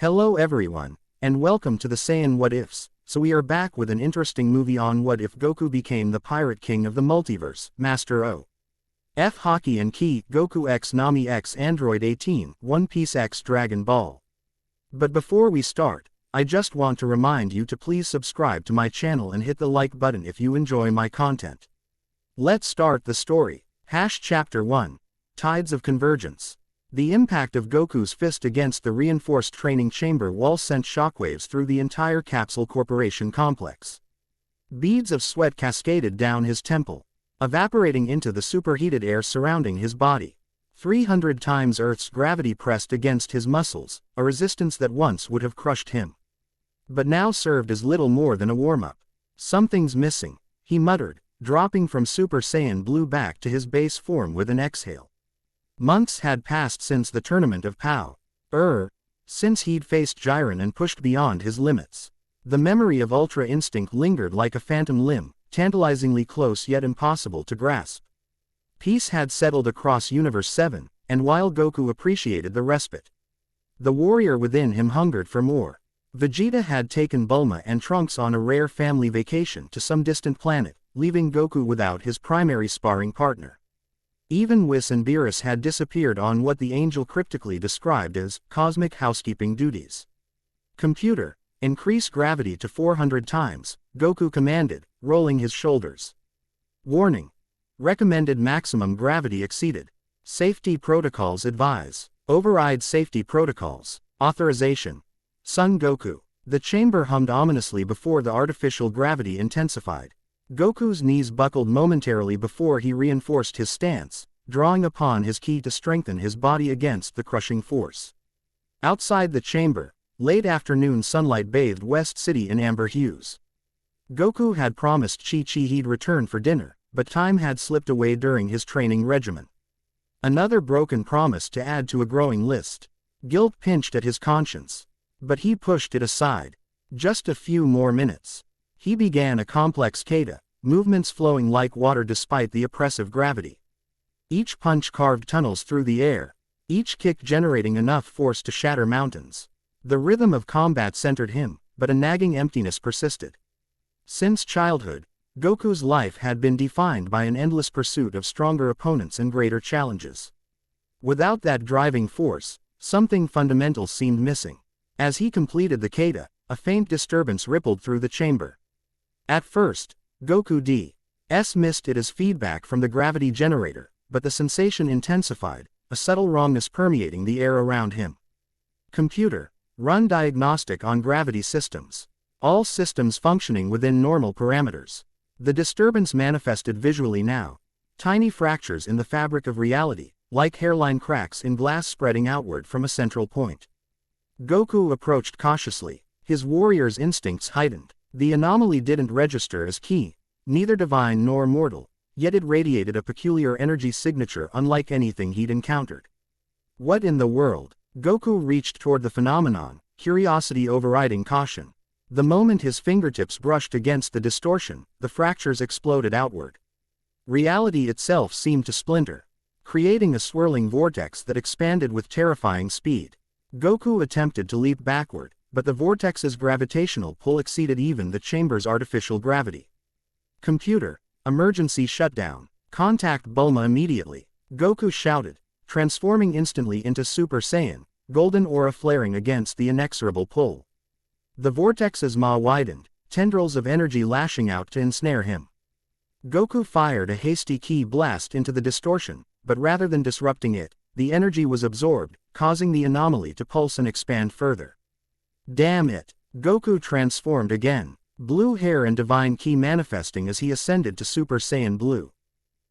Hello everyone, and welcome to the Saiyan What Ifs. So we are back with an interesting movie on what if Goku became the Pirate King of the Multiverse, Master O. F Haki and Ki, Goku x Nami x Android 18, One Piece x Dragon Ball. But before we start, I just want to remind you to please subscribe to my channel and hit the like button if you enjoy my content. Let's start the story. Chapter 1. Tides of Convergence. The impact of Goku's fist against the reinforced training chamber wall sent shockwaves through the entire Capsule Corporation complex. Beads of sweat cascaded down his temple, evaporating into the superheated air surrounding his body. 300 times Earth's gravity pressed against his muscles, a resistance that once would have crushed him, but now served as little more than a warm-up. Something's missing, he muttered, dropping from Super Saiyan Blue back to his base form with an exhale. Months had passed since the tournament of Pow. Since he'd faced Jiren and pushed beyond his limits. The memory of Ultra Instinct lingered like a phantom limb, tantalizingly close yet impossible to grasp. Peace had settled across Universe 7, and while Goku appreciated the respite, the warrior within him hungered for more. Vegeta had taken Bulma and Trunks on a rare family vacation to some distant planet, leaving Goku without his primary sparring partner. Even Whis and Beerus had disappeared on what the angel cryptically described as cosmic housekeeping duties. Computer, increase gravity to 400 times, Goku commanded, rolling his shoulders. Warning. Recommended maximum gravity exceeded. Safety protocols advise. Override safety protocols. Authorization. Son Goku. The chamber hummed ominously before the artificial gravity intensified. Goku's knees buckled momentarily before he reinforced his stance, drawing upon his ki to strengthen his body against the crushing force. Outside the chamber, late afternoon sunlight bathed West City in amber hues. Goku had promised Chi-Chi he'd return for dinner, but time had slipped away during his training regimen. Another broken promise to add to a growing list. Guilt pinched at his conscience, but he pushed it aside. Just a few more minutes. He began a complex kata, movements flowing like water despite the oppressive gravity. Each punch carved tunnels through the air, each kick generating enough force to shatter mountains. The rhythm of combat centered him, but a nagging emptiness persisted. Since childhood, Goku's life had been defined by an endless pursuit of stronger opponents and greater challenges. Without that driving force, something fundamental seemed missing. As he completed the kata, a faint disturbance rippled through the chamber. At first, Goku D.S. missed it as feedback from the gravity generator, but the sensation intensified, a subtle wrongness permeating the air around him. Computer, run diagnostic on gravity systems. All systems functioning within normal parameters. The disturbance manifested visually now. Tiny fractures in the fabric of reality, like hairline cracks in glass spreading outward from a central point. Goku approached cautiously, his warrior's instincts heightened. The anomaly didn't register as ki, neither divine nor mortal, yet it radiated a peculiar energy signature unlike anything he'd encountered. What in the world? Goku reached toward the phenomenon, curiosity overriding caution. The moment his fingertips brushed against the distortion, the fractures exploded outward. Reality itself seemed to splinter, creating a swirling vortex that expanded with terrifying speed. Goku attempted to leap backward, but the vortex's gravitational pull exceeded even the chamber's artificial gravity. Computer, emergency shutdown. Contact Bulma immediately, Goku shouted, transforming instantly into Super Saiyan, golden aura flaring against the inexorable pull. The vortex's maw widened, tendrils of energy lashing out to ensnare him. Goku fired a hasty ki blast into the distortion, but rather than disrupting it, the energy was absorbed, causing the anomaly to pulse and expand further. Damn it! Goku transformed again, blue hair and divine ki manifesting as he ascended to Super Saiyan Blue.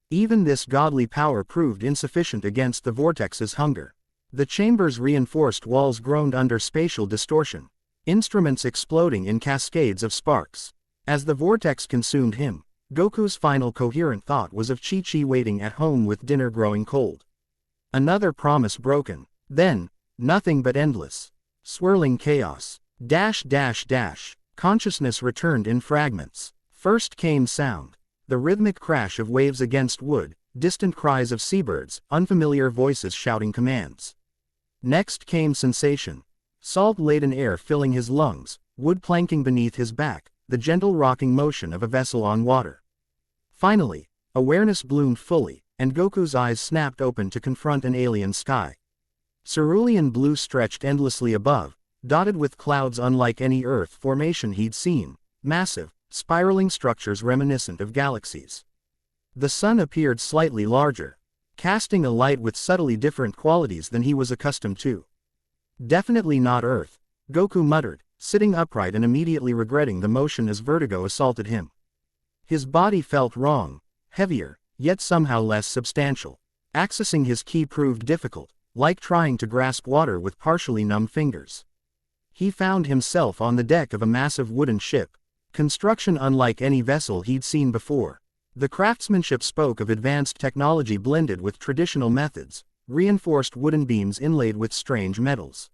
Even this godly power proved insufficient against the vortex's hunger. The chamber's reinforced walls groaned under spatial distortion, instruments exploding in cascades of sparks. As the vortex consumed him, Goku's final coherent thought was of Chi-Chi waiting at home with dinner growing cold. Another promise broken. Then, nothing but endless, swirling chaos. Consciousness returned in fragments. First came sound, the rhythmic crash of waves against wood, distant cries of seabirds, unfamiliar voices shouting commands. Next came sensation, salt-laden air filling his lungs, wood planking beneath his back, the gentle rocking motion of a vessel on water. Finally, awareness bloomed fully, and Goku's eyes snapped open to confront an alien sky. Cerulean blue stretched endlessly above, dotted with clouds unlike any Earth formation he'd seen, massive, spiraling structures reminiscent of galaxies. The sun appeared slightly larger, casting a light with subtly different qualities than he was accustomed to. Definitely not Earth, Goku muttered, sitting upright and immediately regretting the motion as vertigo assaulted him. His body felt wrong, heavier, yet somehow less substantial. Accessing his ki proved difficult, like trying to grasp water with partially numb fingers. He found himself on the deck of a massive wooden ship, construction unlike any vessel he'd seen before. The craftsmanship spoke of advanced technology blended with traditional methods, reinforced wooden beams inlaid with strange metals.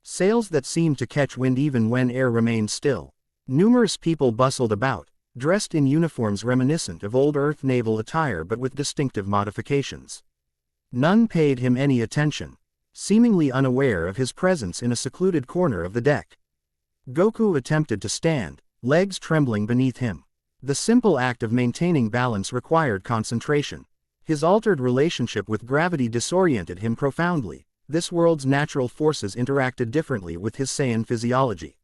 Sails that seemed to catch wind even when air remained still. Numerous people bustled about, dressed in uniforms reminiscent of old Earth naval attire but with distinctive modifications. None paid him any attention, seemingly unaware of his presence in a secluded corner of the deck. Goku attempted to stand, legs trembling beneath him. The simple act of maintaining balance required concentration. His altered relationship with gravity disoriented him profoundly. This world's natural forces interacted differently with his Saiyan physiology.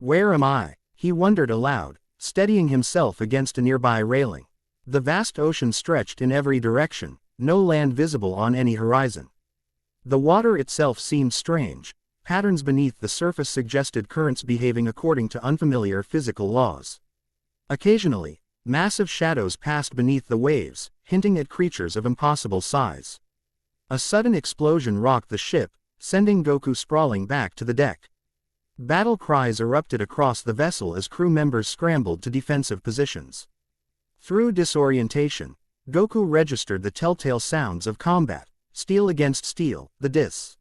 Where am I? He wondered aloud, steadying himself against a nearby railing. The vast ocean stretched in every direction, no land visible on any horizon. The water itself seemed strange. Patterns beneath the surface suggested currents behaving according to unfamiliar physical laws. Occasionally, massive shadows passed beneath the waves, hinting at creatures of impossible size. A sudden explosion rocked the ship, sending Goku sprawling back to the deck. Battle cries erupted across the vessel as crew members scrambled to defensive positions. Through disorientation, Goku registered the telltale sounds of combat, steel against steel, the dis.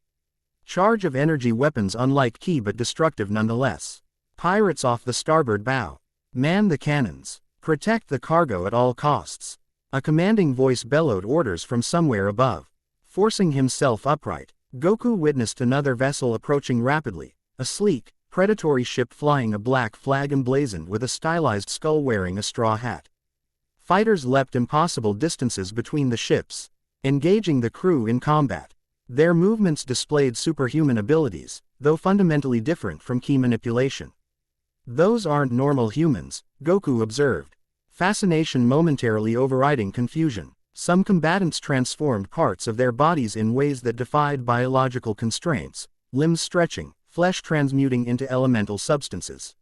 Charge of energy weapons unlike ki but destructive nonetheless. Pirates off the starboard bow. Man the cannons. Protect the cargo at all costs. A commanding voice bellowed orders from somewhere above. Forcing himself upright, Goku witnessed another vessel approaching rapidly, a sleek, predatory ship flying a black flag emblazoned with a stylized skull wearing a straw hat. Fighters leapt impossible distances between the ships, engaging the crew in combat. Their movements displayed superhuman abilities, though fundamentally different from ki manipulation. Those aren't normal humans, Goku observed, fascination momentarily overriding confusion. Some combatants transformed parts of their bodies in ways that defied biological constraints, limbs stretching, flesh transmuting into elemental substances.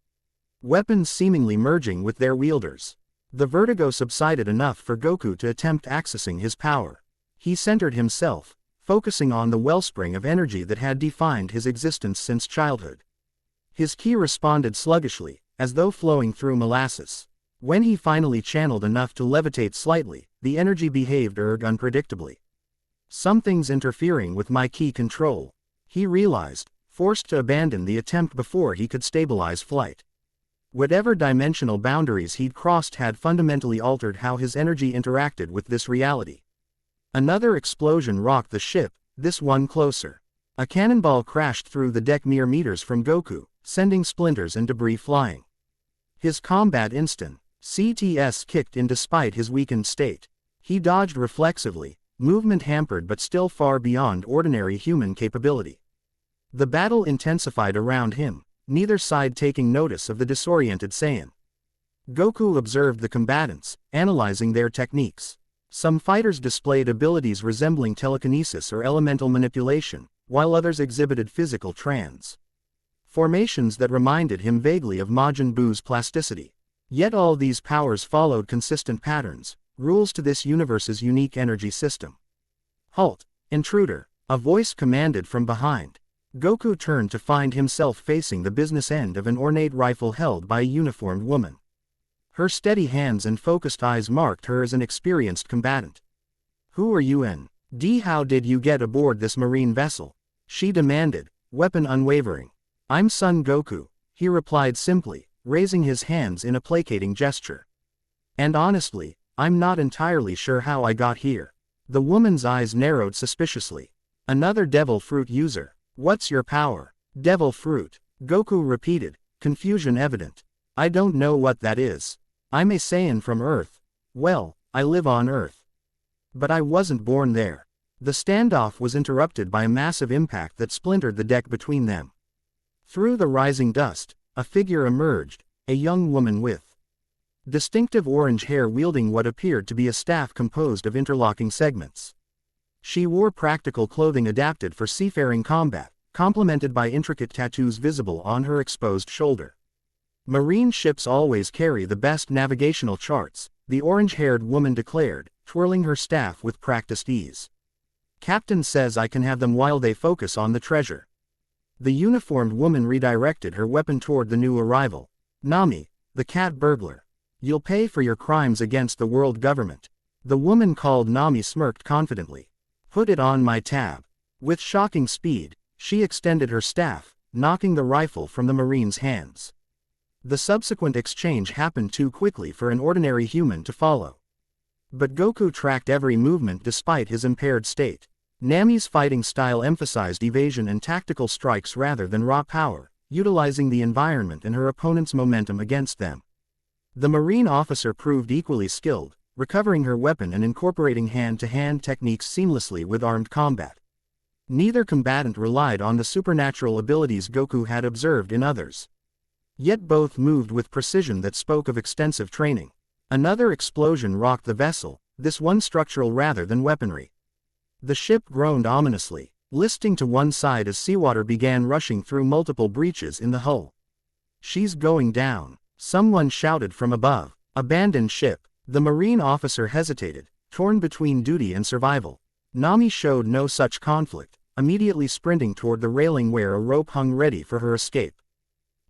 Weapons seemingly merging with their wielders. The vertigo subsided enough for Goku to attempt accessing his power. He centered himself, focusing on the wellspring of energy that had defined his existence since childhood. His ki responded sluggishly, as though flowing through molasses. When he finally channeled enough to levitate slightly, the energy behaved unpredictably. Something's interfering with my ki control, he realized, forced to abandon the attempt before he could stabilize flight. Whatever dimensional boundaries he'd crossed had fundamentally altered how his energy interacted with this reality. Another explosion rocked the ship, this one closer. A cannonball crashed through the deck mere meters from Goku, sending splinters and debris flying. His combat instinct, CTS, kicked in despite his weakened state. He dodged reflexively, movement hampered but still far beyond ordinary human capability. The battle intensified around him, neither side taking notice of the disoriented Saiyan. Goku observed the combatants, analyzing their techniques. Some fighters displayed abilities resembling telekinesis or elemental manipulation, while others exhibited physical transformations that reminded him vaguely of Majin Buu's plasticity. Yet all these powers followed consistent patterns, rules to this universe's unique energy system. "Halt, intruder," a voice commanded from behind. Goku turned to find himself facing the business end of an ornate rifle held by a uniformed woman. Her steady hands and focused eyes marked her as an experienced combatant. "Who are you and how did you get aboard this marine vessel?" she demanded, weapon unwavering. "I'm Son Goku," he replied simply, raising his hands in a placating gesture. "And honestly, I'm not entirely sure how I got here." The woman's eyes narrowed suspiciously. "Another devil fruit user. What's your power?" Devil fruit, Goku repeated, confusion evident. I don't know what that is. I'm a Saiyan from Earth. Well, I live on Earth. But I wasn't born there. The standoff was interrupted by a massive impact that splintered the deck between them. Through the rising dust, a figure emerged, a young woman with distinctive orange hair wielding what appeared to be a staff composed of interlocking segments. She wore practical clothing adapted for seafaring combat, complemented by intricate tattoos visible on her exposed shoulder. Marine ships always carry the best navigational charts, the orange-haired woman declared, twirling her staff with practiced ease. Captain says I can have them while they focus on the treasure. The uniformed woman redirected her weapon toward the new arrival. Nami, the cat burglar. You'll pay for your crimes against the world government. The woman called Nami smirked confidently. Put it on my tab. With shocking speed, she extended her staff, knocking the rifle from the marine's hands. The subsequent exchange happened too quickly for an ordinary human to follow. But Goku tracked every movement despite his impaired state. Nami's fighting style emphasized evasion and tactical strikes rather than raw power, utilizing the environment and her opponent's momentum against them. The Marine officer proved equally skilled, recovering her weapon and incorporating hand-to-hand techniques seamlessly with armed combat. Neither combatant relied on the supernatural abilities Goku had observed in others. Yet both moved with precision that spoke of extensive training. Another explosion rocked the vessel, this one structural rather than weaponry. The ship groaned ominously, listing to one side as seawater began rushing through multiple breaches in the hull. She's going down, someone shouted from above. Abandon ship. The Marine officer hesitated, torn between duty and survival. Nami showed no such conflict, immediately sprinting toward the railing where a rope hung ready for her escape.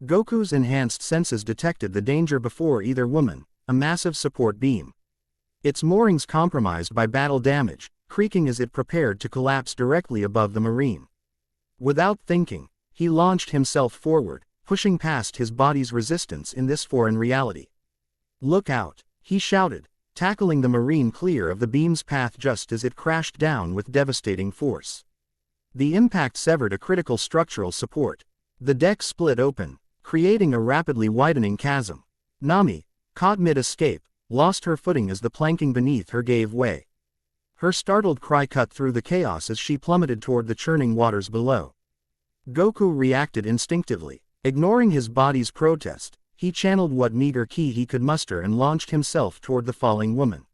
Goku's enhanced senses detected the danger before either woman, a massive support beam. Its moorings compromised by battle damage, creaking as it prepared to collapse directly above the Marine. Without thinking, he launched himself forward, pushing past his body's resistance in this foreign reality. Look out, he shouted, tackling the Marine clear of the beam's path just as it crashed down with devastating force. The impact severed a critical structural support. The deck split open, creating a rapidly widening chasm. Nami, caught mid-escape, lost her footing as the planking beneath her gave way. Her startled cry cut through the chaos as she plummeted toward the churning waters below. Goku reacted instinctively. Ignoring his body's protest, he channeled what meager ki he could muster and launched himself toward the falling woman.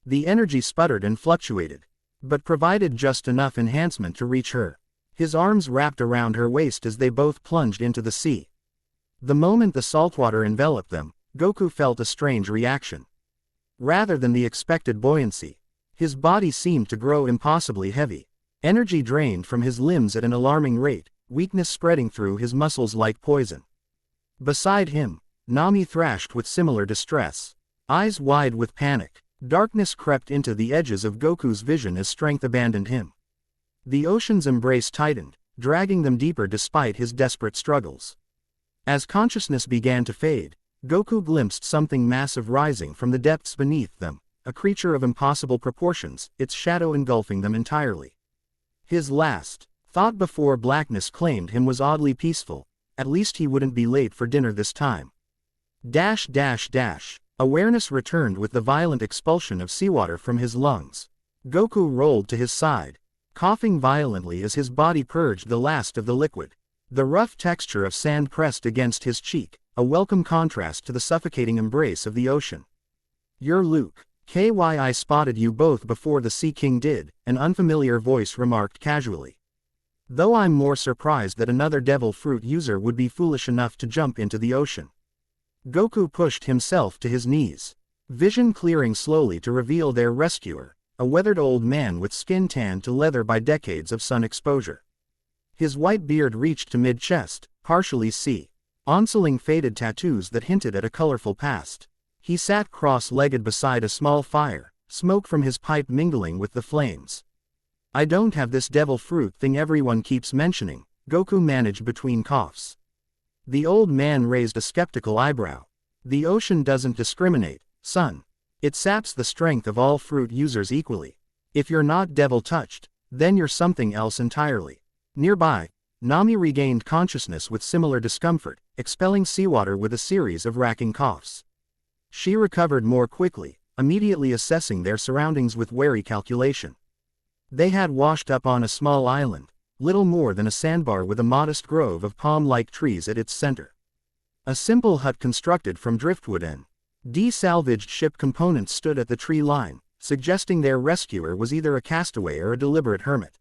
The energy sputtered and fluctuated, but provided just enough enhancement to reach her. His arms wrapped around her waist as they both plunged into the sea. The moment the saltwater enveloped them, Goku felt a strange reaction. Rather than the expected buoyancy, his body seemed to grow impossibly heavy. Energy drained from his limbs at an alarming rate, weakness spreading through his muscles like poison. Beside him, Nami thrashed with similar distress. Eyes wide with panic, darkness crept into the edges of Goku's vision as strength abandoned him. The ocean's embrace tightened, dragging them deeper despite his desperate struggles. As consciousness began to fade, Goku glimpsed something massive rising from the depths beneath them, a creature of impossible proportions, its shadow engulfing them entirely. His last thought before blackness claimed him was oddly peaceful. At least he wouldn't be late for dinner this time. Awareness returned with the violent expulsion of seawater from his lungs. Goku rolled to his side, coughing violently as his body purged the last of the liquid. The rough texture of sand pressed against his cheek, a welcome contrast to the suffocating embrace of the ocean. You're Luke. I spotted you both before the Sea King did, an unfamiliar voice remarked casually. Though I'm more surprised that another devil fruit user would be foolish enough to jump into the ocean. Goku pushed himself to his knees, vision clearing slowly to reveal their rescuer, a weathered old man with skin tanned to leather by decades of sun exposure. His white beard reached to mid-chest, partially concealing faded tattoos that hinted at a colorful past. He sat cross-legged beside a small fire, smoke from his pipe mingling with the flames. I don't have this devil fruit thing everyone keeps mentioning, Goku managed between coughs. The old man raised a skeptical eyebrow. The ocean doesn't discriminate, son. It saps the strength of all fruit users equally. If you're not devil-touched, then you're something else entirely. Nearby, Nami regained consciousness with similar discomfort, expelling seawater with a series of racking coughs. She recovered more quickly, immediately assessing their surroundings with wary calculation. They had washed up on a small island, little more than a sandbar with a modest grove of palm-like trees at its center. A simple hut constructed from driftwood and desalvaged ship components stood at the tree line, suggesting their rescuer was either a castaway or a deliberate hermit.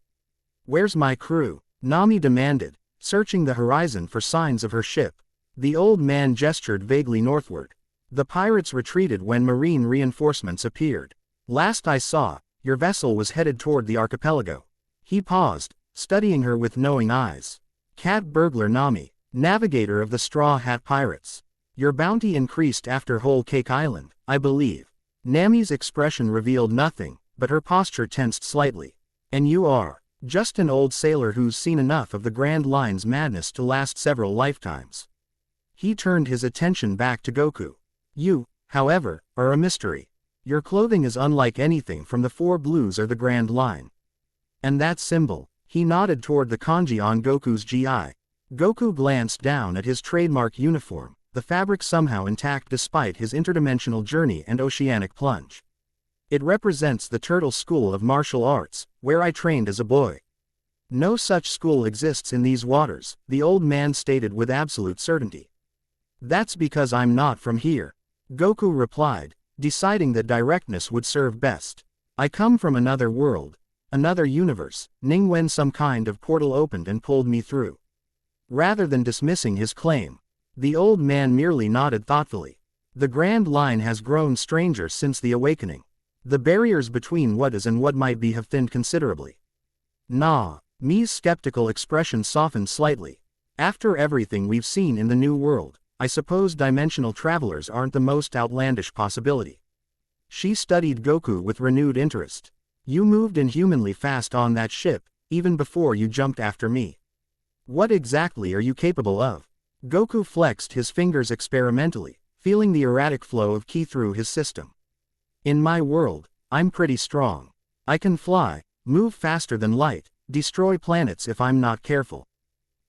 "Where's my crew?" Nami demanded, searching the horizon for signs of her ship. The old man gestured vaguely northward. "The pirates retreated when marine reinforcements appeared. Last I saw, your vessel was headed toward the archipelago." He paused, studying her with knowing eyes. "Cat burglar Nami, navigator of the Straw Hat Pirates. Your bounty increased after Whole Cake Island, I believe." Nami's expression revealed nothing, but her posture tensed slightly. "And you are just an old sailor who's seen enough of the Grand Line's madness to last several lifetimes." He turned his attention back to Goku. "You, however, are a mystery. Your clothing is unlike anything from the Four Blues or the Grand Line. And that symbol," he nodded toward the kanji on Goku's GI. Goku glanced down at his trademark uniform, the fabric somehow intact despite his interdimensional journey and oceanic plunge. "It represents the Turtle School of Martial Arts, where I trained as a boy." "No such school exists in these waters," the old man stated with absolute certainty. "That's because I'm not from here," Goku replied, deciding that directness would serve best. "I come from another world, another universe, when some kind of portal opened and pulled me through." Rather than dismissing his claim, the old man merely nodded thoughtfully. "The Grand Line has grown stranger since the awakening. The barriers between what is and what might be have thinned considerably." Mi's skeptical expression softened slightly. "After everything we've seen in the New World, I suppose dimensional travelers aren't the most outlandish possibility." She studied Goku with renewed interest. "You moved inhumanly fast on that ship, even before you jumped after me. What exactly are you capable of?" Goku flexed his fingers experimentally, feeling the erratic flow of ki through his system. "In my world, I'm pretty strong. I can fly, move faster than light, destroy planets if I'm not careful.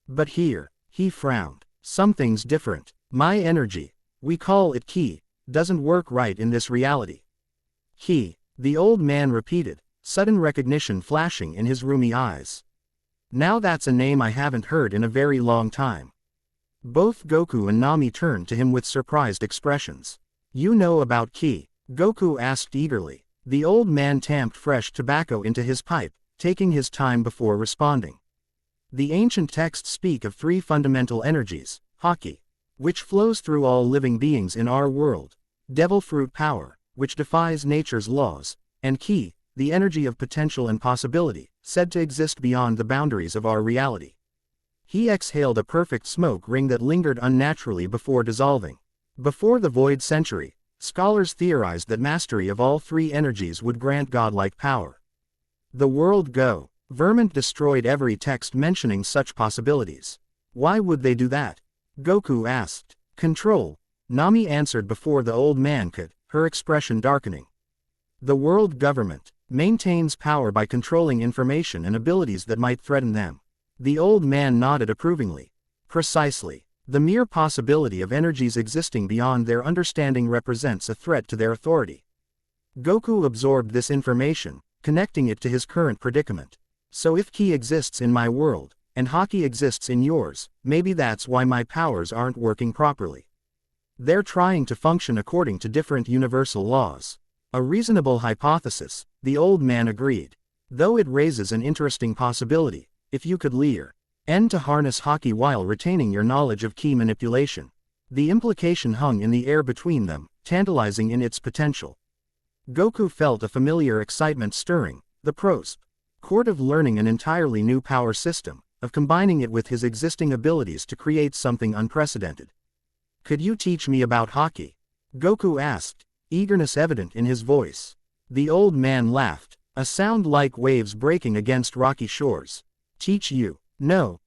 But here," he frowned, "something's different. My energy, we call it ki, doesn't work right in this reality." "Ki," the old man repeated, sudden recognition flashing in his rheumy eyes. "Now that's a name I haven't heard in a very long time." Both Goku and Nami turned to him with surprised expressions. "You know about ki?" Goku asked eagerly. The old man tamped fresh tobacco into his pipe, taking his time before responding. "The ancient texts speak of three fundamental energies, Haki, which flows through all living beings in our world, devil fruit power, which defies nature's laws, and ki, the energy of potential and possibility, said to exist beyond the boundaries of our reality." He exhaled a perfect smoke ring that lingered unnaturally before dissolving. Before the Void Century, scholars theorized that mastery of all three energies would grant godlike power. The world Vermont destroyed every text mentioning such possibilities. "Why would they do that?" Goku asked. "Control," Nami answered before the old man could, her expression darkening. "The world government maintains power by controlling information and abilities that might threaten them." The old man nodded approvingly. "Precisely. The mere possibility of energies existing beyond their understanding represents a threat to their authority." Goku absorbed this information, connecting it to his current predicament. "So if ki exists in my world, and Haki exists in yours, maybe that's why my powers aren't working properly. They're trying to function according to different universal laws." "A reasonable hypothesis," the old man agreed. "Though it raises an interesting possibility, if you could learn to harness Haki while retaining your knowledge of ki manipulation." The implication hung in the air between them, tantalizing in its potential. Goku felt a familiar excitement stirring, the prospect of learning an entirely new power system, of combining it with his existing abilities to create something unprecedented. "Could you teach me about Haki?" Goku asked, eagerness evident in his voice. The old man laughed, a sound like waves breaking against rocky shores. "Teach you? No,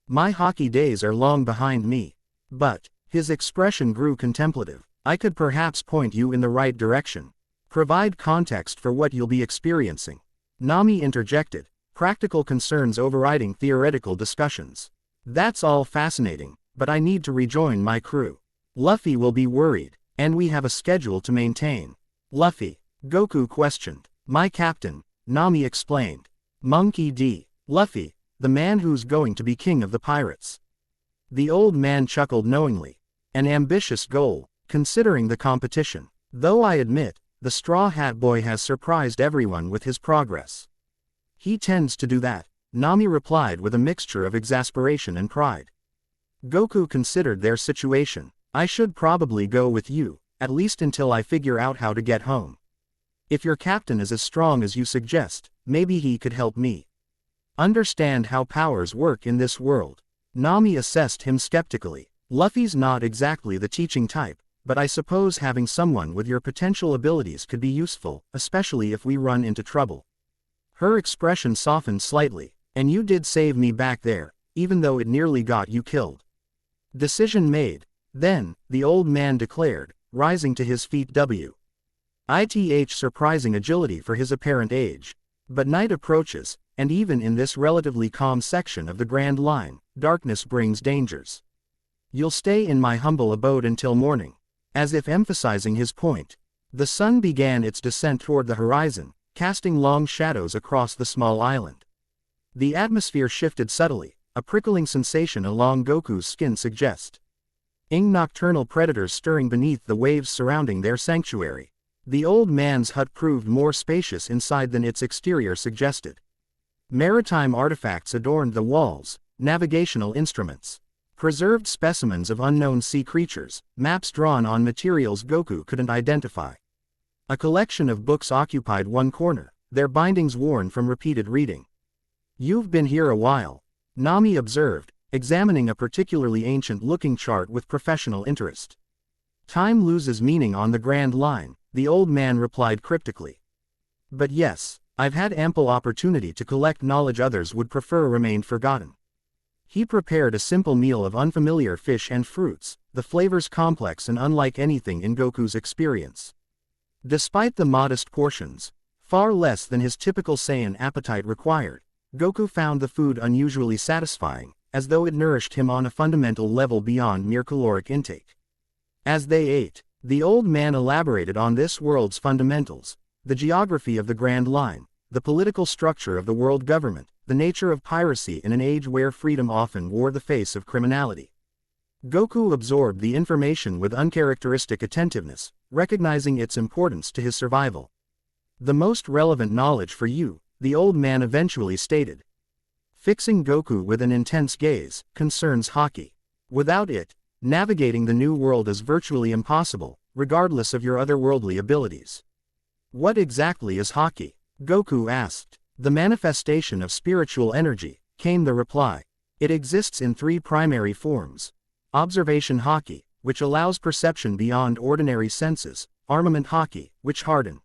my Haki days are long behind me. But," his expression grew contemplative, "I could perhaps point you in the right direction. Provide context for what you'll be experiencing." Nami interjected, Practical concerns overriding theoretical discussions. That's all fascinating, but I need to rejoin my crew. Luffy will be worried, and we have a schedule to maintain. Luffy, Goku questioned. My captain, Nami explained. Monkey D. Luffy, the man who's going to be king of the pirates. The old man chuckled knowingly. An ambitious goal, considering the competition. Though I admit, the Straw Hat Boy has surprised everyone with his progress. He tends to do that, Nami replied with a mixture of exasperation and pride. Goku considered their situation. I should probably go with you, at least until I figure out how to get home. If your captain is as strong as you suggest, maybe he could help me understand how powers work in this world. Nami assessed him skeptically. Luffy's not exactly the teaching type, but I suppose having someone with your potential abilities could be useful, especially if we run into trouble. Her expression softened slightly. And you did save me back there, even though it nearly got you killed. Decision made. Then, the old man declared, rising to his feet. Ith surprising agility for his apparent age. But night approaches, and even in this relatively calm section of the Grand Line, darkness brings dangers. You'll stay in my humble abode until morning. As if emphasizing his point. The sun began its descent toward the horizon, casting long shadows across the small island. The atmosphere shifted subtly, a prickling sensation along Goku's skin suggests nocturnal predators stirring beneath the waves surrounding their sanctuary. The old man's hut proved more spacious inside than its exterior suggested. Maritime artifacts adorned the walls, navigational instruments, preserved specimens of unknown sea creatures, maps drawn on materials Goku couldn't identify. A collection of books occupied one corner, their bindings worn from repeated reading. You've been here a while, Nami observed, examining a particularly ancient-looking chart with professional interest. Time loses meaning on the Grand Line, the old man replied cryptically. But yes, I've had ample opportunity to collect knowledge others would prefer remained forgotten. He prepared a simple meal of unfamiliar fish and fruits, the flavors complex and unlike anything in Goku's experience. Despite the modest portions, far less than his typical Saiyan appetite required, Goku found the food unusually satisfying, as though it nourished him on a fundamental level beyond mere caloric intake. As they ate, the old man elaborated on this world's fundamentals, the geography of the Grand Line, the political structure of the world government, the nature of piracy in an age where freedom often wore the face of criminality. Goku absorbed the information with uncharacteristic attentiveness, recognizing its importance to his survival. The most relevant knowledge for you, the old man eventually stated. Fixing Goku with an intense gaze, concerns Haki. Without it, navigating the new world is virtually impossible, regardless of your otherworldly abilities. What exactly is Haki? Goku asked. The manifestation of spiritual energy, came the reply. It exists in three primary forms. Observation Haki, which allows perception beyond ordinary senses. Armament Haki, which hardens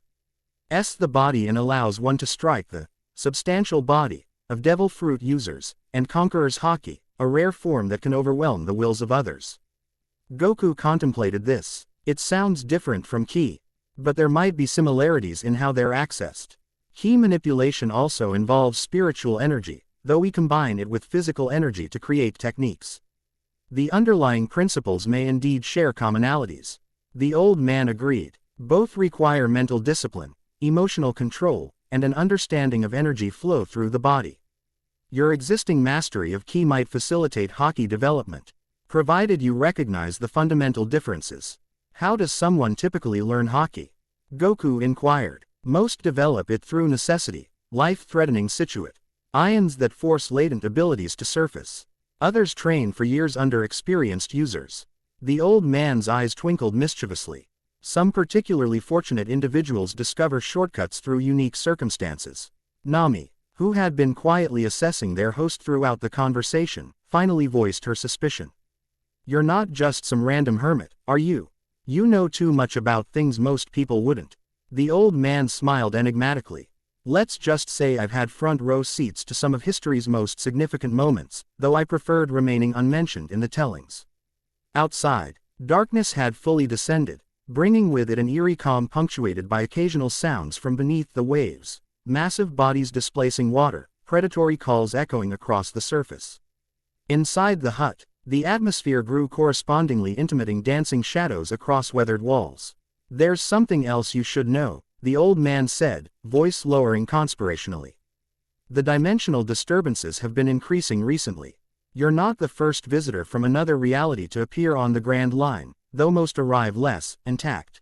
the body and allows one to strike the substantial body of devil fruit users, and Conqueror's Haki, a rare form that can overwhelm the wills of others. Goku contemplated this. It sounds different from Ki, but there might be similarities in how they're accessed. Ki manipulation also involves spiritual energy, though we combine it with physical energy to create techniques. The underlying principles may indeed share commonalities. The old man agreed. Both require mental discipline, emotional control, and an understanding of energy flow through the body. Your existing mastery of Ki might facilitate Haki development, provided you recognize the fundamental differences. How does someone typically learn Haki? Goku inquired. Most develop it through necessity, life-threatening situations that force latent abilities to surface. Others train for years under experienced users. The old man's eyes twinkled mischievously. Some particularly fortunate individuals discover shortcuts through unique circumstances. Nami, who had been quietly assessing their host throughout the conversation, finally voiced her suspicion. You're not just some random hermit, are you? You know too much about things most people wouldn't. The old man smiled enigmatically. Let's just say I've had front row seats to some of history's most significant moments, though I preferred remaining unmentioned in the tellings. Outside, darkness had fully descended, bringing with it an eerie calm punctuated by occasional sounds from beneath the waves, massive bodies displacing water, predatory calls echoing across the surface. Inside the hut, the atmosphere grew correspondingly intimating dancing shadows across weathered walls. "There's something else you should know," the old man said, voice lowering conspirationally. "The dimensional disturbances have been increasing recently. You're not the first visitor from another reality to appear on the Grand Line, though most arrive less intact."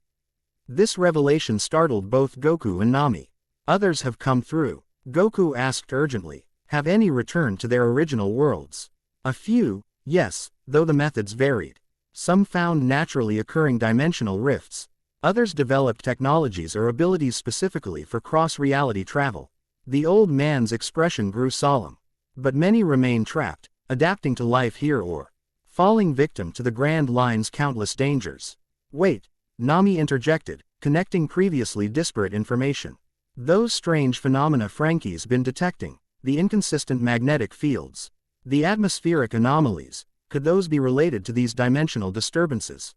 This revelation startled both Goku and Nami. "Others have come through?" Goku asked urgently. "Have any returned to their original worlds?" "A few, yes, though the methods varied. Some found naturally occurring dimensional rifts. Others developed technologies or abilities specifically for cross-reality travel." The old man's expression grew solemn. "But many remain trapped, adapting to life here or falling victim to the Grand Line's countless dangers." "Wait," Nami interjected, connecting previously disparate information. "Those strange phenomena Frankie's been detecting, the inconsistent magnetic fields, the atmospheric anomalies, could those be related to these dimensional disturbances?"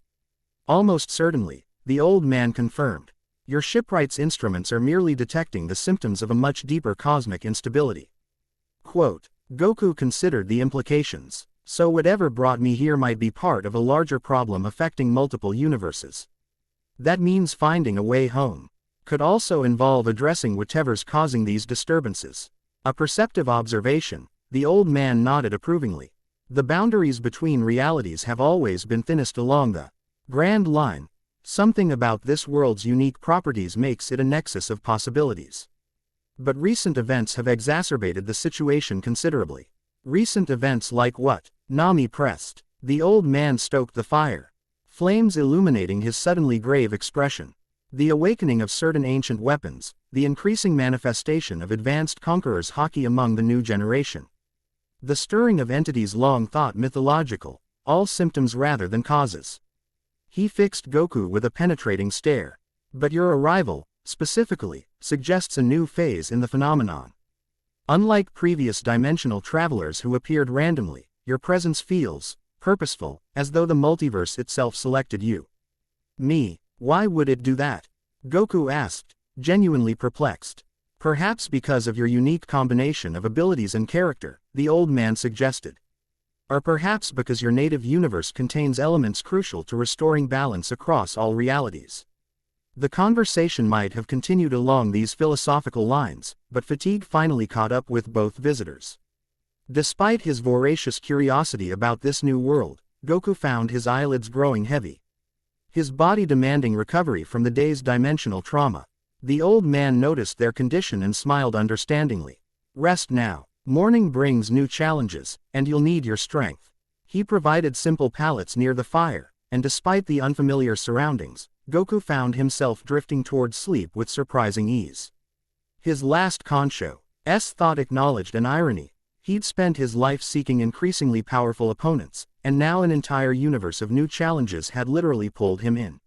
"Almost certainly," the old man confirmed. "Your shipwright's instruments are merely detecting the symptoms of a much deeper cosmic instability." Quote, Goku considered the implications. "So whatever brought me here might be part of a larger problem affecting multiple universes. That means finding a way home. Could also involve addressing whatever's causing these disturbances." A perceptive observation, the old man nodded approvingly. "The boundaries between realities have always been thinnest along the Grand Line. Something about this world's unique properties makes it a nexus of possibilities. But recent events have exacerbated the situation considerably." "Recent events like what?" Nami pressed. The old man stoked the fire, flames illuminating his suddenly grave expression. "The awakening of certain ancient weapons, the increasing manifestation of advanced conquerors' Haki among the new generation. The stirring of entities long thought mythological, all symptoms rather than causes." He fixed Goku with a penetrating stare. "But your arrival, specifically, suggests a new phase in the phenomenon. Unlike previous dimensional travelers who appeared randomly, your presence feels purposeful, as though the multiverse itself selected you." "Me? Why would it do that?" Goku asked, genuinely perplexed. "Perhaps because of your unique combination of abilities and character," the old man suggested. "Or perhaps because your native universe contains elements crucial to restoring balance across all realities." The conversation might have continued along these philosophical lines, but fatigue finally caught up with both visitors. Despite his voracious curiosity about this new world, Goku found his eyelids growing heavy, his body demanding recovery from the day's dimensional trauma. The old man noticed their condition and smiled understandingly. "Rest now. Morning brings new challenges, and you'll need your strength." He provided simple pallets near the fire, and despite the unfamiliar surroundings, Goku found himself drifting towards sleep with surprising ease. His last Khonshu's thought acknowledged an irony. He'd spent his life seeking increasingly powerful opponents, and now an entire universe of new challenges had literally pulled him in.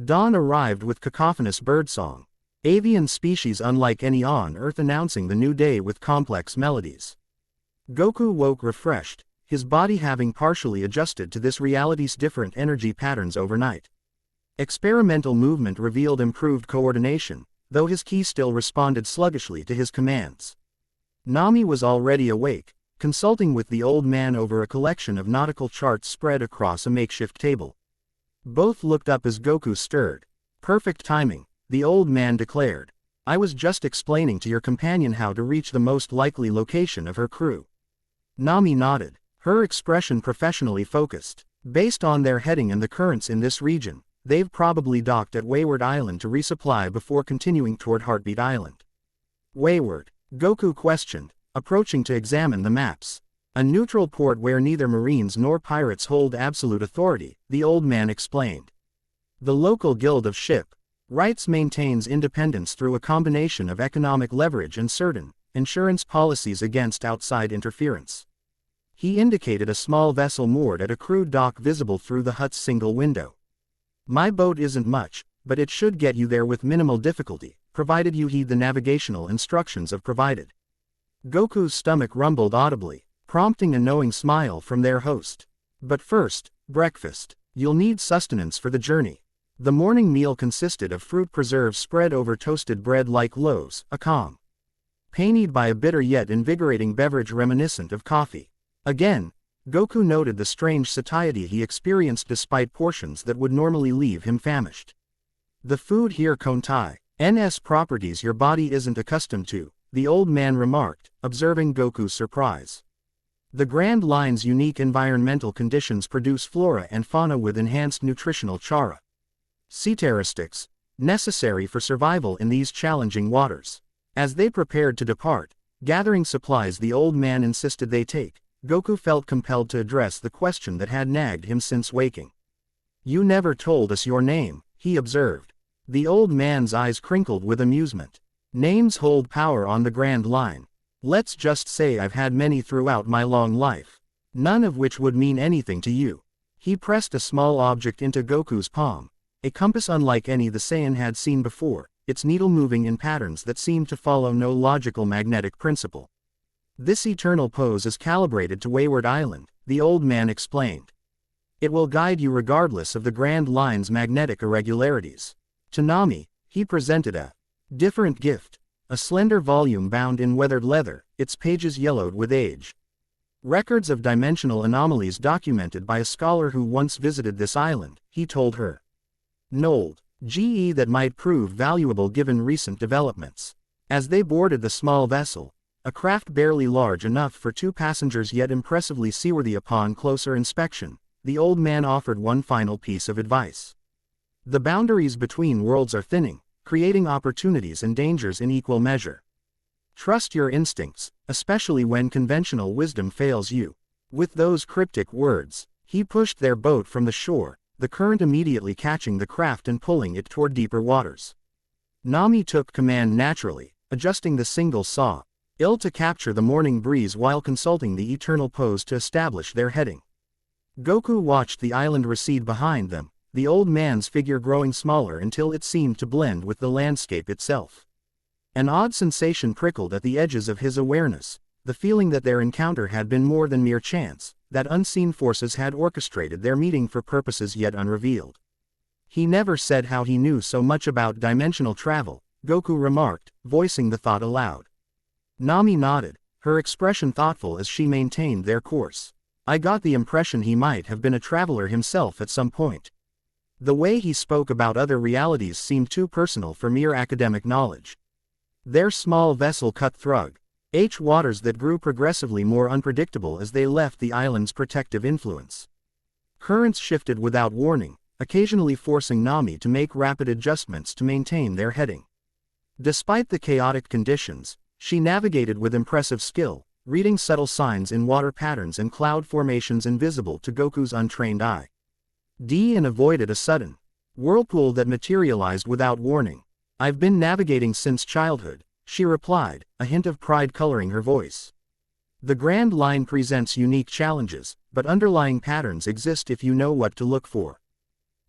Dawn arrived with cacophonous birdsong. Avian species unlike any on Earth announcing the new day with complex melodies. Goku woke refreshed, his body having partially adjusted to this reality's different energy patterns overnight. Experimental movement revealed improved coordination, though his ki still responded sluggishly to his commands. Nami was already awake, consulting with the old man over a collection of nautical charts spread across a makeshift table. Both looked up as Goku stirred. "Perfect timing," the old man declared. "I was just explaining to your companion how to reach the most likely location of her crew." Nami nodded, her expression professionally focused. "Based on their heading and the currents in this region, they've probably docked at Wayward Island to resupply before continuing toward Heartbeat Island." "Wayward?" Goku questioned, approaching to examine the maps. "A neutral port where neither Marines nor pirates hold absolute authority," the old man explained. "The local guild of shipwrights maintains independence through a combination of economic leverage and certain insurance policies against outside interference." He indicated a small vessel moored at a crude dock visible through the hut's single window. "My boat isn't much, but it should get you there with minimal difficulty, provided you heed the navigational instructions I've provided." Goku's stomach rumbled audibly, prompting a knowing smile from their host. "But first, breakfast. You'll need sustenance for the journey." The morning meal consisted of fruit preserves spread over toasted bread like loaves, a calm painted by a bitter yet invigorating beverage reminiscent of coffee. Again, Goku noted the strange satiety he experienced despite portions that would normally leave him famished. The food here contains NS properties your body isn't accustomed to, the old man remarked, observing Goku's surprise. The Grand Line's unique environmental conditions produce flora and fauna with enhanced nutritional characteristics, necessary for survival in these challenging waters. As they prepared to depart, gathering supplies the old man insisted they take, Goku felt compelled to address the question that had nagged him since waking. "You never told us your name," he observed. The old man's eyes crinkled with amusement. "Names hold power on the Grand Line. Let's just say I've had many throughout my long life. None of which would mean anything to you." He pressed a small object into Goku's palm, a compass unlike any the Saiyan had seen before, its needle moving in patterns that seemed to follow no logical magnetic principle. "This eternal pose is calibrated to Wayward Island," the old man explained. "It will guide you regardless of the Grand Line's magnetic irregularities." To Nami, he presented a different gift, a slender volume bound in weathered leather, its pages yellowed with age. "Records of dimensional anomalies documented by a scholar who once visited this island," he told her. "Nold. GE that might prove valuable given recent developments." As they boarded the small vessel, a craft barely large enough for 2 passengers yet impressively seaworthy upon closer inspection, the old man offered one final piece of advice. "The boundaries between worlds are thinning, creating opportunities and dangers in equal measure. Trust your instincts, especially when conventional wisdom fails you." With those cryptic words, he pushed their boat from the shore, the current immediately catching the craft and pulling it toward deeper waters. Nami took command naturally, adjusting the single saw, ill to capture the morning breeze while consulting the eternal pose to establish their heading. Goku watched the island recede behind them, the old man's figure growing smaller until it seemed to blend with the landscape itself. An odd sensation prickled at the edges of his awareness, the feeling that their encounter had been more than mere chance, that unseen forces had orchestrated their meeting for purposes yet unrevealed. "He never said how he knew so much about dimensional travel," Goku remarked, voicing the thought aloud. Nami nodded, her expression thoughtful as she maintained their course. "I got the impression he might have been a traveler himself at some point. The way he spoke about other realities seemed too personal for mere academic knowledge." Their small vessel cut through waters that grew progressively more unpredictable as they left the island's protective influence. Currents shifted without warning, occasionally forcing Nami to make rapid adjustments to maintain their heading. Despite the chaotic conditions, she navigated with impressive skill, reading subtle signs in water patterns and cloud formations invisible to Goku's untrained eye. And avoided a sudden whirlpool that materialized without warning. "I've been navigating since childhood," she replied, a hint of pride coloring her voice. "The Grand Line presents unique challenges, but underlying patterns exist if you know what to look for."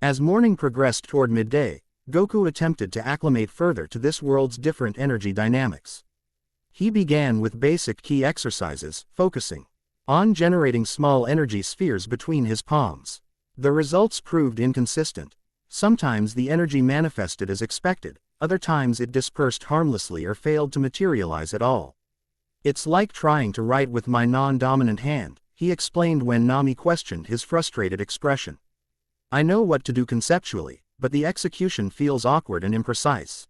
As morning progressed toward midday, Goku attempted to acclimate further to this world's different energy dynamics. He began with basic key exercises, focusing on generating small energy spheres between his palms. The results proved inconsistent. Sometimes the energy manifested as expected, other times it dispersed harmlessly or failed to materialize at all. "It's like trying to write with my non-dominant hand," he explained when Nami questioned his frustrated expression. "I know what to do conceptually, but the execution feels awkward and imprecise."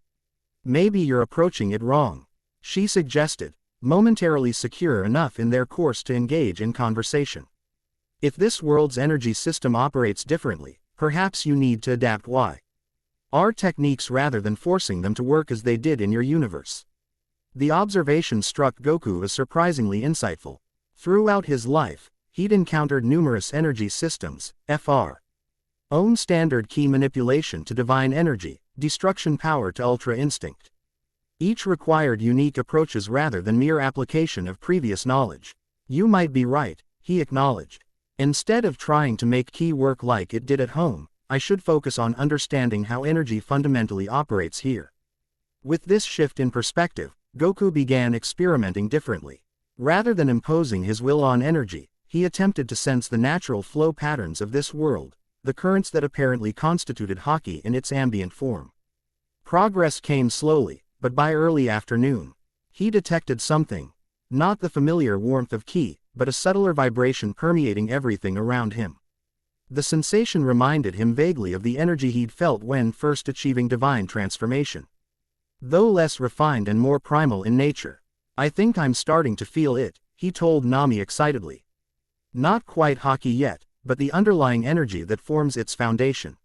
"Maybe you're approaching it wrong," she suggested, momentarily secure enough in their course to engage in conversation. "If this world's energy system operates differently, perhaps you need to adapt our techniques rather than forcing them to work as they did in your universe." The observation struck Goku as surprisingly insightful. Throughout his life, he'd encountered numerous energy systems, fr. own standard key manipulation to divine energy, destruction power to ultra instinct. Each required unique approaches rather than mere application of previous knowledge. "You might be right," he acknowledged. "Instead of trying to make key work like it did at home, I should focus on understanding how energy fundamentally operates here." With this shift in perspective, Goku began experimenting differently. Rather than imposing his will on energy, he attempted to sense the natural flow patterns of this world, the currents that apparently constituted Haki in its ambient form. Progress came slowly, but by early afternoon, He detected something. Not the familiar warmth of ki, but a subtler vibration permeating everything around him. The sensation reminded him vaguely of the energy he'd felt when first achieving divine transformation. Though less refined and more primal in nature. "I think I'm starting to feel it," he told Nami excitedly. "Not quite Haki yet, but the underlying energy that forms its foundation."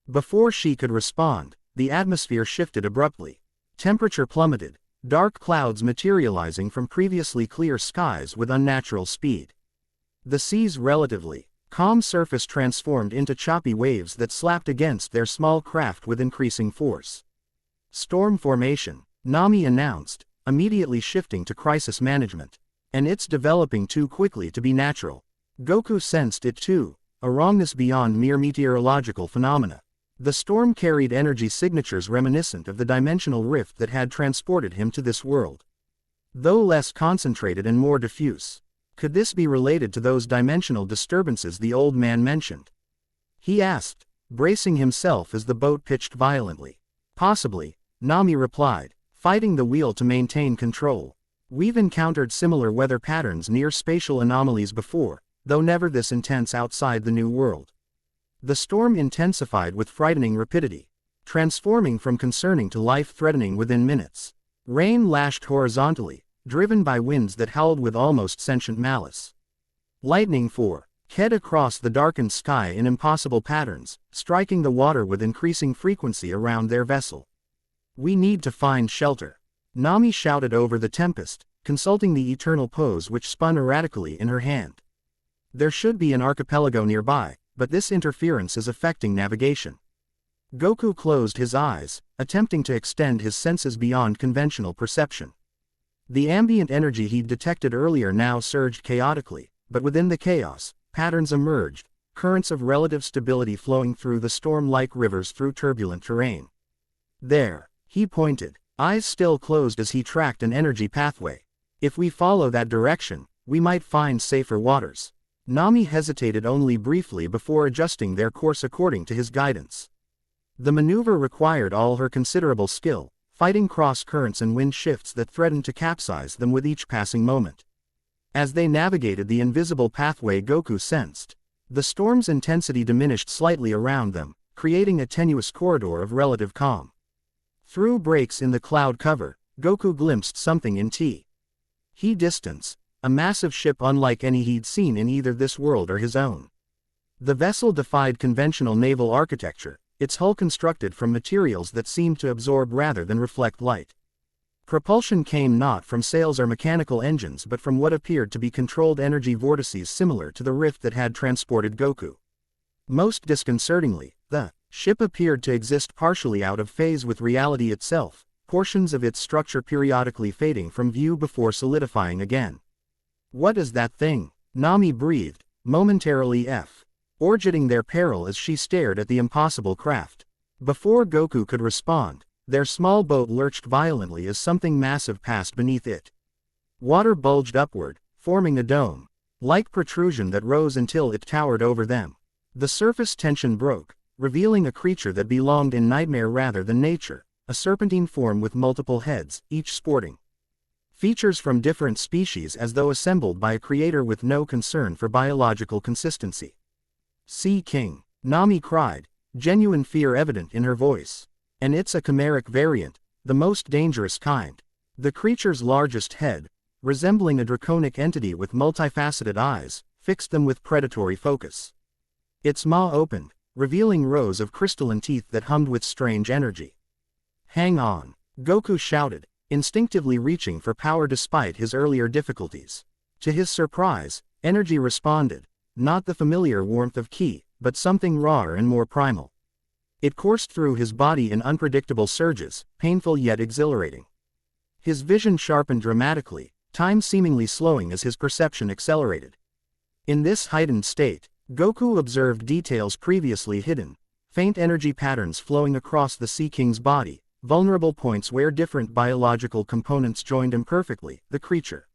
Before she could respond, the atmosphere shifted abruptly. Temperature plummeted, dark clouds materializing from previously clear skies with unnatural speed. The sea's relatively calm surface transformed into choppy waves that slapped against their small craft with increasing force. "Storm formation," Nami announced, immediately shifting to crisis management. "And it's developing too quickly to be natural." Goku sensed it too, a wrongness beyond mere meteorological phenomena. The storm carried energy signatures reminiscent of the dimensional rift that had transported him to this world. Though less concentrated and more diffuse. Could this be related to those dimensional disturbances the old man mentioned? He asked, bracing himself as the boat pitched violently. "Possibly," Nami replied, fighting the wheel to maintain control. "We've encountered similar weather patterns near spatial anomalies before, though never this intense outside the new world." The storm intensified with frightening rapidity, transforming from concerning to life-threatening within minutes. Rain lashed horizontally, driven by winds that howled with almost sentient malice. Lightning forehead across the darkened sky in impossible patterns, striking the water with increasing frequency around their vessel. "We need to find shelter," Nami shouted over the tempest, consulting the eternal pose which spun erratically in her hand. "There should be an archipelago nearby, but this interference is affecting navigation." Goku closed his eyes, attempting to extend his senses beyond conventional perception. The ambient energy he'd detected earlier now surged chaotically, but within the chaos, patterns emerged, currents of relative stability flowing through the storm like rivers through turbulent terrain. "There," he pointed, eyes still closed as he tracked an energy pathway. "If we follow that direction, we might find safer waters." Nami hesitated only briefly before adjusting their course according to his guidance. The maneuver required all her considerable skill, fighting cross currents and wind shifts that threatened to capsize them with each passing moment. As they navigated the invisible pathway Goku sensed, the storm's intensity diminished slightly around them, creating a tenuous corridor of relative calm. Through breaks in the cloud cover, Goku glimpsed something in He distance, a massive ship unlike any he'd seen in either this world or his own. The vessel defied conventional naval architecture, its hull constructed from materials that seemed to absorb rather than reflect light. Propulsion came not from sails or mechanical engines but from what appeared to be controlled energy vortices similar to the rift that had transported Goku. Most disconcertingly, the ship appeared to exist partially out of phase with reality itself, portions of its structure periodically fading from view before solidifying again. "What is that thing?" Nami breathed, momentarily forgetting their peril as she stared at the impossible craft. Before Goku could respond, their small boat lurched violently as something massive passed beneath it. Water bulged upward, forming a dome-like protrusion that rose until it towered over them. The surface tension broke, revealing a creature that belonged in nightmare rather than nature, a serpentine form with multiple heads, each sporting features from different species as though assembled by a creator with no concern for biological consistency. "Sea King," Nami cried, genuine fear evident in her voice. "And it's a chimeric variant, the most dangerous kind." The creature's largest head, resembling a draconic entity with multifaceted eyes, fixed them with predatory focus. Its maw opened, revealing rows of crystalline teeth that hummed with strange energy. "Hang on," Goku shouted, instinctively reaching for power despite his earlier difficulties. To his surprise, energy responded, not the familiar warmth of ki, but something rawer and more primal. It coursed through his body in unpredictable surges, painful yet exhilarating. His vision sharpened dramatically, time seemingly slowing as his perception accelerated. In this heightened state, Goku observed details previously hidden, faint energy patterns flowing across the Sea King's body, vulnerable points where different biological components joined imperfectly, the creature.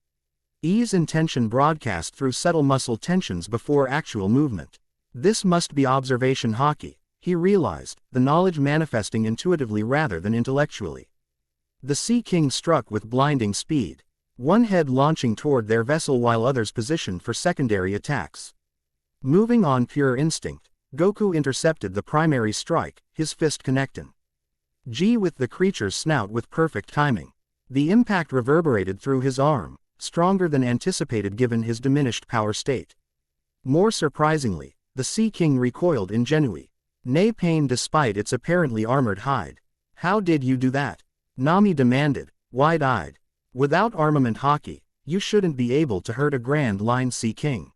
Ease and tension broadcast through subtle muscle tensions before actual movement. This must be observation Haki, he realized, the knowledge manifesting intuitively rather than intellectually. The Sea King struck with blinding speed, one head launching toward their vessel while others positioned for secondary attacks. Moving on pure instinct, Goku intercepted the primary strike, his fist connecting with the creature's snout with perfect timing. The impact reverberated through his arm, stronger than anticipated given his diminished power state. More surprisingly, the Sea King recoiled in genuine pain despite its apparently armored hide. How did you do that? Nami demanded, wide-eyed. Without armament Haki, you shouldn't be able to hurt a Grand Line Sea King.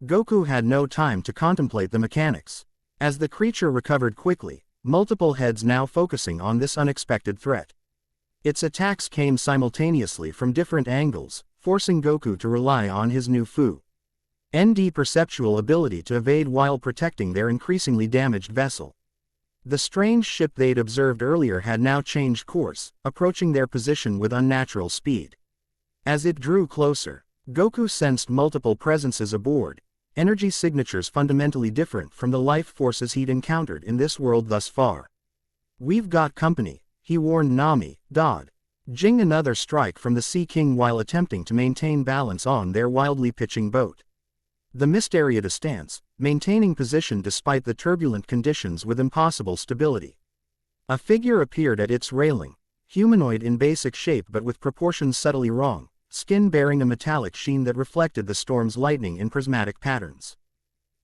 Goku had no time to contemplate the mechanics. As the creature recovered quickly, multiple heads now focusing on this unexpected threat. Its attacks came simultaneously from different angles, forcing Goku to rely on his new ND perceptual ability to evade while protecting their increasingly damaged vessel. The strange ship they'd observed earlier had now changed course, approaching their position with unnatural speed. As it drew closer, Goku sensed multiple presences aboard, energy signatures fundamentally different from the life forces he'd encountered in this world thus far. "We've got company," he warned Nami, dodging another strike from the Sea King while attempting to maintain balance on their wildly pitching boat. The Mysteriota stance, maintaining position despite the turbulent conditions with impossible stability. A figure appeared at its railing, humanoid in basic shape but with proportions subtly wrong, skin bearing a metallic sheen that reflected the storm's lightning in prismatic patterns.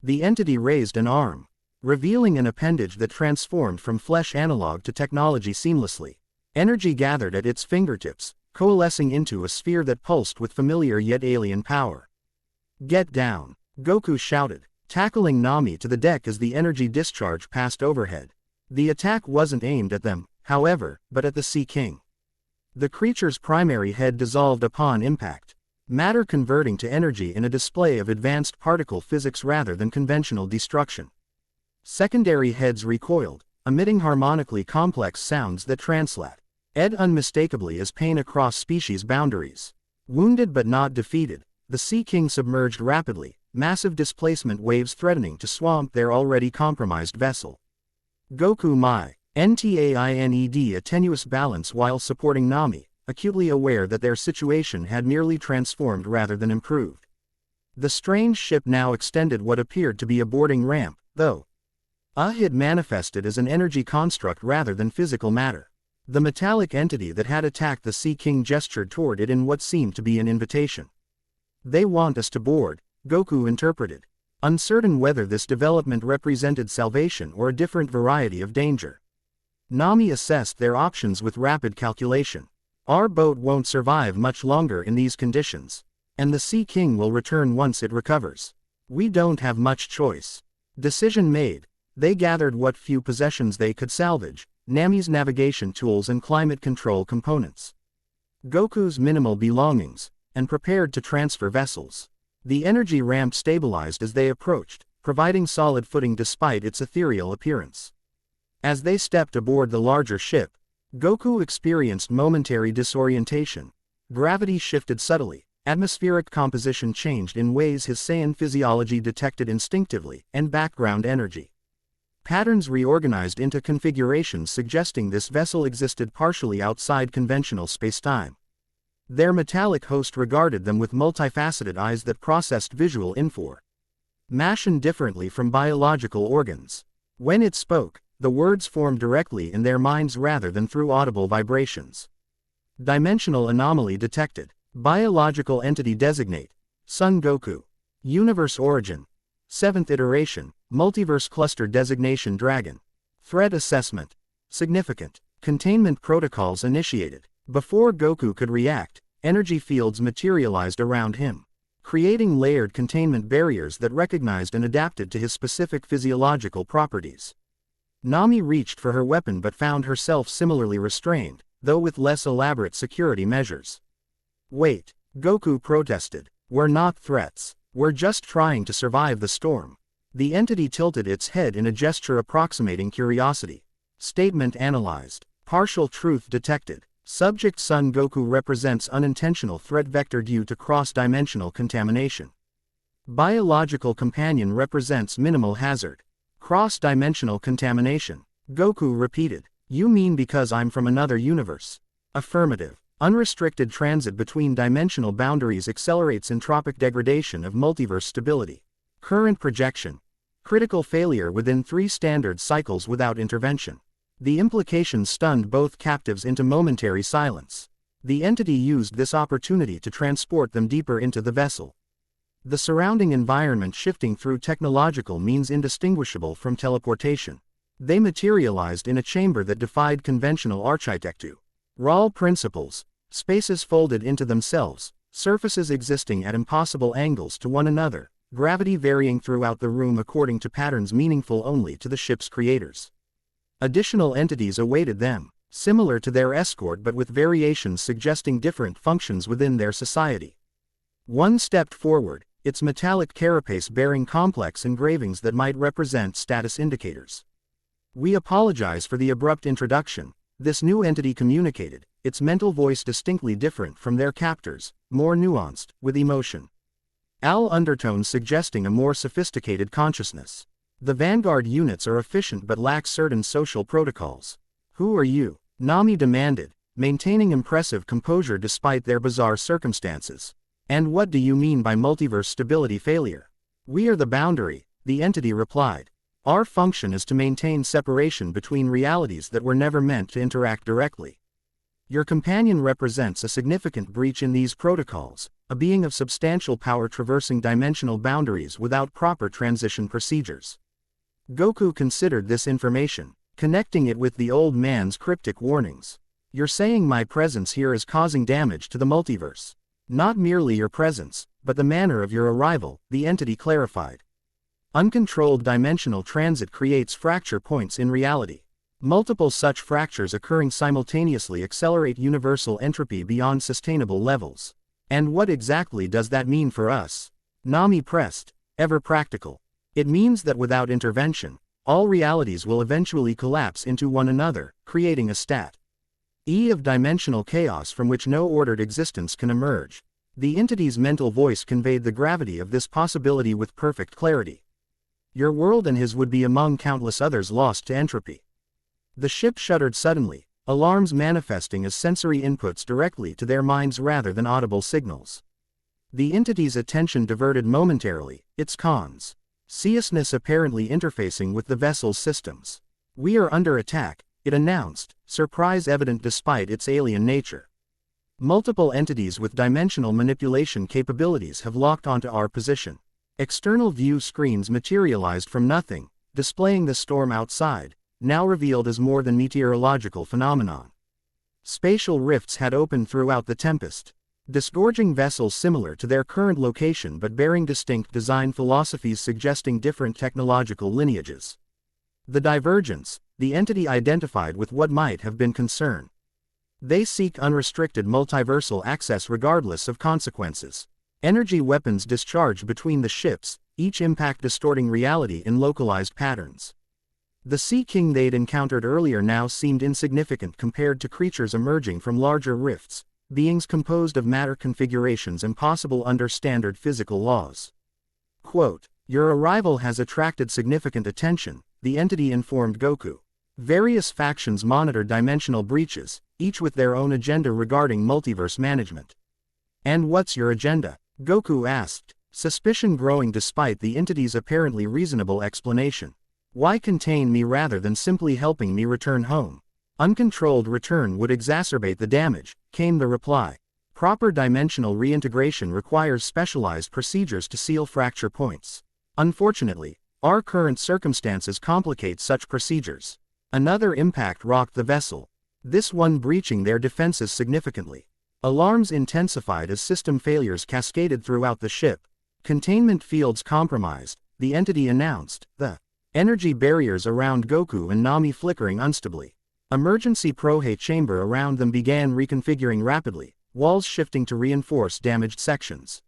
The entity raised an arm, revealing an appendage that transformed from flesh analog to technology seamlessly. Energy gathered at its fingertips, coalescing into a sphere that pulsed with familiar yet alien power. "Get down," Goku shouted, tackling Nami to the deck as the energy discharge passed overhead. The attack wasn't aimed at them, however, but at the Sea King. The creature's primary head dissolved upon impact, matter converting to energy in a display of advanced particle physics rather than conventional destruction. Secondary heads recoiled, emitting harmonically complex sounds that translate unmistakably as pain across species boundaries. Wounded but not defeated, the Sea King submerged rapidly, massive displacement waves threatening to swamp their already compromised vessel. Goku maintained a tenuous balance while supporting Nami, acutely aware that their situation had merely transformed rather than improved. The strange ship now extended what appeared to be a boarding ramp, though had manifested as an energy construct rather than physical matter. The metallic entity that had attacked the Sea King gestured toward it in what seemed to be an invitation. "They want us to board," Goku interpreted, uncertain whether this development represented salvation or a different variety of danger. Nami assessed their options with rapid calculation. "Our boat won't survive much longer in these conditions, and the Sea King will return once it recovers. We don't have much choice." Decision made, they gathered what few possessions they could salvage, Nami's navigation tools and climate control components, Goku's minimal belongings, and prepared to transfer vessels. The energy ramp stabilized as they approached, providing solid footing despite its ethereal appearance. As they stepped aboard the larger ship, Goku experienced momentary disorientation. Gravity shifted subtly, atmospheric composition changed in ways his Saiyan physiology detected instinctively, and background energy patterns reorganized into configurations suggesting this vessel existed partially outside conventional spacetime. Their metallic host regarded them with multifaceted eyes that processed visual information differently from biological organs. When it spoke, the words formed directly in their minds rather than through audible vibrations. Dimensional anomaly detected. Biological entity designate. Son Goku. Universe origin. 7th iteration. Multiverse cluster designation Dragon. Threat assessment. Significant. Containment protocols initiated. Before Goku could react, energy fields materialized around him, creating layered containment barriers that recognized and adapted to his specific physiological properties. Nami reached for her weapon but found herself similarly restrained, though with less elaborate security measures. "Wait," Goku protested. "We're not threats. We're just trying to survive the storm." The entity tilted its head in a gesture approximating curiosity. Statement analyzed. Partial truth detected. Subject Son Goku represents unintentional threat vector due to cross-dimensional contamination. Biological companion represents minimal hazard. Cross-dimensional contamination. Goku repeated. "You mean because I'm from another universe?" Affirmative. Unrestricted transit between dimensional boundaries accelerates entropic degradation of multiverse stability. Current projection. Critical failure within 3 standard cycles without intervention. The implications stunned both captives into momentary silence. The entity used this opportunity to transport them deeper into the vessel. The surrounding environment shifting through technological means indistinguishable from teleportation. They materialized in a chamber that defied conventional architecture. Raw principles. Spaces folded into themselves, surfaces existing at impossible angles to one another, gravity varying throughout the room according to patterns meaningful only to the ship's creators. Additional entities awaited them, similar to their escort but with variations suggesting different functions within their society. One stepped forward, its metallic carapace bearing complex engravings that might represent status indicators. "We apologize for the abrupt introduction," this new entity communicated, its mental voice distinctly different from their captors, more nuanced, with emotion. Undertones suggesting a more sophisticated consciousness. "The Vanguard units are efficient but lack certain social protocols." "Who are you?" Nami demanded, maintaining impressive composure despite their bizarre circumstances. "And what do you mean by multiverse stability failure?" "We are the boundary," the entity replied. "Our function is to maintain separation between realities that were never meant to interact directly. Your companion represents a significant breach in these protocols, a being of substantial power traversing dimensional boundaries without proper transition procedures." Goku considered this information, connecting it with the old man's cryptic warnings. "You're saying my presence here is causing damage to the multiverse?" "Not merely your presence, but the manner of your arrival," the entity clarified. "Uncontrolled dimensional transit creates fracture points in reality. Multiple such fractures occurring simultaneously accelerate universal entropy beyond sustainable levels." "And what exactly does that mean for us?" Nami pressed, ever practical. "It means that without intervention, all realities will eventually collapse into one another, creating a of dimensional chaos from which no ordered existence can emerge." The entity's mental voice conveyed the gravity of this possibility with perfect clarity. "Your world and his would be among countless others lost to entropy." The ship shuddered suddenly, alarms manifesting as sensory inputs directly to their minds rather than audible signals. The entity's attention diverted momentarily, its consciousness apparently interfacing with the vessel's systems. "We are under attack," it announced, surprise evident despite its alien nature. "Multiple entities with dimensional manipulation capabilities have locked onto our position." External view screens materialized from nothing, displaying the storm outside, now revealed as more than meteorological phenomenon. Spatial rifts had opened throughout the tempest, disgorging vessels similar to their current location but bearing distinct design philosophies suggesting different technological lineages. The divergence, the entity identified with what might have been concern. "They seek unrestricted multiversal access regardless of consequences." Energy weapons discharged between the ships, each impact distorting reality in localized patterns. The Sea King they'd encountered earlier now seemed insignificant compared to creatures emerging from larger rifts, beings composed of matter configurations impossible under standard physical laws. Quote, "Your arrival has attracted significant attention," the entity informed Goku. "Various factions monitor dimensional breaches, each with their own agenda regarding multiverse management." "And what's your agenda?" Goku asked, suspicion growing despite the entity's apparently reasonable explanation. "Why contain me rather than simply helping me return home?" "Uncontrolled return would exacerbate the damage," came the reply. "Proper dimensional reintegration requires specialized procedures to seal fracture points. Unfortunately, our current circumstances complicate such procedures." Another impact rocked the vessel, this one breaching their defenses significantly. Alarms intensified as system failures cascaded throughout the ship. "Containment fields compromised," the entity announced, the energy barriers around Goku and Nami flickering unstably. Emergency prohe chamber around them began reconfiguring rapidly, walls shifting to reinforce damaged sections.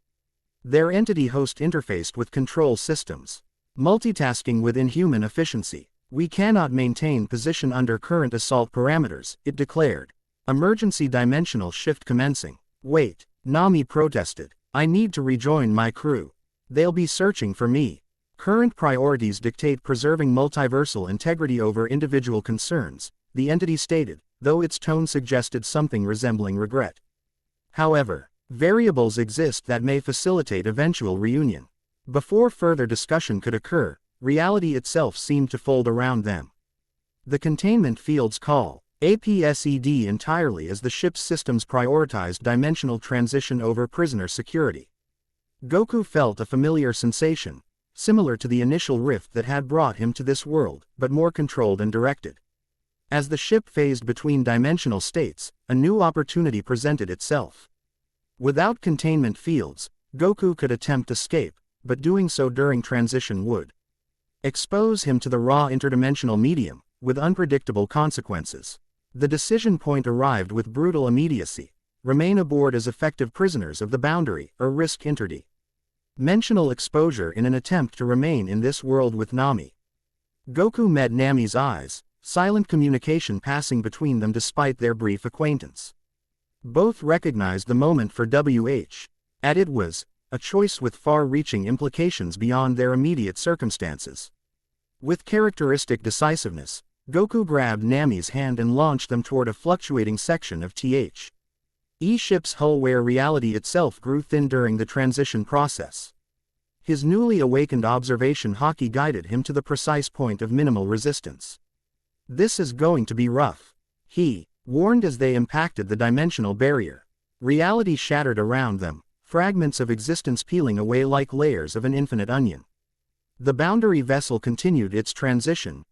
Their entity host interfaced with control systems, multitasking with inhuman efficiency. "We cannot maintain position under current assault parameters," it declared. Emergency dimensional shift commencing. "Wait," Nami protested. "I need to rejoin my crew. They'll be searching for me." "Current priorities dictate preserving multiversal integrity over individual concerns," the entity stated, though its tone suggested something resembling regret. However, variables exist that may facilitate eventual reunion. Before further discussion could occur, reality itself seemed to fold around them. The containment fields call APSED entirely as the ship's systems prioritized dimensional transition over prisoner security. Goku felt a familiar sensation, similar to the initial rift that had brought him to this world, but more controlled and directed. As the ship phased between dimensional states, a new opportunity presented itself. Without containment fields, Goku could attempt escape, but doing so during transition would expose him to the raw interdimensional medium, with unpredictable consequences. The decision point arrived with brutal immediacy: remain aboard as effective prisoners of the boundary, or risk interdimensional exposure in an attempt to remain in this world with Nami. Goku met Nami's eyes, silent communication passing between them despite their brief acquaintance. Both recognized the moment for at it was a choice with far-reaching implications beyond their immediate circumstances. With characteristic decisiveness, Goku grabbed Nami's hand and launched them toward a fluctuating section of ship's hull where reality itself grew thin during the transition process. His newly awakened observation Haki guided him to the precise point of minimal resistance. "This is going to be rough," he warned as they impacted the dimensional barrier. Reality shattered around them, fragments of existence peeling away like layers of an infinite onion. The boundary vessel continued its transition,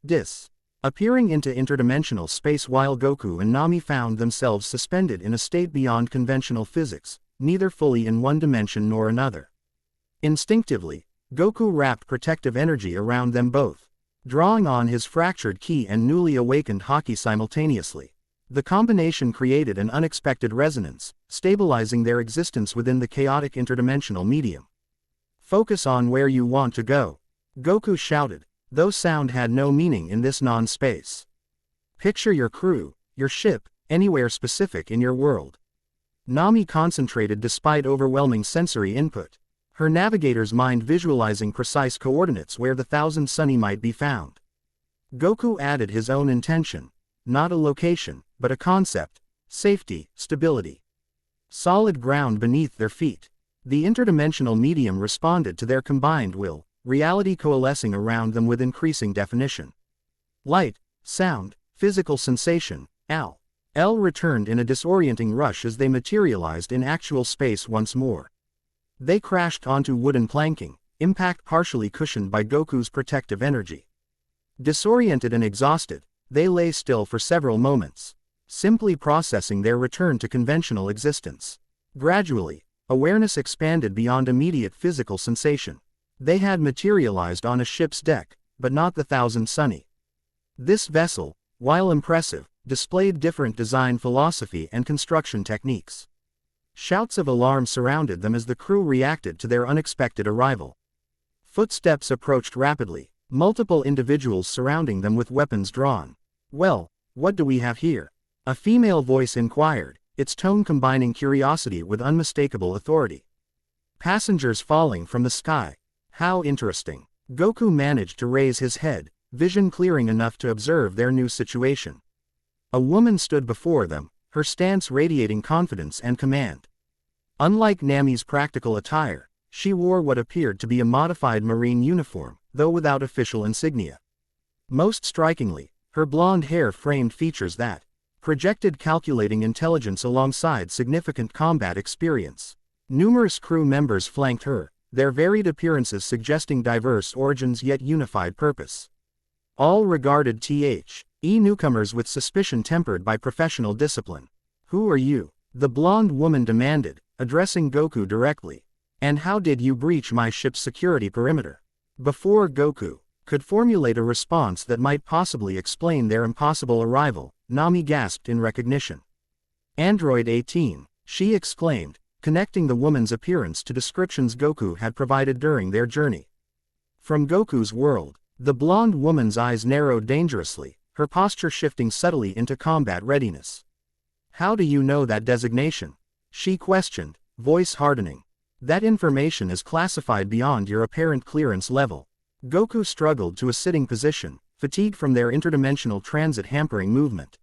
appearing into interdimensional space while Goku and Nami found themselves suspended in a state beyond conventional physics, neither fully in one dimension nor another. Instinctively, Goku wrapped protective energy around them both, drawing on his fractured ki and newly awakened Haki simultaneously. The combination created an unexpected resonance, stabilizing their existence within the chaotic interdimensional medium. "Focus on where you want to go," Goku shouted, though sound had no meaning in this non-space. "Picture your crew, your ship, anywhere specific in your world." Nami concentrated despite overwhelming sensory input, her navigator's mind visualizing precise coordinates where the Thousand Sunny might be found. Goku added his own intention: not a location, but a concept: safety, stability, solid ground beneath their feet. The interdimensional medium responded to their combined will, reality coalescing around them with increasing definition. Light, sound, physical sensation, L returned in a disorienting rush as they materialized in actual space once more. They crashed onto wooden planking, impact partially cushioned by Goku's protective energy. Disoriented and exhausted, they lay still for several moments, simply processing their return to conventional existence. Gradually, awareness expanded beyond immediate physical sensation. They had materialized on a ship's deck, but not the Thousand Sunny. This vessel, while impressive, displayed different design philosophy and construction techniques. Shouts of alarm surrounded them as the crew reacted to their unexpected arrival. Footsteps approached rapidly, multiple individuals surrounding them with weapons drawn. "Well, what do we have here?" a female voice inquired, its tone combining curiosity with unmistakable authority. "Passengers falling from the sky. How interesting." Goku managed to raise his head, vision clearing enough to observe their new situation. A woman stood before them, her stance radiating confidence and command. Unlike Nami's practical attire, she wore what appeared to be a modified marine uniform, though without official insignia. Most strikingly, her blonde hair framed features that projected calculating intelligence alongside significant combat experience. Numerous crew members flanked her, their varied appearances suggesting diverse origins yet unified purpose. All regarded newcomers with suspicion tempered by professional discipline. "Who are you?" the blonde woman demanded, addressing Goku directly. "And how did you breach my ship's security perimeter?" Before Goku could formulate a response that might possibly explain their impossible arrival, Nami gasped in recognition. "Android 18, she exclaimed, connecting the woman's appearance to descriptions Goku had provided during their journey. From Goku's world, the blonde woman's eyes narrowed dangerously, her posture shifting subtly into combat readiness. "How do you know that designation?" she questioned, voice hardening. "That information is classified beyond your apparent clearance level." Goku struggled to a sitting position, fatigue from their interdimensional transit hampering movement.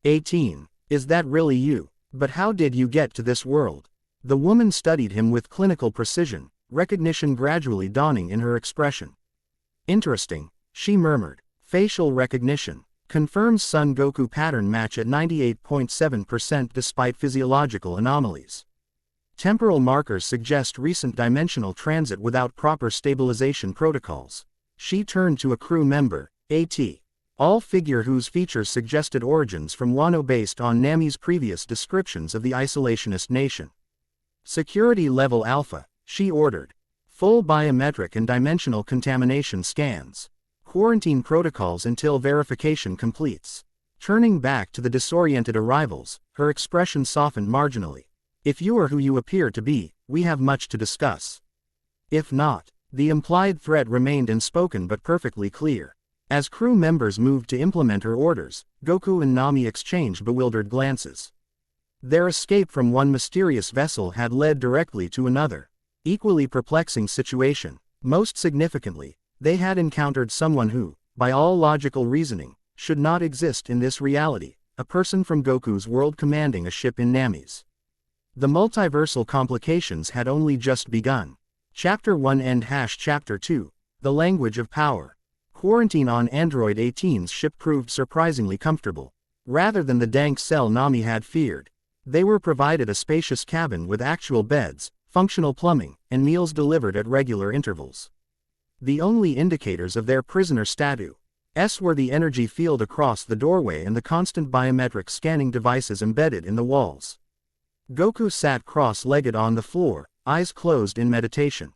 18. Is that really you? But how did you get to this world? The woman studied him with clinical precision, recognition gradually dawning in her expression. Interesting, she murmured. Facial recognition. Confirms Son Goku pattern match at 98.7% despite physiological anomalies. Temporal markers suggest recent dimensional transit without proper stabilization protocols. She turned to a crew member, A.T. All figure whose features suggested origins from Wano based on Nami's previous descriptions of the isolationist nation. Security level Alpha, she ordered. Full biometric and dimensional contamination scans. Quarantine protocols until verification completes. Turning back to the disoriented arrivals, her expression softened marginally. If you are who you appear to be, we have much to discuss. If not, the implied threat remained unspoken but perfectly clear. As crew members moved to implement her orders, Goku and Nami exchanged bewildered glances. Their escape from one mysterious vessel had led directly to another, equally perplexing situation. Most significantly, they had encountered someone who, by all logical reasoning, should not exist in this reality, a person from Goku's world commanding a ship in Nami's. The multiversal complications had only just begun. Chapter 1 End Chapter 2, The Language of Power. Quarantine on Android 18's ship proved surprisingly comfortable. Rather than the dank cell Nami had feared, they were provided a spacious cabin with actual beds, functional plumbing, and meals delivered at regular intervals. The only indicators of their prisoner status were the energy field across the doorway and the constant biometric scanning devices embedded in the walls. Goku sat cross-legged on the floor, eyes closed in meditation.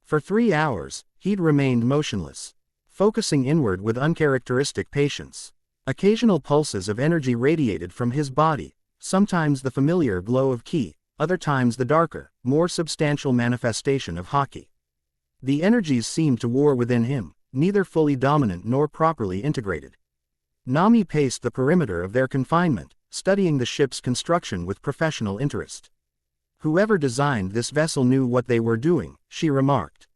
For 3 hours, he'd remained motionless, focusing inward with uncharacteristic patience. Occasional pulses of energy radiated from his body, sometimes the familiar glow of ki, other times the darker, more substantial manifestation of Haki. The energies seemed to war within him, neither fully dominant nor properly integrated. Nami paced the perimeter of their confinement, studying the ship's construction with professional interest. Whoever designed this vessel knew what they were doing, she remarked.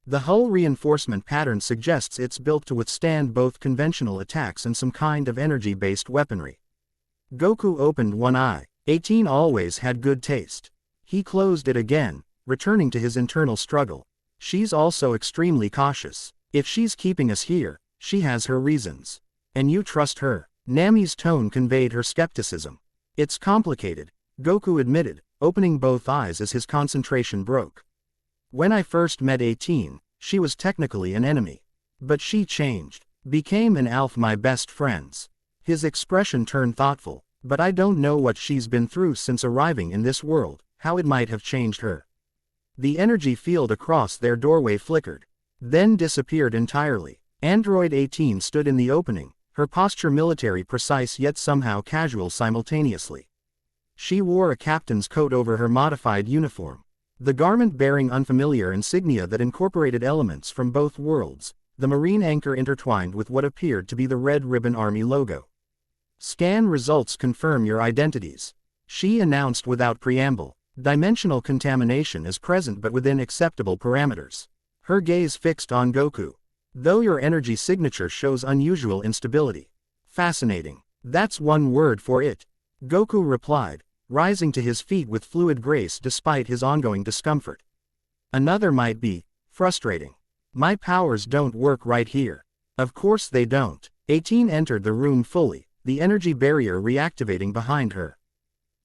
The hull reinforcement pattern suggests it's built to withstand both conventional attacks and some kind of energy-based weaponry. Goku opened one eye. 18 always had good taste. He closed it again, returning to his internal struggle. She's also extremely cautious. If she's keeping us here, she has her reasons. And you trust her? Nami's tone conveyed her skepticism. It's complicated, Goku admitted, opening both eyes as his concentration broke. When I first met 18, she was technically an enemy. But she changed, became an Alpha, my best friends. His expression turned thoughtful. But I don't know what she's been through since arriving in this world, how it might have changed her. The energy field across their doorway flickered, then disappeared entirely. Android 18 stood in the opening, her posture military precise yet somehow casual simultaneously. She wore a captain's coat over her modified uniform, the garment bearing unfamiliar insignia that incorporated elements from both worlds, the marine anchor intertwined with what appeared to be the Red Ribbon Army logo. Scan results confirm your identities, she announced without preamble. Dimensional contamination is present but within acceptable parameters. Her gaze fixed on Goku. Though your energy signature shows unusual instability. Fascinating. That's one word for it. Goku replied, rising to his feet with fluid grace despite his ongoing discomfort. Another might be frustrating. My powers don't work right here. Of course they don't. 18 entered the room fully, the energy barrier reactivating behind her.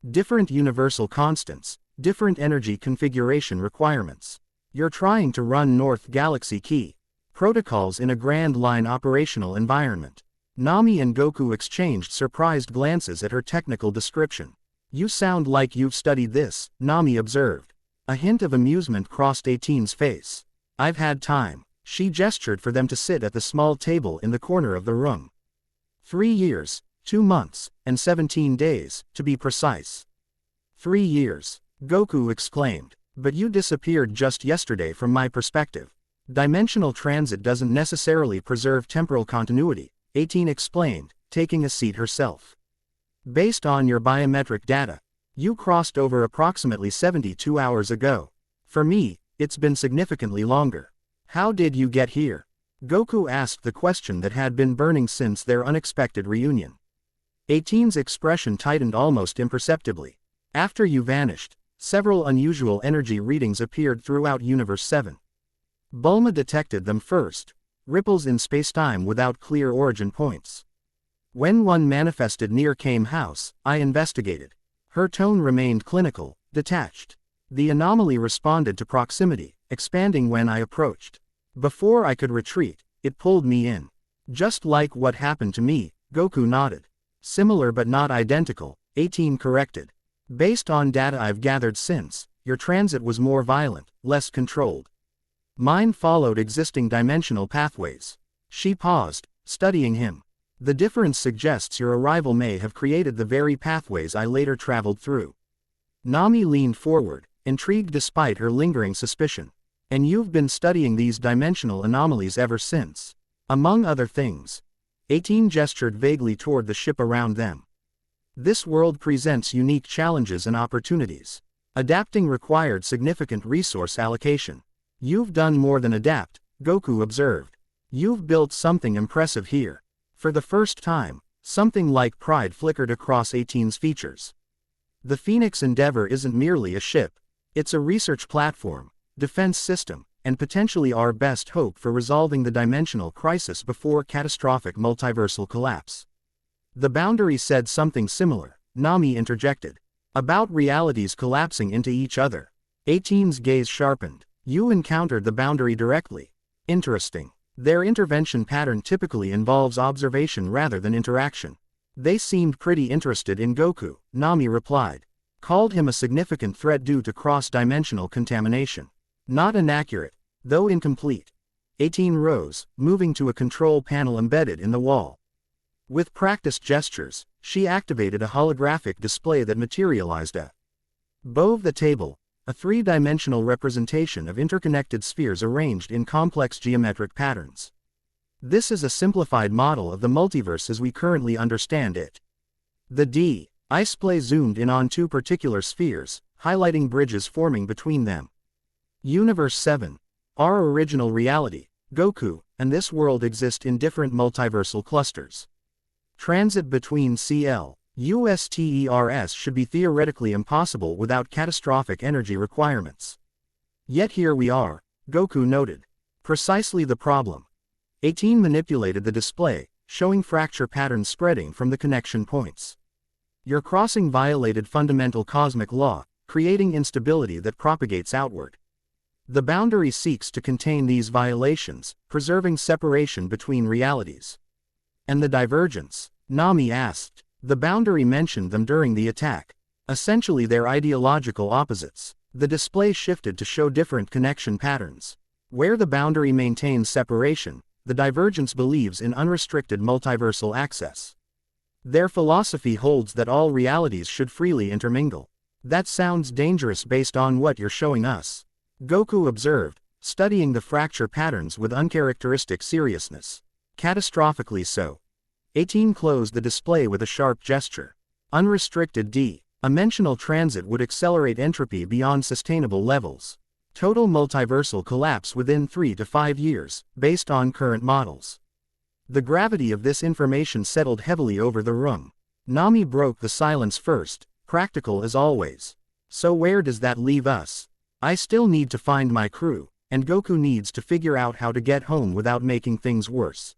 Different universal constants, different energy configuration requirements. You're trying to run North Galaxy Key protocols in a Grand Line operational environment. Nami and Goku exchanged surprised glances at her technical description. You sound like you've studied this, Nami observed. A hint of amusement crossed 18's face. I've had time. She gestured for them to sit at the small table in the corner of the room. 3 years, 2 months, and 17 days, to be precise. 3 years, Goku exclaimed. But you disappeared just yesterday from my perspective. Dimensional transit doesn't necessarily preserve temporal continuity, 18 explained, taking a seat herself. Based on your biometric data, you crossed over approximately 72 hours ago. For me, it's been significantly longer. How did you get here? Goku asked the question that had been burning since their unexpected reunion. 18's expression tightened almost imperceptibly. After you vanished, several unusual energy readings appeared throughout Universe 7. Bulma detected them first, ripples in spacetime without clear origin points. When one manifested near Kame House, I investigated. Her tone remained clinical, detached. The anomaly responded to proximity, expanding when I approached. Before I could retreat, it pulled me in. Just like what happened to me, Goku nodded. Similar but not identical, 18 corrected. Based on data I've gathered since, your transit was more violent, less controlled. Mine followed existing dimensional pathways. She paused, studying him. The difference suggests your arrival may have created the very pathways I later traveled through. Nami leaned forward, intrigued despite her lingering suspicion. And you've been studying these dimensional anomalies ever since. Among other things. 18 gestured vaguely toward the ship around them. This world presents unique challenges and opportunities. Adapting required significant resource allocation. You've done more than adapt, Goku observed. You've built something impressive here. For the first time, something like pride flickered across 18's features. The Phoenix Endeavor isn't merely a ship. It's a research platform, defense system, and potentially our best hope for resolving the dimensional crisis before catastrophic multiversal collapse. The Boundary said something similar, Nami interjected. About realities collapsing into each other. 18's gaze sharpened. You encountered the Boundary directly. Interesting. Their intervention pattern typically involves observation rather than interaction. They seemed pretty interested in Goku, Nami replied. Called him a significant threat due to cross-dimensional contamination. Not inaccurate, though incomplete. 18 rose, moving to a control panel embedded in the wall. With practiced gestures, she activated a holographic display that materialized above the table, a three-dimensional representation of interconnected spheres arranged in complex geometric patterns. This is a simplified model of the multiverse as we currently understand it. The display zoomed in on two particular spheres, highlighting bridges forming between them. Universe 7. Our original reality, Goku, and this world exist in different multiversal clusters. Transit between CLUSTERS should be theoretically impossible without catastrophic energy requirements. Yet here we are, Goku noted. Precisely the problem. 18 manipulated the display, showing fracture patterns spreading from the connection points. Your crossing violated fundamental cosmic law, creating instability that propagates outward. The Boundary seeks to contain these violations, preserving separation between realities. And the divergence? Nami asked. The Boundary mentioned them during the attack. Essentially they're ideological opposites. The display shifted to show different connection patterns. Where the Boundary maintains separation, the divergence believes in unrestricted multiversal access. Their philosophy holds that all realities should freely intermingle. That sounds dangerous based on what you're showing us. Goku observed, studying the fracture patterns with uncharacteristic seriousness. Catastrophically so. 18 closed the display with a sharp gesture. Unrestricted dimensional transit would accelerate entropy beyond sustainable levels. Total multiversal collapse within 3 to 5 years, based on current models. The gravity of this information settled heavily over the room. Nami broke the silence first, practical as always. So where does that leave us? I still need to find my crew, and Goku needs to figure out how to get home without making things worse.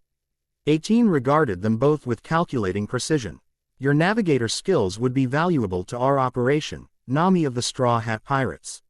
18 regarded them both with calculating precision. Your navigator skills would be valuable to our operation, Nami of the Straw Hat Pirates.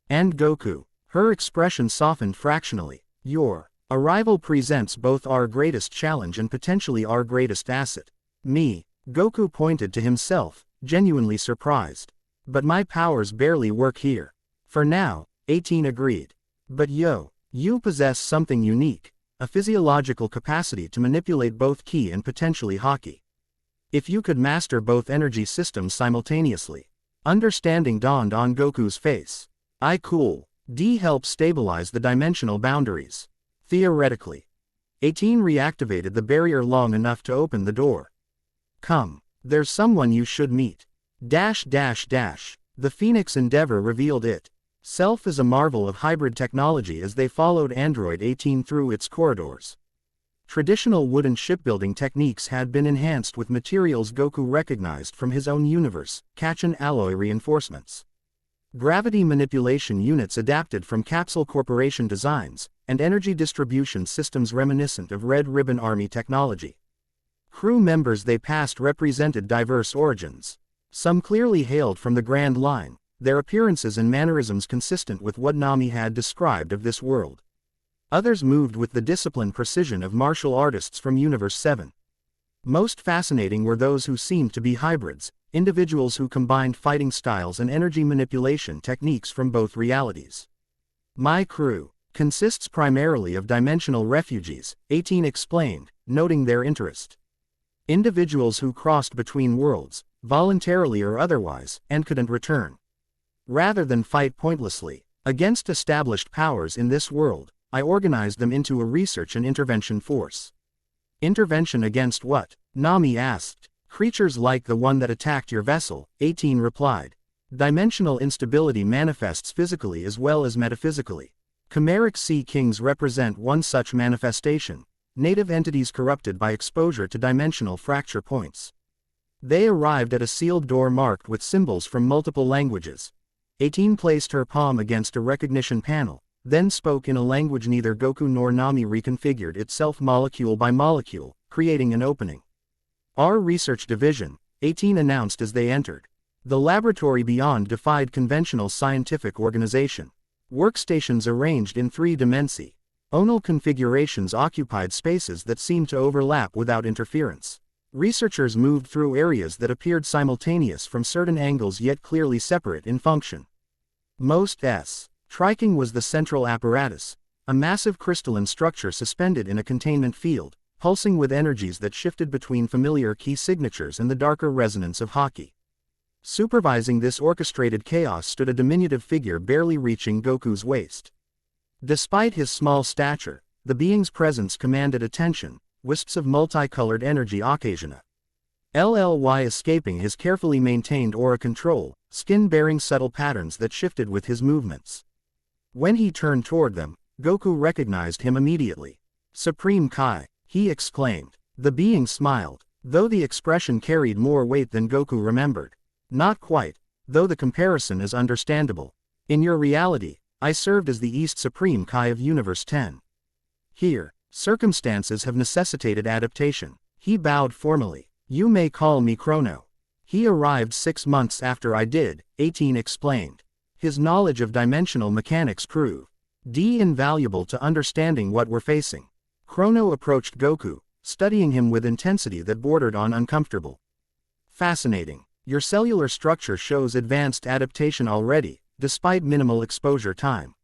And Goku. Her expression softened fractionally. Your arrival presents both our greatest challenge and potentially our greatest asset. Me. Goku pointed to himself, genuinely surprised. But my powers barely work here. For now, 18 agreed. But you possess something unique, a physiological capacity to manipulate both ki and potentially haki. If you could master both energy systems simultaneously. Understanding dawned on Goku's face. Cool. Help stabilize the dimensional boundaries. Theoretically. 18 reactivated the barrier long enough to open the door. Come. There's someone you should meet. The Phoenix Endeavor revealed it. Self is a marvel of hybrid technology as they followed Android 18 through its corridors. Traditional wooden shipbuilding techniques had been enhanced with materials Goku recognized from his own universe, Kachin alloy reinforcements. Gravity manipulation units adapted from Capsule Corporation designs, and energy distribution systems reminiscent of Red Ribbon Army technology. Crew members they passed represented diverse origins. Some clearly hailed from the Grand Line, their appearances and mannerisms consistent with what Nami had described of this world. Others moved with the disciplined precision of martial artists from Universe 7. Most fascinating were those who seemed to be hybrids, individuals who combined fighting styles and energy manipulation techniques from both realities. My crew consists primarily of dimensional refugees, 18 explained, noting their interest. Individuals who crossed between worlds, voluntarily or otherwise, and couldn't return. Rather than fight pointlessly against established powers in this world, I organized them into a research and intervention force. Intervention against what? Nami asked. Creatures like the one that attacked your vessel, 18 replied. Dimensional instability manifests physically as well as metaphysically. Chimeric Sea Kings represent one such manifestation, native entities corrupted by exposure to dimensional fracture points. They arrived at a sealed door marked with symbols from multiple languages. 18 placed her palm against a recognition panel, then spoke in a language neither Goku nor Nami reconfigured itself molecule by molecule, creating an opening. Our research division, 18 announced as they entered. The laboratory beyond defied conventional scientific organization. Workstations arranged in 3-dimensional, onal configurations occupied spaces that seemed to overlap without interference. Researchers moved through areas that appeared simultaneous from certain angles yet clearly separate in function. Most Triking was the central apparatus, a massive crystalline structure suspended in a containment field, pulsing with energies that shifted between familiar key signatures and the darker resonance of Haki. Supervising this orchestrated chaos stood a diminutive figure barely reaching Goku's waist. Despite his small stature, the being's presence commanded attention, wisps of multicolored energy occasionally escaping his carefully maintained aura control, skin bearing subtle patterns that shifted with his movements. When he turned toward them, Goku recognized him immediately. Supreme Kai, he exclaimed. The being smiled, though the expression carried more weight than Goku remembered. Not quite, though the comparison is understandable. In your reality, I served as the East Supreme Kai of Universe 10. Here, circumstances have necessitated adaptation. He bowed formally. You may call me Chrono. He arrived 6 months after I did, 18 explained. His knowledge of dimensional mechanics proved invaluable to understanding what we're facing. Chrono approached Goku, studying him with intensity that bordered on uncomfortable. Fascinating. Your cellular structure shows advanced adaptation already, despite minimal exposure time.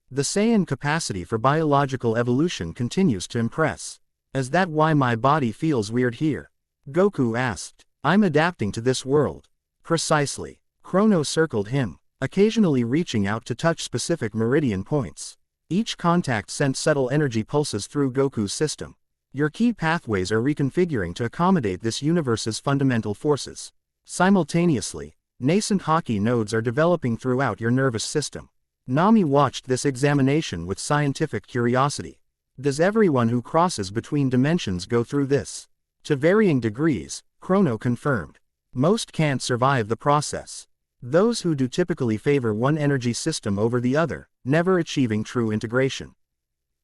The Saiyan capacity for biological evolution continues to impress. Is that why my body feels weird here? Goku asked. I'm adapting to this world. Precisely. Chrono circled him, occasionally reaching out to touch specific meridian points. Each contact sent subtle energy pulses through Goku's system. Your key pathways are reconfiguring to accommodate this universe's fundamental forces. Simultaneously, nascent Haki nodes are developing throughout your nervous system. Nami watched this examination with scientific curiosity. Does everyone who crosses between dimensions go through this? To varying degrees, Chrono confirmed. Most can't survive the process. Those who do typically favor one energy system over the other, never achieving true integration.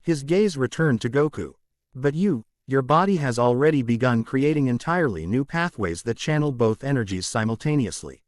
His gaze returned to Goku. But your body has already begun creating entirely new pathways that channel both energies simultaneously.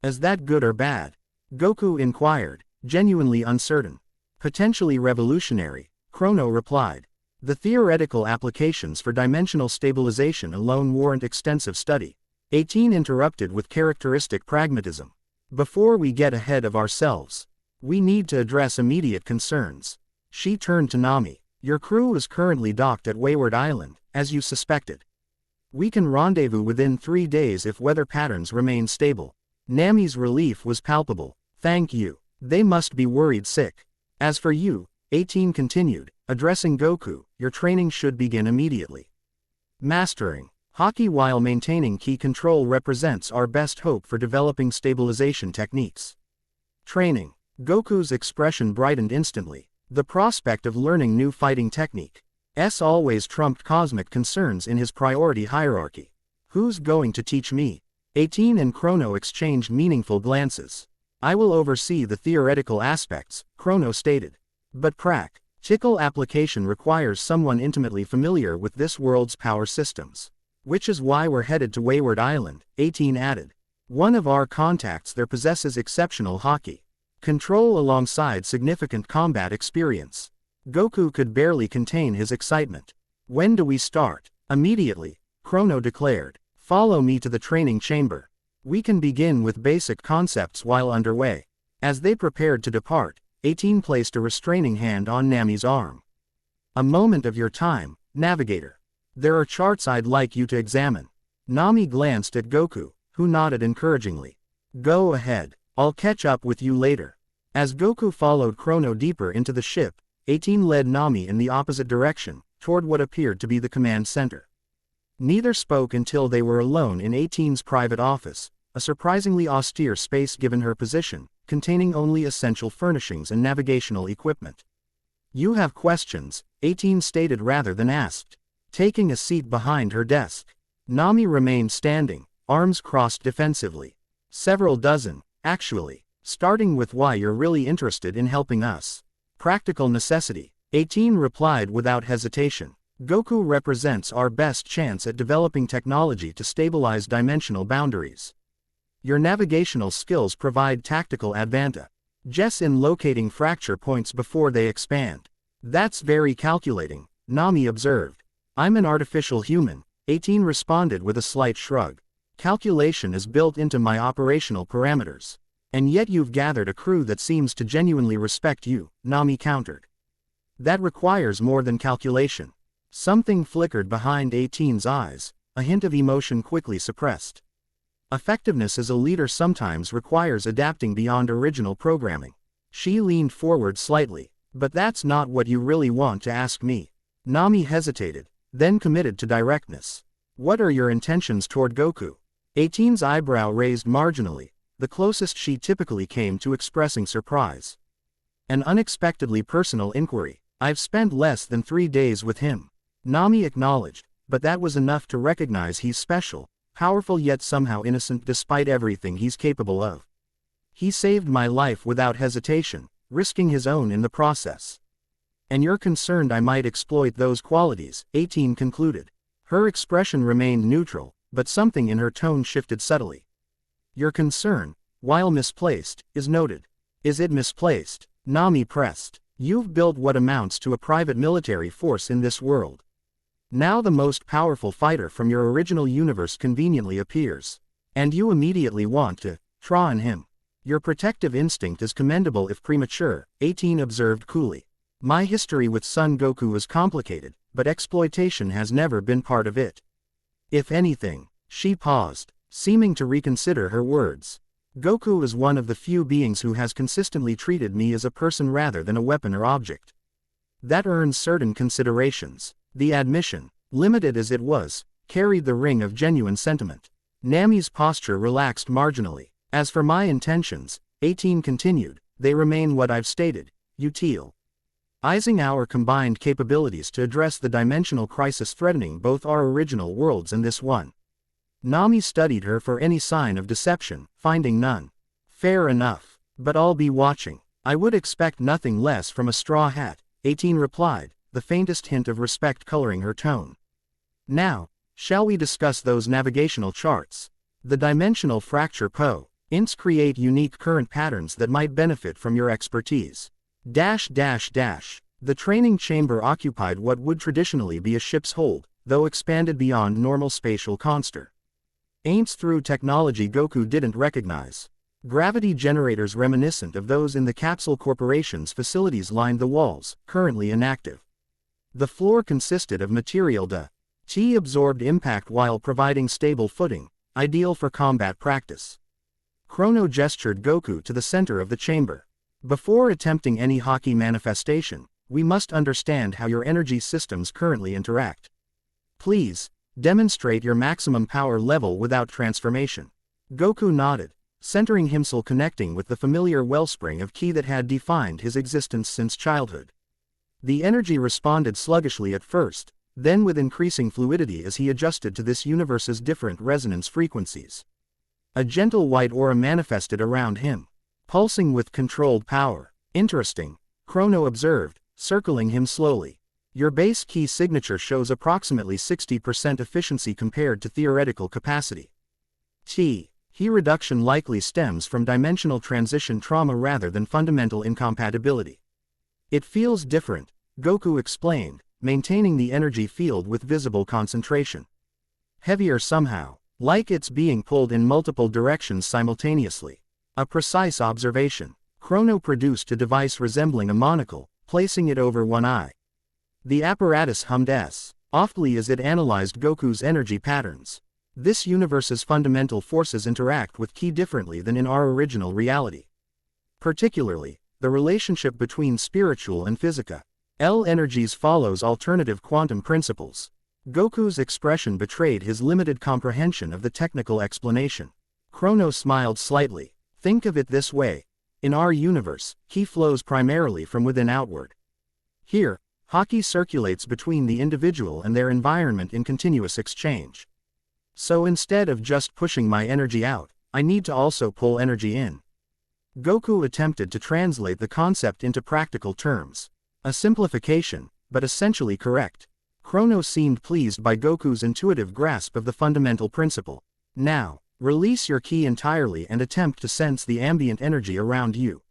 Is that good or bad? Goku inquired, genuinely uncertain. Potentially revolutionary, Chrono replied. The theoretical applications for dimensional stabilization alone warrant extensive study. 18 interrupted with characteristic pragmatism. Before we get ahead of ourselves, we need to address immediate concerns. She turned to Nami. Your crew is currently docked at Wayward Island, as you suspected. We can rendezvous within 3 days if weather patterns remain stable. Nami's relief was palpable. Thank you. They must be worried sick. As for you, 18 continued, addressing Goku, your training should begin immediately. Mastering Haki while maintaining key control represents our best hope for developing stabilization techniques. Training. Goku's expression brightened instantly. The prospect of learning new fighting technique always trumped cosmic concerns in his priority hierarchy. Who's going to teach me? 18 and Chrono exchanged meaningful glances. I will oversee the theoretical aspects, Chrono stated. But practical application requires someone intimately familiar with this world's power systems. Which is why we're headed to Wayward Island, 18 added. One of our contacts there possesses exceptional Haki control alongside significant combat experience. Goku could barely contain his excitement. When do we start? Immediately, Chrono declared. Follow me to the training chamber. We can begin with basic concepts while underway. As they prepared to depart, 18 placed a restraining hand on Nami's arm. A moment of your time, Navigator. There are charts I'd like you to examine. Nami glanced at Goku, who nodded encouragingly. Go ahead, I'll catch up with you later. As Goku followed Chrono deeper into the ship, 18 led Nami in the opposite direction, toward what appeared to be the command center. Neither spoke until they were alone in 18's private office, a surprisingly austere space given her position, containing only essential furnishings and navigational equipment. You have questions, 18 stated rather than asked. Taking a seat behind her desk, Nami remained standing, arms crossed defensively. Several dozen, actually, starting with why you're really interested in helping us. Practical necessity, 18 replied without hesitation. Goku represents our best chance at developing technology to stabilize dimensional boundaries. Your navigational skills provide tactical advantage in locating fracture points before they expand. That's very calculating, Nami observed. I'm an artificial human, 18 responded with a slight shrug. Calculation is built into my operational parameters. And yet you've gathered a crew that seems to genuinely respect you, Nami countered. That requires more than calculation. Something flickered behind 18's eyes, a hint of emotion quickly suppressed. Effectiveness as a leader sometimes requires adapting beyond original programming. She leaned forward slightly. But that's not what you really want to ask me. Nami hesitated, then committed to directness. What are your intentions toward Goku? 18's eyebrow raised marginally, the closest she typically came to expressing surprise. An unexpectedly personal inquiry. I've spent less than 3 days with him. Nami acknowledged, but that was enough to recognize he's special, powerful yet somehow innocent despite everything he's capable of. He saved my life without hesitation, risking his own in the process. And you're concerned I might exploit those qualities, 18 concluded. Her expression remained neutral, but something in her tone shifted subtly. Your concern, while misplaced, is noted. Is it misplaced? Nami pressed. You've built what amounts to a private military force in this world. Now the most powerful fighter from your original universe conveniently appears. And you immediately want to try on him. Your protective instinct is commendable if premature, 18 observed coolly. My history with Son Goku is complicated, but exploitation has never been part of it. If anything, she paused, seeming to reconsider her words. Goku is one of the few beings who has consistently treated me as a person rather than a weapon or object. That earns certain considerations. The admission, limited as it was, carried the ring of genuine sentiment. Nami's posture relaxed marginally. As for my intentions, 18 continued, they remain what I've stated, utilizing our combined capabilities to address the dimensional crisis threatening both our original worlds and this one. Nami studied her for any sign of deception, finding none. Fair enough, but I'll be watching. I would expect nothing less from a straw hat, 18 replied, the faintest hint of respect coloring her tone. Now, shall we discuss those navigational charts? The dimensional fracture points create unique current patterns that might benefit from your expertise. The training chamber occupied what would traditionally be a ship's hold, though expanded beyond normal spatial constraints through technology Goku didn't recognize. Gravity generators reminiscent of those in the Capsule Corporation's facilities lined the walls, currently inactive. The floor consisted of material that absorbed impact while providing stable footing, ideal for combat practice. Chrono gestured Goku to the center of the chamber. Before attempting any Haki manifestation, we must understand how your energy systems currently interact. Please, demonstrate your maximum power level without transformation. Goku nodded, centering himself connecting with the familiar wellspring of ki that had defined his existence since childhood. The energy responded sluggishly at first, then with increasing fluidity as he adjusted to this universe's different resonance frequencies. A gentle white aura manifested around him, pulsing with controlled power. Interesting, Chrono observed, circling him slowly. Your base key signature shows approximately 60% efficiency compared to theoretical capacity. Key reduction likely stems from dimensional transition trauma rather than fundamental incompatibility. It feels different, Goku explained, maintaining the energy field with visible concentration. Heavier somehow, like it's being pulled in multiple directions simultaneously. A precise observation. Chrono produced a device resembling a monocle, placing it over one eye. The apparatus hummed softly as it analyzed Goku's energy patterns. This universe's fundamental forces interact with Ki differently than in our original reality. Particularly, the relationship between spiritual and physical energies follows alternative quantum principles. Goku's expression betrayed his limited comprehension of the technical explanation. Chrono smiled slightly. Think of it this way. In our universe, Ki flows primarily from within outward. Here, Haki circulates between the individual and their environment in continuous exchange. So instead of just pushing my energy out, I need to also pull energy in. Goku attempted to translate the concept into practical terms. A simplification, but essentially correct. Chrono seemed pleased by Goku's intuitive grasp of the fundamental principle. Now, release your Ki entirely and attempt to sense the ambient energy around you.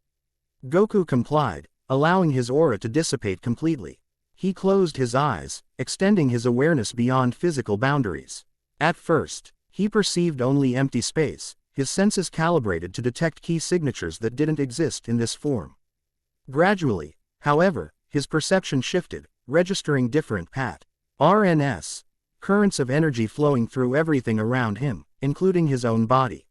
Goku complied, allowing his aura to dissipate completely. He closed his eyes, extending his awareness beyond physical boundaries. At first, he perceived only empty space, his senses calibrated to detect Ki signatures that didn't exist in this form. Gradually, however, his perception shifted, registering different RNS currents of energy flowing through everything around him, including his own body.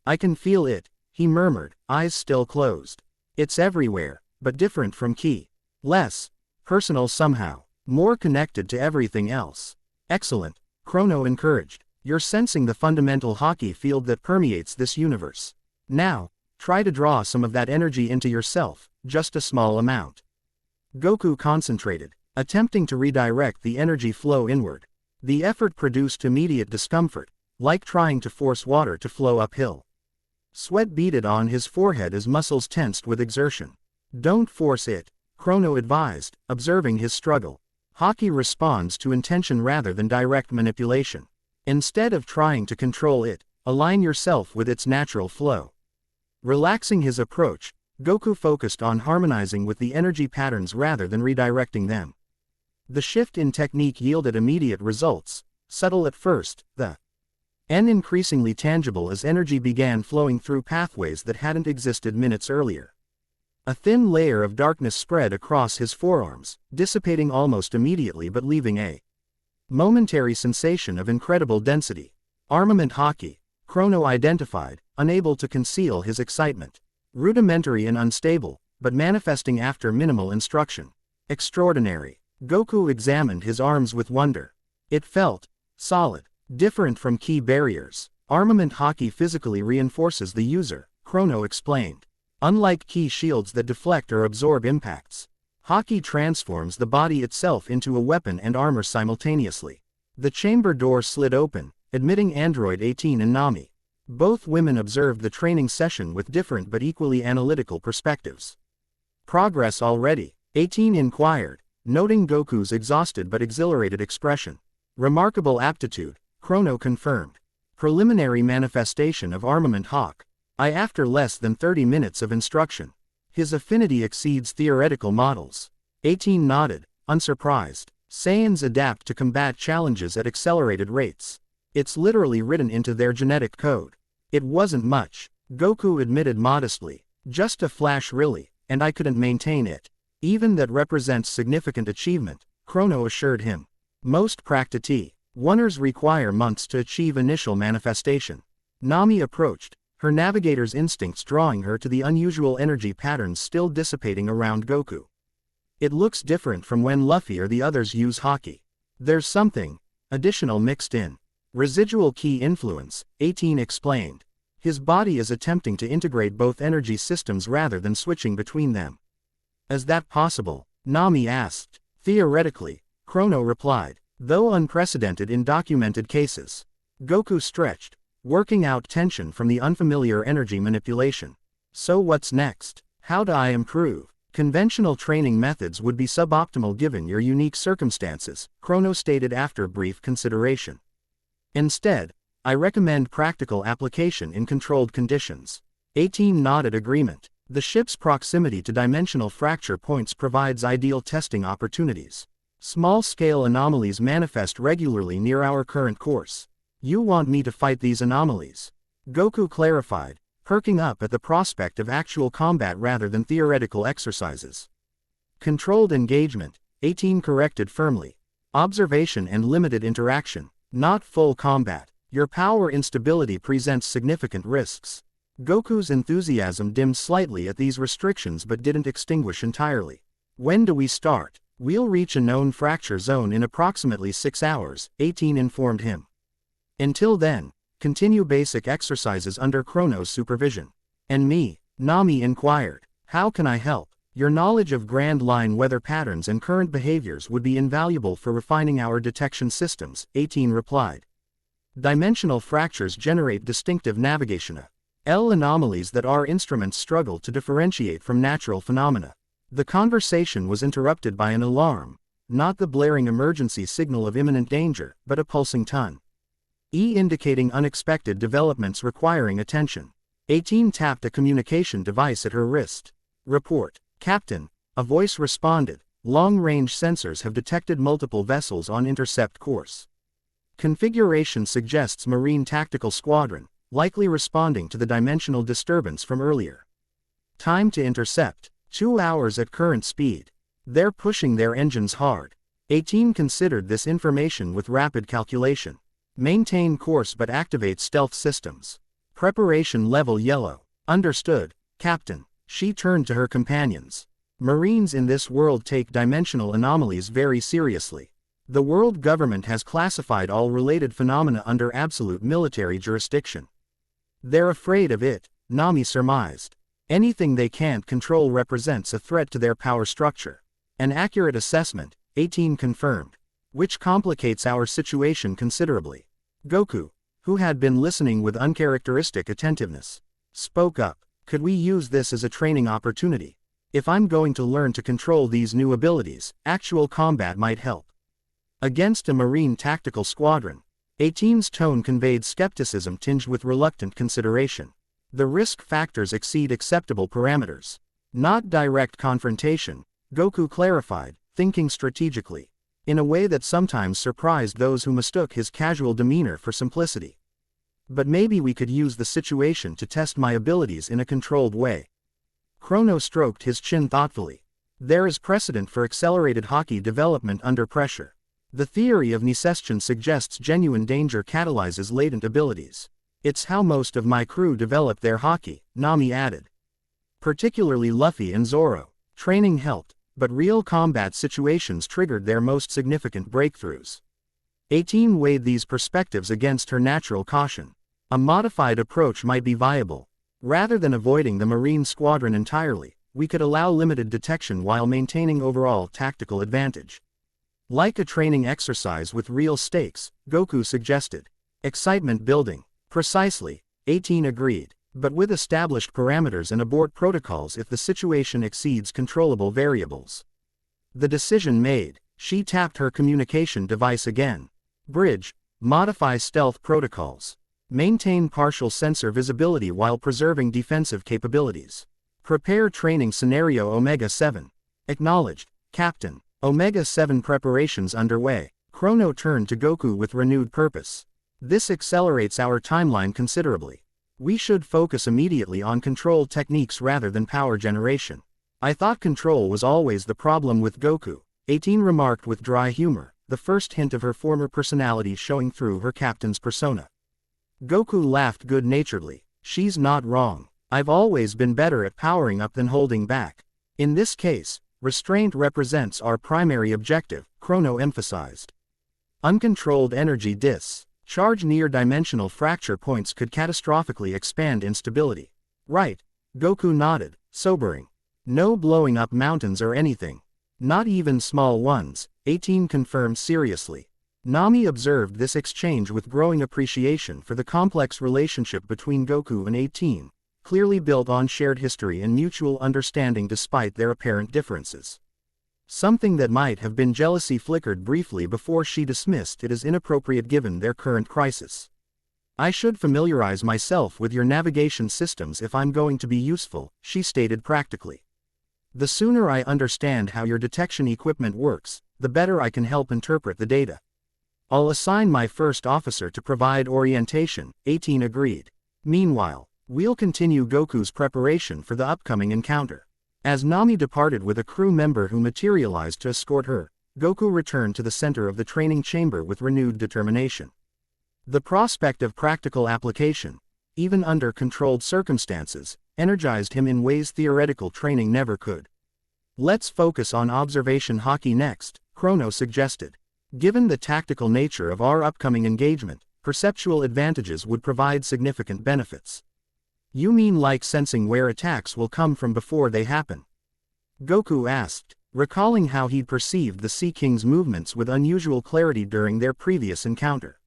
I can feel it, he murmured, eyes still closed. It's everywhere, but different from Ki. Less personal somehow, more connected to everything else. Excellent, Chrono encouraged. You're sensing the fundamental Haki field that permeates this universe. Now, try to draw some of that energy into yourself, just a small amount. Goku concentrated, attempting to redirect the energy flow inward. The effort produced immediate discomfort, like trying to force water to flow uphill. Sweat beaded on his forehead as muscles tensed with exertion. Don't force it, Chrono advised, observing his struggle. Haki responds to intention rather than direct manipulation. Instead of trying to control it, align yourself with its natural flow. Relaxing his approach, Goku focused on harmonizing with the energy patterns rather than redirecting them. The shift in technique yielded immediate results, subtle at first, the increasingly tangible as energy began flowing through pathways that hadn't existed minutes earlier. A thin layer of darkness spread across his forearms, dissipating almost immediately but leaving a momentary sensation of incredible density. Armament Haki, Chrono identified, unable to conceal his excitement. Rudimentary and unstable, but manifesting after minimal instruction. Extraordinary. Goku examined his arms with wonder. It felt solid, different from Ki barriers. Armament Haki physically reinforces the user, Chrono explained. Unlike Ki shields that deflect or absorb impacts, Haki transforms the body itself into a weapon and armor simultaneously. The chamber door slid open, admitting Android 18 and Nami. Both women observed the training session with different but equally analytical perspectives. Progress already, 18 inquired, noting Goku's exhausted but exhilarated expression. Remarkable aptitude, Chrono confirmed. Preliminary manifestation of Armament Hawk. After less than 30 minutes of instruction. His affinity exceeds theoretical models. 18 nodded, unsurprised. Saiyans adapt to combat challenges at accelerated rates. It's literally written into their genetic code. It wasn't much, Goku admitted modestly. Just a flash really, and I couldn't maintain it. Even that represents significant achievement, Chrono assured him. Most practitioners require months to achieve initial manifestation. Nami approached, her navigator's instincts drawing her to the unusual energy patterns still dissipating around Goku. It looks different from when Luffy or the others use Haki. There's something additional mixed in. Residual Ki influence, 18 explained. His body is attempting to integrate both energy systems rather than switching between them. Is that possible? Nami asked. Theoretically, Chrono replied, though unprecedented in documented cases. Goku stretched, working out tension from the unfamiliar energy manipulation. So what's next? How do I improve? Conventional training methods would be suboptimal given your unique circumstances, Chrono stated after brief consideration. Instead, I recommend practical application in controlled conditions. 18 nodded agreement. The ship's proximity to dimensional fracture points provides ideal testing opportunities. Small-scale anomalies manifest regularly near our current course. You want me to fight these anomalies? Goku clarified, perking up at the prospect of actual combat rather than theoretical exercises. Controlled engagement, 18 corrected firmly. Observation and limited interaction, not full combat. Your power instability presents significant risks. Goku's enthusiasm dimmed slightly at these restrictions but didn't extinguish entirely. When do we start? We'll reach a known fracture zone in approximately 6 hours, 18 informed him. Until then, continue basic exercises under Chrono's supervision. And me? Nami inquired. How can I help? Your knowledge of Grand Line weather patterns and current behaviors would be invaluable for refining our detection systems, 18 replied. Dimensional fractures generate distinctive navigation anomalies that our instruments struggle to differentiate from natural phenomena. The conversation was interrupted by an alarm, not the blaring emergency signal of imminent danger, but a pulsing tone. Indicating unexpected developments requiring attention. 18 tapped a communication device at her wrist. Report, Captain, a voice responded. Long-range sensors have detected multiple vessels on intercept course. Configuration suggests Marine Tactical Squadron, likely responding to the dimensional disturbance from earlier. Time to intercept, 2 hours at current speed. They're pushing their engines hard. 18 considered this information with rapid calculation. Maintain course but activate stealth systems. Preparation level yellow. Understood, Captain. She turned to her companions. Marines in this world take dimensional anomalies very seriously. The world government has classified all related phenomena under absolute military jurisdiction. They're afraid of it, Nami surmised. Anything they can't control represents a threat to their power structure. An accurate assessment, 18 confirmed. Which complicates our situation considerably. Goku, who had been listening with uncharacteristic attentiveness, spoke up. Could we use this as a training opportunity? If I'm going to learn to control these new abilities, actual combat might help. Against a Marine Tactical Squadron, 18's tone conveyed skepticism tinged with reluctant consideration. The risk factors exceed acceptable parameters. Not direct confrontation, Goku clarified, thinking strategically. In a way that sometimes surprised those who mistook his casual demeanor for simplicity. But maybe we could use the situation to test my abilities in a controlled way. Chrono stroked his chin thoughtfully. There is precedent for accelerated Haki development under pressure. The theory of necession suggests genuine danger catalyzes latent abilities. It's how most of my crew developed their Haki, Nami added. Particularly Luffy and Zoro. Training helped, but real combat situations triggered their most significant breakthroughs. 18 weighed these perspectives against her natural caution. A modified approach might be viable. Rather than avoiding the Marine Squadron entirely, we could allow limited detection while maintaining overall tactical advantage. Like a training exercise with real stakes, Goku suggested. Excitement building. Precisely, 18 agreed, but with established parameters and abort protocols if the situation exceeds controllable variables. The decision made, she tapped her communication device again. Bridge, modify stealth protocols. Maintain partial sensor visibility while preserving defensive capabilities. Prepare training scenario Omega 7. Acknowledged, Captain. Omega 7 preparations underway. Chrono turned to Goku with renewed purpose. This accelerates our timeline considerably. We should focus immediately on control techniques rather than power generation. I thought control was always the problem with Goku, 18 remarked with dry humor, the first hint of her former personality showing through her captain's persona. Goku laughed good-naturedly. She's not wrong. I've always been better at powering up than holding back. In this case, restraint represents our primary objective, Chrono emphasized. Uncontrolled energy discharge near dimensional fracture points could catastrophically expand instability. Right, Goku nodded, sobering. No blowing up mountains or anything. Not even small ones, 18 confirmed seriously. Nami observed this exchange with growing appreciation for the complex relationship between Goku and 18, clearly built on shared history and mutual understanding despite their apparent differences. Something that might have been jealousy flickered briefly before she dismissed it as inappropriate given their current crisis. I should familiarize myself with your navigation systems if I'm going to be useful, she stated practically. The sooner I understand how your detection equipment works, the better I can help interpret the data. I'll assign my first officer to provide orientation, 18 agreed. Meanwhile, we'll continue Goku's preparation for the upcoming encounter. As Nami departed with a crew member who materialized to escort her, Goku returned to the center of the training chamber with renewed determination. The prospect of practical application, even under controlled circumstances, energized him in ways theoretical training never could. Let's focus on observation Haki next, Chrono suggested. Given the tactical nature of our upcoming engagement, perceptual advantages would provide significant benefits. You mean like sensing where attacks will come from before they happen? Goku asked, recalling how he'd perceived the Sea King's movements with unusual clarity during their previous encounter.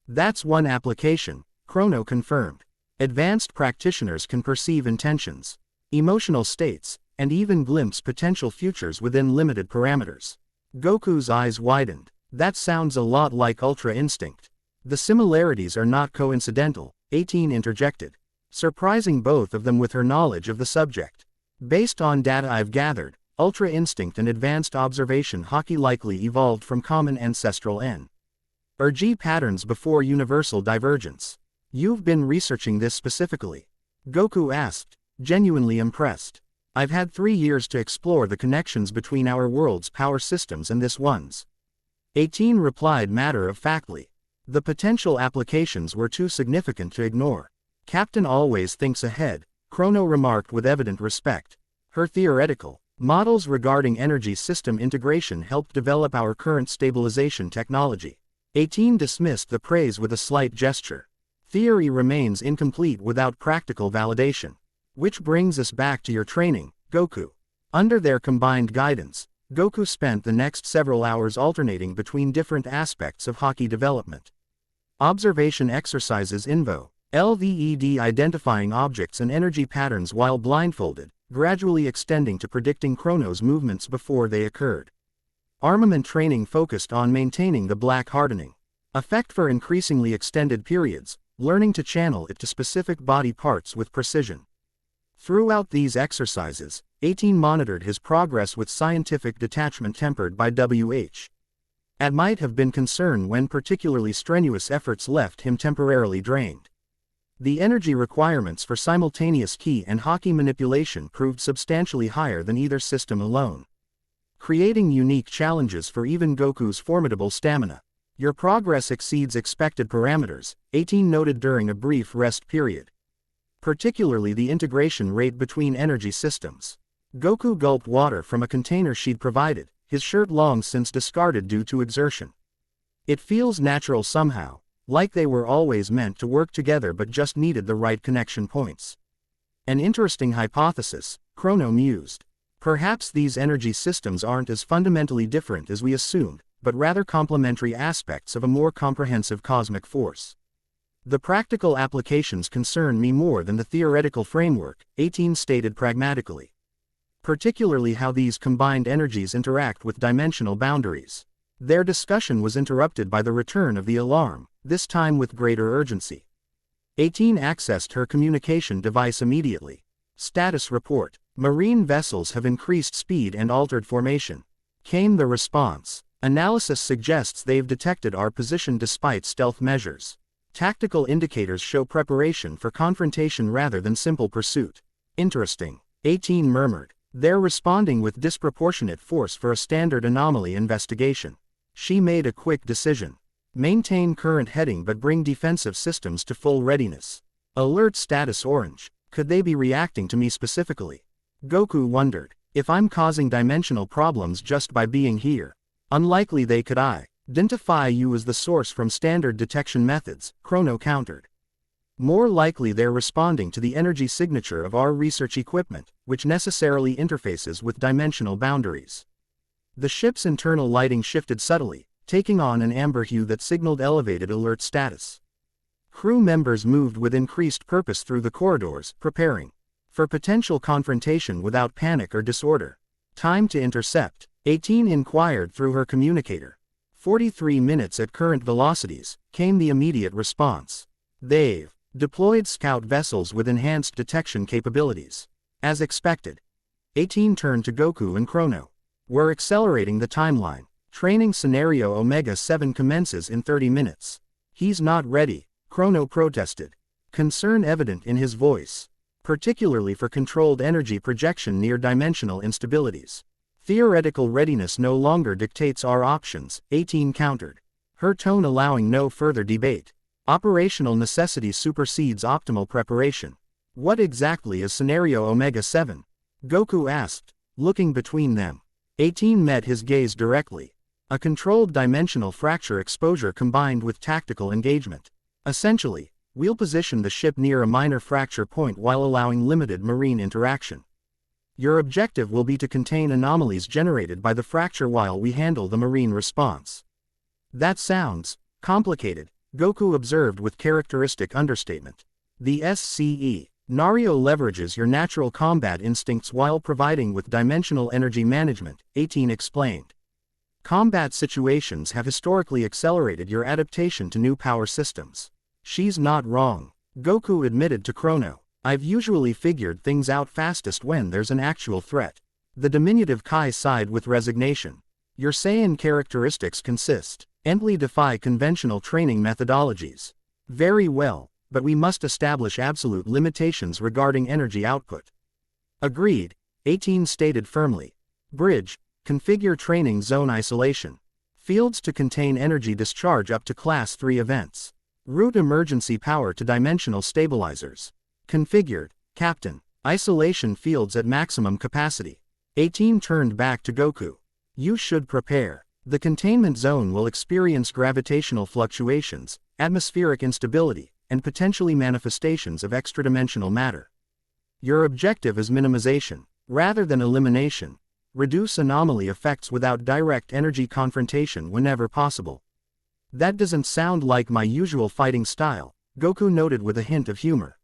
That's one application, Chrono confirmed. Advanced practitioners can perceive intentions, emotional states, and even glimpse potential futures within limited parameters. Goku's eyes widened. That sounds a lot like Ultra Instinct. The similarities are not coincidental, 18 interjected, surprising both of them with her knowledge of the subject. Based on data I've gathered, Ultra Instinct and Advanced Observation Haki likely evolved from common ancestral N-G patterns before universal divergence. You've been researching this specifically? Goku asked, genuinely impressed. I've had 3 years to explore the connections between our world's power systems and this one's. 18 replied matter-of-factly. The potential applications were too significant to ignore. Captain always thinks ahead, Chrono remarked with evident respect. Her theoretical models regarding energy system integration helped develop our current stabilization technology. 18 dismissed the praise with a slight gesture. Theory remains incomplete without practical validation. Which brings us back to your training, Goku. Under their combined guidance, Goku spent the next several hours alternating between different aspects of Haki development. Observation exercises Invo, LVED identifying objects and energy patterns while blindfolded, gradually extending to predicting Chrono's movements before they occurred. Armament training focused on maintaining the black hardening effect for increasingly extended periods, learning to channel it to specific body parts with precision. Throughout these exercises, 18 monitored his progress with scientific detachment tempered by It might have been concern when particularly strenuous efforts left him temporarily drained. The energy requirements for simultaneous ki and Haki manipulation proved substantially higher than either system alone, creating unique challenges for even Goku's formidable stamina. Your progress exceeds expected parameters, 18 noted during a brief rest period. Particularly the integration rate between energy systems. Goku gulped water from a container she'd provided, his shirt long since discarded due to exertion. It feels natural somehow, like they were always meant to work together but just needed the right connection points. An interesting hypothesis, Chrono mused. Perhaps these energy systems aren't as fundamentally different as we assumed, but rather complementary aspects of a more comprehensive cosmic force. The practical applications concern me more than the theoretical framework, 18 stated pragmatically. Particularly how these combined energies interact with dimensional boundaries. Their discussion was interrupted by the return of the alarm, this time with greater urgency. 18 accessed her communication device immediately. Status report. Marine vessels have increased speed and altered formation. Came the response. Analysis suggests they've detected our position despite stealth measures. Tactical indicators show preparation for confrontation rather than simple pursuit. Interesting. 18 murmured. They're responding with disproportionate force for a standard anomaly investigation. She made a quick decision. Maintain current heading but bring defensive systems to full readiness. Alert status orange. Could they be reacting to me specifically? Goku wondered. If I'm causing dimensional problems just by being here, unlikely they could identify you as the source from standard detection methods, Chrono countered. More likely they're responding to the energy signature of our research equipment, which necessarily interfaces with dimensional boundaries. The ship's internal lighting shifted subtly, taking on an amber hue that signaled elevated alert status. Crew members moved with increased purpose through the corridors, preparing for potential confrontation without panic or disorder. Time to intercept, 18 inquired through her communicator. 43 minutes at current velocities, came the immediate response. They've deployed scout vessels with enhanced detection capabilities. As expected, 18 turned to Goku and Chrono. We're accelerating the timeline. Training scenario Omega-7 commences in 30 minutes. He's not ready, Chrono protested. Concern evident in his voice. Particularly for controlled energy projection near dimensional instabilities. Theoretical readiness no longer dictates our options, 18 countered. Her tone allowing no further debate. Operational necessity supersedes optimal preparation. What exactly is scenario Omega-7? Goku asked, looking between them. 18 met his gaze directly. A controlled dimensional fracture exposure combined with tactical engagement. Essentially, we'll position the ship near a minor fracture point while allowing limited marine interaction. Your objective will be to contain anomalies generated by the fracture while we handle the marine response. That sounds complicated, Goku observed with characteristic understatement. The SCE, Nario leverages your natural combat instincts while providing with dimensional energy management, 18 explained. Combat situations have historically accelerated your adaptation to new power systems. She's not wrong, Goku admitted to Chrono. I've usually figured things out fastest when there's an actual threat. The diminutive Kai sighed with resignation. Your Saiyan characteristics consistently defy conventional training methodologies. Very well, but we must establish absolute limitations regarding energy output. Agreed, 18 stated firmly. Bridge, configure training zone isolation. Fields to contain energy discharge up to Class 3 events. Route emergency power to dimensional stabilizers. Configured, Captain. Isolation fields at maximum capacity. 18 turned back to Goku. You should prepare. The containment zone will experience gravitational fluctuations, atmospheric instability, and potentially manifestations of extradimensional matter. Your objective is minimization, rather than elimination. Reduce anomaly effects without direct energy confrontation whenever possible. That doesn't sound like my usual fighting style, Goku noted with a hint of humor.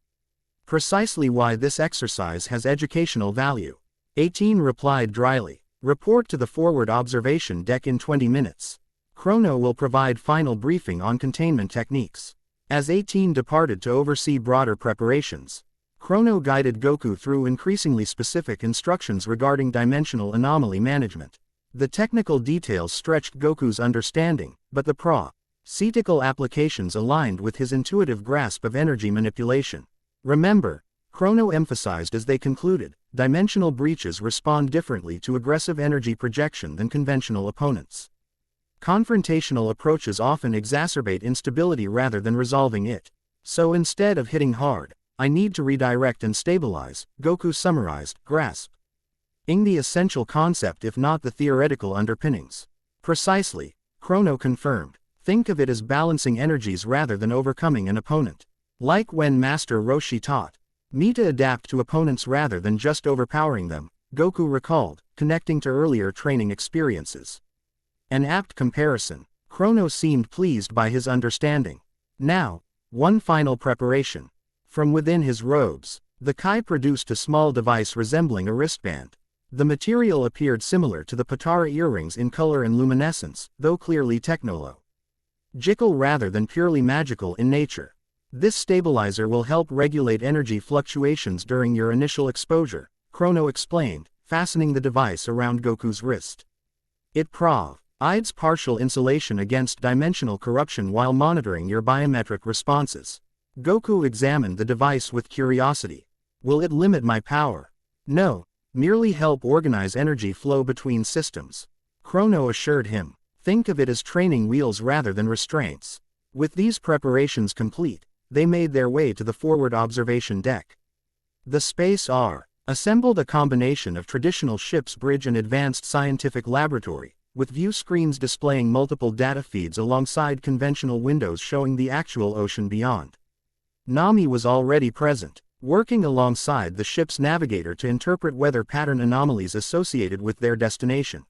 Precisely why this exercise has educational value. 18 replied dryly. Report to the forward observation deck in 20 minutes. Chrono will provide final briefing on containment techniques. As 18 departed to oversee broader preparations, Chrono guided Goku through increasingly specific instructions regarding dimensional anomaly management. The technical details stretched Goku's understanding, but the practical applications aligned with his intuitive grasp of energy manipulation. Remember, Chrono emphasized as they concluded, dimensional breaches respond differently to aggressive energy projection than conventional opponents. Confrontational approaches often exacerbate instability rather than resolving it. So instead of hitting hard, I need to redirect and stabilize, Goku summarized, grasping the essential concept if not the theoretical underpinnings. Precisely, Chrono confirmed. Think of it as balancing energies rather than overcoming an opponent. Like when Master Roshi taught me to adapt to opponents rather than just overpowering them, Goku recalled, connecting to earlier training experiences. An apt comparison. Chrono seemed pleased by his understanding. Now, one final preparation. From within his robes, the Kai produced a small device resembling a wristband. The material appeared similar to the Patara earrings in color and luminescence, though clearly technological rather than purely magical in nature. This stabilizer will help regulate energy fluctuations during your initial exposure, Chrono explained, fastening the device around Goku's wrist. It provides partial insulation against dimensional corruption while monitoring your biometric responses. Goku examined the device with curiosity. Will it limit my power? No, merely help organize energy flow between systems. Chrono assured him. Think of it as training wheels rather than restraints. With these preparations complete, they made their way to the forward observation deck. The Space R assembled a combination of traditional ship's bridge and advanced scientific laboratory, with view screens displaying multiple data feeds alongside conventional windows showing the actual ocean beyond. Nami was already present, working alongside the ship's navigator to interpret weather pattern anomalies associated with their destination.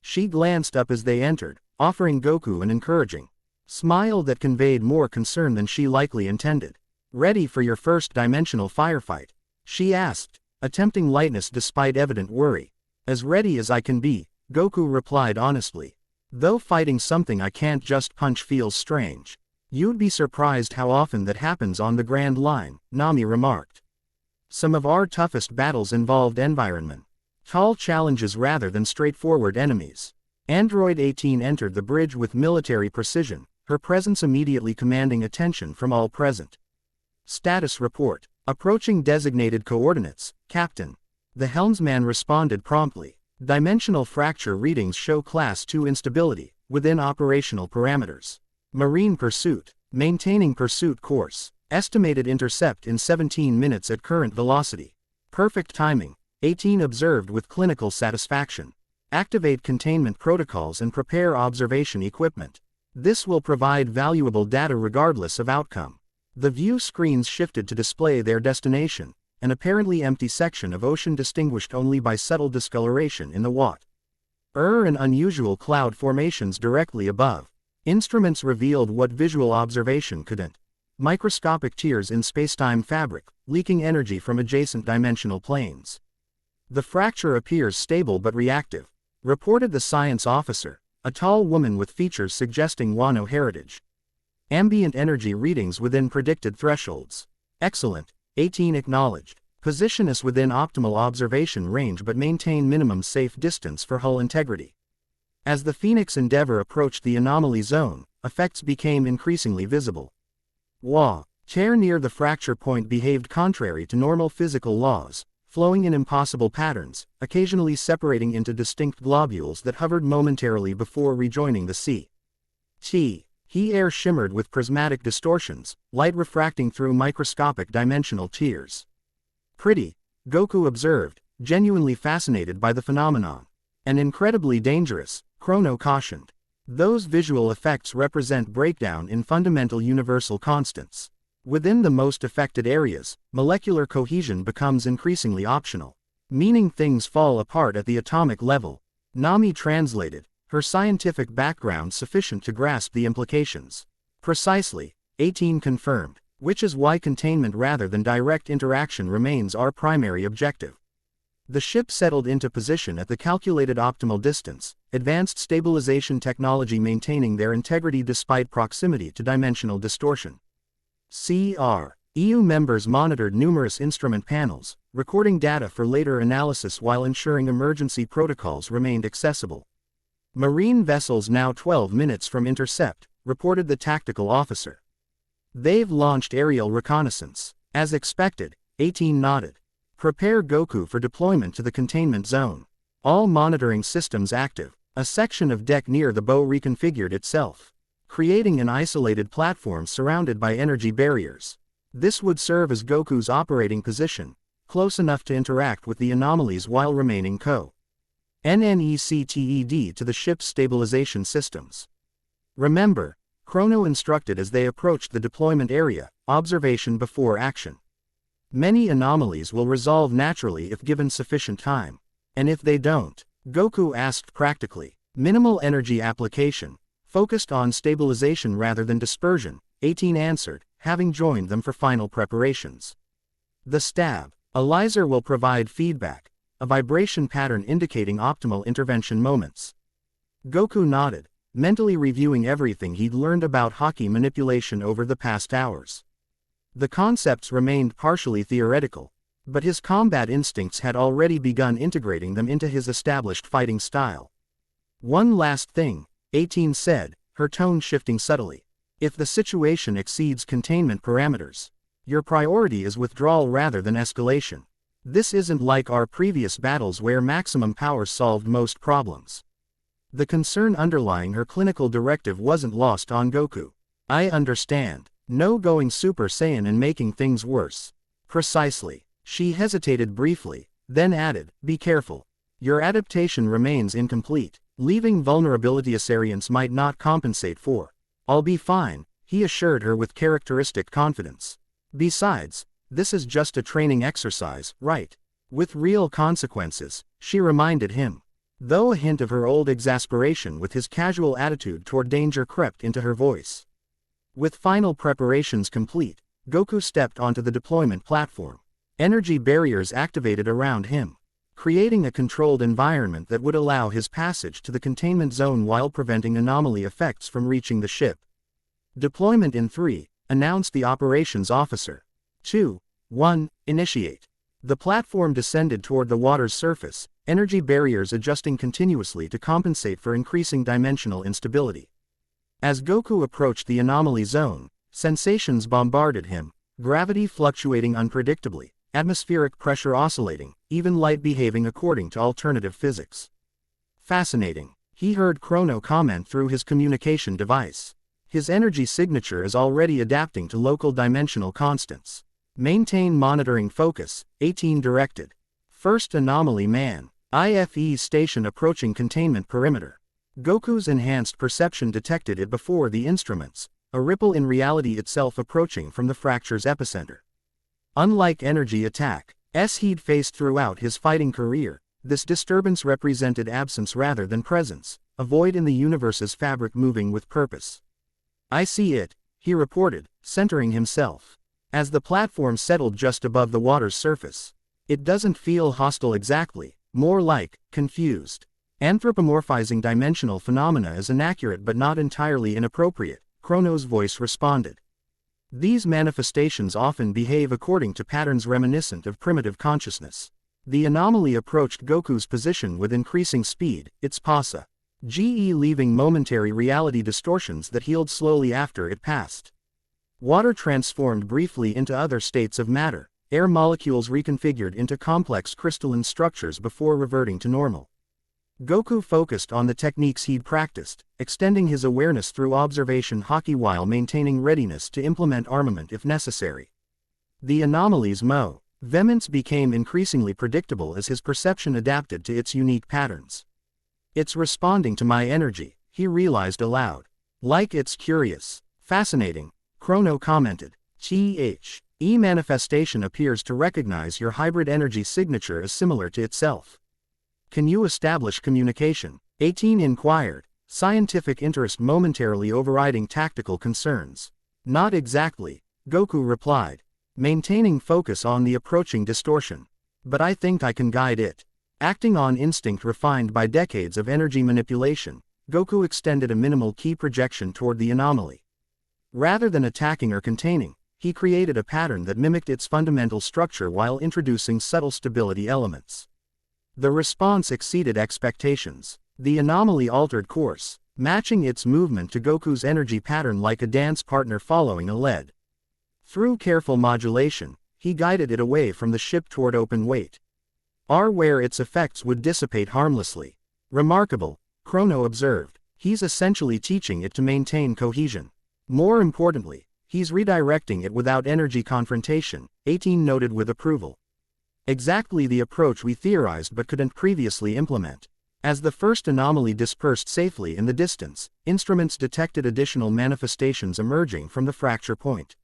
She glanced up as they entered, offering Goku an encouraging smile that conveyed more concern than she likely intended. "Ready for your first dimensional firefight?" she asked, attempting lightness despite evident worry. "As ready as I can be," Goku replied honestly. "Though fighting something I can't just punch feels strange." "You'd be surprised how often that happens on the Grand Line," Nami remarked. "Some of our toughest battles involved environment. Tall challenges rather than straightforward enemies." Android 18 entered the bridge with military precision, her presence immediately commanding attention from all present. "Status report. Approaching designated coordinates, Captain." The helmsman responded promptly. "Dimensional fracture readings show Class 2 instability, within operational parameters. Marine pursuit. Maintaining pursuit course. Estimated intercept in 17 minutes at current velocity. Perfect timing," 18 observed with clinical satisfaction. "Activate containment protocols and prepare observation equipment. This will provide valuable data regardless of outcome." The view screens shifted to display their destination, an apparently empty section of ocean distinguished only by subtle discoloration in the water and unusual cloud formations directly above. Instruments revealed what visual observation couldn't. Microscopic tears in spacetime fabric, leaking energy from adjacent dimensional planes. "The fracture appears stable but reactive," reported the science officer, a tall woman with features suggesting Wano heritage. "Ambient energy readings within predicted thresholds." "Excellent," 18 acknowledged. "Position us within optimal observation range but maintain minimum safe distance for hull integrity." As the Phoenix Endeavor approached the anomaly zone, effects became increasingly visible. Tear near the fracture point behaved contrary to normal physical laws, flowing in impossible patterns, occasionally separating into distinct globules that hovered momentarily before rejoining the sea. Air shimmered with prismatic distortions, light refracting through microscopic dimensional tears. "Pretty," Goku observed, genuinely fascinated by the phenomenon. "And incredibly dangerous," Chrono cautioned. "Those visual effects represent breakdown in fundamental universal constants. Within the most affected areas, molecular cohesion becomes increasingly optional, meaning things fall apart at the atomic level." Nami translated, her scientific background sufficient to grasp the implications. "Precisely," 18 confirmed, "which is why containment rather than direct interaction remains our primary objective." The ship settled into position at the calculated optimal distance, advanced stabilization technology maintaining their integrity despite proximity to dimensional distortion. EU members monitored numerous instrument panels, recording data for later analysis while ensuring emergency protocols remained accessible. "Marine vessels now 12 minutes from intercept," reported the tactical officer. "They've launched aerial reconnaissance." As expected, 18 nodded. "Prepare Goku for deployment to the containment zone. All monitoring systems active." A section of deck near the bow reconfigured itself, creating an isolated platform surrounded by energy barriers. This would serve as Goku's operating position, close enough to interact with the anomalies while remaining connected to the ship's stabilization systems. "Remember," Chrono instructed as they approached the deployment area, "observation before action. Many anomalies will resolve naturally if given sufficient time. And if they don't?" Goku asked practically. "Minimal energy application, focused on stabilization rather than dispersion," 18 answered, having joined them for final preparations. "The stab. A laser will provide feedback, a vibration pattern indicating optimal intervention moments." Goku nodded, mentally reviewing everything he'd learned about Haki manipulation over the past hours. The concepts remained partially theoretical, but his combat instincts had already begun integrating them into his established fighting style. "One last thing," 18 said, her tone shifting subtly. "If the situation exceeds containment parameters, your priority is withdrawal rather than escalation. This isn't like our previous battles where maximum power solved most problems." The concern underlying her clinical directive wasn't lost on Goku. "I understand. No going Super Saiyan and making things worse." "Precisely." She hesitated briefly, then added, "Be careful. Your adaptation remains incomplete. Leaving vulnerability Asarians might not compensate for." "I'll be fine," he assured her with characteristic confidence. "Besides, this is just a training exercise, right? With real consequences," she reminded him. though a hint of her old exasperation with his casual attitude toward danger crept into her voice. With final preparations complete, Goku stepped onto the deployment platform. Energy barriers activated around him, creating a controlled environment that would allow his passage to the containment zone while preventing anomaly effects from reaching the ship. Deployment in 3, announced the operations officer. 2, 1, initiate. The platform descended toward the water's surface, energy barriers adjusting continuously to compensate for increasing dimensional instability. As Goku approached the anomaly zone, sensations bombarded him, gravity fluctuating unpredictably, atmospheric pressure oscillating, even light behaving according to alternative physics. Fascinating, he heard Chrono comment through his communication device. His energy signature is already adapting to local dimensional constants. Maintain monitoring focus, 18 directed. First anomaly man, IFE station approaching containment perimeter. Goku's enhanced perception detected it before the instruments, a ripple in reality itself approaching from the fracture's epicenter. Unlike energy attack, he'd faced throughout his fighting career, this disturbance represented absence rather than presence, a void in the universe's fabric moving with purpose. I see it, he reported, centering himself. As the platform settled just above the water's surface. It doesn't feel hostile exactly, more like, confused. Anthropomorphizing dimensional phenomena is inaccurate but not entirely inappropriate, Chrono's voice responded. These manifestations often behave according to patterns reminiscent of primitive consciousness. The anomaly approached Goku's position with increasing speed, its pasa. GE leaving momentary reality distortions that healed slowly after it passed. Water transformed briefly into other states of matter, air molecules reconfigured into complex crystalline structures before reverting to normal. Goku focused on the techniques he'd practiced, extending his awareness through observation Haki while maintaining readiness to implement armament if necessary. The anomaly's movements became increasingly predictable as his perception adapted to its unique patterns. It's responding to my energy, he realized aloud. Like it's curious. Fascinating, Chrono commented. E manifestation appears to recognize your hybrid energy signature as similar to itself. Can you establish communication? 18 inquired, scientific interest momentarily overriding tactical concerns. Not exactly, Goku replied, maintaining focus on the approaching distortion. But I think I can guide it. Acting on instinct refined by decades of energy manipulation, Goku extended a minimal ki projection toward the anomaly. Rather than attacking or containing, he created a pattern that mimicked its fundamental structure while introducing subtle stability elements. The response exceeded expectations. The anomaly altered course, matching its movement to Goku's energy pattern like a dance partner following a lead. Through careful modulation, he guided it away from the ship toward open weight, where its effects would dissipate harmlessly. Remarkable, Chrono observed. He's essentially teaching it to maintain cohesion. More importantly, he's redirecting it without energy confrontation, 18 noted with approval. Exactly the approach we theorized but couldn't previously implement. As the first anomaly dispersed safely in the distance, instruments detected additional manifestations emerging from the fracture point.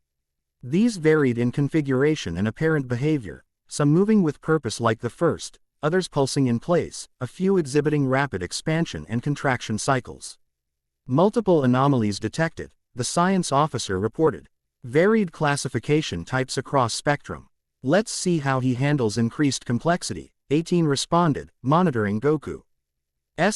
These varied in configuration and apparent behavior, some moving with purpose like the first, others pulsing in place, a few exhibiting rapid expansion and contraction cycles. Multiple anomalies detected, the science officer reported. Varied classification types across spectrum. Let's see how he handles increased complexity, 18 responded, monitoring Goku's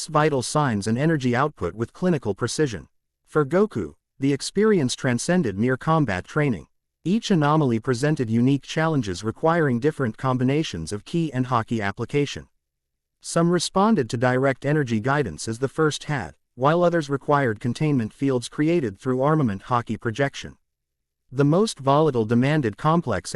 vital signs and energy output with clinical precision. For Goku, the experience transcended mere combat training. Each anomaly presented unique challenges requiring different combinations of ki and Haki application. Some responded to direct energy guidance as the first had, while others required containment fields created through armament Haki projection. The most volatile demanded complex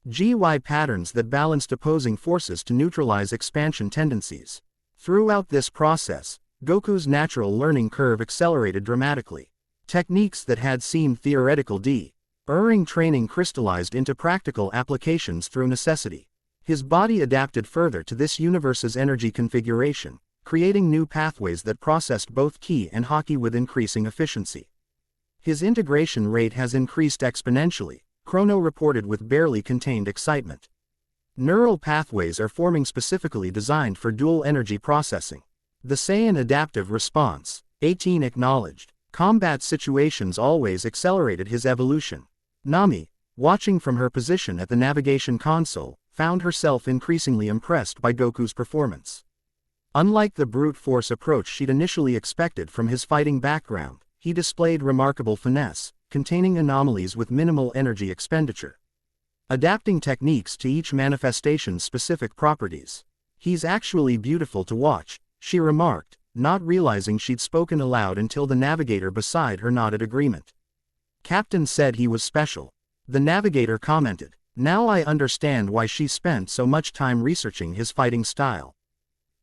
GY patterns that balanced opposing forces to neutralize expansion tendencies. Throughout this process, Goku's natural learning curve accelerated dramatically. Techniques that had seemed theoretical erring training crystallized into practical applications through necessity. His body adapted further to this universe's energy configuration, creating new pathways that processed both ki and Haki with increasing efficiency. His integration rate has increased exponentially, Chrono reported with barely contained excitement. Neural pathways are forming specifically designed for dual energy processing, The Saiyan adaptive response. 18 acknowledged. Combat situations always accelerated his evolution. Nami, watching from her position at the navigation console, found herself increasingly impressed by Goku's performance. Unlike the brute force approach she'd initially expected from his fighting background, he displayed remarkable finesse, containing anomalies with minimal energy expenditure. Adapting techniques to each manifestation's specific properties. "He's actually beautiful to watch," she remarked, not realizing she'd spoken aloud until the navigator beside her nodded agreement. "Captain said he was special," the navigator commented. "Now I understand why she spent so much time researching his fighting style."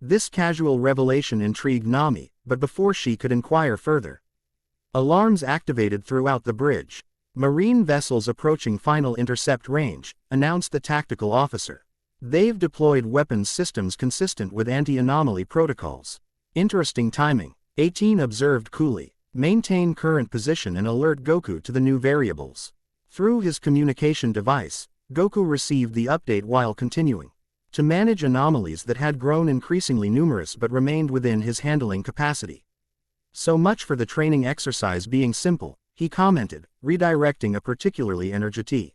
This casual revelation intrigued Nami, but before she could inquire further, alarms activated throughout the bridge. "Marine vessels approaching final intercept range," announced the tactical officer. "They've deployed weapons systems consistent with anti-anomaly protocols." "Interesting timing," 18 observed coolly. "Maintain current position and alert Goku to the new variables." Through his communication device, Goku received the update while continuing to manage anomalies that had grown increasingly numerous but remained within his handling capacity. "So much for the training exercise being simple," he commented, redirecting a particularly energetic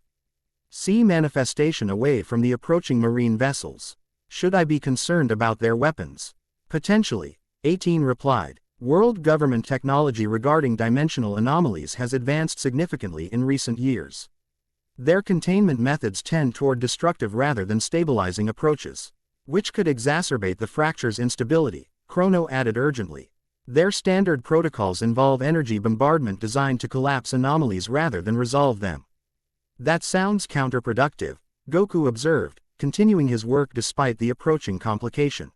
sea manifestation away from the approaching marine vessels. "Should I be concerned about their weapons?" "Potentially," 18 replied. "World government technology regarding dimensional anomalies has advanced significantly in recent years. Their containment methods tend toward destructive rather than stabilizing approaches, which could exacerbate the fracture's instability," Chrono added urgently. "Their standard protocols involve energy bombardment designed to collapse anomalies rather than resolve them." "That sounds counterproductive," Goku observed, continuing his work despite the approaching complication.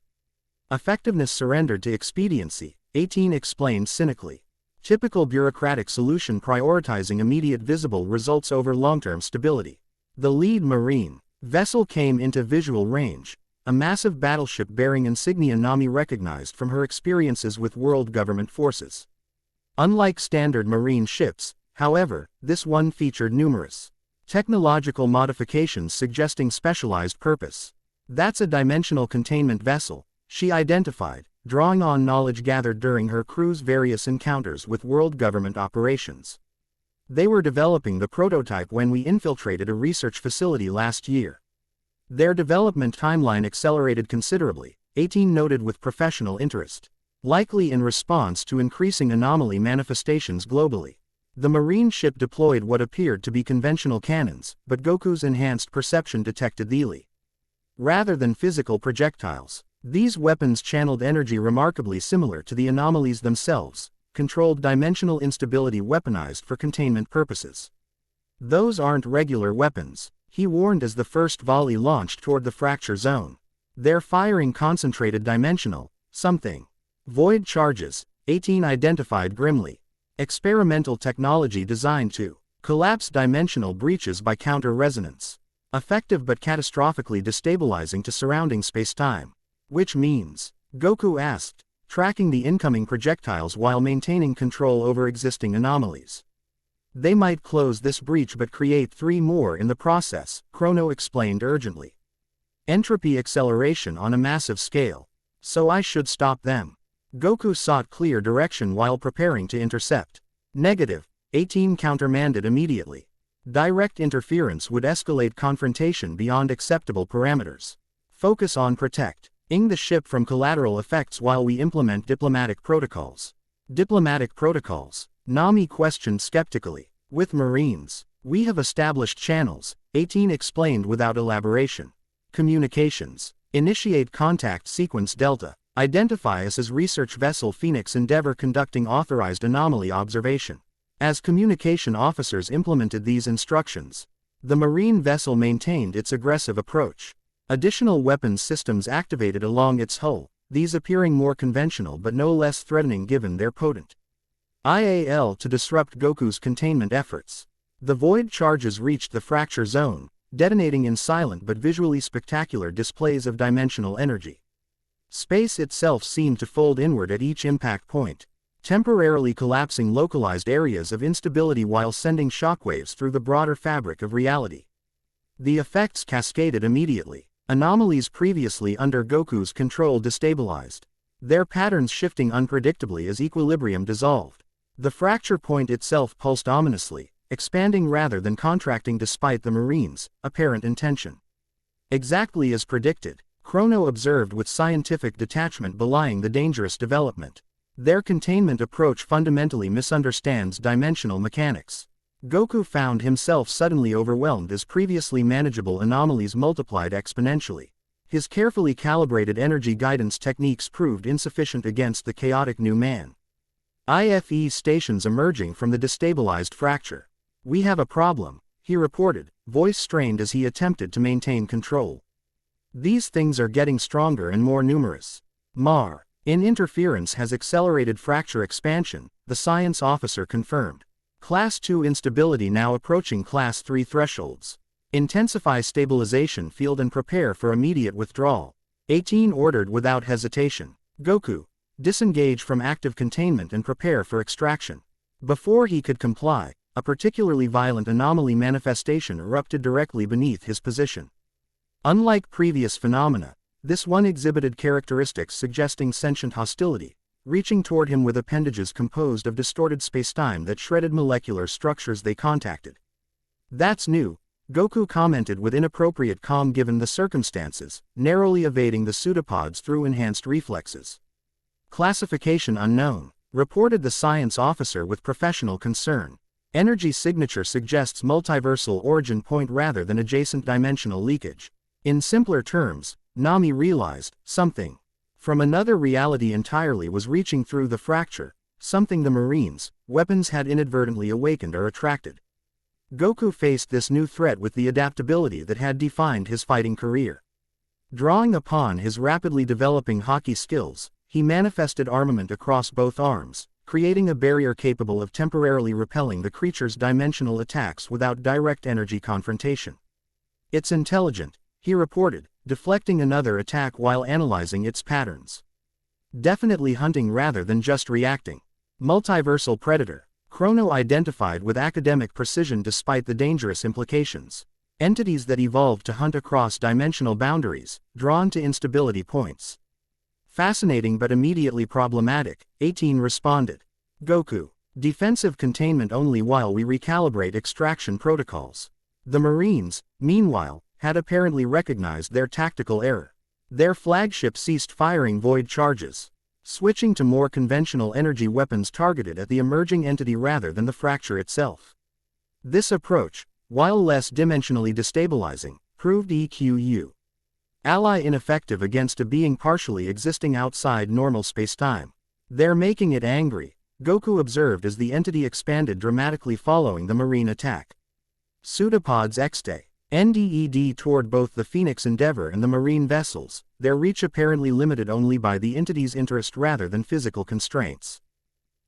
"Effectiveness surrendered to expediency," 18 explained cynically. "Typical bureaucratic solution prioritizing immediate visible results over long-term stability." The lead marine vessel came into visual range, a massive battleship bearing insignia Nami recognized from her experiences with world government forces. Unlike standard marine ships, however, this one featured numerous technological modifications suggesting specialized purpose. "That's a dimensional containment vessel," she identified, drawing on knowledge gathered during her crew's various encounters with world government operations. "They were developing the prototype when we infiltrated a research facility last year. Their development timeline accelerated considerably," 18 noted with professional interest. "Likely in response to increasing anomaly manifestations globally." The marine ship deployed what appeared to be conventional cannons, but Goku's enhanced perception detected the rather than physical projectiles. These weapons channeled energy remarkably similar to the anomalies themselves, controlled dimensional instability weaponized for containment purposes. "Those aren't regular weapons," he warned as the first volley launched toward the fracture zone. "They're firing concentrated dimensional something void charges," 18 identified grimly. "Experimental technology designed to collapse dimensional breaches by counter-resonance. Effective but catastrophically destabilizing to surrounding space-time." "Which means?" Goku asked, tracking the incoming projectiles while maintaining control over existing anomalies. "They might close this breach but create 3 more in the process," Chrono explained urgently. "Entropy acceleration on a massive scale. So I should stop them." Goku sought clear direction while preparing to intercept. "Negative," 18 countermanded immediately. "Direct interference would escalate confrontation beyond acceptable parameters. Focus on protecting the ship from collateral effects while we implement diplomatic protocols." "Diplomatic protocols?" Nami questioned skeptically. "With Marines, we have established channels," 18 explained without elaboration. "Communications. Initiate contact sequence Delta. Identify us as research vessel Phoenix Endeavor conducting authorized anomaly observation." As communication officers implemented these instructions, the marine vessel maintained its aggressive approach. Additional weapons systems activated along its hull, these appearing more conventional but no less threatening given their potent IAL to disrupt Goku's containment efforts. The void charges reached the fracture zone, detonating in silent but visually spectacular displays of dimensional energy. Space itself seemed to fold inward at each impact point, temporarily collapsing localized areas of instability while sending shockwaves through the broader fabric of reality. The effects cascaded immediately. Anomalies previously under Goku's control destabilized. their patterns shifting unpredictably as equilibrium dissolved. The fracture point itself pulsed ominously, expanding rather than contracting despite the Marines' apparent intention. Exactly as predicted, Chrono observed with scientific detachment belying the dangerous development. Their containment approach fundamentally misunderstands dimensional mechanics. Goku found himself suddenly overwhelmed as previously manageable anomalies multiplied exponentially. His carefully calibrated energy guidance techniques proved insufficient against the chaotic new man. IFE stations emerging from the destabilized fracture. "We have a problem," he reported, voice strained as he attempted to maintain control. "These things are getting stronger and more numerous. In interference has accelerated fracture expansion," the science officer confirmed. Class 2 instability now approaching Class 3 thresholds. Intensify stabilization field and prepare for immediate withdrawal. 18 ordered without hesitation. Goku, disengage from active containment and prepare for extraction. Before he could comply, a particularly violent anomaly manifestation erupted directly beneath his position. Unlike previous phenomena, this one exhibited characteristics suggesting sentient hostility, reaching toward him with appendages composed of distorted spacetime that shredded molecular structures they contacted. "That's new," Goku commented with inappropriate calm given the circumstances, narrowly evading the pseudopods through enhanced reflexes. "Classification unknown," reported the science officer with professional concern. "Energy signature suggests multiversal origin point rather than adjacent dimensional leakage." In simpler terms, Nami realized something from another reality entirely was reaching through the fracture, something the Marines' weapons had inadvertently awakened or attracted. Goku faced this new threat with the adaptability that had defined his fighting career. Drawing upon his rapidly developing Haki skills, he manifested armament across both arms, creating a barrier capable of temporarily repelling the creature's dimensional attacks without direct energy confrontation. "It's intelligent," he reported, deflecting another attack while analyzing its patterns. "Definitely hunting rather than just reacting. Multiversal predator," Chrono identified with academic precision despite the dangerous implications. "Entities that evolved to hunt across dimensional boundaries, drawn to instability points." "Fascinating but immediately problematic," 18 responded. Goku, defensive containment only while we recalibrate extraction protocols. The Marines, meanwhile, had apparently recognized their tactical error. Their flagship ceased firing void charges, switching to more conventional energy weapons targeted at the emerging entity rather than the fracture itself. This approach, while less dimensionally destabilizing, proved EQU. Ally ineffective against a being partially existing outside normal spacetime. "They're making it angry," Goku observed as the entity expanded dramatically following the Marine attack. Pseudopods exte. NDED toward both the Phoenix Endeavor and the Marine vessels, their reach apparently limited only by the entity's interest rather than physical constraints.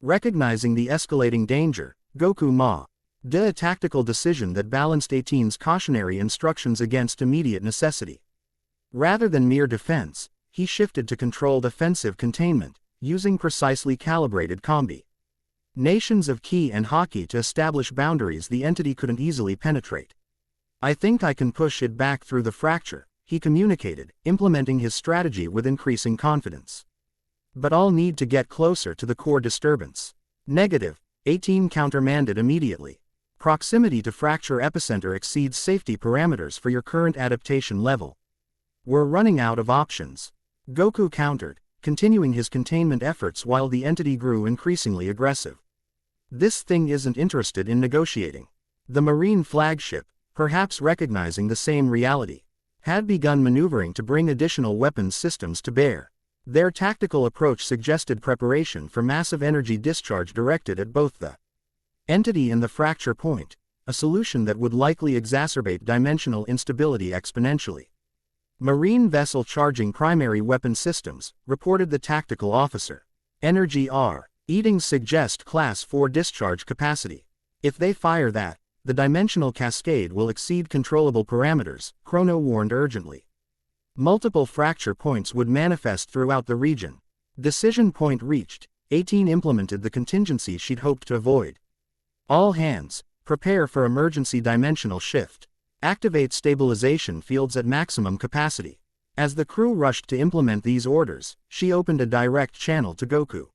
Recognizing the escalating danger, Goku made a tactical decision that balanced 18's cautionary instructions against immediate necessity. Rather than mere defense, he shifted to controlled offensive containment, using precisely calibrated combi nations of Ki and Haki to establish boundaries the entity couldn't easily penetrate. "I think I can push it back through the fracture," he communicated, implementing his strategy with increasing confidence. "But I'll need to get closer to the core disturbance." "Negative," 18 countermanded immediately. "Proximity to fracture epicenter exceeds safety parameters for your current adaptation level. We're running out of options." Goku countered, continuing his containment efforts while the entity grew increasingly aggressive. "This thing isn't interested in negotiating." The Marine flagship, perhaps recognizing the same reality, had begun maneuvering to bring additional weapons systems to bear. Their tactical approach suggested preparation for massive energy discharge directed at both the entity and the fracture point, a solution that would likely exacerbate dimensional instability exponentially. "Marine vessel charging primary weapon systems," reported the tactical officer. "Energy eatings suggest Class 4 discharge capacity. If they fire that, the dimensional cascade will exceed controllable parameters," Chrono warned urgently. Multiple fracture points would manifest throughout the region. Decision point reached, 18 implemented the contingency she'd hoped to avoid. "All hands, prepare for emergency dimensional shift. Activate stabilization fields at maximum capacity. As the crew rushed to implement these orders, she opened a direct channel to Goku.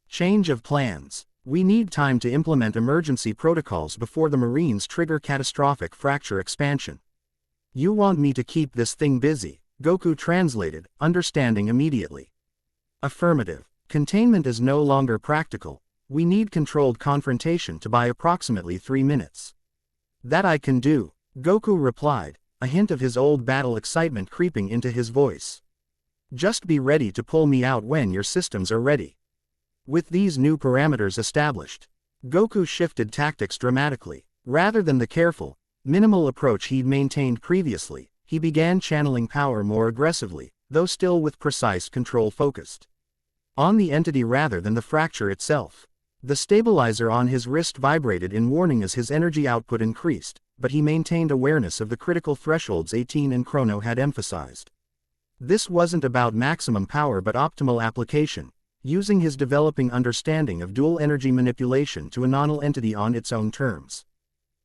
Change of plans. We need time to implement emergency protocols before the Marines trigger catastrophic fracture expansion. You want me to keep this thing busy? Goku translated, understanding immediately. Affirmative. Containment is no longer practical. We need controlled confrontation to buy approximately 3 minutes. That I can do, Goku replied, a hint of his old battle excitement creeping into his voice. Just be ready to pull me out when your systems are ready. With these new parameters established, Goku shifted tactics dramatically. Rather than the careful, minimal approach he'd maintained previously, he began channeling power more aggressively, though still with precise control focused on the entity rather than the fracture itself. The stabilizer on his wrist vibrated in warning as his energy output increased, but he maintained awareness of the critical thresholds 18 and Chrono had emphasized. This wasn't about maximum power but optimal application, using his developing understanding of dual energy manipulation to annul entity on its own terms.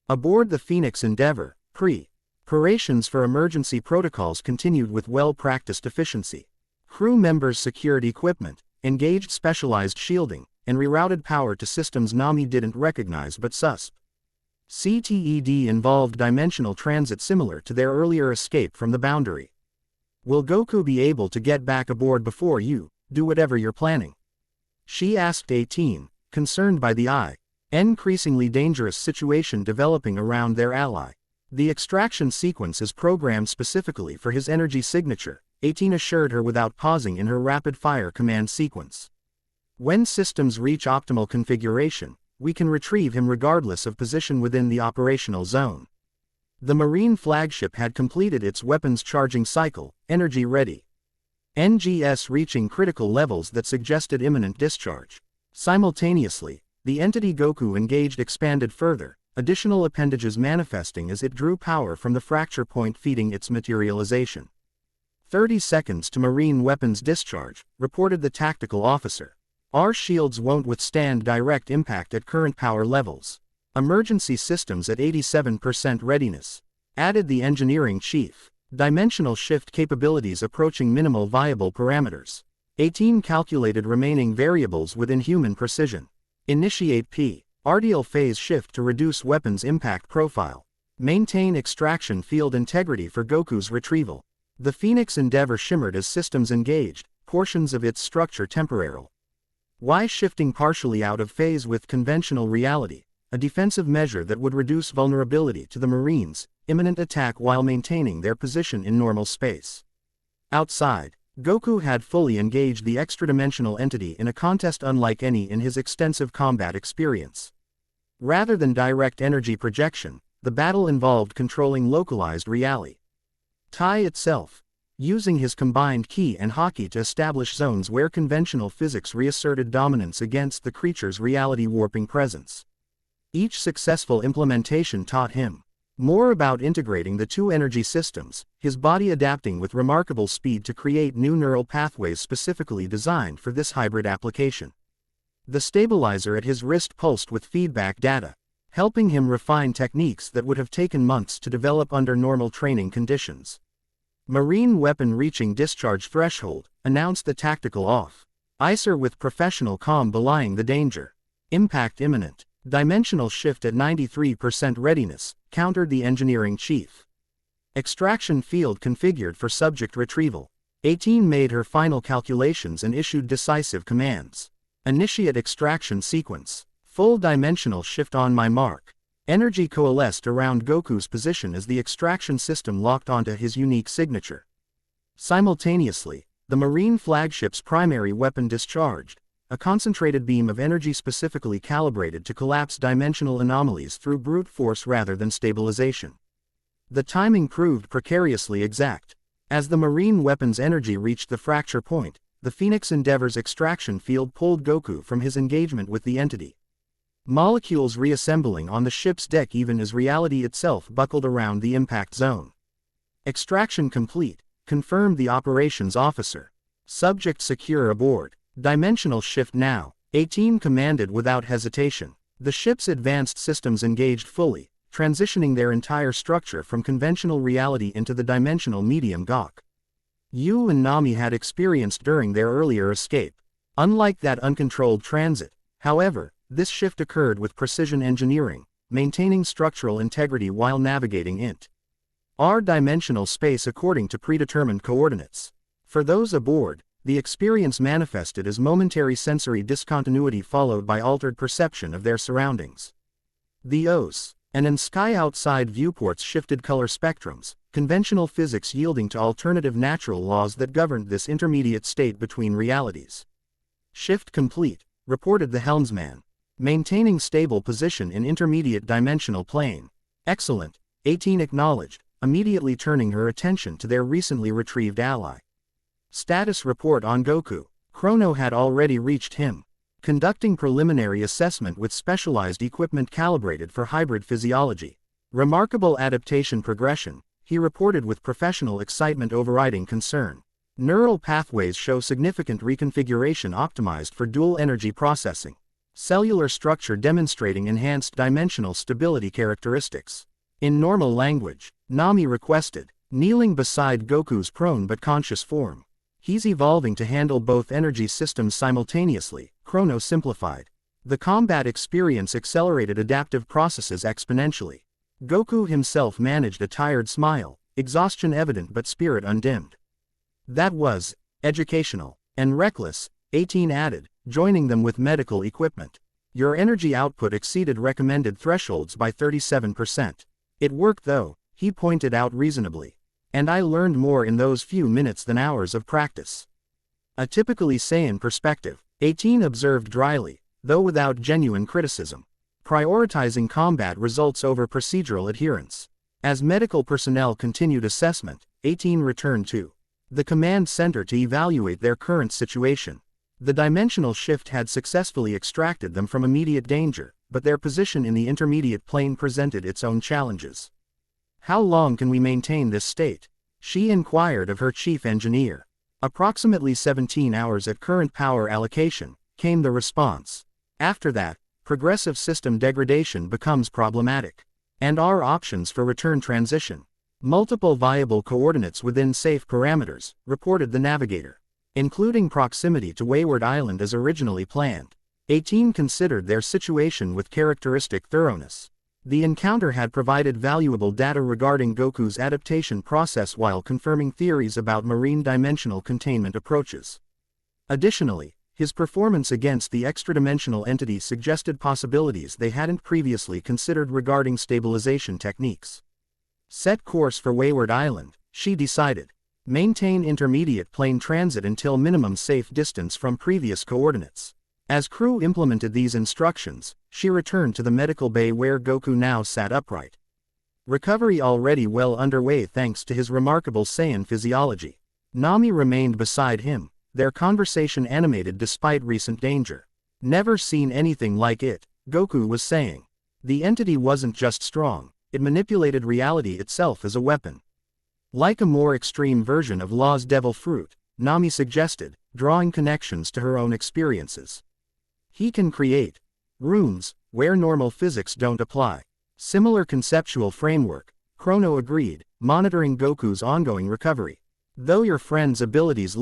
Aboard the Phoenix Endeavor, preparations for emergency protocols continued with well-practiced efficiency. Crew members secured equipment, engaged specialized shielding, and rerouted power to systems Nami didn't recognize but susp. CTED involved dimensional transit similar to their earlier escape from the boundary. Will Goku be able to get back aboard before you do whatever you're planning? She asked 18, concerned by the increasingly dangerous situation developing around their ally. The extraction sequence is programmed specifically for his energy signature, 18 assured her without pausing in her rapid-fire command sequence. When systems reach optimal configuration, we can retrieve him regardless of position within the operational zone. The Marine flagship had completed its weapons charging cycle, energy ready. NGS reaching critical levels that suggested imminent discharge. Simultaneously, the entity Goku engaged expanded further, additional appendages manifesting as it drew power from the fracture point feeding its materialization. 30 seconds to Marine weapons discharge, reported the tactical officer. Our shields won't withstand direct impact at current power levels. Emergency systems at 87% readiness, added the engineering chief. Dimensional shift capabilities approaching minimal viable parameters. 18 calculated remaining variables within human precision. Initiate RDL phase shift to reduce weapons impact profile. Maintain extraction field integrity for Goku's retrieval. The Phoenix Endeavor shimmered as systems engaged, portions of its structure temporal. Why shifting partially out of phase with conventional reality, a defensive measure that would reduce vulnerability to the Marines' imminent attack while maintaining their position in normal space. Outside, Goku had fully engaged the extra-dimensional entity in a contest unlike any in his extensive combat experience. Rather than direct energy projection, the battle involved controlling localized reality. Tai itself, using his combined Ki and Haki to establish zones where conventional physics reasserted dominance against the creature's reality-warping presence. Each successful implementation taught him more about integrating the two energy systems, his body adapting with remarkable speed to create new neural pathways specifically designed for this hybrid application. The stabilizer at his wrist pulsed with feedback data, helping him refine techniques that would have taken months to develop under normal training conditions. Marine weapon reaching discharge threshold, announced the tactical officer with professional calm belying the danger. Impact imminent. Dimensional shift at 93% readiness, countered the engineering chief. Extraction field configured for subject retrieval. 18 made her final calculations and issued decisive commands. Initiate extraction sequence. Full dimensional shift on my mark. Energy coalesced around Goku's position as the extraction system locked onto his unique signature. Simultaneously, the Marine flagship's primary weapon discharged, a concentrated beam of energy specifically calibrated to collapse dimensional anomalies through brute force rather than stabilization. The timing proved precariously exact. As the Marine weapon's energy reached the fracture point, the Phoenix Endeavor's extraction field pulled Goku from his engagement with the entity. Molecules reassembling on the ship's deck even as reality itself buckled around the impact zone. Extraction complete, confirmed the operations officer. Subject secure aboard. Dimensional shift now, 18 commanded without hesitation. The ship's advanced systems engaged fully, transitioning their entire structure from conventional reality into the dimensional medium Gok. Yu and Nami had experienced during their earlier escape. Unlike that uncontrolled transit, however, this shift occurred with precision engineering, maintaining structural integrity while navigating inter-dimensional space according to predetermined coordinates. For those aboard, the experience manifested as momentary sensory discontinuity followed by altered perception of their surroundings. The OS and sky outside viewports shifted color spectrums, conventional physics yielding to alternative natural laws that governed this intermediate state between realities. Shift complete, reported the helmsman. Maintaining stable position in intermediate dimensional plane. Excellent, 18 acknowledged, immediately turning her attention to their recently retrieved ally. Status report on Goku. Chrono had already reached him. Conducting preliminary assessment with specialized equipment calibrated for hybrid physiology. Remarkable adaptation progression, he reported with professional excitement overriding concern. Neural pathways show significant reconfiguration optimized for dual energy processing. Cellular structure demonstrating enhanced dimensional stability characteristics. In normal language, Nami requested, kneeling beside Goku's prone but conscious form. He's evolving to handle both energy systems simultaneously, Chrono simplified. The combat experience accelerated adaptive processes exponentially. Goku himself managed a tired smile, exhaustion evident but spirit undimmed. That was educational and reckless, 18 added, joining them with medical equipment. Your energy output exceeded recommended thresholds by 37%. It worked though, he pointed out reasonably. And I learned more in those few minutes than hours of practice. A typically Saiyan perspective, 18 observed dryly, though without genuine criticism. Prioritizing combat results over procedural adherence. As medical personnel continued assessment, 18 returned to the command center to evaluate their current situation. The dimensional shift had successfully extracted them from immediate danger, but their position in the intermediate plane presented its own challenges. How long can we maintain this state? She inquired of her chief engineer. Approximately 17 hours at current power allocation, came the response. After that, progressive system degradation becomes problematic. And our options for return transition. Multiple viable coordinates within safe parameters, reported the navigator. Including proximity to Wayward Island as originally planned. 18 considered their situation with characteristic thoroughness. The encounter had provided valuable data regarding Goku's adaptation process while confirming theories about marine dimensional containment approaches. Additionally, his performance against the extradimensional entity suggested possibilities they hadn't previously considered regarding stabilization techniques. Set course for Wayward Island, she decided. Maintain intermediate plane transit until minimum safe distance from previous coordinates. As crew implemented these instructions, she returned to the medical bay where Goku now sat upright. Recovery already well underway thanks to his remarkable Saiyan physiology. Nami remained beside him, their conversation animated despite recent danger. Never seen anything like it, Goku was saying. The entity wasn't just strong, it manipulated reality itself as a weapon. Like a more extreme version of Law's devil fruit, Nami suggested, drawing connections to her own experiences. He can create rooms where normal physics don't apply. Similar conceptual framework, Chrono agreed, monitoring Goku's ongoing recovery. Though your friend's abilities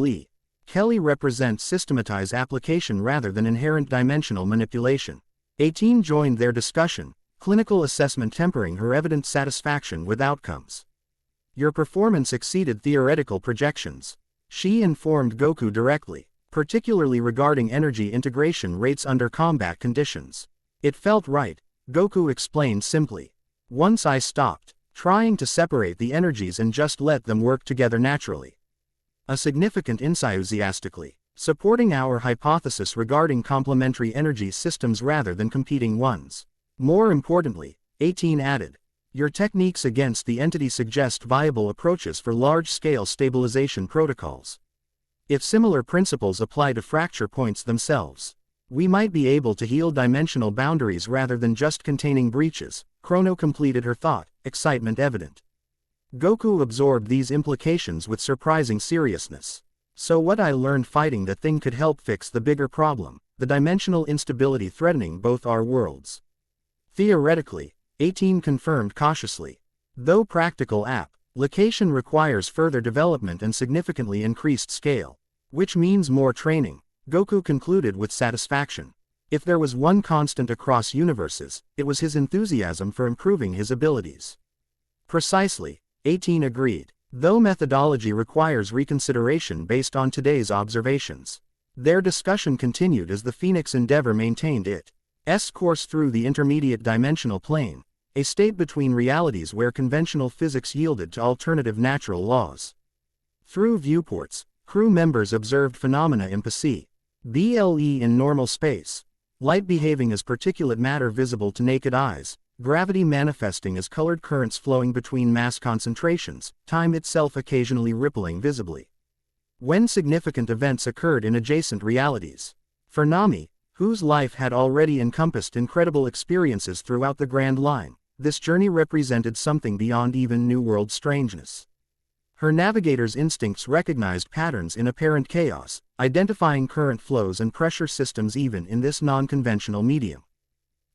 Kelly represent systematized application rather than inherent dimensional manipulation. 18 joined their discussion, clinical assessment tempering her evident satisfaction with outcomes. Your performance exceeded theoretical projections. She informed Goku directly, particularly regarding energy integration rates under combat conditions. It felt right, Goku explained simply. Once I stopped trying to separate the energies and just let them work together naturally. A significant enthusiastically, supporting our hypothesis regarding complementary energy systems rather than competing ones. More importantly, 18 added, your techniques against the entity suggest viable approaches for large-scale stabilization protocols. If similar principles apply to fracture points themselves, we might be able to heal dimensional boundaries rather than just containing breaches. Chrono completed her thought, excitement evident. Goku absorbed these implications with surprising seriousness. So what I learned fighting the thing could help fix the bigger problem, the dimensional instability threatening both our worlds. Theoretically, 18 confirmed cautiously. Though practical Location requires further development and significantly increased scale. Which means more training, Goku concluded with satisfaction. If there was one constant across universes, it was his enthusiasm for improving his abilities. Precisely, 18 agreed. Though methodology requires reconsideration based on today's observations. Their discussion continued as the Phoenix Endeavor maintained its course through the intermediate dimensional plane, a state between realities where conventional physics yielded to alternative natural laws. Through viewports, crew members observed phenomena in BLE in normal space, light behaving as particulate matter visible to naked eyes, gravity manifesting as colored currents flowing between mass concentrations, time itself occasionally rippling visibly. When significant events occurred in adjacent realities. For Nami, whose life had already encompassed incredible experiences throughout the Grand Line, this journey represented something beyond even New World strangeness. Her navigator's instincts recognized patterns in apparent chaos, identifying current flows and pressure systems even in this non-conventional medium.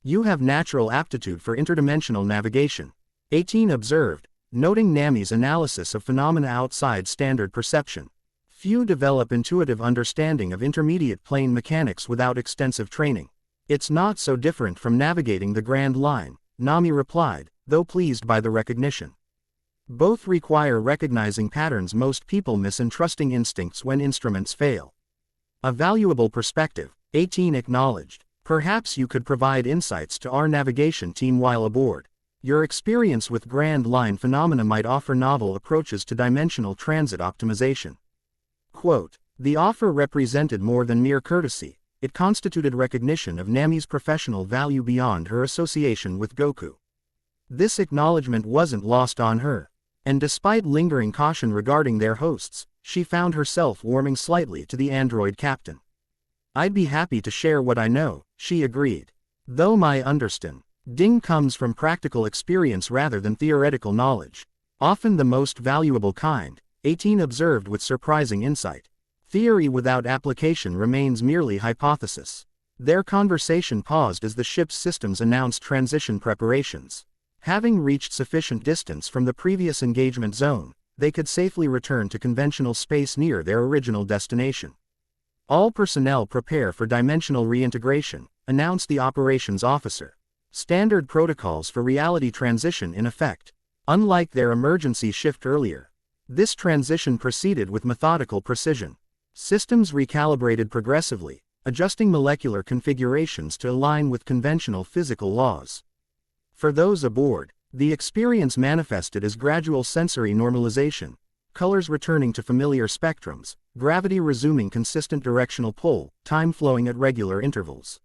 You have natural aptitude for interdimensional navigation, 18 observed, noting Nami's analysis of phenomena outside standard perception. Few develop intuitive understanding of intermediate plane mechanics without extensive training. It's not so different from navigating the Grand Line, Nami replied, though pleased by the recognition. Both require recognizing patterns most people miss and trusting instincts when instruments fail. A valuable perspective, 18 acknowledged. Perhaps you could provide insights to our navigation team while aboard. Your experience with Grand Line phenomena might offer novel approaches to dimensional transit optimization. Quote, the offer represented more than mere courtesy, it constituted recognition of Nami's professional value beyond her association with Goku. This acknowledgement wasn't lost on her, and despite lingering caution regarding their hosts, she found herself warming slightly to the android captain. I'd be happy to share what I know, she agreed. Though my understanding comes from practical experience rather than theoretical knowledge. Often the most valuable kind, 18 observed with surprising insight. Theory without application remains merely hypothesis. Their conversation paused as the ship's systems announced transition preparations. Having reached sufficient distance from the previous engagement zone, they could safely return to conventional space near their original destination. All personnel prepare for dimensional reintegration, announced the operations officer. Standard protocols for reality transition in effect. Unlike their emergency shift earlier, this transition proceeded with methodical precision. Systems recalibrated progressively, adjusting molecular configurations to align with conventional physical laws. For those aboard, the experience manifested as gradual sensory normalization, colors returning to familiar spectrums, gravity resuming consistent directional pull, time flowing at regular intervals.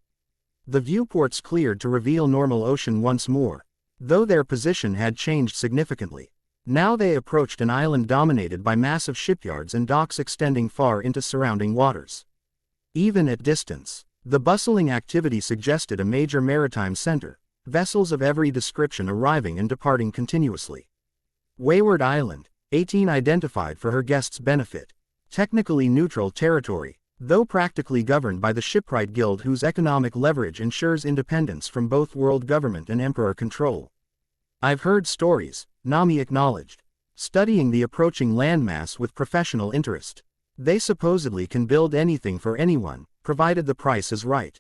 The viewports cleared to reveal normal ocean once more, though their position had changed significantly. Now they approached an island dominated by massive shipyards and docks extending far into surrounding waters. Even at distance, the bustling activity suggested a major maritime center, vessels of every description arriving and departing continuously. Wayward Island, 18 identified for her guests' benefit. Technically neutral territory, though practically governed by the Shipwright Guild whose economic leverage ensures independence from both world government and emperor control. I've heard stories, Nami acknowledged, studying the approaching landmass with professional interest. They supposedly can build anything for anyone, provided the price is right.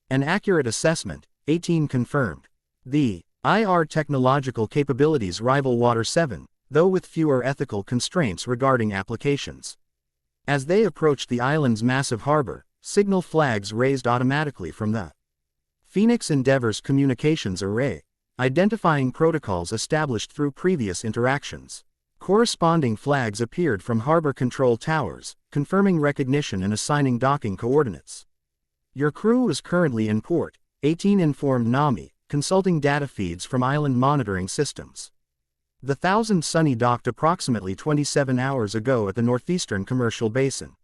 An accurate assessment, 18 confirmed. The IR technological capabilities rival Water 7, though with fewer ethical constraints regarding applications. As they approached the island's massive harbor, signal flags raised automatically from the Phoenix Endeavor's communications array, identifying protocols established through previous interactions. Corresponding flags appeared from harbor control towers, confirming recognition and assigning docking coordinates. Your crew is currently in port, 18 informed Nami, consulting data feeds from island monitoring systems. The Thousand Sunny docked approximately 27 hours ago at the northeastern commercial basin.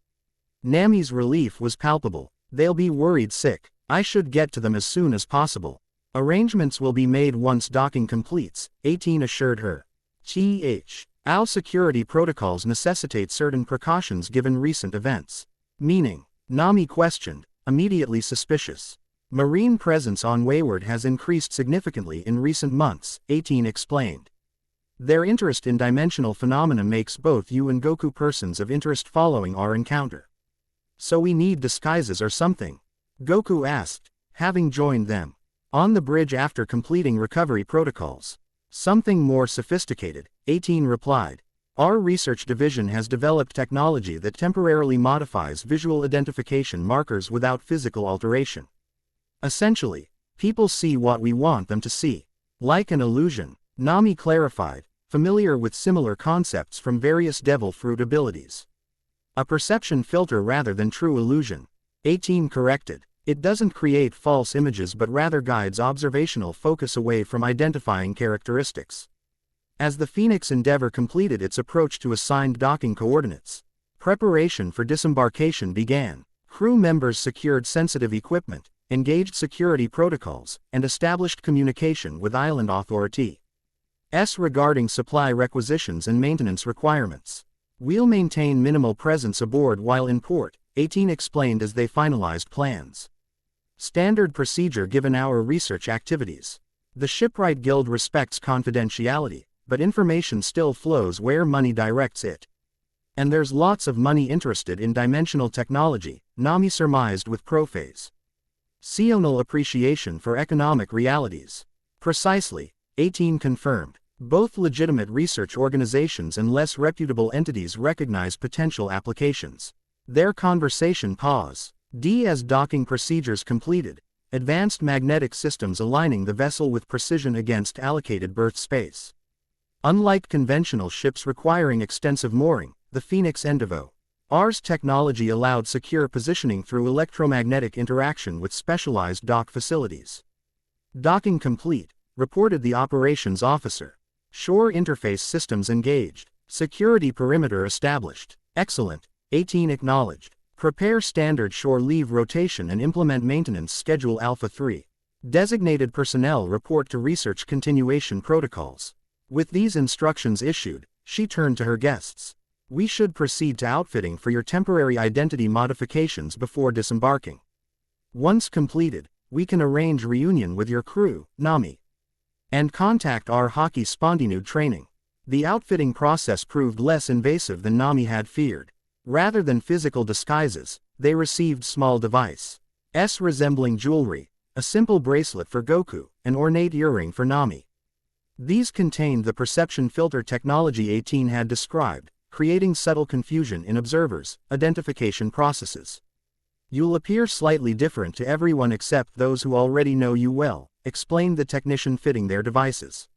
Nami's relief was palpable. They'll be worried sick. I should get to them as soon as possible. Arrangements will be made once docking completes, 18 assured her. Our security protocols necessitate certain precautions given recent events. Meaning? Nami questioned, immediately suspicious. Marine presence on Wayward has increased significantly in recent months, 18 explained. Their interest in dimensional phenomena makes both you and Goku persons of interest following our encounter. So we need disguises or something? Goku asked, having joined them on the bridge after completing recovery protocols. Something more sophisticated, 18 replied. Our research division has developed technology that temporarily modifies visual identification markers without physical alteration. Essentially, people see what we want them to see. Like an illusion, Nami clarified, familiar with similar concepts from various devil fruit abilities. A perception filter rather than true illusion. 18 corrected. It doesn't create false images but rather guides observational focus away from identifying characteristics. As the Phoenix Endeavor completed its approach to assigned docking coordinates, preparation for disembarkation began. Crew members secured sensitive equipment, engaged security protocols, and established communication with island authorities regarding supply requisitions and maintenance requirements. We'll maintain minimal presence aboard while in port, 18 explained as they finalized plans. Standard procedure given our research activities. The Shipwright Guild respects confidentiality, but information still flows where money directs it. And there's lots of money interested in dimensional technology, Nami surmised with prophase. Sional appreciation for economic realities. Precisely, 18 confirmed. Both legitimate research organizations and less reputable entities recognize potential applications. Their conversation pause. As docking procedures completed, advanced magnetic systems aligning the vessel with precision against allocated berth space. Unlike conventional ships requiring extensive mooring, the Phoenix Endeavor's technology allowed secure positioning through electromagnetic interaction with specialized dock facilities. Docking complete, reported the operations officer. Shore interface systems engaged. Security perimeter established. Excellent, 18 acknowledged. Prepare standard shore leave rotation and implement maintenance schedule Alpha 3. Designated personnel report to research continuation protocols. With these instructions issued, she turned to her guests. We should proceed to outfitting for your temporary identity modifications before disembarking. Once completed, we can arrange reunion with your crew, Nami. And contact our Haki spondinude training. The outfitting process proved less invasive than Nami had feared. Rather than physical disguises, they received small devices resembling jewelry, a simple bracelet for Goku, an ornate earring for Nami. These contained the perception filter technology 18 had described, creating subtle confusion in observers' identification processes. You'll appear slightly different to everyone except those who already know you well, explained the technician fitting their devices.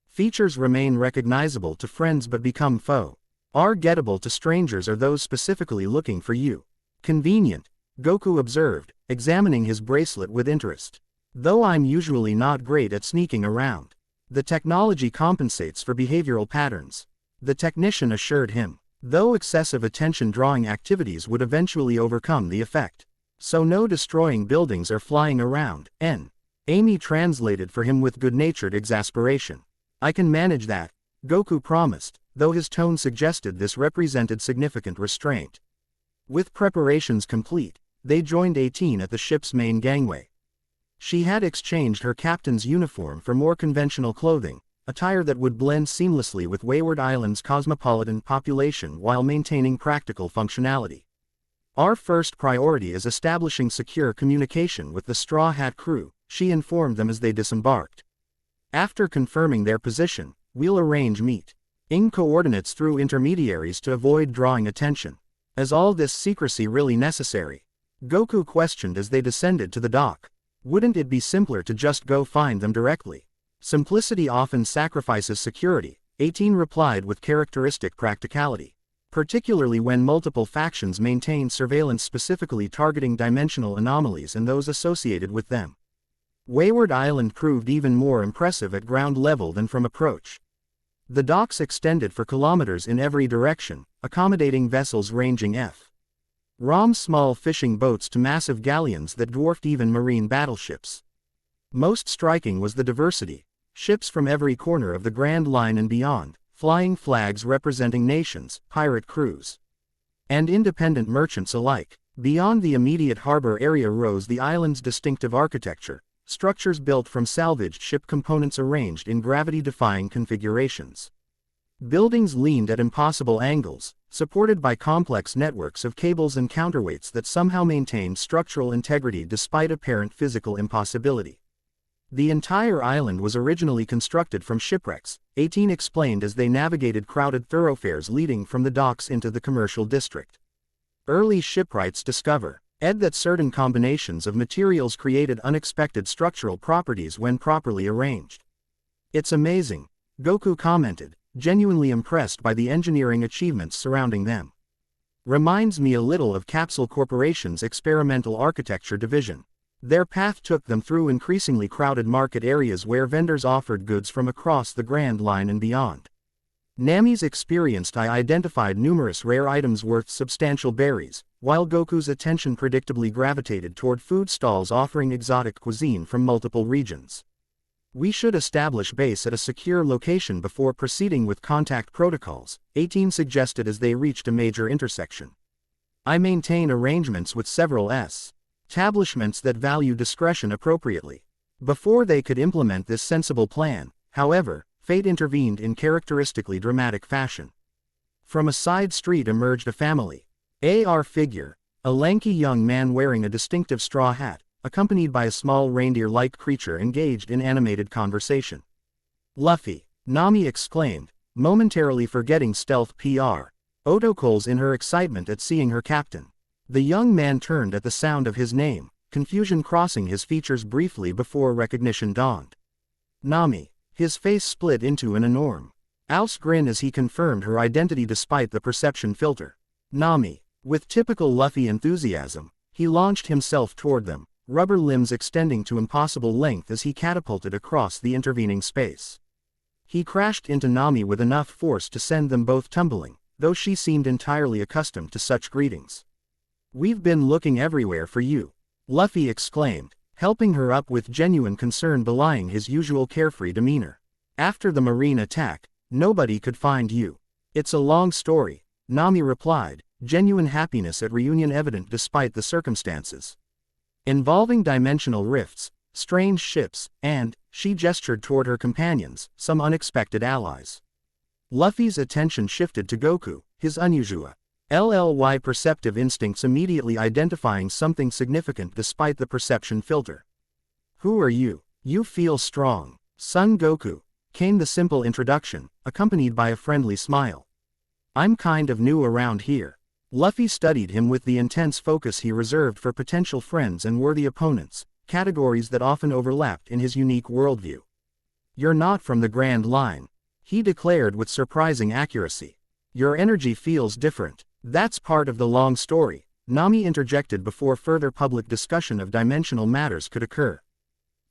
Features remain recognizable to friends but become foe. Are gettable to strangers or those specifically looking for you. Convenient, Goku observed, examining his bracelet with interest. Though I'm usually not great at sneaking around. The technology compensates for behavioral patterns. The technician assured him. Though excessive attention-drawing activities would eventually overcome the effect. So no destroying buildings or flying around, Amy translated for him with good-natured exasperation. I can manage that, Goku promised, though his tone suggested this represented significant restraint. With preparations complete, they joined 18 at the ship's main gangway. She had exchanged her captain's uniform for more conventional clothing, attire that would blend seamlessly with Wayward Island's cosmopolitan population while maintaining practical functionality. Our first priority is establishing secure communication with the Straw Hat crew, she informed them as they disembarked. After confirming their position, we'll arrange meeting coordinates through intermediaries to avoid drawing attention. Is all this secrecy really necessary? Goku questioned as they descended to the dock. Wouldn't it be simpler to just go find them directly? Simplicity often sacrifices security, 18 replied with characteristic practicality. Particularly when multiple factions maintain surveillance specifically targeting dimensional anomalies and those associated with them. Wayward Island proved even more impressive at ground level than from approach. The docks extended for kilometers in every direction, accommodating vessels ranging from small fishing boats to massive galleons that dwarfed even marine battleships. Most striking was the diversity. Ships from every corner of the Grand Line and beyond, flying flags representing nations, pirate crews, and independent merchants alike. Beyond the immediate harbor area rose the island's distinctive architecture, structures built from salvaged ship components arranged in gravity-defying configurations. Buildings leaned at impossible angles, supported by complex networks of cables and counterweights that somehow maintained structural integrity despite apparent physical impossibility. The entire island was originally constructed from shipwrecks, 18 explained as they navigated crowded thoroughfares leading from the docks into the commercial district. Early shipwrights discover that certain combinations of materials created unexpected structural properties when properly arranged. It's amazing, Goku commented, genuinely impressed by the engineering achievements surrounding them. Reminds me a little of Capsule Corporation's experimental architecture division. Their path took them through increasingly crowded market areas where vendors offered goods from across the Grand Line and beyond. Nami's experienced eye identified numerous rare items worth substantial berries, while Goku's attention predictably gravitated toward food stalls offering exotic cuisine from multiple regions. We should establish base at a secure location before proceeding with contact protocols, 18 suggested as they reached a major intersection. I maintain arrangements with several establishments that value discretion appropriately. Before they could implement this sensible plan, however, fate intervened in characteristically dramatic fashion. From a side street emerged a family AR figure, a lanky young man wearing a distinctive straw hat, accompanied by a small reindeer-like creature engaged in animated conversation. Luffy, Nami exclaimed, momentarily forgetting stealth protocols in her excitement at seeing her captain. The young man turned at the sound of his name, confusion crossing his features briefly before recognition dawned. Nami. His face split into an enormous grin as he confirmed her identity despite the perception filter. Nami. With typical Luffy enthusiasm, he launched himself toward them, rubber limbs extending to impossible length as he catapulted across the intervening space. He crashed into Nami with enough force to send them both tumbling, though she seemed entirely accustomed to such greetings. "We've been looking everywhere for you," Luffy exclaimed, helping her up with genuine concern belying his usual carefree demeanor. "After the marine attack, nobody could find you." "It's a long story," Nami replied, genuine happiness at reunion evident despite the circumstances. "Involving dimensional rifts, strange ships, and," she gestured toward her companions, "some unexpected allies." Luffy's attention shifted to Goku, his unusual perceptive instincts immediately identifying something significant despite the perception filter. "Who are you? You feel strong, Son Goku," came the simple introduction, accompanied by a friendly smile. "I'm kind of new around here." Luffy studied him with the intense focus he reserved for potential friends and worthy opponents, categories that often overlapped in his unique worldview. "You're not from the Grand Line," he declared with surprising accuracy. "Your energy feels different." "That's part of the long story," Nami interjected before further public discussion of dimensional matters could occur.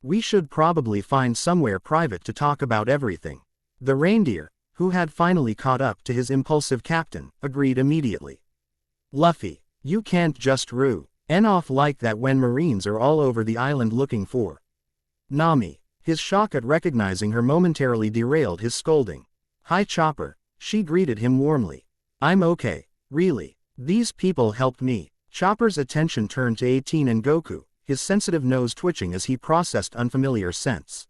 "We should probably find somewhere private to talk about everything." The reindeer, who had finally caught up to his impulsive captain, agreed immediately. "Luffy, you can't just run off like that when Marines are all over the island looking for." Nami, his shock at recognizing her momentarily derailed his scolding. "Hi Chopper," she greeted him warmly. "I'm okay. Really, these people helped me." Chopper's attention turned to 18 and Goku, his sensitive nose twitching as he processed unfamiliar scents.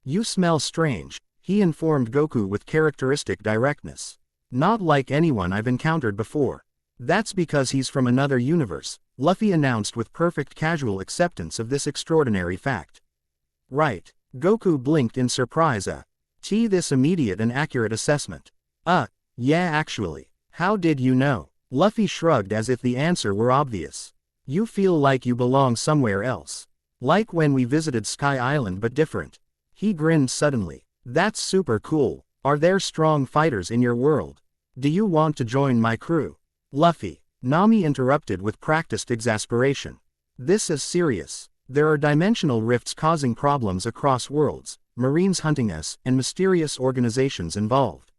"You smell strange," he informed Goku with characteristic directness. "Not like anyone I've encountered before." "That's because he's from another universe," Luffy announced with perfect casual acceptance of this extraordinary fact. "Right." Goku blinked in surprise this immediate and accurate assessment. Yeah actually. How did you know?" Luffy shrugged as if the answer were obvious. "You feel like you belong somewhere else. Like when we visited Sky Island but different." He grinned suddenly. "That's super cool. Are there strong fighters in your world? Do you want to join my crew?" "Luffy," Nami interrupted with practiced exasperation. "This is serious. There are dimensional rifts causing problems across worlds, Marines hunting us, and mysterious organizations involved."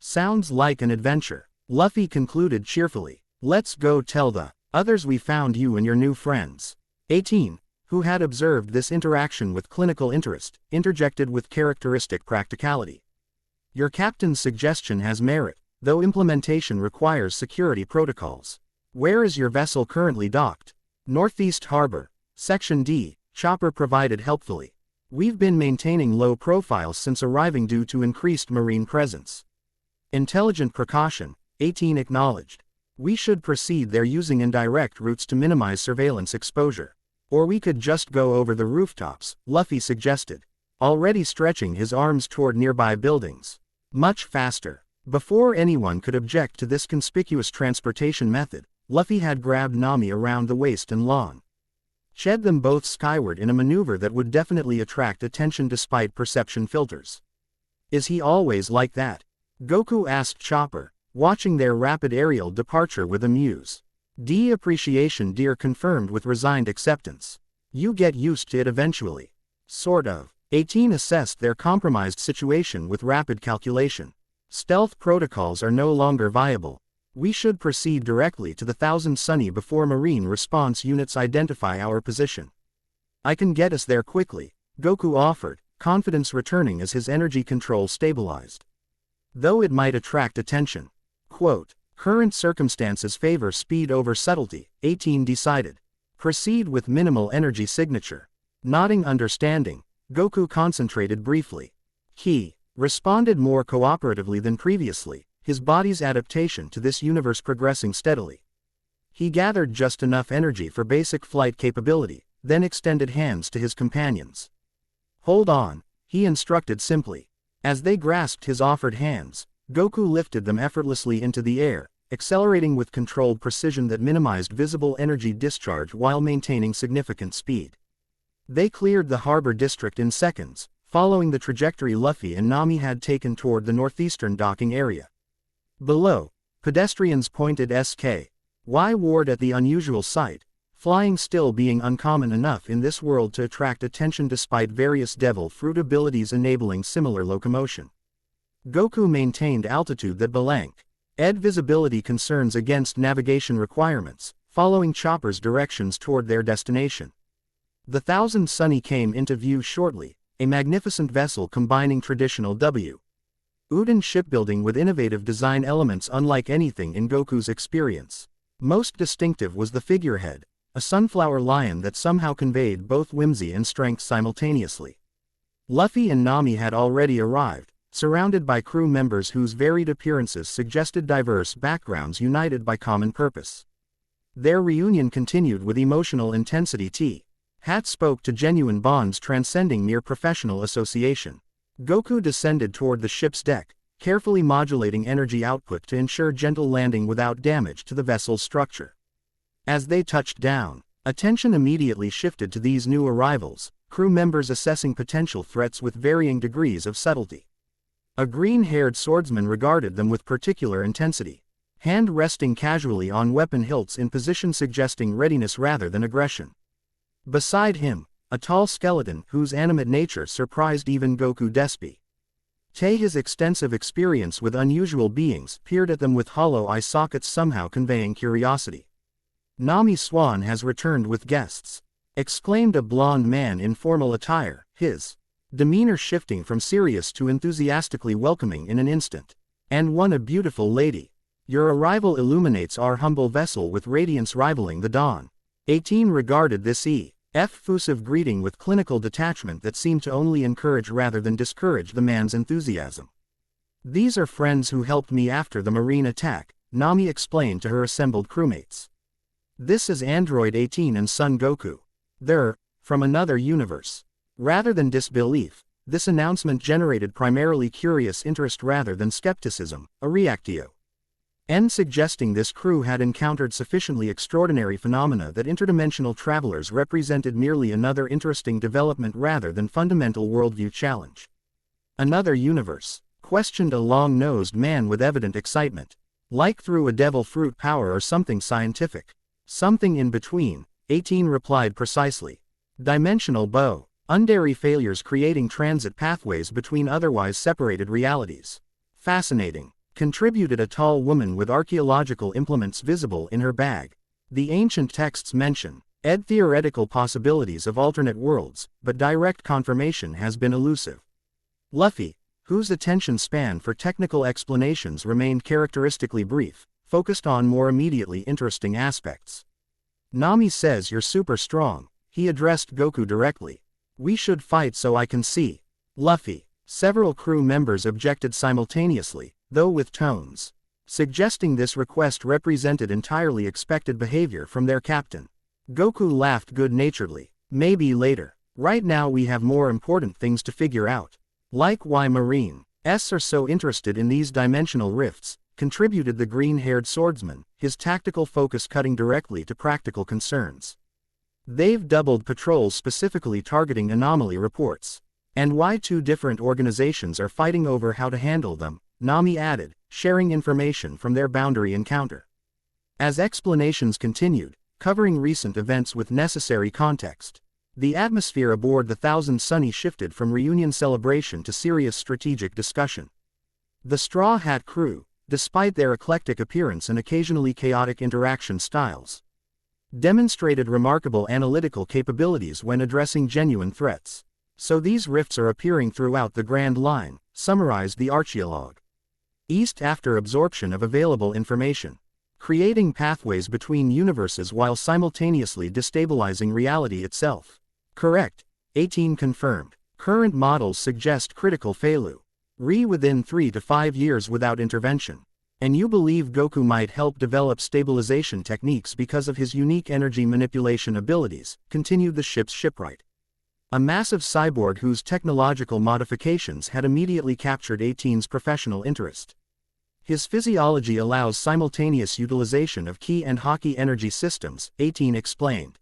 "Sounds like an adventure," Luffy concluded cheerfully. "Let's go tell the others we found you and your new friends." 18, who had observed this interaction with clinical interest, interjected with characteristic practicality. "Your captain's suggestion has merit, though implementation requires security protocols. Where is your vessel currently docked?" "Northeast Harbor, Section D," Chopper provided helpfully. "We've been maintaining low profiles since arriving due to increased marine presence." Intelligent precaution, 18 acknowledged. We should proceed there using indirect routes to minimize surveillance exposure. Or we could just go over the rooftops, Luffy suggested, already stretching his arms toward nearby buildings. Much faster. Before anyone could object to this conspicuous transportation method, Luffy had grabbed Nami around the waist and lawn. Shed them both skyward in a maneuver that would definitely attract attention despite perception filters. Is he always like that? Goku asked Chopper, watching their rapid aerial departure with amuse. Appreciation dear confirmed with resigned acceptance. You get used to it eventually. Sort of. 18 assessed their compromised situation with rapid calculation. Stealth protocols are no longer viable. We should proceed directly to the Thousand Sunny before marine response units identify our position. I can get us there quickly, Goku offered, confidence returning as his energy control stabilized. Though it might attract attention. Quote, current circumstances favor speed over subtlety, 18 decided. Proceed with minimal energy signature. Nodding understanding, Goku concentrated briefly. He responded more cooperatively than previously, his body's adaptation to this universe progressing steadily. He gathered just enough energy for basic flight capability, then extended hands to his companions. Hold on, he instructed simply. As they grasped his offered hands, Goku lifted them effortlessly into the air, accelerating with controlled precision that minimized visible energy discharge while maintaining significant speed. They cleared the harbor district in seconds, following the trajectory Luffy and Nami had taken toward the northeastern docking area. Below, pedestrians pointed SKY ward at the unusual sight, flying still being uncommon enough in this world to attract attention despite various devil fruit abilities enabling similar locomotion. Goku maintained altitude that blank. Visibility concerns against navigation requirements, following Chopper's directions toward their destination. The Thousand Sunny came into view shortly, a magnificent vessel combining traditional Udon shipbuilding with innovative design elements unlike anything in Goku's experience. Most distinctive was the figurehead, a sunflower lion that somehow conveyed both whimsy and strength simultaneously. Luffy and Nami had already arrived, surrounded by crew members whose varied appearances suggested diverse backgrounds united by common purpose. Their reunion continued with emotional intensity. Hat spoke to genuine bonds transcending mere professional association. Goku descended toward the ship's deck, carefully modulating energy output to ensure gentle landing without damage to the vessel's structure. As they touched down, attention immediately shifted to these new arrivals, crew members assessing potential threats with varying degrees of subtlety. A green-haired swordsman regarded them with particular intensity, hand resting casually on weapon hilts in position suggesting readiness rather than aggression. Beside him, a tall skeleton whose animate nature surprised even Goku Despi. His extensive experience with unusual beings peered at them with hollow eye sockets somehow conveying curiosity. Nami Swan has returned with guests, exclaimed a blond man in formal attire, his demeanor shifting from serious to enthusiastically welcoming in an instant. And one a beautiful lady. Your arrival illuminates our humble vessel with radiance rivaling the dawn. 18 regarded this effusive greeting with clinical detachment that seemed to only encourage rather than discourage the man's enthusiasm. These are friends who helped me after the marine attack, Nami explained to her assembled crewmates. This is Android 18 and Son Goku. They're from another universe. Rather than disbelief, this announcement generated primarily curious interest rather than skepticism, a reactio. Suggesting this crew had encountered sufficiently extraordinary phenomena that interdimensional travelers represented merely another interesting development rather than fundamental worldview challenge. Another universe? Questioned a long-nosed man with evident excitement. Like through a devil fruit power or something scientific. Something in between, 18 replied precisely. Dimensional bow. Undairy failures creating transit pathways between otherwise separated realities. Fascinating. Contributed a tall woman with archaeological implements visible in her bag. The ancient texts mention theoretical possibilities of alternate worlds, but direct confirmation has been elusive. Luffy, whose attention span for technical explanations remained characteristically brief, focused on more immediately interesting aspects. Nami says you're super strong, he addressed Goku directly. We should fight so I can see. Luffy, Several crew members objected simultaneously, though with tones suggesting this request represented entirely expected behavior from their captain. Goku laughed good-naturedly. Maybe later. Right now we have more important things to figure out. Like why Marines are so interested in these dimensional rifts, contributed the green-haired swordsman, his tactical focus cutting directly to practical concerns. They've doubled patrols specifically targeting anomaly reports. And why two different organizations are fighting over how to handle them, Nami added, sharing information from their boundary encounter. As explanations continued, covering recent events with necessary context, the atmosphere aboard the Thousand Sunny shifted from reunion celebration to serious strategic discussion. The Straw Hat crew, despite their eclectic appearance and occasionally chaotic interaction styles, demonstrated remarkable analytical capabilities when addressing genuine threats. So these rifts are appearing throughout the Grand Line, summarized the archaeologue. East after absorption of available information, creating pathways between universes while simultaneously destabilizing reality itself. Correct. 18 confirmed. Current models suggest critical failure within 3 to 5 years without intervention. And you believe Goku might help develop stabilization techniques because of his unique energy manipulation abilities, continued the ship's shipwright. A massive cyborg whose technological modifications had immediately captured 18's professional interest. His physiology allows simultaneous utilization of Ki and Haki energy systems, 18 explained,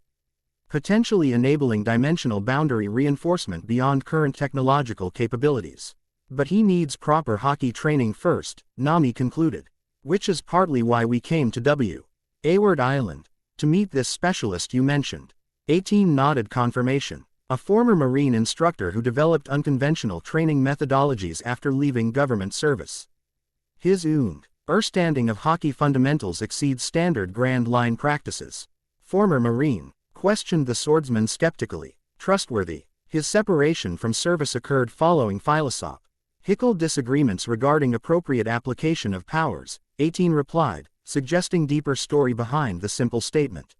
potentially enabling dimensional boundary reinforcement beyond current technological capabilities. But he needs proper Haki training first, Nami concluded. Which is partly why we came to Wayward Island, to meet this specialist you mentioned. 18 nodded confirmation. A former Marine instructor who developed unconventional training methodologies after leaving government service. His understanding of Haki fundamentals exceeds standard Grand Line practices. Former Marine, questioned the swordsman skeptically. Trustworthy. His separation from service occurred following philosophical disagreements regarding appropriate application of powers, 18 replied, suggesting deeper story behind the simple statement.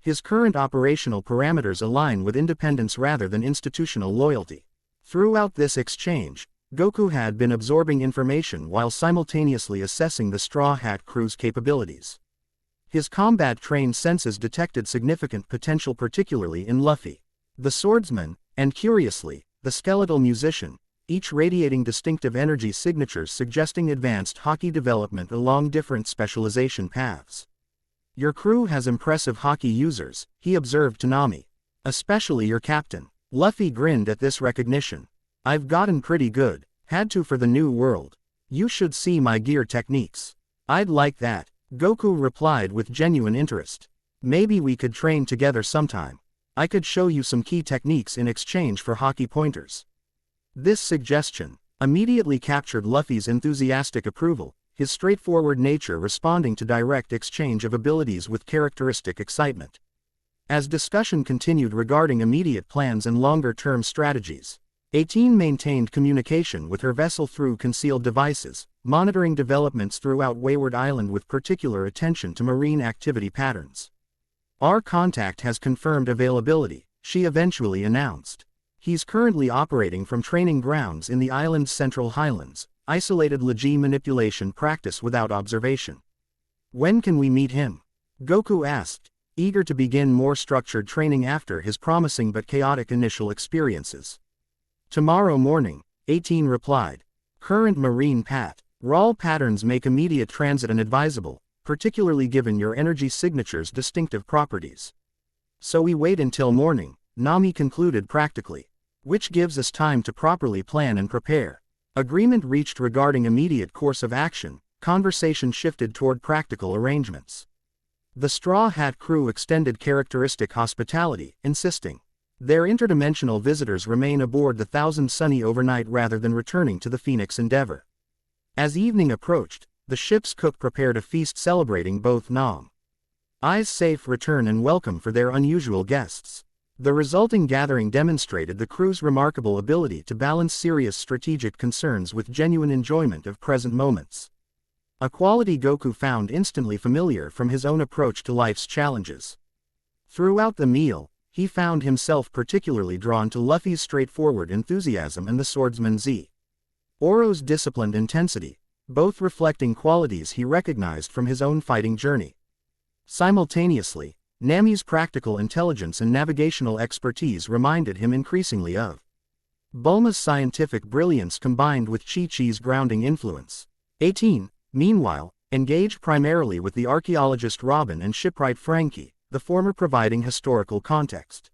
His current operational parameters align with independence rather than institutional loyalty. Throughout this exchange, Goku had been absorbing information while simultaneously assessing the Straw Hat crew's capabilities. His combat-trained senses detected significant potential particularly in Luffy, the swordsman, and curiously, the skeletal musician, each radiating distinctive energy signatures suggesting advanced Haki development along different specialization paths. Your crew has impressive Haki users, he observed to Nami. Especially your captain. Luffy grinned at this recognition. I've gotten pretty good, had to for the new world. You should see my gear techniques. I'd like that, Goku replied with genuine interest. Maybe we could train together sometime. I could show you some key techniques in exchange for Haki pointers. This suggestion immediately captured Luffy's enthusiastic approval, his straightforward nature responding to direct exchange of abilities with characteristic excitement. As discussion continued regarding immediate plans and longer-term strategies, 18 maintained communication with her vessel through concealed devices, monitoring developments throughout Wayward Island with particular attention to marine activity patterns. Our contact has confirmed availability, she eventually announced. He's currently operating from training grounds in the island's central highlands, isolated Legi manipulation practice without observation. When can we meet him? Goku asked, eager to begin more structured training after his promising but chaotic initial experiences. Tomorrow morning, 18 replied. Current marine raw patterns make immediate transit unadvisable, particularly given your energy signature's distinctive properties. So we wait until morning, Nami concluded practically. Which gives us time to properly plan and prepare. Agreement reached regarding immediate course of action, conversation shifted toward practical arrangements. The Straw Hat crew extended characteristic hospitality, insisting their interdimensional visitors remain aboard the Thousand Sunny overnight rather than returning to the Phoenix Endeavor. As evening approached, the ship's cook prepared a feast celebrating both Nami's safe return and welcome for their unusual guests. The resulting gathering demonstrated the crew's remarkable ability to balance serious strategic concerns with genuine enjoyment of present moments. A quality Goku found instantly familiar from his own approach to life's challenges. Throughout the meal, he found himself particularly drawn to Luffy's straightforward enthusiasm and the swordsman Zoro's disciplined intensity, both reflecting qualities he recognized from his own fighting journey. Simultaneously, Nami's practical intelligence and navigational expertise reminded him increasingly of Bulma's scientific brilliance combined with Chi-Chi's grounding influence. 18. Meanwhile, engaged primarily with the archaeologist Robin and shipwright Frankie, the former providing historical context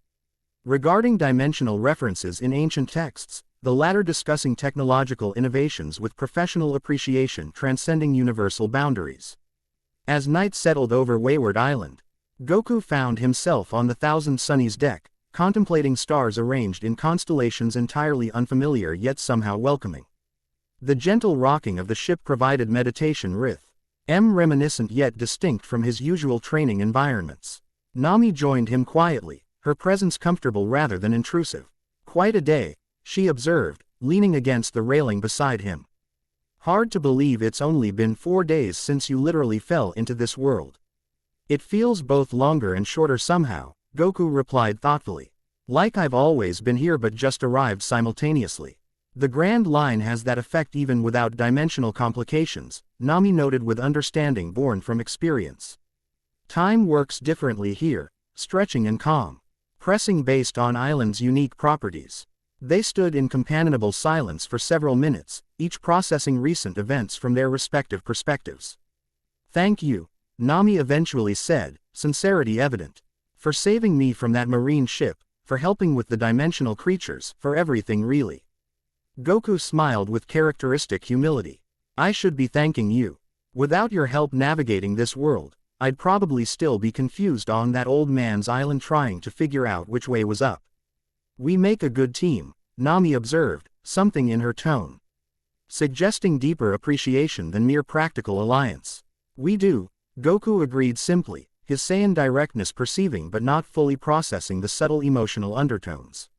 regarding dimensional references in ancient texts, the latter discussing technological innovations with professional appreciation transcending universal boundaries. As night settled over Wayward Island, Goku found himself on the Thousand Sunny's deck, contemplating stars arranged in constellations entirely unfamiliar yet somehow welcoming. The gentle rocking of the ship provided meditation reminiscent yet distinct from his usual training environments. Nami joined him quietly, her presence comfortable rather than intrusive. "Quite a day," she observed, leaning against the railing beside him. "Hard to believe it's only been 4 days since you literally fell into this world." "It feels both longer and shorter somehow," Goku replied thoughtfully. "Like I've always been here but just arrived simultaneously." "The Grand Line has that effect even without dimensional complications," Nami noted with understanding born from experience. "Time works differently here, stretching and calm, pressing based on island's unique properties." They stood in companionable silence for several minutes, each processing recent events from their respective perspectives. "Thank you," Nami eventually said, sincerity evident. "For saving me from that marine ship, for helping with the dimensional creatures, for everything really." Goku smiled with characteristic humility. "I should be thanking you. Without your help navigating this world, I'd probably still be confused on that old man's island trying to figure out which way was up." "We make a good team," Nami observed, something in her tone suggesting deeper appreciation than mere practical alliance. "We do," Goku agreed simply, his Saiyan directness perceiving but not fully processing the subtle emotional undertones.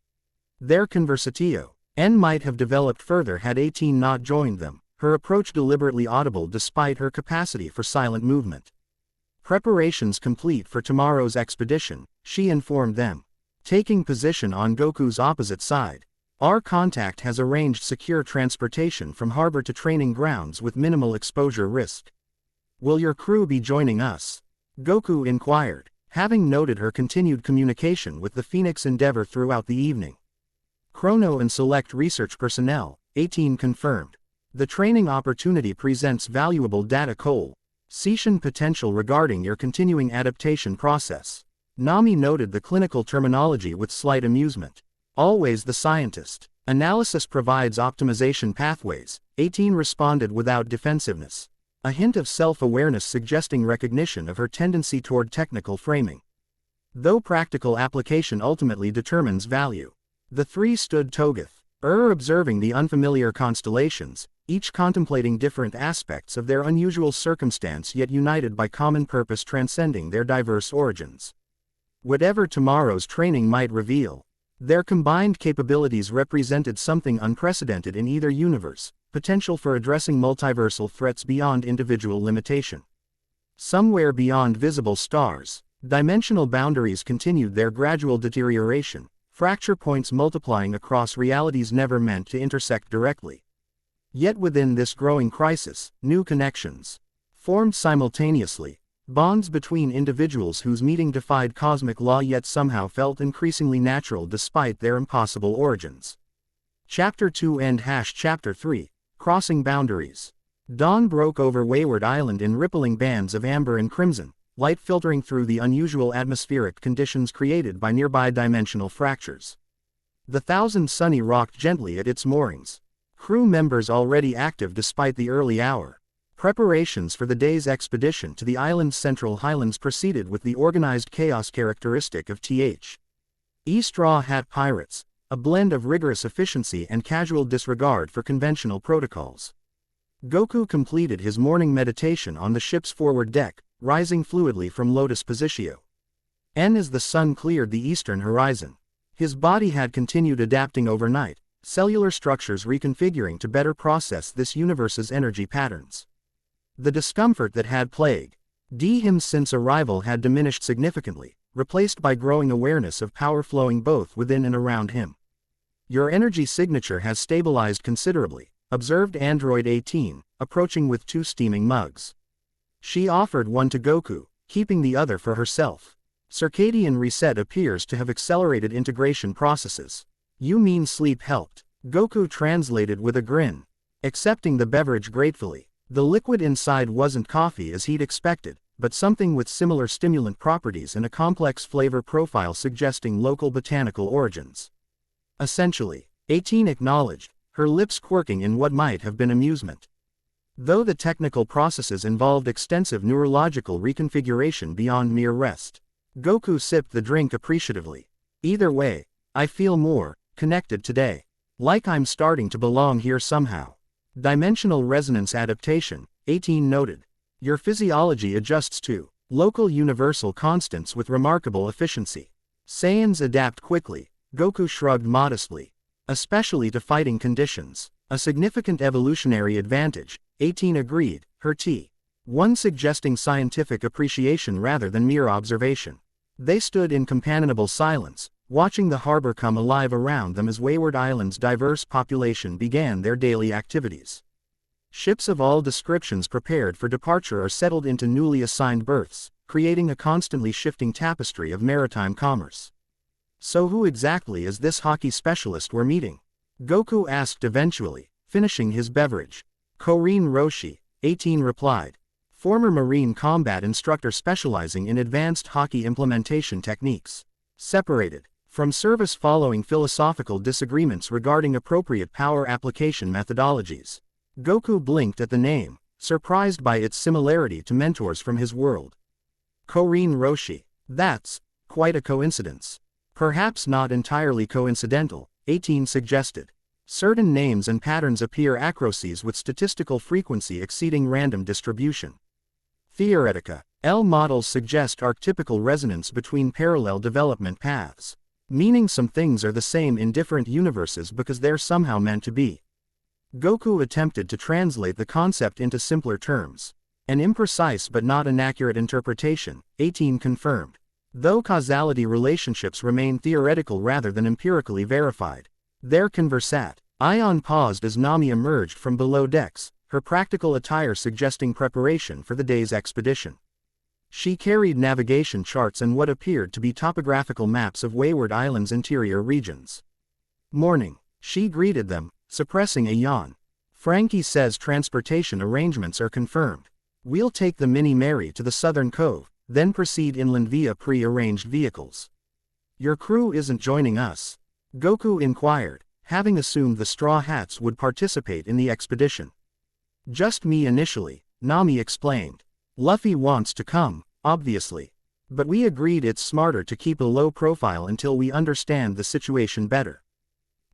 Their conversatio might have developed further had 18 not joined them, her approach deliberately audible despite her capacity for silent movement. "Preparations complete for tomorrow's expedition," she informed them. Taking position on Goku's opposite side, "Our contact has arranged secure transportation from harbor to training grounds with minimal exposure risk." "Will your crew be joining us?" Goku inquired, having noted her continued communication with the Phoenix Endeavor throughout the evening. "Chrono and select research personnel," 18 confirmed. "The training opportunity presents valuable data collection potential regarding your continuing adaptation process." Nami noted the clinical terminology with slight amusement. "Always the scientist. Analysis provides optimization pathways," 18 responded without defensiveness, a hint of self-awareness suggesting recognition of her tendency toward technical framing. Though practical application ultimately determines value. The three stood together, observing the unfamiliar constellations, each contemplating different aspects of their unusual circumstance yet united by common purpose transcending their diverse origins. Whatever tomorrow's training might reveal, their combined capabilities represented something unprecedented in either universe, potential for addressing multiversal threats beyond individual limitation. Somewhere beyond visible stars, dimensional boundaries continued their gradual deterioration, fracture points multiplying across realities never meant to intersect directly. Yet within this growing crisis, new connections formed simultaneously, bonds between individuals whose meeting defied cosmic law yet somehow felt increasingly natural despite their impossible origins. Chapter 2 and Chapter 3, Crossing Boundaries. Dawn broke over Wayward Island in rippling bands of amber and crimson, light filtering through the unusual atmospheric conditions created by nearby dimensional fractures. The Thousand Sunny rocked gently at its moorings, crew members already active despite the early hour. Preparations for the day's expedition to the island's central highlands proceeded with the organized chaos characteristic of Straw Hat Pirates, a blend of rigorous efficiency and casual disregard for conventional protocols. Goku completed his morning meditation on the ship's forward deck, rising fluidly from lotus positio. As the sun cleared the eastern horizon, his body had continued adapting overnight, cellular structures reconfiguring to better process this universe's energy patterns. The discomfort that had plagued him since arrival had diminished significantly, replaced by growing awareness of power flowing both within and around him. Your energy signature has stabilized considerably, observed Android 18, approaching with 2 steaming mugs. She offered one to Goku, keeping the other for herself. Circadian reset appears to have accelerated integration processes. You mean sleep helped? Goku translated with a grin, accepting the beverage gratefully. The liquid inside wasn't coffee as he'd expected, but something with similar stimulant properties and a complex flavor profile suggesting local botanical origins. Essentially, 18 acknowledged, her lips quirking in what might have been amusement. Though the technical processes involved extensive neurological reconfiguration beyond mere rest. Goku sipped the drink appreciatively. Either way, I feel more connected today. Like I'm starting to belong here somehow. Dimensional resonance adaptation, 18 noted. Your physiology adjusts to local universal constants with remarkable efficiency. Saiyans adapt quickly, Goku shrugged modestly. Especially to fighting conditions. A significant evolutionary advantage, 18 agreed, her T1 suggesting scientific appreciation rather than mere observation. They stood in companionable silence, watching the harbor come alive around them as Wayward Island's diverse population began their daily activities. Ships of all descriptions prepared for departure are settled into newly assigned berths, creating a constantly shifting tapestry of maritime commerce. So who exactly is this Haki specialist we're meeting? Goku asked eventually, finishing his beverage. Korin Roshi, 18 replied. Former Marine combat instructor specializing in advanced Haki implementation techniques. Separated from service following philosophical disagreements regarding appropriate power application methodologies. Goku blinked at the name, surprised by its similarity to mentors from his world. Korin Roshi. That's quite a coincidence. Perhaps not entirely coincidental, 18 suggested. Certain names and patterns appear acroses with statistical frequency exceeding random distribution. Theoretica. L models suggest archetypical resonance between parallel development paths. Meaning some things are the same in different universes because they're somehow meant to be. Goku attempted to translate the concept into simpler terms. An imprecise but not inaccurate interpretation, 18 confirmed. Though causality relationships remain theoretical rather than empirically verified. Their conversat. Ion paused as Nami emerged from below decks, her practical attire suggesting preparation for the day's expedition. She carried navigation charts and what appeared to be topographical maps of Wayward Island's interior regions. Morning. She greeted them, suppressing a yawn. Frankie says transportation arrangements are confirmed. We'll take the Mini Mary to the southern cove, then proceed inland via pre-arranged vehicles. Your crew isn't joining us? Goku inquired, having assumed the Straw Hats would participate in the expedition. Just me initially, Nami explained. Luffy wants to come, obviously. But we agreed it's smarter to keep a low profile until we understand the situation better.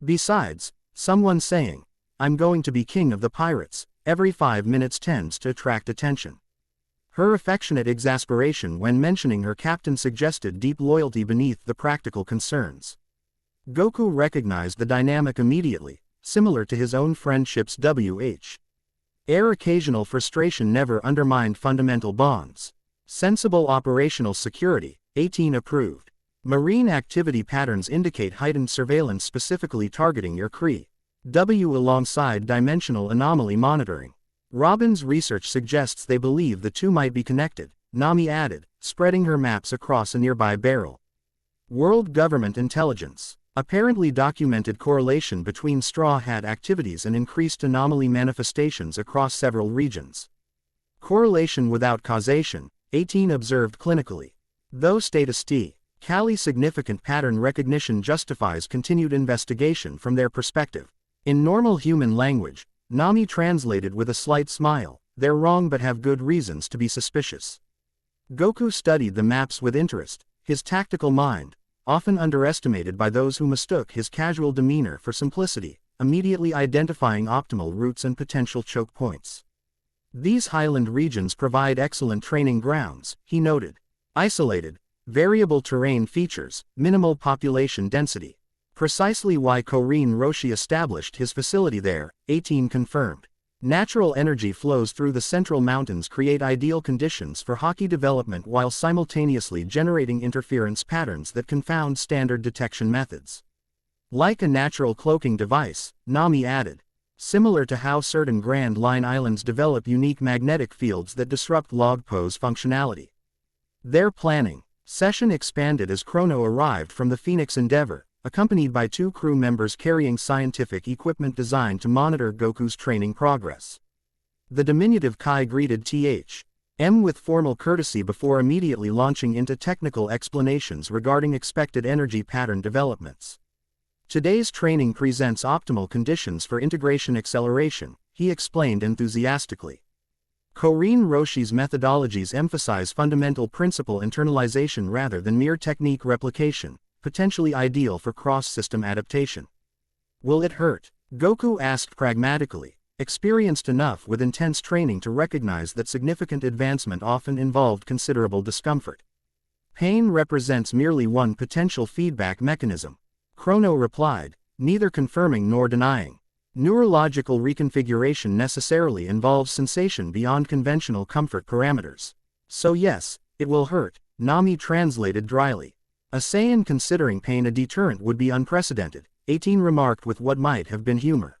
Besides, someone saying, I'm going to be king of the pirates, every 5 minutes tends to attract attention. Her affectionate exasperation when mentioning her captain suggested deep loyalty beneath the practical concerns. Goku recognized the dynamic immediately, similar to his own friendship's WH. Occasional frustration never undermined fundamental bonds. Sensible operational security, 18 approved. Marine activity patterns indicate heightened surveillance specifically targeting your Cree. Alongside dimensional anomaly monitoring. Robin's research suggests they believe the two might be connected, Nami added, spreading her maps across a nearby barrel. World government intelligence. Apparently documented correlation between Straw Hat activities and increased anomaly manifestations across several regions. Correlation without causation, 18 observed clinically. Though status T. Cali significant pattern recognition justifies continued investigation from their perspective. In normal human language, Nami translated with a slight smile, they're wrong but have good reasons to be suspicious. Goku studied the maps with interest, his tactical mind, often underestimated by those who mistook his casual demeanor for simplicity, immediately identifying optimal routes and potential choke points. These highland regions provide excellent training grounds, he noted. Isolated, variable terrain features, minimal population density. Precisely why Korin Roshi established his facility there, 18 confirmed. Natural energy flows through the central mountains create ideal conditions for Haki development while simultaneously generating interference patterns that confound standard detection methods. Like a natural cloaking device, Nami added. Similar to how certain Grand Line islands develop unique magnetic fields that disrupt log pose functionality. Their planning session expanded as Chrono arrived from the Phoenix Endeavor, accompanied by 2 crew members carrying scientific equipment designed to monitor Goku's training progress. The diminutive Kai greeted Th.M. with formal courtesy before immediately launching into technical explanations regarding expected energy pattern developments. Today's training presents optimal conditions for integration acceleration, he explained enthusiastically. Korin Roshi's methodologies emphasize fundamental principle internalization rather than mere technique replication, potentially ideal for cross-system adaptation. Will it hurt? Goku asked pragmatically, experienced enough with intense training to recognize that significant advancement often involved considerable discomfort. Pain represents merely one potential feedback mechanism. Chrono replied, neither confirming nor denying. Neurological reconfiguration necessarily involves sensation beyond conventional comfort parameters. So yes, it will hurt, Nami translated dryly. A Saiyan considering pain a deterrent would be unprecedented, 18 remarked with what might have been humor.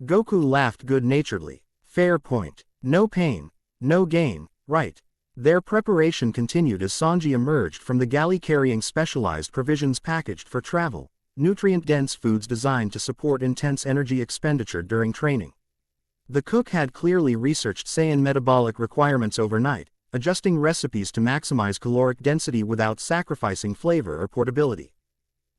Goku laughed good-naturedly. Fair point. No pain, no gain, right. Their preparation continued as Sanji emerged from the galley carrying specialized provisions packaged for travel. Nutrient-dense foods designed to support intense energy expenditure during training. The cook had clearly researched Saiyan metabolic requirements overnight, adjusting recipes to maximize caloric density without sacrificing flavor or portability.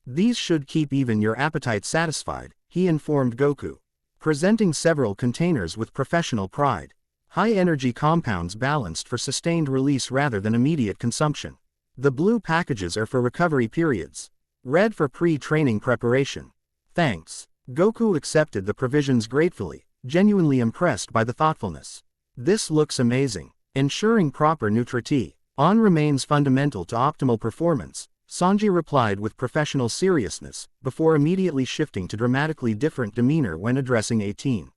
These should keep even your appetite satisfied, he informed Goku, presenting several containers with professional pride. High-energy compounds balanced for sustained release rather than immediate consumption. The blue packages are for recovery periods. Red for pre-training preparation. Thanks. Goku accepted the provisions gratefully, genuinely impressed by the thoughtfulness. This looks amazing. Ensuring proper nutrition remains fundamental to optimal performance, Sanji replied with professional seriousness, before immediately shifting to dramatically different demeanor when addressing 18.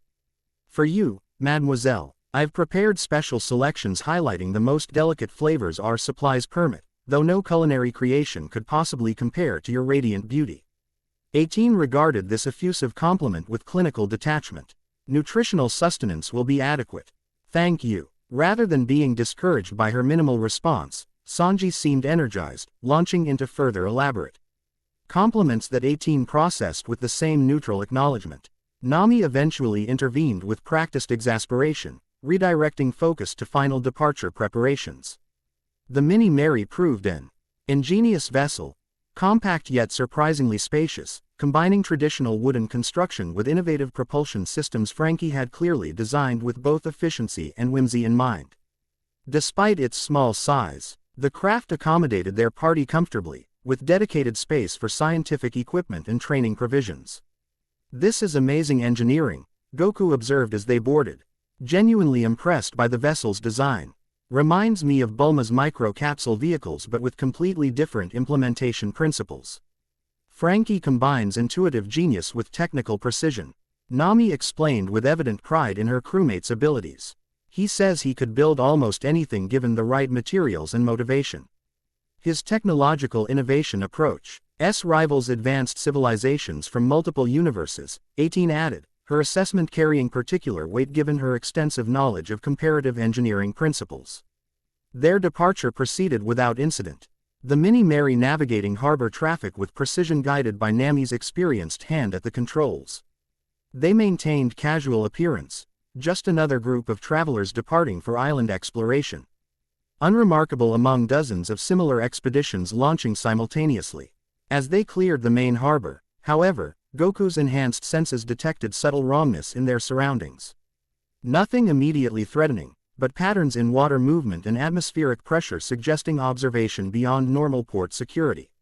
For you, mademoiselle, I've prepared special selections highlighting the most delicate flavors our supplies permit, though no culinary creation could possibly compare to your radiant beauty. 18 regarded this effusive compliment with clinical detachment. Nutritional sustenance will be adequate. Thank you. Rather than being discouraged by her minimal response, Sanji seemed energized, launching into further elaborate compliments that 18 processed with the same neutral acknowledgement. Nami eventually intervened with practiced exasperation, redirecting focus to final departure preparations. The Mini Mary proved an ingenious vessel, compact yet surprisingly spacious, combining traditional wooden construction with innovative propulsion systems Frankie had clearly designed with both efficiency and whimsy in mind. Despite its small size, the craft accommodated their party comfortably, with dedicated space for scientific equipment and training provisions. This is amazing engineering, Goku observed as they boarded, genuinely impressed by the vessel's design. Reminds me of Bulma's micro-capsule vehicles but with completely different implementation principles. Frankie combines intuitive genius with technical precision. Nami explained with evident pride in her crewmate's abilities. He says he could build almost anything given the right materials and motivation. His technological innovation approach rivals advanced civilizations from multiple universes, 18 added, her assessment carrying particular weight given her extensive knowledge of comparative engineering principles. Their departure proceeded without incident. The Mini Mary navigating harbor traffic with precision guided by Nami's experienced hand at the controls. They maintained casual appearance, just another group of travelers departing for island exploration. Unremarkable among dozens of similar expeditions launching simultaneously. As they cleared the main harbor, however, Goku's enhanced senses detected subtle wrongness in their surroundings. Nothing immediately threatening, but patterns in water movement and atmospheric pressure suggesting observation beyond normal port security.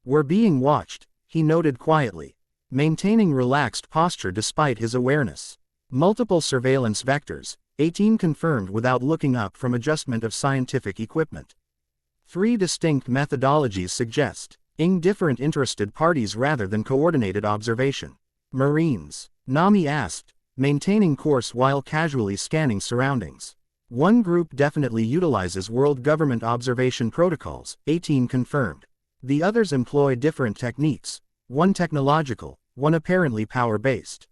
We're being watched, he noted quietly, maintaining relaxed posture despite his awareness. Multiple surveillance vectors, 18 confirmed without looking up from adjustment of scientific equipment. 3 distinct methodologies suggest different interested parties rather than coordinated observation. Marines, Nami asked, maintaining course while casually scanning surroundings. One group definitely utilizes World Government Observation Protocols, 18 confirmed. The others employ different techniques, one technological, one apparently power-based.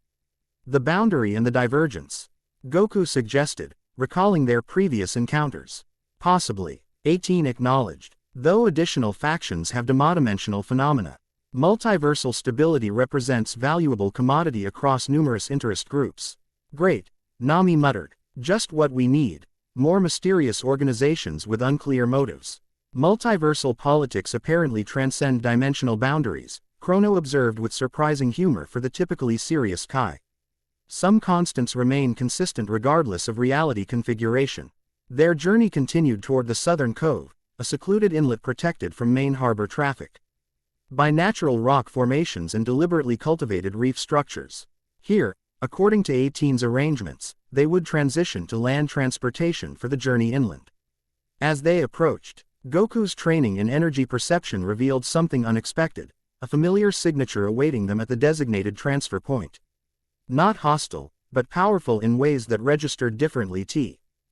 The boundary and the divergence. Goku suggested, recalling their previous encounters. Possibly. 18 acknowledged. Though additional factions have dimodimensional phenomena. Multiversal stability represents valuable commodity across numerous interest groups. Great, Nami muttered. Just what we need. More mysterious organizations with unclear motives. Multiversal politics apparently transcend dimensional boundaries, Chrono observed with surprising humor for the typically serious Kai. Some constants remain consistent regardless of reality configuration. Their journey continued toward the southern cove, a secluded inlet protected from main harbor traffic by natural rock formations and deliberately cultivated reef structures. Here, according to 18's arrangements, they would transition to land transportation for the journey inland. As they approached, Goku's training in energy perception revealed something unexpected, a familiar signature awaiting them at the designated transfer point. Not hostile, but powerful in ways that registered differently.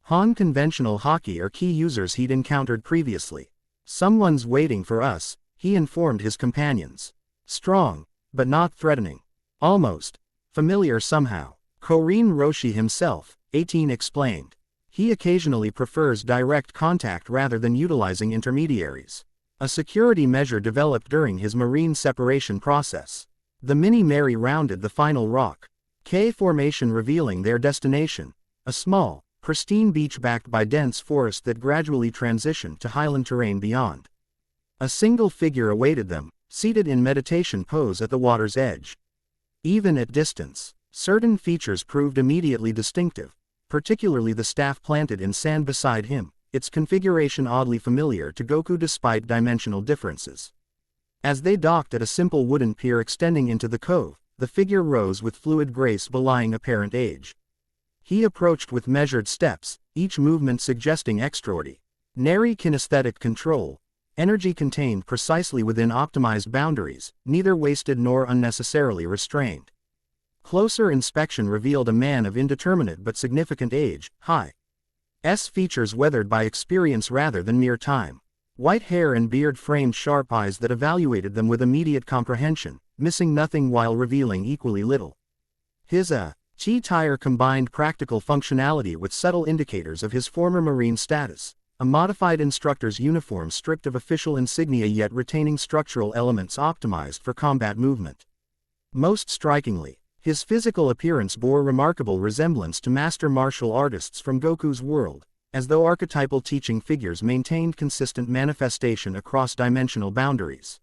Han conventional Haki are key users he'd encountered previously. Someone's waiting for us, he informed his companions. Strong, but not threatening. Almost familiar somehow. Korin Roshi himself, 18 explained. He occasionally prefers direct contact rather than utilizing intermediaries. A security measure developed during his marine separation process. The Mini Mary rounded the final rock K formation, revealing their destination, a small, pristine beach backed by dense forest that gradually transitioned to highland terrain beyond. A single figure awaited them, seated in meditation pose at the water's edge. Even at distance, certain features proved immediately distinctive, particularly the staff planted in sand beside him, its configuration oddly familiar to Goku despite dimensional differences. As they docked at a simple wooden pier extending into the cove, the figure rose with fluid grace belying apparent age. He approached with measured steps, each movement suggesting extraordinary kinesthetic control, energy contained precisely within optimized boundaries, neither wasted nor unnecessarily restrained. Closer inspection revealed a man of indeterminate but significant age, Hi's features weathered by experience rather than mere time. White hair and beard framed sharp eyes that evaluated them with immediate comprehension, missing nothing while revealing equally little. His chi tire combined practical functionality with subtle indicators of his former marine status, a modified instructor's uniform stripped of official insignia yet retaining structural elements optimized for combat movement. Most strikingly, his physical appearance bore remarkable resemblance to master martial artists from Goku's world, as though archetypal teaching figures maintained consistent manifestation across dimensional boundaries.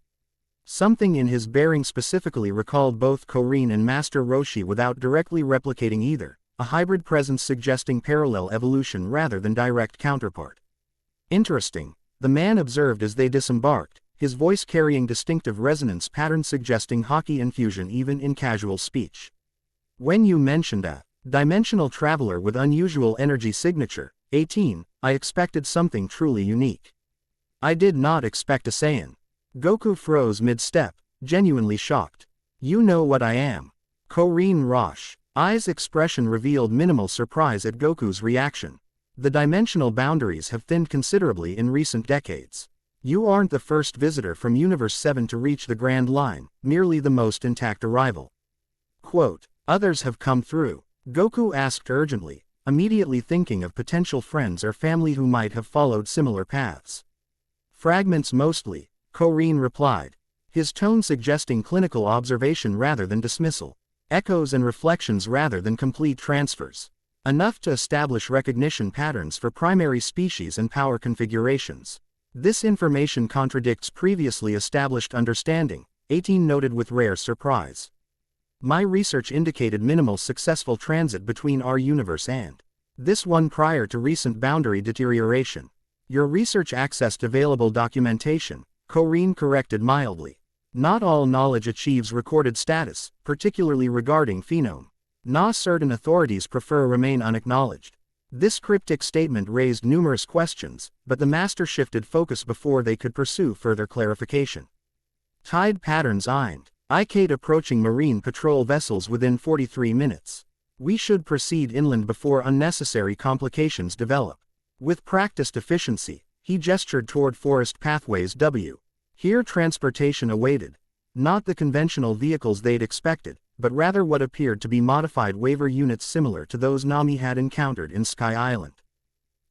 Something in his bearing specifically recalled both Korin and Master Roshi without directly replicating either, a hybrid presence suggesting parallel evolution rather than direct counterpart. Interesting, the man observed as they disembarked, his voice carrying distinctive resonance patterns suggesting Haki infusion even in casual speech. When you mentioned a dimensional traveler with unusual energy signature, 18, I expected something truly unique. I did not expect a Saiyan. Goku froze mid-step, genuinely shocked. You know what I am. Korin Rosh's expression revealed minimal surprise at Goku's reaction. The dimensional boundaries have thinned considerably in recent decades. You aren't the first visitor from Universe 7 to reach the Grand Line, merely the most intact arrival. Quote, others have come through, Goku asked urgently, immediately thinking of potential friends or family who might have followed similar paths. Fragments mostly, Korin replied, his tone suggesting clinical observation rather than dismissal, echoes and reflections rather than complete transfers. Enough to establish recognition patterns for primary species and power configurations. This information contradicts previously established understanding, 18 noted with rare surprise. My research indicated minimal successful transit between our universe and this one prior to recent boundary deterioration. Your research accessed available documentation, Korin corrected mildly. Not all knowledge achieves recorded status, particularly regarding phenome. Certain authorities prefer remain unacknowledged. This cryptic statement raised numerous questions, but the master shifted focus before they could pursue further clarification. Tide patterns IK'd approaching marine patrol vessels within 43 minutes. We should proceed inland before unnecessary complications develop. With practiced efficiency, he gestured toward forest pathways W. Here transportation awaited. Not the conventional vehicles they'd expected, but rather what appeared to be modified waiver units similar to those Nami had encountered in Sky Island.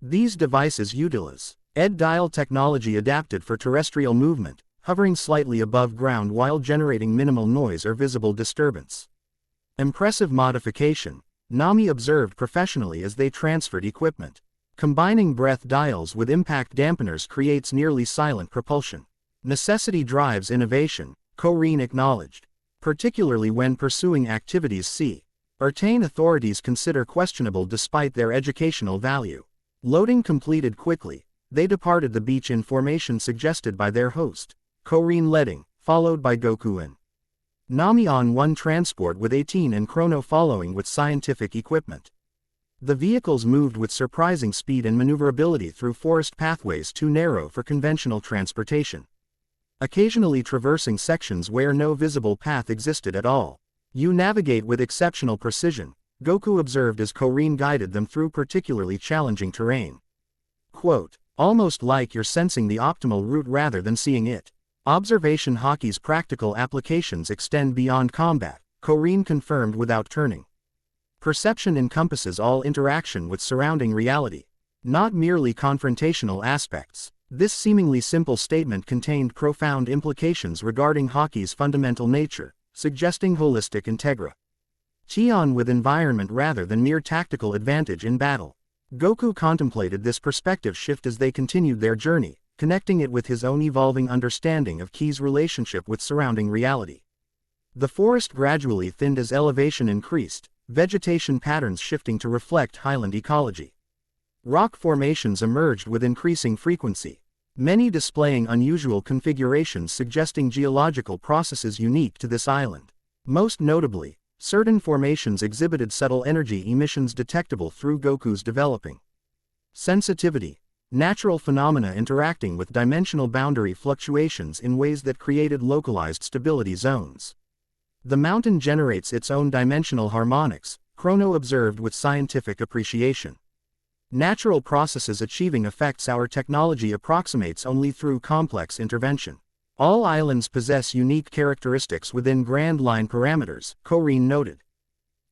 These devices utilize dial technology adapted for terrestrial movement, hovering slightly above ground while generating minimal noise or visible disturbance. Impressive modification, Nami observed professionally as they transferred equipment. Combining breath dials with impact dampeners creates nearly silent propulsion. Necessity drives innovation, Corrine acknowledged. Particularly when pursuing activities certain authorities consider questionable despite their educational value. Loading completed quickly, they departed the beach in formation suggested by their host, Corrine leading, followed by Goku and Nami on one transport with 18 and Chrono following with scientific equipment. The vehicles moved with surprising speed and maneuverability through forest pathways too narrow for conventional transportation. Occasionally traversing sections where no visible path existed at all. You navigate with exceptional precision, Goku observed as Corrine guided them through particularly challenging terrain. Quote, almost like you're sensing the optimal route rather than seeing it. Observation Haki's practical applications extend beyond combat, Corrine confirmed without turning. Perception encompasses all interaction with surrounding reality, not merely confrontational aspects. This seemingly simple statement contained profound implications regarding Haki's fundamental nature, suggesting holistic integration with environment rather than mere tactical advantage in battle. Goku contemplated this perspective shift as they continued their journey, connecting it with his own evolving understanding of Ki's relationship with surrounding reality. The forest gradually thinned as elevation increased, vegetation patterns shifting to reflect highland ecology. Rock formations emerged with increasing frequency, many displaying unusual configurations suggesting geological processes unique to this island. Most notably, certain formations exhibited subtle energy emissions detectable through Goku's developing sensitivity, natural phenomena interacting with dimensional boundary fluctuations in ways that created localized stability zones. The mountain generates its own dimensional harmonics, Chrono observed with scientific appreciation. Natural processes achieving effects our technology approximates only through complex intervention. All islands possess unique characteristics within Grand Line parameters, Corrine noted.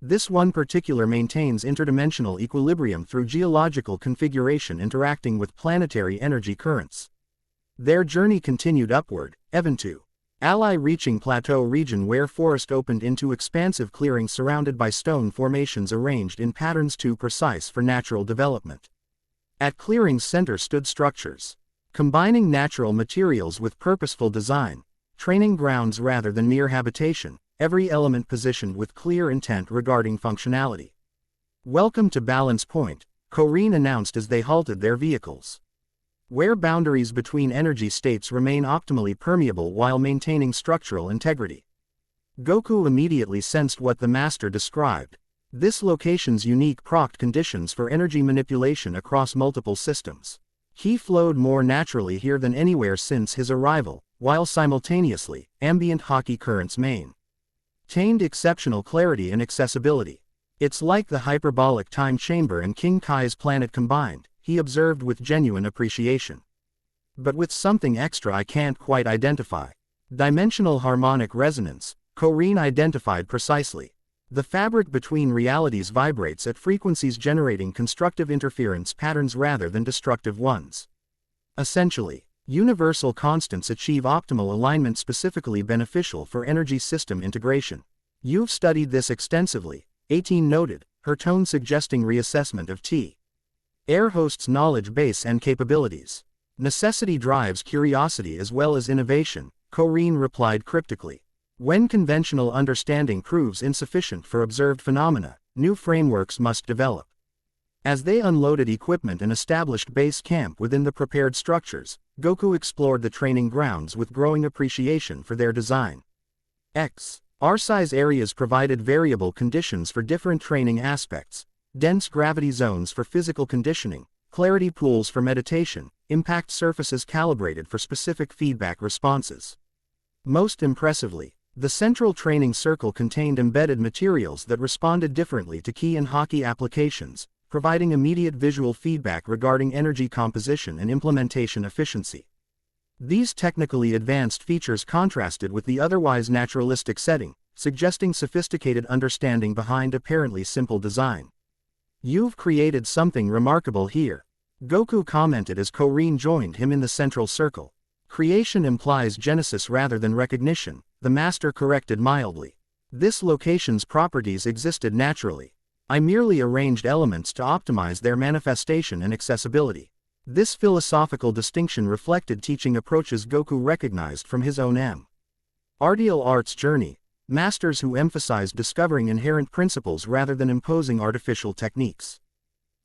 This one particular maintains interdimensional equilibrium through geological configuration interacting with planetary energy currents. Their journey continued upward, even to Ally reaching plateau region where forest opened into expansive clearing surrounded by stone formations arranged in patterns too precise for natural development. At clearing's center stood structures, combining natural materials with purposeful design, training grounds rather than mere habitation, every element positioned with clear intent regarding functionality. Welcome to Balance Point, Corrine announced as they halted their vehicles, where boundaries between energy states remain optimally permeable while maintaining structural integrity. Goku immediately sensed what the master described. This location's unique proct conditions for energy manipulation across multiple systems. He flowed more naturally here than anywhere since his arrival, while simultaneously, ambient Haki currents maintained exceptional clarity and accessibility. It's like the hyperbolic time chamber and King Kai's planet combined, he observed with genuine appreciation. But with something extra I can't quite identify. Dimensional harmonic resonance, Corrine identified precisely. The fabric between realities vibrates at frequencies generating constructive interference patterns rather than destructive ones. Essentially, universal constants achieve optimal alignment specifically beneficial for energy system integration. You've studied this extensively, 18 noted, her tone suggesting reassessment of Air host's knowledge base and capabilities. Necessity drives curiosity as well as innovation, Corrine replied cryptically. When conventional understanding proves insufficient for observed phenomena, new frameworks must develop. As they unloaded equipment and established base camp within the prepared structures, Goku explored the training grounds with growing appreciation for their design. R-size areas provided variable conditions for different training aspects. Dense gravity zones for physical conditioning, clarity pools for meditation, impact surfaces calibrated for specific feedback responses. Most impressively, The central training circle contained embedded materials that responded differently to Ki and Haki applications, providing immediate visual feedback regarding energy composition and implementation efficiency. These technically advanced features contrasted with the otherwise naturalistic setting, suggesting sophisticated understanding behind apparently simple design. "You've created something remarkable here," Goku commented as Korin joined him in the central circle. "Creation implies genesis rather than recognition," the master corrected mildly. "This location's properties existed naturally. I merely arranged elements to optimize their manifestation and accessibility." This philosophical distinction reflected teaching approaches Goku recognized from his own martial arts journey, masters who emphasized discovering inherent principles rather than imposing artificial techniques.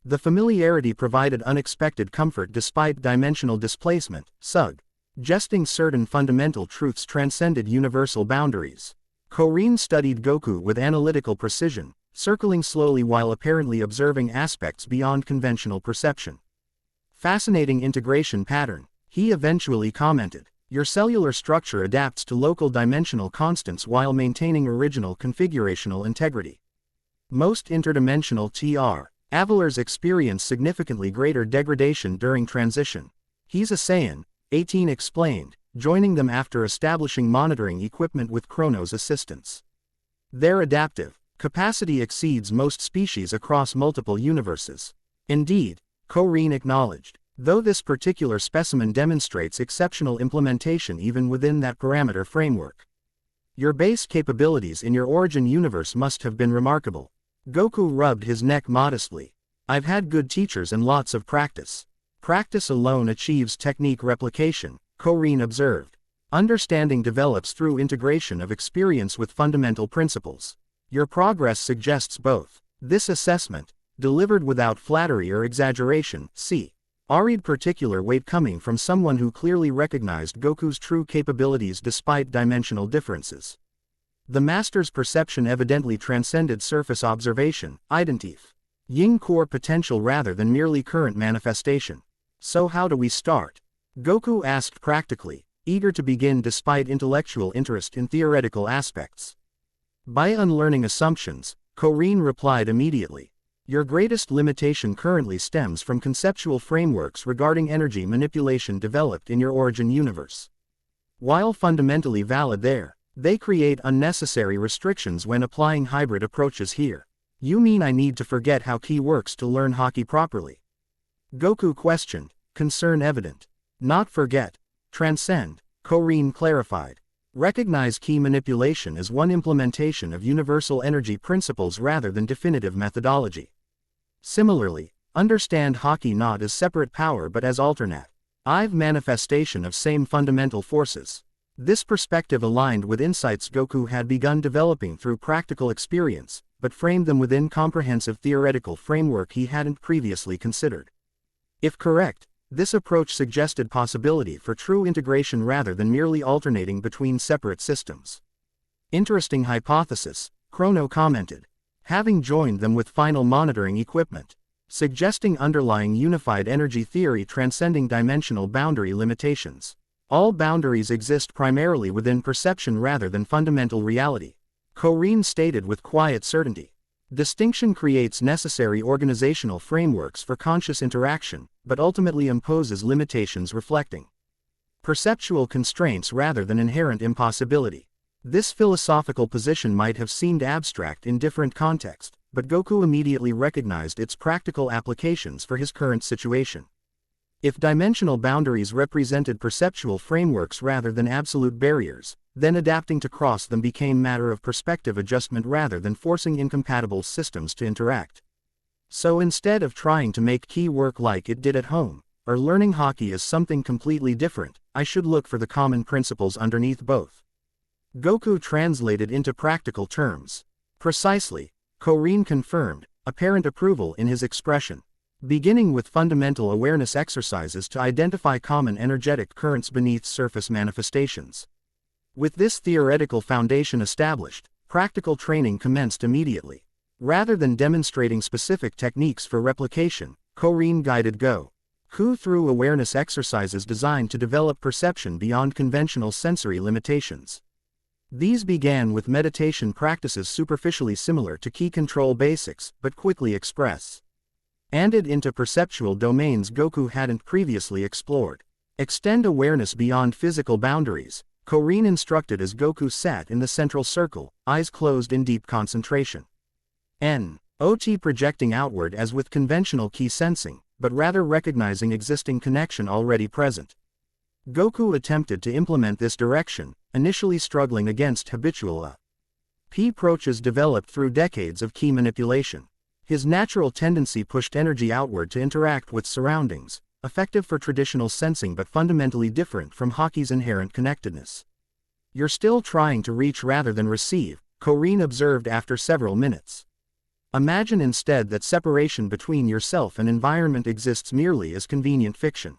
The familiarity provided unexpected comfort despite dimensional displacement, suggesting certain fundamental truths transcended universal boundaries. Korin studied Goku with analytical precision, circling slowly while apparently observing aspects beyond conventional perception. "Fascinating integration pattern," he eventually commented. "Your cellular structure adapts to local dimensional constants while maintaining original configurational integrity. Most interdimensional travelers experience significantly greater degradation during transition." "He's a Saiyan," 18 explained, joining them after establishing monitoring equipment with Chrono's assistance. "Their adaptive capacity exceeds most species across multiple universes." "Indeed," Korin acknowledged, "though this particular specimen demonstrates exceptional implementation even within that parameter framework. Your base capabilities in your origin universe must have been remarkable." Goku rubbed his neck modestly. "I've had good teachers and lots of practice." "Practice alone achieves technique replication," Korin observed. "Understanding develops through integration of experience with fundamental principles. Your progress suggests both." This assessment, delivered without flattery or exaggeration, carried particular weight coming from someone who clearly recognized Goku's true capabilities despite dimensional differences. The master's perception evidently transcended surface observation, identifying core potential rather than merely current manifestation. "So how do we start?" Goku asked practically, eager to begin despite intellectual interest in theoretical aspects. "By unlearning assumptions," Korin replied immediately. "Your greatest limitation currently stems from conceptual frameworks regarding energy manipulation developed in your origin universe. While fundamentally valid there, they create unnecessary restrictions when applying hybrid approaches here." "You mean I need to forget how Ki works to learn Haki properly?" Goku questioned, concern evident. "Not forget. Transcend," Korin clarified. "Recognize Ki manipulation as one implementation of universal energy principles rather than definitive methodology. Similarly, understand Haki not as separate power but as alternative manifestation of same fundamental forces." This perspective aligned with insights Goku had begun developing through practical experience, but framed them within comprehensive theoretical framework he hadn't previously considered. If correct, this approach suggested possibility for true integration rather than merely alternating between separate systems. "Interesting hypothesis," Chrono commented, having joined them with final monitoring equipment, suggesting underlying unified energy theory transcending dimensional boundary limitations. "All boundaries exist primarily within perception rather than fundamental reality," Korin stated with quiet certainty. "Distinction creates necessary organizational frameworks for conscious interaction, but ultimately imposes limitations reflecting perceptual constraints rather than inherent impossibility." This philosophical position might have seemed abstract in different contexts, but Goku immediately recognized its practical applications for his current situation. If dimensional boundaries represented perceptual frameworks rather than absolute barriers, then adapting to cross them became matter of perspective adjustment rather than forcing incompatible systems to interact. So instead of trying to make Ki work like it did at home, or learning Haki as something completely different, I should look for the common principles underneath both. Goku translated into practical terms. "Precisely," Korin confirmed, apparent approval in his expression. "Beginning with fundamental awareness exercises to identify common energetic currents beneath surface manifestations." With this theoretical foundation established, practical training commenced immediately. Rather than demonstrating specific techniques for replication, Korin guided Goku through awareness exercises designed to develop perception beyond conventional sensory limitations. These began with meditation practices superficially similar to key control basics, but quickly expanded into perceptual domains Goku hadn't previously explored. Extend awareness beyond physical boundaries, Korin instructed as Goku sat in the central circle, eyes closed in deep concentration. Not projecting outward as with conventional key sensing, but rather recognizing existing connection already present. Goku attempted to implement this direction, initially struggling against habitual approaches developed through decades of key manipulation. His natural tendency pushed energy outward to interact with surroundings, effective for traditional sensing but fundamentally different from Haki's inherent connectedness. You're still trying to reach rather than receive, Korin observed after several minutes. Imagine instead that separation between yourself and environment exists merely as convenient fiction.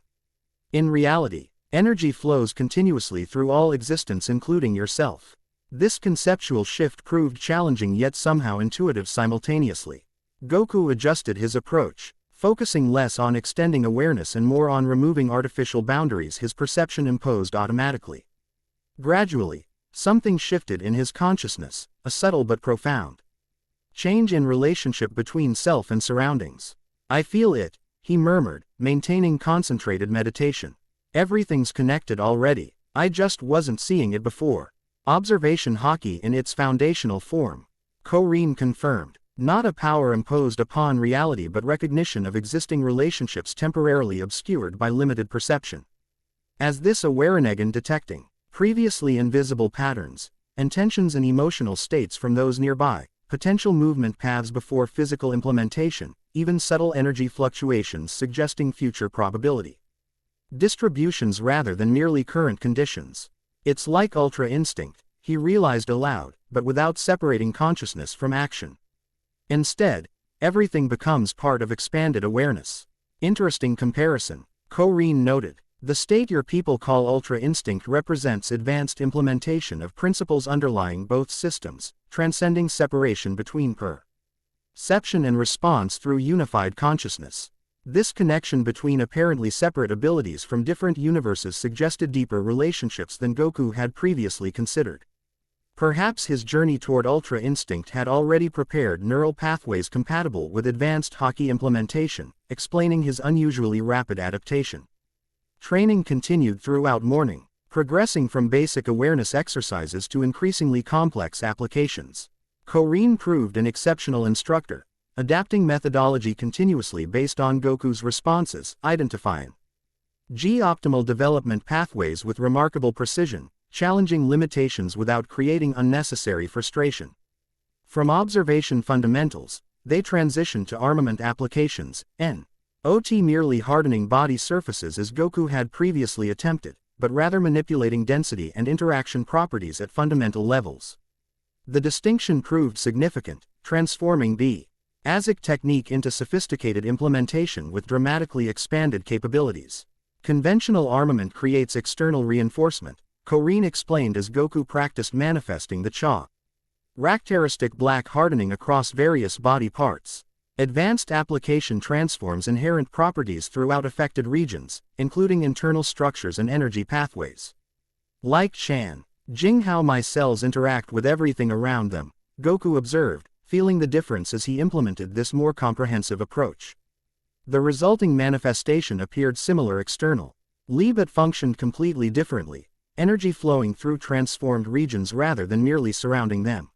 In reality, energy flows continuously through all existence including yourself. This conceptual shift proved challenging yet somehow intuitive simultaneously. Goku adjusted his approach, focusing less on extending awareness and more on removing artificial boundaries his perception imposed automatically. Gradually, something shifted in his consciousness, a subtle but profound change in relationship between self and surroundings. I feel it, he murmured, maintaining concentrated meditation. Everything's connected already, I just wasn't seeing it before. Observation Haki in its foundational form. Korin confirmed. Not a power imposed upon reality but recognition of existing relationships temporarily obscured by limited perception. As this awareness detecting previously invisible patterns, intentions and emotional states from those nearby, potential movement paths before physical implementation, even subtle energy fluctuations suggesting future probability distributions rather than merely current conditions. It's like ultra instinct, he realized aloud, but without separating consciousness from action. Instead, everything becomes part of expanded awareness. Interesting comparison, Korin noted. The state your people call ultra instinct represents advanced implementation of principles underlying both systems, transcending separation between perception and response through unified consciousness. This connection between apparently separate abilities from different universes suggested deeper relationships than Goku had previously considered. Perhaps his journey toward Ultra Instinct had already prepared neural pathways compatible with advanced Haki implementation, explaining his unusually rapid adaptation. Training continued throughout morning, progressing from basic awareness exercises to increasingly complex applications. Korin proved an exceptional instructor, adapting methodology continuously based on Goku's responses, identifying optimal development pathways with remarkable precision, challenging limitations without creating unnecessary frustration. From observation fundamentals, they transitioned to armament applications, not merely hardening body surfaces as Goku had previously attempted, but rather manipulating density and interaction properties at fundamental levels. The distinction proved significant, transforming the ASIC technique into sophisticated implementation with dramatically expanded capabilities. Conventional armament creates external reinforcement, Korin explained as Goku practiced manifesting the characteristic black hardening across various body parts. Advanced application transforms inherent properties throughout affected regions, including internal structures and energy pathways. Like Chan, Jing how my cells interact with everything around them, Goku observed, feeling the difference as he implemented this more comprehensive approach. The resulting manifestation appeared similar externally, but functioned completely differently, energy flowing through transformed regions rather than merely surrounding them.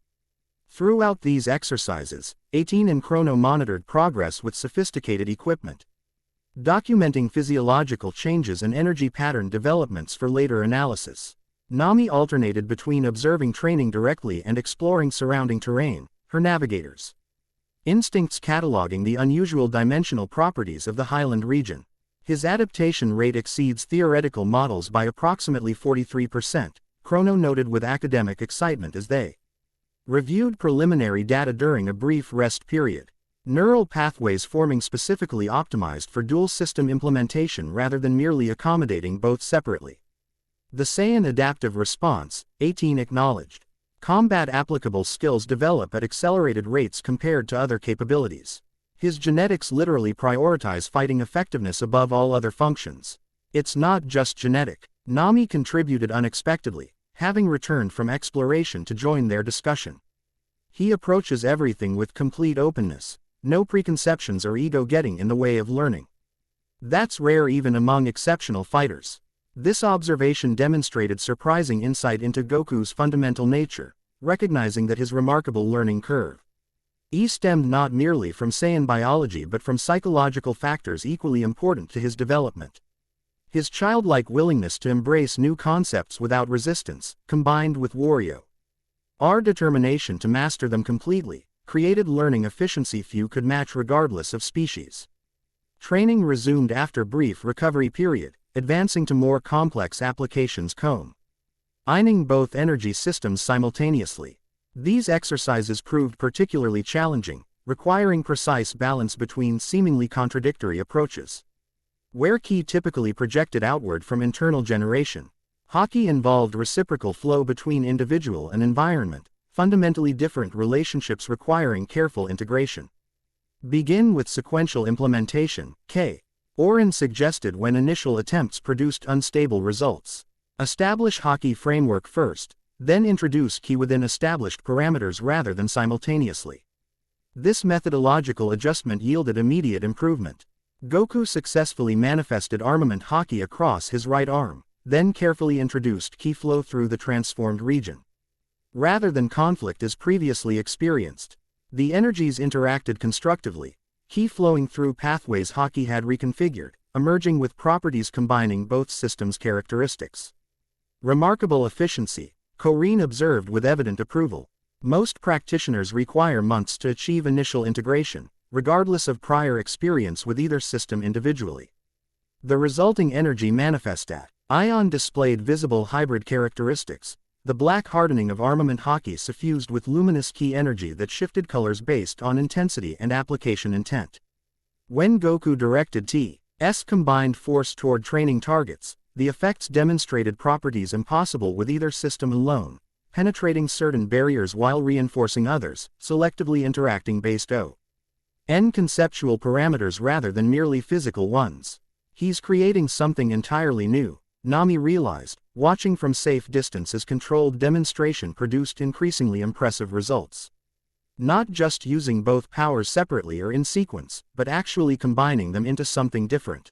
Throughout these exercises, 18 and Chrono monitored progress with sophisticated equipment, documenting physiological changes and energy pattern developments for later analysis. Nami alternated between observing training directly and exploring surrounding terrain, her navigators instincts cataloging the unusual dimensional properties of the highland region. His adaptation rate exceeds theoretical models by approximately 43%, Chrono noted with academic excitement as they reviewed preliminary data during a brief rest period. Neural pathways forming specifically optimized for dual system implementation rather than merely accommodating both separately. The Saiyan adaptive response, 18 acknowledged. Combat applicable skills develop at accelerated rates compared to other capabilities. His genetics literally prioritize fighting effectiveness above all other functions. It's not just genetic. Nami contributed unexpectedly, having returned from exploration to join their discussion. He approaches everything with complete openness, no preconceptions or ego getting in the way of learning. That's rare even among exceptional fighters. This observation demonstrated surprising insight into Goku's fundamental nature, recognizing that his remarkable learning curve stemmed not merely from Saiyan biology but from psychological factors equally important to his development. His childlike willingness to embrace new concepts without resistance, combined with Wario's determination to master them completely, created learning efficiency few could match regardless of species. Training resumed after brief recovery period, advancing to more complex applications combining both energy systems simultaneously. These exercises proved particularly challenging, requiring precise balance between seemingly contradictory approaches. Where Ki typically projected outward from internal generation, Haki involved reciprocal flow between individual and environment, fundamentally different relationships requiring careful integration. Begin with sequential implementation, K. Oren suggested when initial attempts produced unstable results. Establish Haki framework first, then introduce Ki within established parameters rather than simultaneously. This methodological adjustment yielded immediate improvement. Goku successfully manifested armament Haki across his right arm, then carefully introduced Ki flow through the transformed region. Rather than conflict as previously experienced, the energies interacted constructively, Ki flowing through pathways Haki had reconfigured, emerging with properties combining both systems' characteristics. Remarkable efficiency, Korin observed with evident approval. Most practitioners require months to achieve initial integration, regardless of prior experience with either system individually. The resulting energy manifest at Ion displayed visible hybrid characteristics, the black hardening of armament Haki suffused with luminous Ki energy that shifted colors based on intensity and application intent. When Goku directed T's combined force toward training targets, the effects demonstrated properties impossible with either system alone, penetrating certain barriers while reinforcing others, selectively interacting based on conceptual parameters rather than merely physical ones. He's creating something entirely new, Nami realized, watching from safe distance as controlled demonstration produced increasingly impressive results. Not just using both powers separately or in sequence, but actually combining them into something different.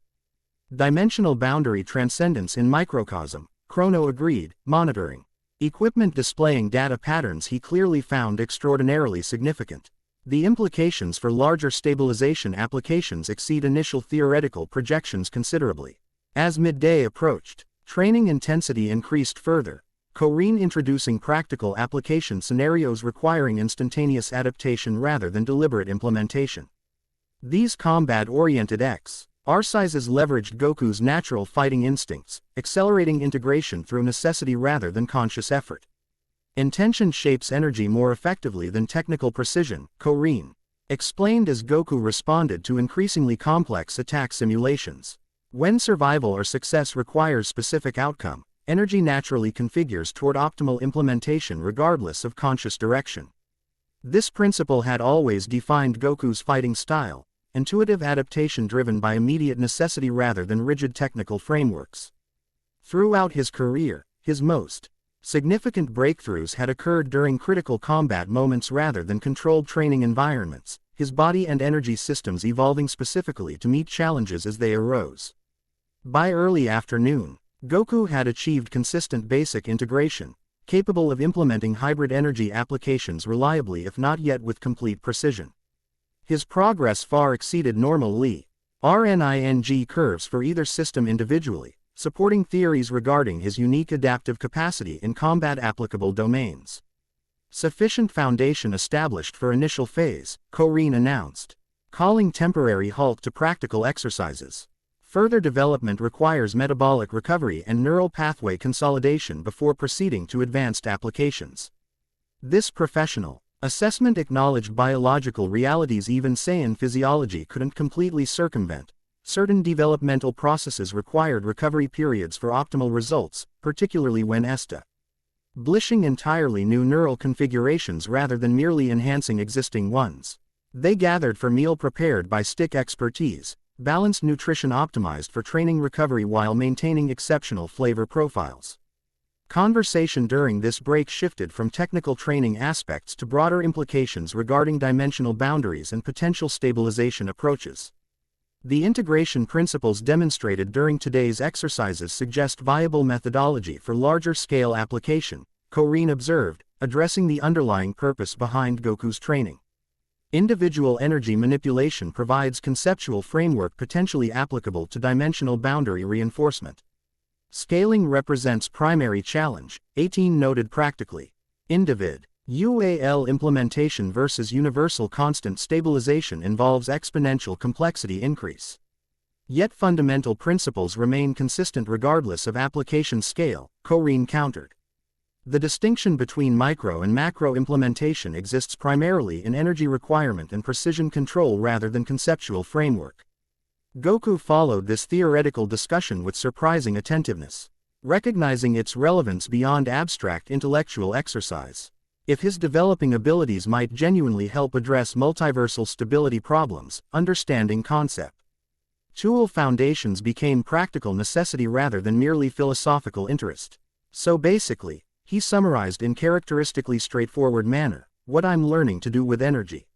Dimensional boundary transcendence in microcosm, Chrono agreed, monitoring equipment displaying data patterns he clearly found extraordinarily significant. The implications for larger stabilization applications exceed initial theoretical projections considerably. As midday approached, training intensity increased further, Korin introducing practical application scenarios requiring instantaneous adaptation rather than deliberate implementation. These combat-oriented exercises leveraged Goku's natural fighting instincts, accelerating integration through necessity rather than conscious effort. Intention shapes energy more effectively than technical precision, Korin explained as Goku responded to increasingly complex attack simulations. When survival or success requires specific outcome, energy naturally configures toward optimal implementation regardless of conscious direction. This principle had always defined Goku's fighting style, intuitive adaptation driven by immediate necessity rather than rigid technical frameworks. Throughout his career, his most significant breakthroughs had occurred during critical combat moments rather than controlled training environments, his body and energy systems evolving specifically to meet challenges as they arose. By early afternoon, Goku had achieved consistent basic integration, capable of implementing hybrid energy applications reliably if not yet with complete precision. His progress far exceeded normal RNING curves for either system individually, supporting theories regarding his unique adaptive capacity in combat-applicable domains. Sufficient foundation established for initial phase, Korin announced, calling temporary halt to practical exercises. Further development requires metabolic recovery and neural pathway consolidation before proceeding to advanced applications. This professional assessment acknowledged biological realities even Saiyan physiology couldn't completely circumvent. Certain developmental processes required recovery periods for optimal results, particularly when establishing entirely new neural configurations rather than merely enhancing existing ones. They gathered for meal prepared by stick expertise, balanced nutrition optimized for training recovery while maintaining exceptional flavor profiles. Conversation during this break shifted from technical training aspects to broader implications regarding dimensional boundaries and potential stabilization approaches. The integration principles demonstrated during today's exercises suggest viable methodology for larger-scale application, Corrine observed, addressing the underlying purpose behind Goku's training. Individual energy manipulation provides conceptual framework potentially applicable to dimensional boundary reinforcement. Scaling represents primary challenge, 18 noted practically. UAL implementation versus universal constant stabilization involves exponential complexity increase. Yet fundamental principles remain consistent regardless of application scale, Corrine countered. The distinction between micro and macro implementation exists primarily in energy requirement and precision control rather than conceptual framework. Goku followed this theoretical discussion with surprising attentiveness, recognizing its relevance beyond abstract intellectual exercise. If his developing abilities might genuinely help address multiversal stability problems, understanding concept. Tool foundations became practical necessity rather than merely philosophical interest. So basically, he summarized in characteristically straightforward manner, what I'm learning to do with energy.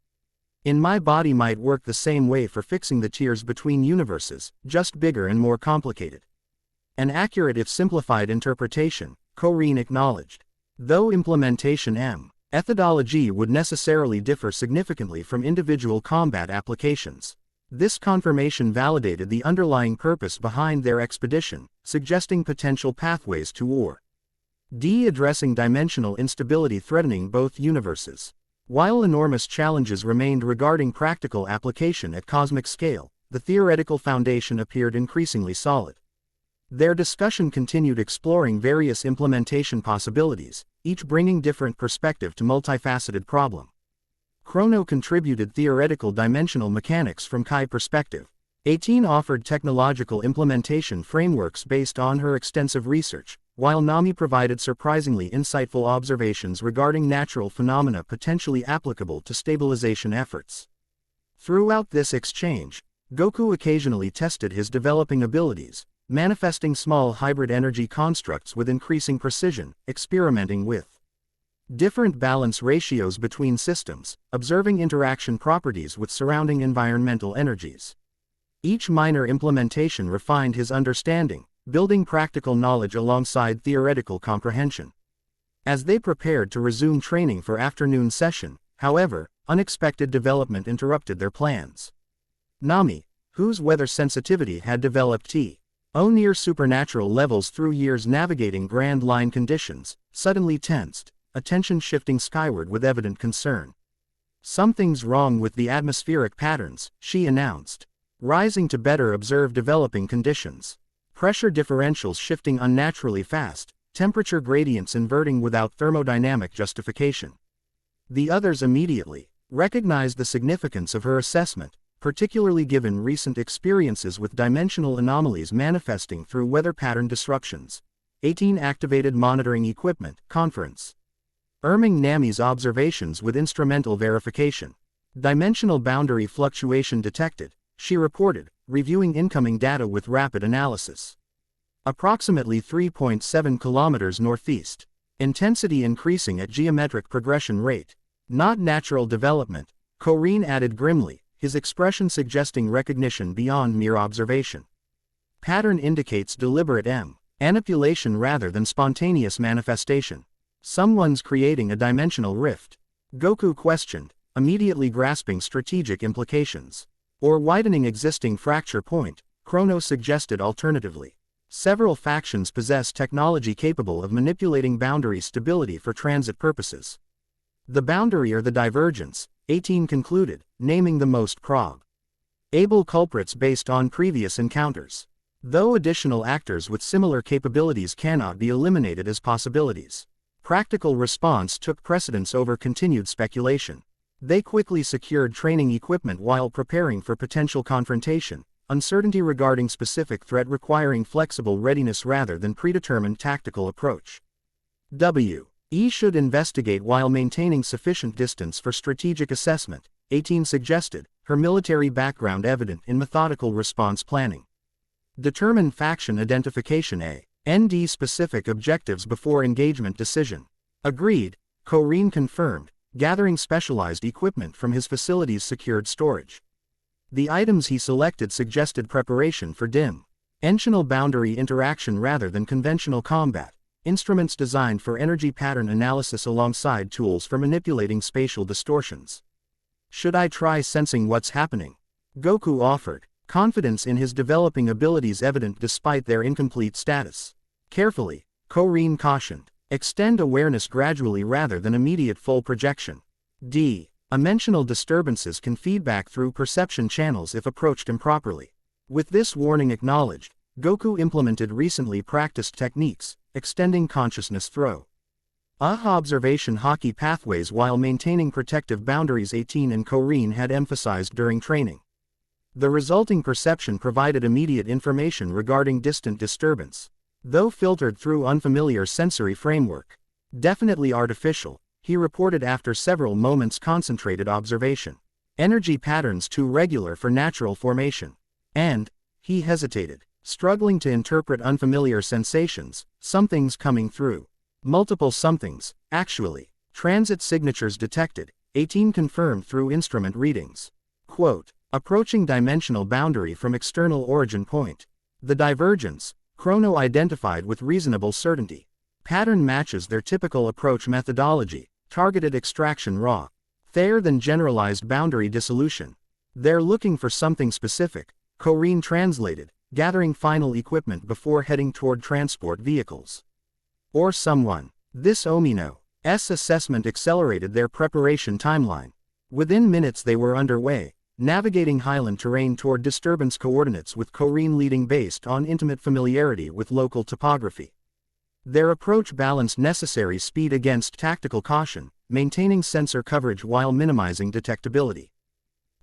In my body might work the same way for fixing the tiers between universes, just bigger and more complicated. An accurate if simplified interpretation, Corrine acknowledged. Though implementation methodology would necessarily differ significantly from individual combat applications. This confirmation validated the underlying purpose behind their expedition, suggesting potential pathways to war. Addressing dimensional instability threatening both universes. While enormous challenges remained regarding practical application at cosmic scale, the theoretical foundation appeared increasingly solid. Their discussion continued exploring various implementation possibilities, each bringing different perspective to multifaceted problem. Chrono contributed theoretical dimensional mechanics from Kai perspective. 18 offered technological implementation frameworks based on her extensive research, while Nami provided surprisingly insightful observations regarding natural phenomena potentially applicable to stabilization efforts. Throughout this exchange, Goku occasionally tested his developing abilities, manifesting small hybrid energy constructs with increasing precision, experimenting with different balance ratios between systems, observing interaction properties with surrounding environmental energies. Each minor implementation refined his understanding, building practical knowledge alongside theoretical comprehension. As they prepared to resume training for afternoon session, however, unexpected development interrupted their plans. Nami, whose weather sensitivity had developed near supernatural levels through years navigating grand line conditions, suddenly tensed, attention shifting skyward with evident concern. Something's wrong with the atmospheric patterns, she announced. Rising to better observe developing conditions. Pressure differentials shifting unnaturally fast, temperature gradients inverting without thermodynamic justification. The others immediately recognized the significance of her assessment, particularly given recent experiences with dimensional anomalies manifesting through weather pattern disruptions. 18 activated monitoring equipment, conference. Nami's observations with instrumental verification. Dimensional boundary fluctuation detected, she reported, reviewing incoming data with rapid analysis. Approximately 3.7 kilometers northeast. Intensity increasing at geometric progression rate. Not natural development, Corrine added grimly, his expression suggesting recognition beyond mere observation. Pattern indicates deliberate manipulation rather than spontaneous manifestation. Someone's creating a dimensional rift. Goku questioned, immediately grasping strategic implications. Or widening existing fracture point, Chrono suggested alternatively. Several factions possess technology capable of manipulating boundary stability for transit purposes. The boundary or the divergence, 18 concluded, naming the most able culprits based on previous encounters. Though additional actors with similar capabilities cannot be eliminated as possibilities. Practical response took precedence over continued speculation. They quickly secured training equipment while preparing for potential confrontation, uncertainty regarding specific threat requiring flexible readiness rather than predetermined tactical approach. We should investigate while maintaining sufficient distance for strategic assessment, 18 suggested, her military background evident in methodical response planning. Determine faction identification ND specific objectives before engagement decision. Agreed, Korine confirmed, gathering specialized equipment from his facility's secured storage. The items he selected suggested preparation for dimensional boundary interaction rather than conventional combat, instruments designed for energy pattern analysis alongside tools for manipulating spatial distortions. Should I try sensing what's happening? Goku offered, confidence in his developing abilities evident despite their incomplete status. Carefully, Korine cautioned, extend awareness gradually rather than immediate full projection. Dimensional disturbances can feedback through perception channels if approached improperly. With this warning acknowledged, Goku implemented recently practiced techniques, extending consciousness through observation Haki pathways while maintaining protective boundaries 18 and Korine had emphasized during training. The resulting perception provided immediate information regarding distant disturbance, though filtered through unfamiliar sensory framework. Definitely artificial, he reported after several moments concentrated observation. Energy patterns too regular for natural formation. And, he hesitated, struggling to interpret unfamiliar sensations, something's coming through. Multiple somethings, actually. Transit signatures detected, 18 confirmed through instrument readings. Quote, approaching dimensional boundary from external origin point. The divergence, Chrono identified with reasonable certainty. Pattern matches their typical approach methodology, targeted extraction raw. Thayer than generalized boundary dissolution. They're looking for something specific, Korine translated, gathering final equipment before heading toward transport vehicles. Or someone. This Omino's assessment accelerated their preparation timeline. Within minutes they were underway, navigating highland terrain toward disturbance coordinates with Korine leading based on intimate familiarity with local topography. Their approach balanced necessary speed against tactical caution, maintaining sensor coverage while minimizing detectability.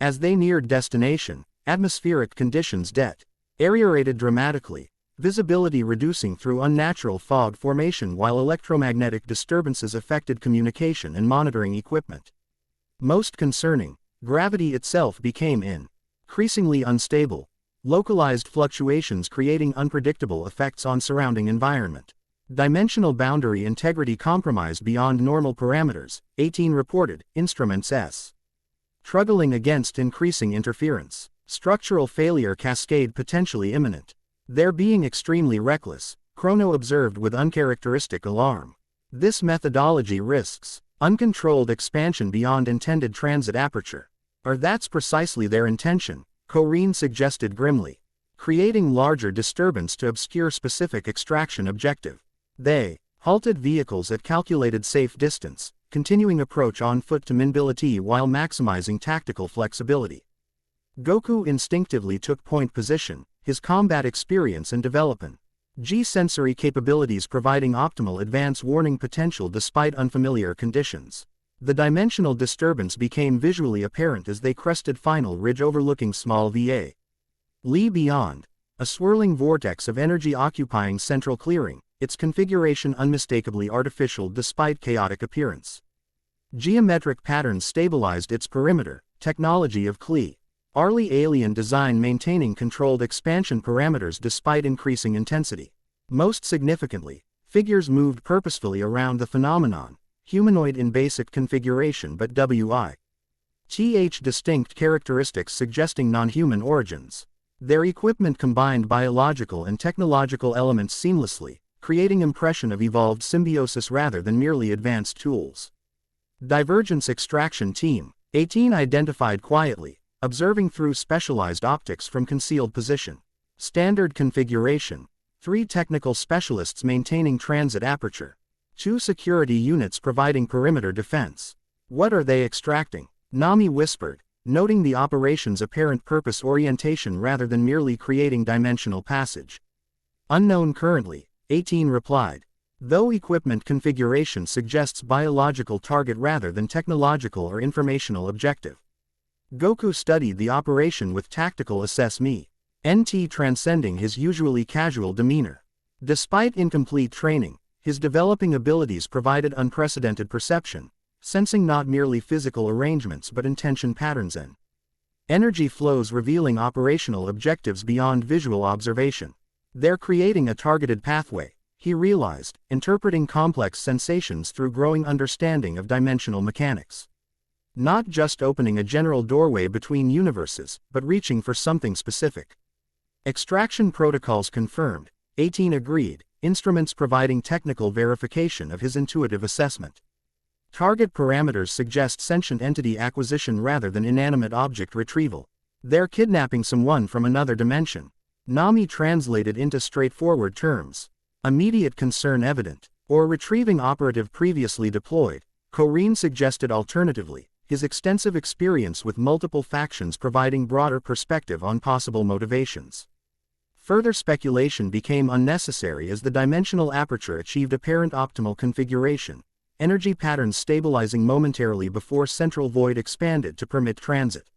As they neared destination, atmospheric conditions deteriorated dramatically, visibility reducing through unnatural fog formation while electromagnetic disturbances affected communication and monitoring equipment. Most concerning, gravity itself became increasingly unstable, localized fluctuations creating unpredictable effects on surrounding environment. Dimensional boundary integrity compromised beyond normal parameters, 18 reported, instruments struggling against increasing interference. Structural failure cascade potentially imminent. They're being extremely reckless, Chrono observed with uncharacteristic alarm. This methodology risks uncontrolled expansion beyond intended transit aperture. Or that's precisely their intention, Korine suggested grimly. Creating larger disturbance to obscure specific extraction objective. They halted vehicles at calculated safe distance, continuing approach on foot to mobility while maximizing tactical flexibility. Goku instinctively took point position, his combat experience and development. G-sensory capabilities providing optimal advance warning potential despite unfamiliar conditions. The dimensional disturbance became visually apparent as they crested final ridge overlooking small Va. Li beyond. A swirling vortex of energy occupying central clearing, its configuration unmistakably artificial despite chaotic appearance. Geometric patterns stabilized its perimeter, technology of Klee. Early alien design maintaining controlled expansion parameters despite increasing intensity. Most significantly, figures moved purposefully around the phenomenon, humanoid in basic configuration but WITH distinct characteristics suggesting non-human origins. Their equipment combined biological and technological elements seamlessly, creating impression of evolved symbiosis rather than merely advanced tools. Divergence extraction team, 18 identified quietly, observing through specialized optics from concealed position. Standard configuration. 3 technical specialists maintaining transit aperture. 2 security units providing perimeter defense. What are they extracting? Nami whispered, noting the operation's apparent purpose orientation rather than merely creating dimensional passage. Unknown currently, 18 replied. Though equipment configuration suggests biological target rather than technological or informational objective. Goku studied the operation with tactical assess-me. NT transcending his usually casual demeanor. Despite incomplete training, his developing abilities provided unprecedented perception, sensing not merely physical arrangements but intention patterns and energy flows revealing operational objectives beyond visual observation. They're creating a targeted pathway, he realized, interpreting complex sensations through growing understanding of dimensional mechanics. Not just opening a general doorway between universes, but reaching for something specific. Extraction protocols confirmed, 18 agreed, instruments providing technical verification of his intuitive assessment. Target parameters suggest sentient entity acquisition rather than inanimate object retrieval. They're kidnapping someone from another dimension. Nami translated into straightforward terms. Immediate concern evident. Or retrieving operative previously deployed. Corrine suggested alternatively, his extensive experience with multiple factions providing broader perspective on possible motivations. Further speculation became unnecessary as the dimensional aperture achieved apparent optimal configuration, energy patterns stabilizing momentarily before central void expanded to permit transit.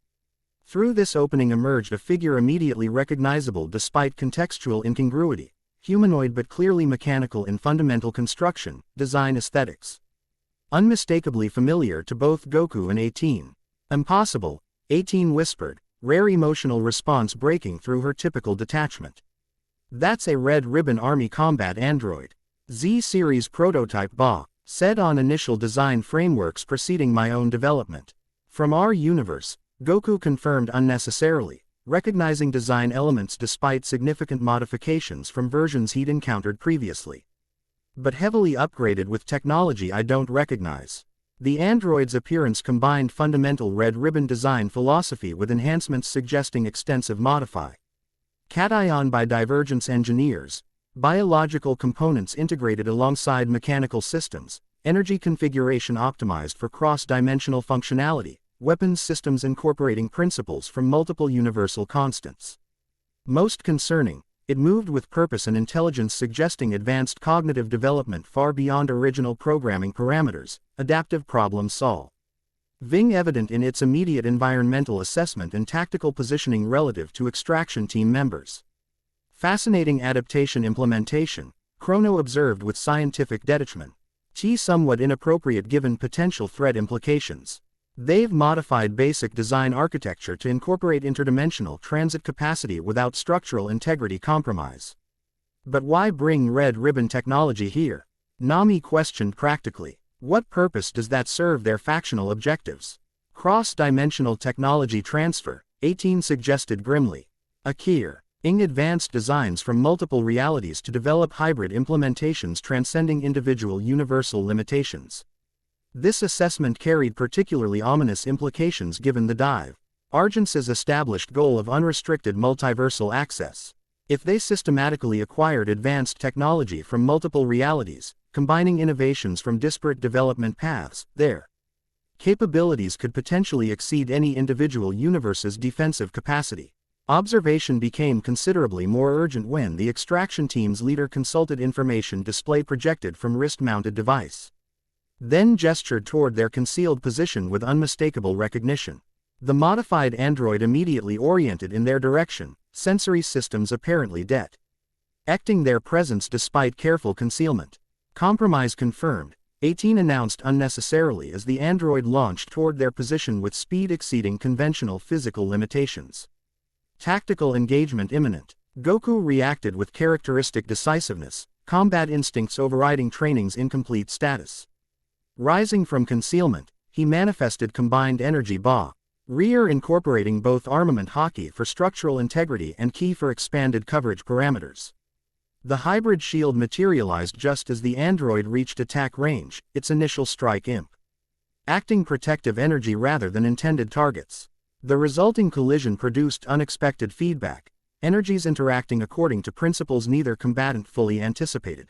Through this opening emerged a figure immediately recognizable despite contextual incongruity, humanoid but clearly mechanical in fundamental construction, design aesthetics. Unmistakably familiar to both Goku and 18. Impossible, 18 whispered, rare emotional response breaking through her typical detachment. That's a Red Ribbon Army combat android. Z-series prototype BA, said on initial design frameworks preceding my own development. From our universe, Goku confirmed unnecessarily, recognizing design elements despite significant modifications from versions he'd encountered previously. But heavily upgraded with technology I don't recognize. The android's appearance combined fundamental Red Ribbon design philosophy with enhancements suggesting extensive modify. Cation by divergence engineers, biological components integrated alongside mechanical systems, energy configuration optimized for cross-dimensional functionality, weapons systems incorporating principles from multiple universal constants. Most concerning, it moved with purpose and intelligence suggesting advanced cognitive development far beyond original programming parameters, adaptive problem solving evident in its immediate environmental assessment and tactical positioning relative to extraction team members. Fascinating adaptation implementation, Chrono observed with scientific detachment. Somewhat inappropriate given potential threat implications. They've modified basic design architecture to incorporate interdimensional transit capacity without structural integrity compromise. But why bring Red Ribbon technology here? Nami questioned practically. What purpose does that serve their factional objectives? Cross-dimensional technology transfer, 18 suggested grimly. Ing advanced designs from multiple realities to develop hybrid implementations transcending individual universal limitations. This assessment carried particularly ominous implications given the Divergence's established goal of unrestricted multiversal access. If they systematically acquired advanced technology from multiple realities, combining innovations from disparate development paths, their capabilities could potentially exceed any individual universe's defensive capacity. Observation became considerably more urgent when the extraction team's leader consulted information display projected from wrist-mounted device. Then gestured toward their concealed position with unmistakable recognition. The modified android immediately oriented in their direction, sensory systems apparently detecting their presence despite careful concealment. Compromise confirmed, 18 announced unnecessarily as the android launched toward their position with speed exceeding conventional physical limitations. Tactical engagement imminent. Goku reacted with characteristic decisiveness, combat instincts overriding training's incomplete status. Rising from concealment, he manifested combined energy BA, rear incorporating both armament Haki for structural integrity and ki for expanded coverage parameters. The hybrid shield materialized just as the android reached attack range, its initial strike acting protective energy rather than intended targets. The resulting collision produced unexpected feedback, energies interacting according to principles neither combatant fully anticipated.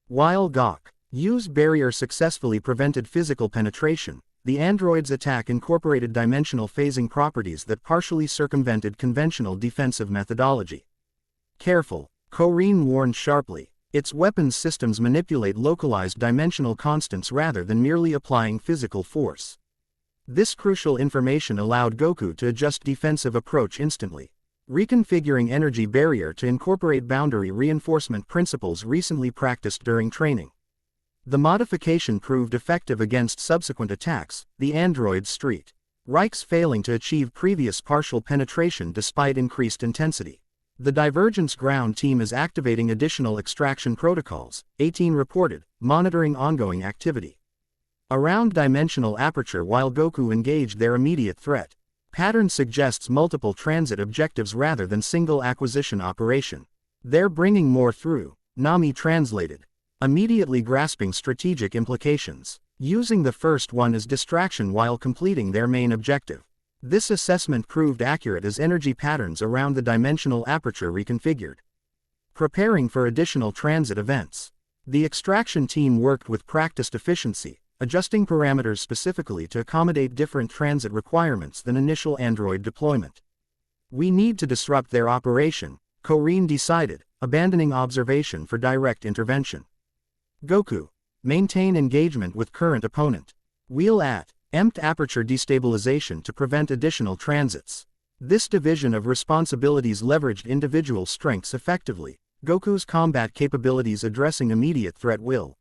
While Goku's barrier successfully prevented physical penetration, the android's attack incorporated dimensional phasing properties that partially circumvented conventional defensive methodology. Careful, Corrine warned sharply. Its weapons systems manipulate localized dimensional constants rather than merely applying physical force. This crucial information allowed Goku to adjust defensive approach instantly, reconfiguring energy barrier to incorporate boundary reinforcement principles recently practiced during training. The modification proved effective against subsequent attacks, the android's strikes failing to achieve previous partial penetration despite increased intensity. The Divergence ground team is activating additional extraction protocols, 18 reported, monitoring ongoing activity around dimensional aperture while Goku engaged their immediate threat. Pattern suggests multiple transit objectives rather than single acquisition operation. They're bringing more through, Nami translated, immediately grasping strategic implications, using the first one as distraction while completing their main objective. This assessment proved accurate as energy patterns around the dimensional aperture reconfigured, preparing for additional transit events. The extraction team worked with practiced efficiency, adjusting parameters specifically to accommodate different transit requirements than initial android deployment. We need to disrupt their operation, Korine decided, abandoning observation for direct intervention. Goku, maintain engagement with current opponent. Wheel at empt aperture destabilization to prevent additional transits. This division of responsibilities leveraged individual strengths effectively. Goku's combat capabilities addressing immediate threat will.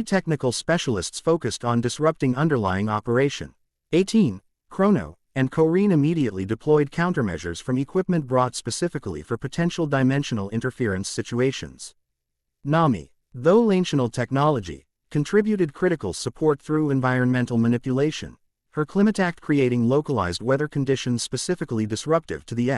Technical specialists focused on disrupting underlying operation. 18. Chrono and Korine immediately deployed countermeasures from equipment brought specifically for potential dimensional interference situations. Nami, though lational technology, contributed critical support through environmental manipulation, her Climatact creating localized weather conditions specifically disruptive to the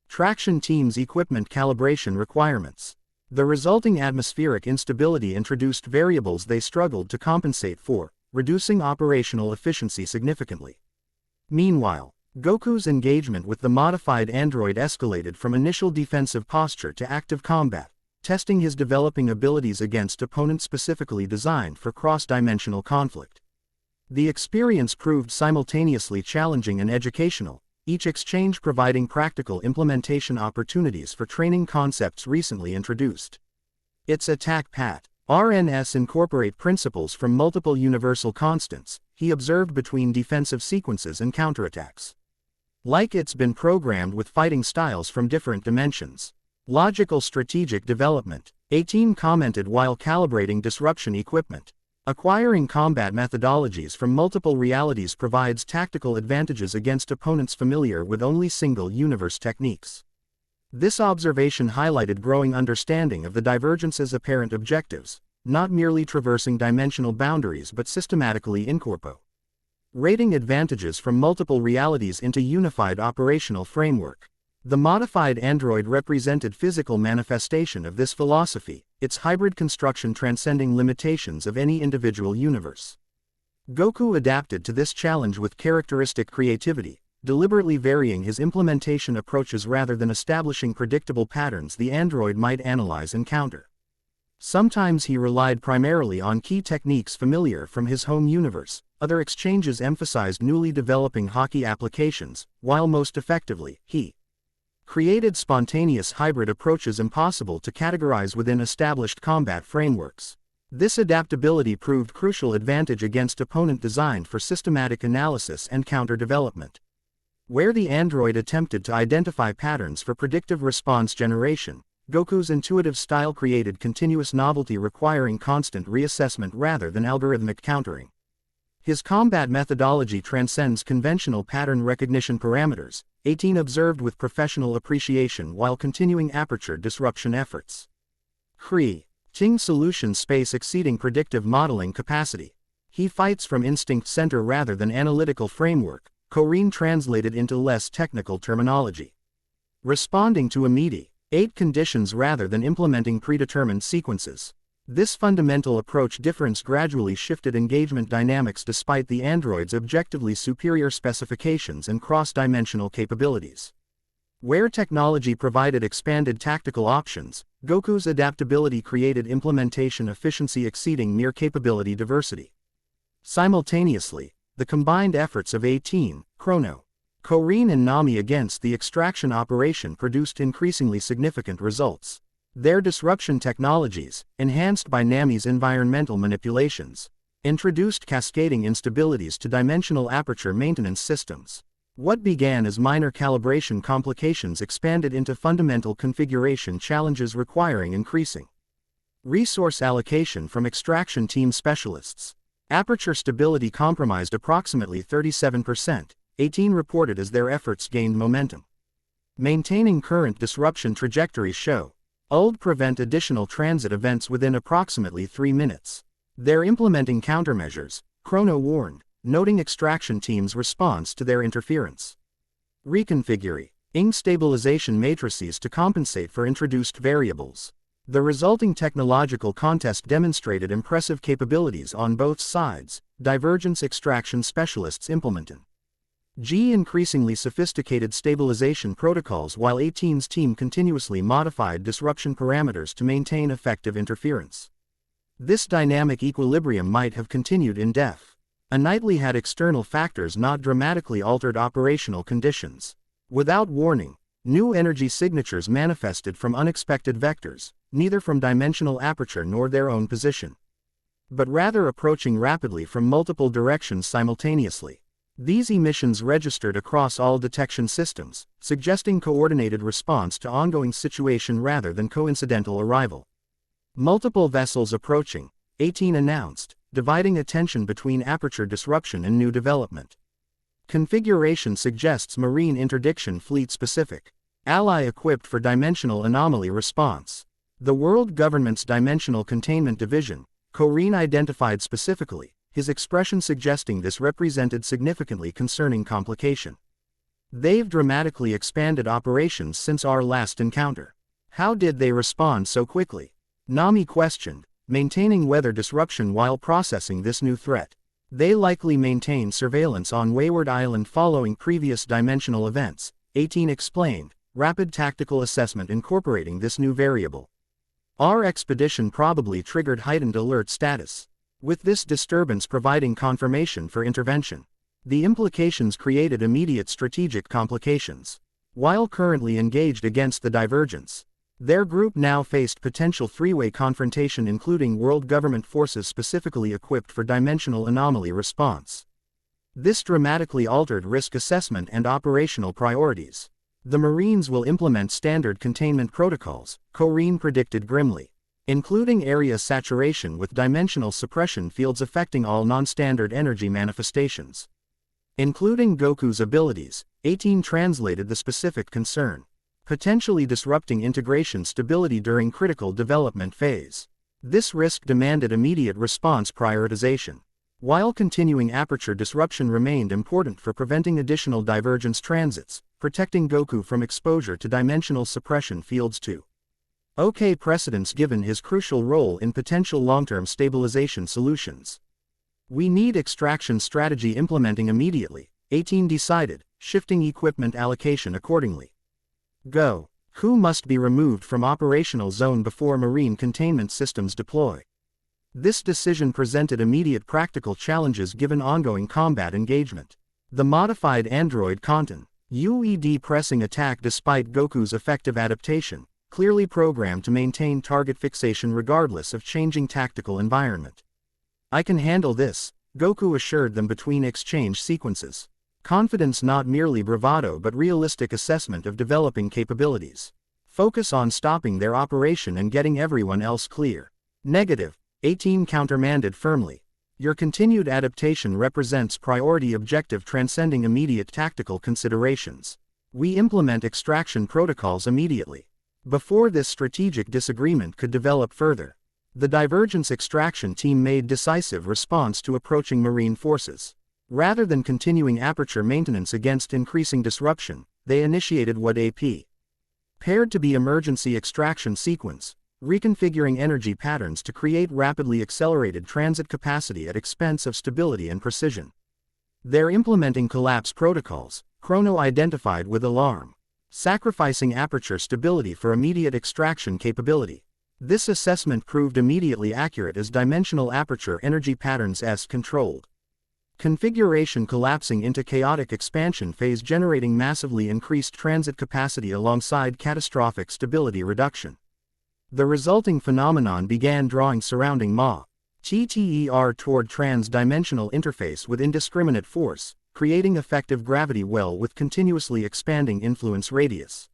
Traction team's equipment calibration requirements. The resulting atmospheric instability introduced variables they struggled to compensate for, reducing operational efficiency significantly. Meanwhile, Goku's engagement with the modified android escalated from initial defensive posture to active combat, testing his developing abilities against opponents specifically designed for cross-dimensional conflict. The experience proved simultaneously challenging and educational, each exchange providing practical implementation opportunities for training concepts recently introduced. Its attack RNS incorporate principles from multiple universal constants, he observed between defensive sequences and counterattacks. Like it's been programmed with fighting styles from different dimensions. Logical strategic development, 18 commented while calibrating disruption equipment. Acquiring combat methodologies from multiple realities provides tactical advantages against opponents familiar with only single universe techniques. This observation highlighted growing understanding of the Divergence's apparent objectives, not merely traversing dimensional boundaries but systematically incorporating advantages from multiple realities into unified operational framework. The modified android represented physical manifestation of this philosophy, its hybrid construction transcending limitations of any individual universe. Goku adapted to this challenge with characteristic creativity, deliberately varying his implementation approaches rather than establishing predictable patterns the android might analyze and counter. Sometimes he relied primarily on key techniques familiar from his home universe, other exchanges emphasized newly developing Haki applications, while most effectively, he created spontaneous hybrid approaches impossible to categorize within established combat frameworks. This adaptability proved crucial advantage against opponent designed for systematic analysis and counter-development. Where the android attempted to identify patterns for predictive response generation, Goku's intuitive style created continuous novelty requiring constant reassessment rather than algorithmic countering. His combat methodology transcends conventional pattern recognition parameters, 18 observed with professional appreciation while continuing aperture disruption efforts. Ting solution space exceeding predictive modeling capacity. He fights from instinct center rather than analytical framework, Korine translated into less technical terminology. Responding to immediate conditions rather than implementing predetermined sequences. This fundamental approach difference gradually shifted engagement dynamics despite the android's objectively superior specifications and cross-dimensional capabilities. Where technology provided expanded tactical options, Goku's adaptability created implementation efficiency exceeding mere capability diversity. Simultaneously, the combined efforts of 18, Chrono, Korine and Nami against the extraction operation produced increasingly significant results. Their disruption technologies, enhanced by Nami's environmental manipulations, introduced cascading instabilities to dimensional aperture maintenance systems. What began as minor calibration complications expanded into fundamental configuration challenges requiring increasing resource allocation from extraction team specialists. Aperture stability compromised approximately 37%, 18 reported as their efforts gained momentum. Maintaining current disruption trajectories show. ULD prevent additional transit events within approximately 3 minutes. They're implementing countermeasures, Chrono warned, noting extraction team's response to their interference. Reconfiguring stabilization matrices to compensate for introduced variables. The resulting technological contest demonstrated impressive capabilities on both sides, divergence extraction specialists implemented increasingly sophisticated stabilization protocols while 18's team continuously modified disruption parameters to maintain effective interference. This dynamic equilibrium might have continued in depth. Nightly had external factors not dramatically altered operational conditions. Without warning, new energy signatures manifested from unexpected vectors, neither from dimensional aperture nor their own position, but rather approaching rapidly from multiple directions simultaneously. These emissions registered across all detection systems, suggesting coordinated response to ongoing situation rather than coincidental arrival. Multiple vessels approaching, 18 announced, dividing attention between aperture disruption and new development. Configuration suggests marine interdiction fleet-specific. Ally equipped for dimensional anomaly response. The world government's Dimensional Containment Division, Corrine identified specifically, his expression suggesting this represented significantly concerning complication. They've dramatically expanded operations since our last encounter. How did they respond so quickly? Nami questioned, maintaining weather disruption while processing this new threat. They likely maintained surveillance on Wayward Island following previous dimensional events, 18 explained, rapid tactical assessment incorporating this new variable. Our expedition probably triggered heightened alert status, with this disturbance providing confirmation for intervention. The implications created immediate strategic complications. While currently engaged against the divergence, their group now faced potential three-way confrontation including world government forces specifically equipped for dimensional anomaly response. This dramatically altered risk assessment and operational priorities. The Marines will implement standard containment protocols, Corrine predicted grimly, including area saturation with dimensional suppression fields affecting all non-standard energy manifestations, including Goku's abilities. 18 translated the specific concern, potentially disrupting integration stability during critical development phase. This risk demanded immediate response prioritization. While continuing aperture disruption remained important for preventing additional divergence transits, protecting Goku from exposure to dimensional suppression fields too. OK precedence given his crucial role in potential long-term stabilization solutions. We need extraction strategy implementing immediately, 18 decided, shifting equipment allocation accordingly. Go. Who must be removed from operational zone before marine containment systems deploy. This decision presented immediate practical challenges given ongoing combat engagement. The modified android Contin UED pressing attack despite Goku's effective adaptation, clearly programmed to maintain target fixation regardless of changing tactical environment. I can handle this, Goku assured them between exchange sequences. Confidence not merely bravado but realistic assessment of developing capabilities. Focus on stopping their operation and getting everyone else clear. Negative. 18 countermanded firmly. Your continued adaptation represents priority objective transcending immediate tactical considerations. We implement extraction protocols immediately. Before this strategic disagreement could develop further, the divergence extraction team made decisive response to approaching marine forces. Rather than continuing aperture maintenance against increasing disruption, they initiated what AP paired to be emergency extraction sequence, reconfiguring energy patterns to create rapidly accelerated transit capacity at expense of stability and precision. They're implementing collapse protocols, Chrono identified with alarm, sacrificing aperture stability for immediate extraction capability. This assessment proved immediately accurate as dimensional aperture energy patterns controlled configuration collapsing into chaotic expansion phase generating massively increased transit capacity alongside catastrophic stability reduction. The resulting phenomenon began drawing surrounding TTER toward trans-dimensional interface with indiscriminate force, creating effective gravity well with continuously expanding influence radius.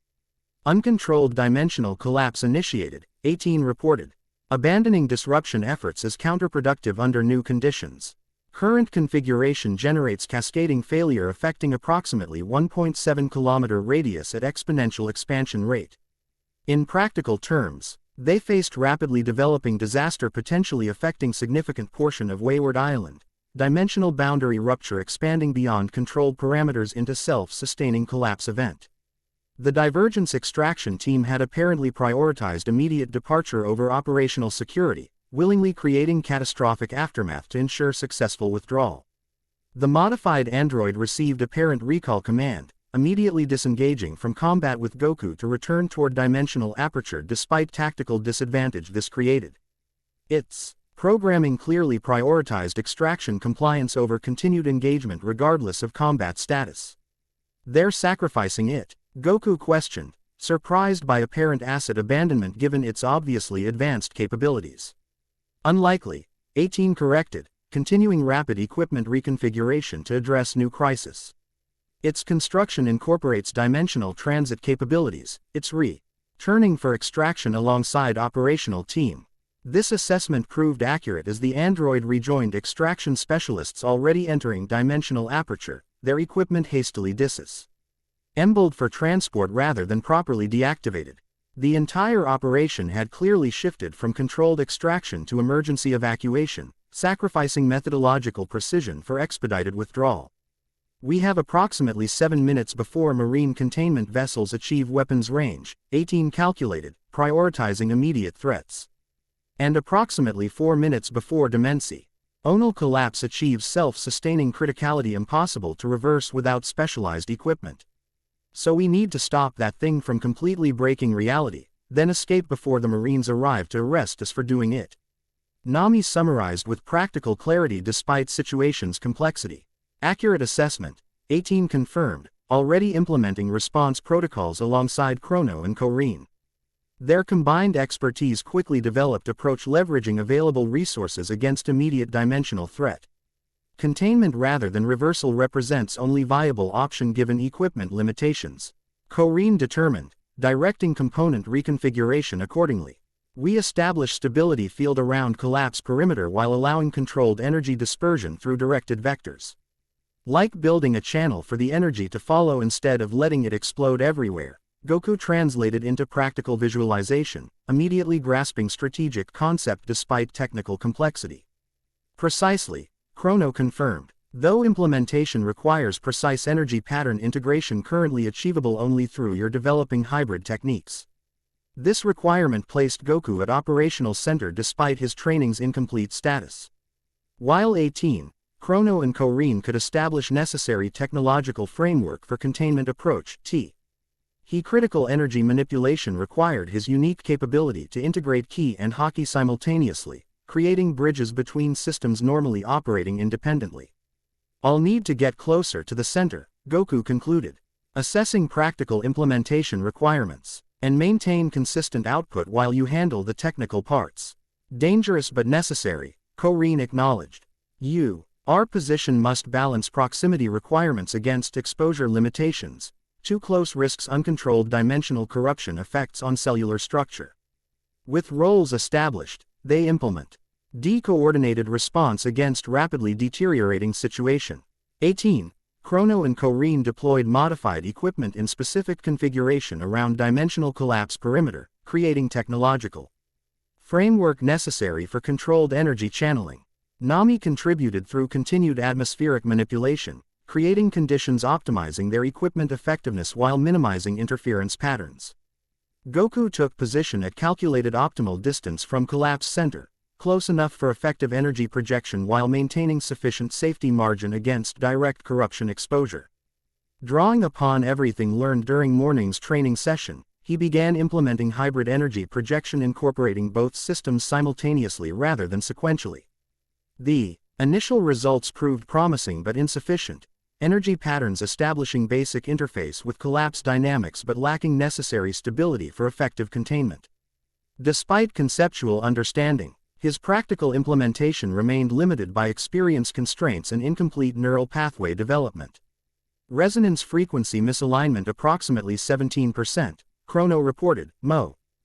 Uncontrolled dimensional collapse initiated, 18 reported. Abandoning disruption efforts is counterproductive under new conditions. Current configuration generates cascading failure affecting approximately 1.7 km radius at exponential expansion rate. In practical terms, they faced rapidly developing disaster potentially affecting significant portion of Wayward Island, dimensional boundary rupture expanding beyond controlled parameters into self-sustaining collapse event. The Divergence extraction team had apparently prioritized immediate departure over operational security, willingly creating catastrophic aftermath to ensure successful withdrawal. The modified android received apparent recall command, immediately disengaging from combat with Goku to return toward dimensional aperture despite tactical disadvantage this created. Its programming clearly prioritized extraction compliance over continued engagement regardless of combat status. They're sacrificing it, Goku questioned, surprised by apparent asset abandonment given its obviously advanced capabilities. Unlikely, 18 corrected, continuing rapid equipment reconfiguration to address new crisis. Its construction incorporates dimensional transit capabilities, it's returning for extraction alongside operational team. This assessment proved accurate as the android rejoined extraction specialists already entering dimensional aperture, their equipment hastily disassembled for transport rather than properly deactivated. The entire operation had clearly shifted from controlled extraction to emergency evacuation, sacrificing methodological precision for expedited withdrawal. We have approximately 7 minutes before marine containment vessels achieve weapons range, 18 calculated, prioritizing immediate threats. And approximately 4 minutes before dimensional collapse achieves self-sustaining criticality impossible to reverse without specialized equipment. So we need to stop that thing from completely breaking reality, then escape before the Marines arrive to arrest us for doing it. Nami summarized with practical clarity despite situation's complexity. Accurate assessment, 18 confirmed, already implementing response protocols alongside Chrono and Corrine. Their combined expertise quickly developed approach leveraging available resources against immediate dimensional threat. Containment rather than reversal represents only viable option given equipment limitations. Corrine determined, directing component reconfiguration accordingly. We establish stability field around collapse perimeter while allowing controlled energy dispersion through directed vectors. Like building a channel for the energy to follow instead of letting it explode everywhere, Goku translated into practical visualization, immediately grasping strategic concept despite technical complexity. Precisely, Chrono confirmed, though implementation requires precise energy pattern integration currently achievable only through your developing hybrid techniques. This requirement placed Goku at operational center despite his training's incomplete status. While 18, Chrono and Corrine could establish necessary technological framework for containment approach, He critical energy manipulation required his unique capability to integrate Ki and Haki simultaneously, creating bridges between systems normally operating independently. I'll need to get closer to the center, Goku concluded, assessing practical implementation requirements, and maintain consistent output while you handle the technical parts. Dangerous but necessary, Corrine acknowledged. Our position must balance proximity requirements against exposure limitations. Too close risks uncontrolled dimensional corruption effects on cellular structure. With roles established, they implement de-coordinated response against rapidly deteriorating situation. 18. Chrono and Corrine deployed modified equipment in specific configuration around dimensional collapse perimeter, creating technological framework necessary for controlled energy channeling. Nami contributed through continued atmospheric manipulation, creating conditions optimizing their equipment effectiveness while minimizing interference patterns. Goku took position at calculated optimal distance from collapse center, close enough for effective energy projection while maintaining sufficient safety margin against direct corruption exposure. Drawing upon everything learned during morning's training session, he began implementing hybrid energy projection incorporating both systems simultaneously rather than sequentially. The initial results proved promising but insufficient, energy patterns establishing basic interface with collapse dynamics but lacking necessary stability for effective containment. Despite conceptual understanding, his practical implementation remained limited by experience constraints and incomplete neural pathway development. Resonance frequency misalignment approximately 17%, Chrono reported,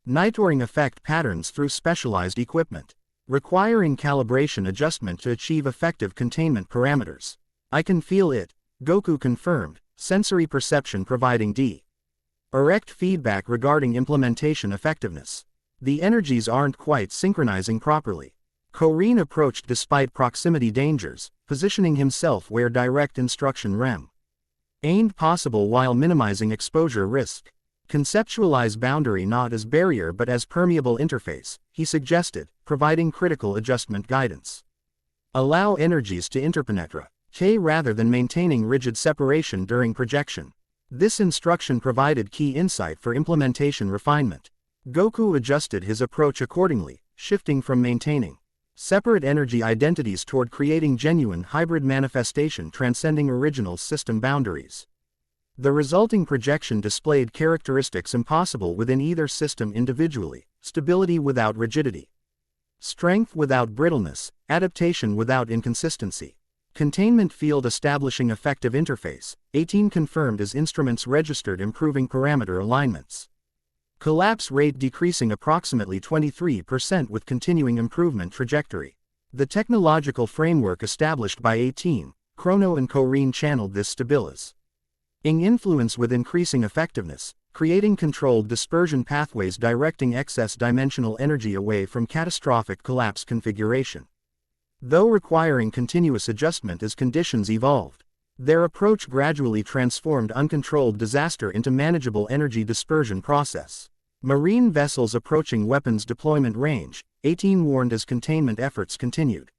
monitoring effect patterns through specialized equipment. requiring calibration adjustment to achieve effective containment parameters. I can feel it, Goku confirmed, sensory perception providing direct feedback regarding implementation effectiveness. The energies aren't quite synchronizing properly. Korin approached despite proximity dangers, positioning himself where direct instruction ain't possible while minimizing exposure risk. Conceptualize boundary not as barrier but as permeable interface, he suggested, providing critical adjustment guidance. Allow energies to interpenetrate rather than maintaining rigid separation during projection. This instruction provided key insight for implementation refinement. Goku adjusted his approach accordingly, shifting from maintaining separate energy identities toward creating genuine hybrid manifestation transcending original system boundaries. The resulting projection displayed characteristics impossible within either system individually: stability without rigidity, strength without brittleness, adaptation without inconsistency. Containment field establishing effective interface, 18 confirmed as instruments registered improving parameter alignments. Collapse rate decreasing approximately 23% with continuing improvement trajectory. The technological framework established by 18, Chrono and Korin channeled this stabilizing influence with increasing effectiveness, creating controlled dispersion pathways directing excess dimensional energy away from catastrophic collapse configuration. Though requiring continuous adjustment as conditions evolved, their approach gradually transformed uncontrolled disaster into manageable energy dispersion process. Marine vessels approaching weapons deployment range, 18 warned as containment efforts continued.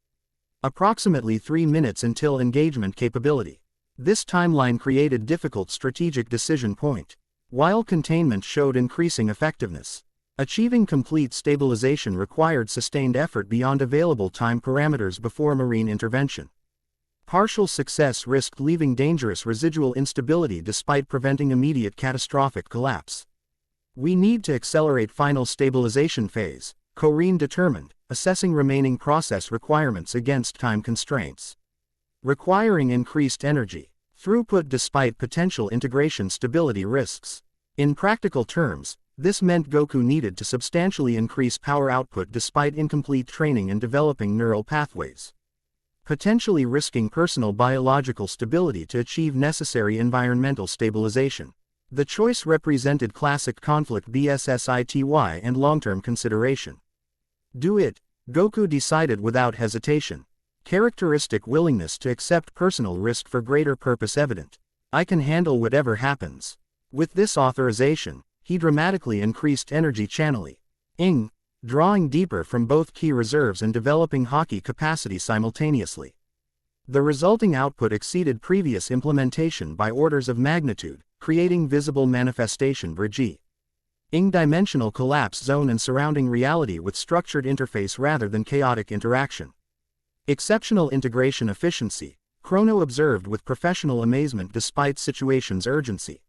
Approximately 3 minutes until engagement capability. This timeline created difficult strategic decision point. While containment showed increasing effectiveness, achieving complete stabilization required sustained effort beyond available time parameters before marine intervention. Partial success risked leaving dangerous residual instability despite preventing immediate catastrophic collapse. We need to accelerate final stabilization phase, Korin determined, assessing remaining process requirements against time constraints. Requiring increased energy throughput despite potential integration stability risks. In practical terms, this meant Goku needed to substantially increase power output despite incomplete training and developing neural pathways, potentially risking personal biological stability to achieve necessary environmental stabilization. The choice represented classic conflict BSSITY and long-term consideration. Do it, Goku decided without hesitation. Characteristic willingness to accept personal risk for greater purpose evident. I can handle whatever happens. With this authorization, he dramatically increased energy channeling, drawing deeper from both key reserves and developing Haki capacity simultaneously. The resulting output exceeded previous implementation by orders of magnitude, creating visible manifestation bridging dimensional collapse zone and surrounding reality with structured interface rather than chaotic interaction. Exceptional integration efficiency, Chrono observed with professional amazement despite situation's urgency.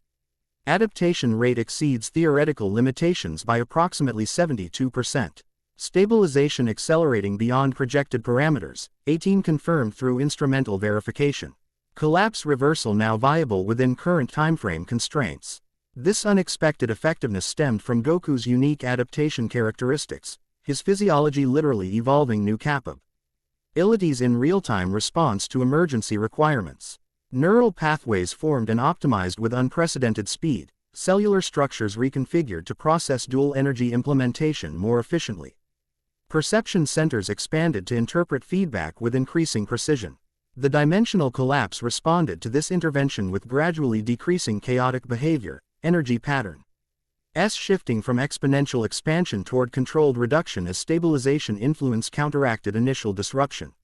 Adaptation rate exceeds theoretical limitations by approximately 72%. Stabilization accelerating beyond projected parameters, 18 confirmed through instrumental verification. Collapse reversal now viable within current timeframe constraints. This unexpected effectiveness stemmed from Goku's unique adaptation characteristics, his physiology literally evolving new capabilities in real-time response to emergency requirements. Neural pathways formed and optimized with unprecedented speed, cellular structures reconfigured to process dual energy implementation more efficiently. Perception centers expanded to interpret feedback with increasing precision. The dimensional collapse responded to this intervention with gradually decreasing chaotic behavior, energy pattern shifting from exponential expansion toward controlled reduction as stabilization influence counteracted initial disruption.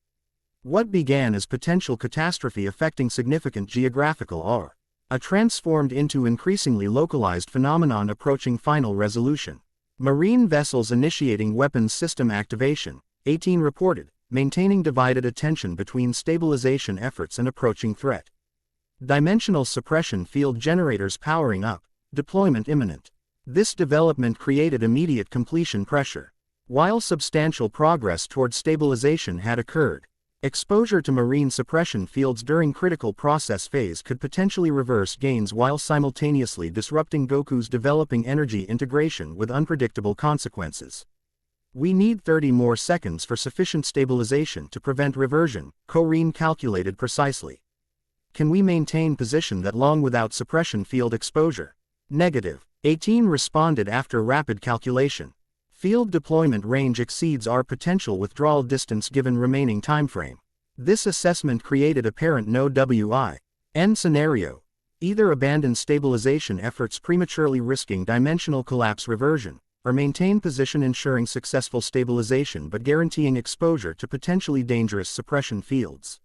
What began as potential catastrophe affecting significant geographical area transformed into increasingly localized phenomenon approaching final resolution. Marine vessels initiating weapons system activation, 18 reported, maintaining divided attention between stabilization efforts and approaching threat. Dimensional suppression field generators powering up, deployment imminent. This development created immediate completion pressure. While substantial progress toward stabilization had occurred, exposure to marine suppression fields during critical process phase could potentially reverse gains while simultaneously disrupting Goku's developing energy integration with unpredictable consequences. We need 30 more seconds for sufficient stabilization to prevent reversion, Corrine calculated precisely. Can we maintain position that long without suppression field exposure? Negative. 18 responded after rapid calculation. Field deployment range exceeds our potential withdrawal distance given remaining timeframe. This assessment created apparent no WIN scenario. Either abandon stabilization efforts prematurely risking dimensional collapse reversion, or maintain position ensuring successful stabilization but guaranteeing exposure to potentially dangerous suppression fields.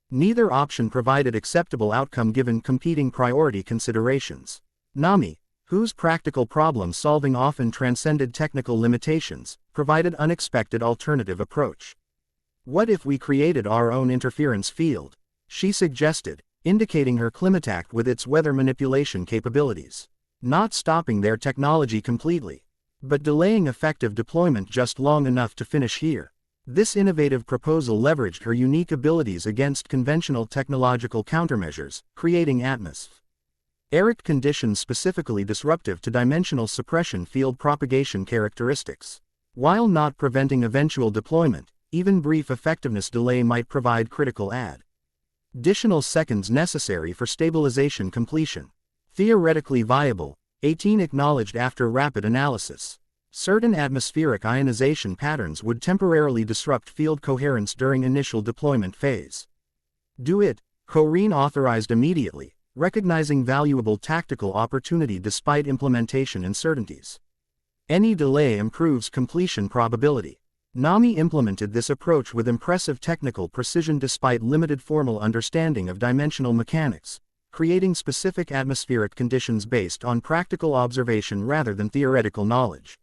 Neither option provided acceptable outcome given competing priority considerations. Nami, whose practical problem-solving often transcended technical limitations, provided unexpected alternative approach. What if we created our own interference field? She suggested, indicating her Climatact with its weather manipulation capabilities. Not stopping their technology completely, but delaying effective deployment just long enough to finish here. This innovative proposal leveraged her unique abilities against conventional technological countermeasures, creating atmospheric conditions specifically disruptive to dimensional suppression field propagation characteristics. While not preventing eventual deployment, even brief effectiveness delay might provide critical additional seconds necessary for stabilization completion. Theoretically viable, 18 acknowledged after rapid analysis. Certain atmospheric ionization patterns would temporarily disrupt field coherence during initial deployment phase. Do it, Corrine authorized immediately, recognizing valuable tactical opportunity despite implementation uncertainties. Any delay improves completion probability. Nami implemented this approach with impressive technical precision despite limited formal understanding of dimensional mechanics, creating specific atmospheric conditions based on practical observation rather than theoretical knowledge.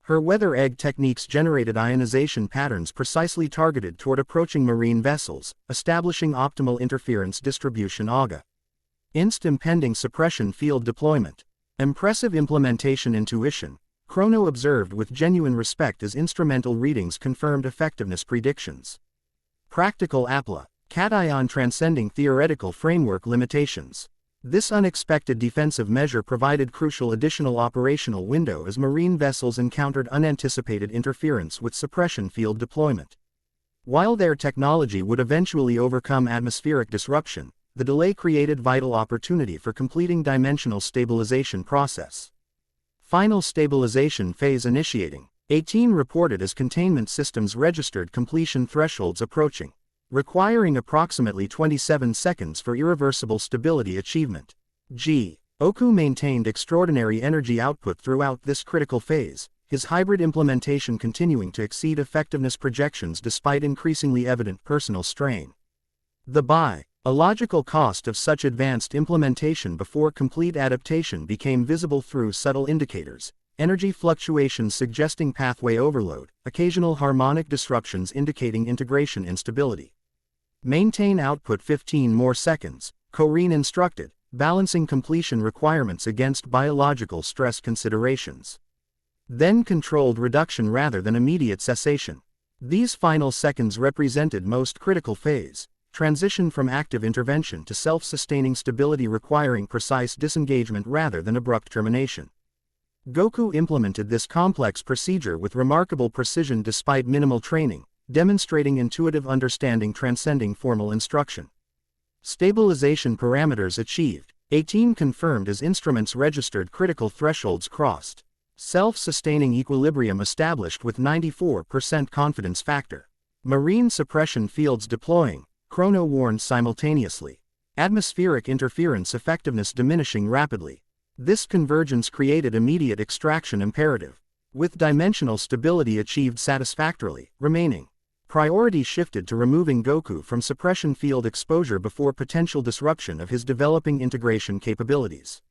Her weather egg techniques generated ionization patterns precisely targeted toward approaching marine vessels, establishing optimal interference distribution against impending suppression field deployment. Impressive implementation intuition, Chrono observed with genuine respect as instrumental readings confirmed effectiveness predictions. Practical APLA, cation transcending theoretical framework limitations. This unexpected defensive measure provided crucial additional operational window as marine vessels encountered unanticipated interference with suppression field deployment. While their technology would eventually overcome atmospheric disruption, the delay created vital opportunity for completing dimensional stabilization process. Final stabilization phase initiating. 18 reported as containment systems registered completion thresholds approaching, requiring approximately 27 seconds for irreversible stability achievement. Goku maintained extraordinary energy output throughout this critical phase, his hybrid implementation continuing to exceed effectiveness projections despite increasingly evident personal strain. The biological cost of such advanced implementation before complete adaptation became visible through subtle indicators. Energy fluctuations suggesting pathway overload, occasional harmonic disruptions indicating integration instability. Maintain output 15 more seconds, Corrine instructed, balancing completion requirements against biological stress considerations. Then controlled reduction rather than immediate cessation. These final seconds represented most critical phase, transition from active intervention to self-sustaining stability requiring precise disengagement rather than abrupt termination. Goku implemented this complex procedure with remarkable precision despite minimal training, demonstrating intuitive understanding transcending formal instruction. Stabilization parameters achieved. 18 confirmed as instruments registered critical thresholds crossed. Self-sustaining equilibrium established with 94% confidence factor. Marine suppression fields deploying, Chrono warned simultaneously. Atmospheric interference effectiveness diminishing rapidly. This convergence created immediate extraction imperative. With dimensional stability achieved satisfactorily, remaining priority shifted to removing Goku from suppression field exposure before potential disruption of his developing integration capabilities.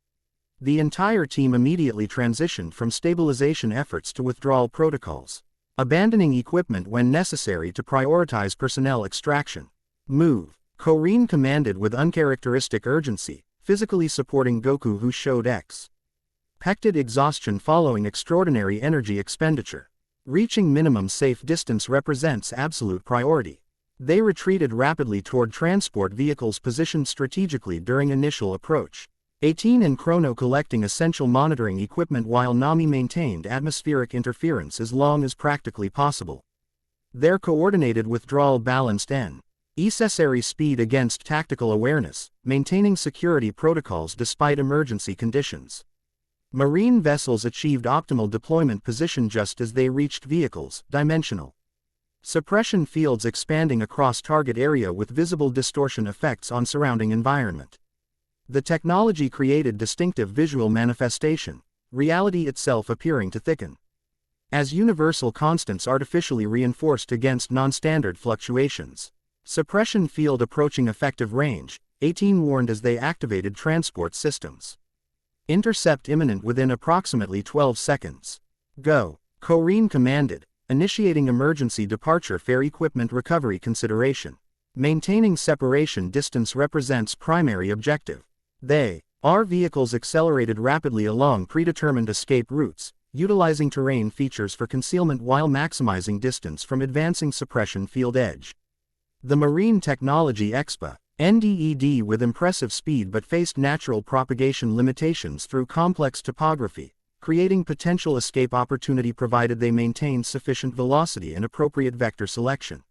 The entire team immediately transitioned from stabilization efforts to withdrawal protocols, abandoning equipment when necessary to prioritize personnel extraction. Move, Corrine commanded with uncharacteristic urgency, physically supporting Goku who showed expected exhaustion following extraordinary energy expenditure. Reaching minimum safe distance represents absolute priority. They retreated rapidly toward transport vehicles positioned strategically during initial approach. 18 and Chrono collecting essential monitoring equipment while Nami maintained atmospheric interference as long as practically possible. Their coordinated withdrawal balanced necessary speed against tactical awareness, maintaining security protocols despite emergency conditions. Marine vessels achieved optimal deployment position just as they reached vehicles, dimensional suppression fields expanding across target area with visible distortion effects on surrounding environment. The technology created distinctive visual manifestation, reality itself appearing to thicken as universal constants artificially reinforced against non-standard fluctuations. Suppression field approaching effective range, 18 warned as they activated transport systems. Intercept imminent within approximately 12 seconds. Go. Corrine commanded, initiating emergency departure fare equipment recovery consideration. Maintaining separation distance represents primary objective. Our vehicles accelerated rapidly along predetermined escape routes, utilizing terrain features for concealment while maximizing distance from advancing suppression field edge. The Marine Technology Expa, NDED with impressive speed but faced natural propagation limitations through complex topography, creating potential escape opportunity provided they maintained sufficient velocity and appropriate vector selection.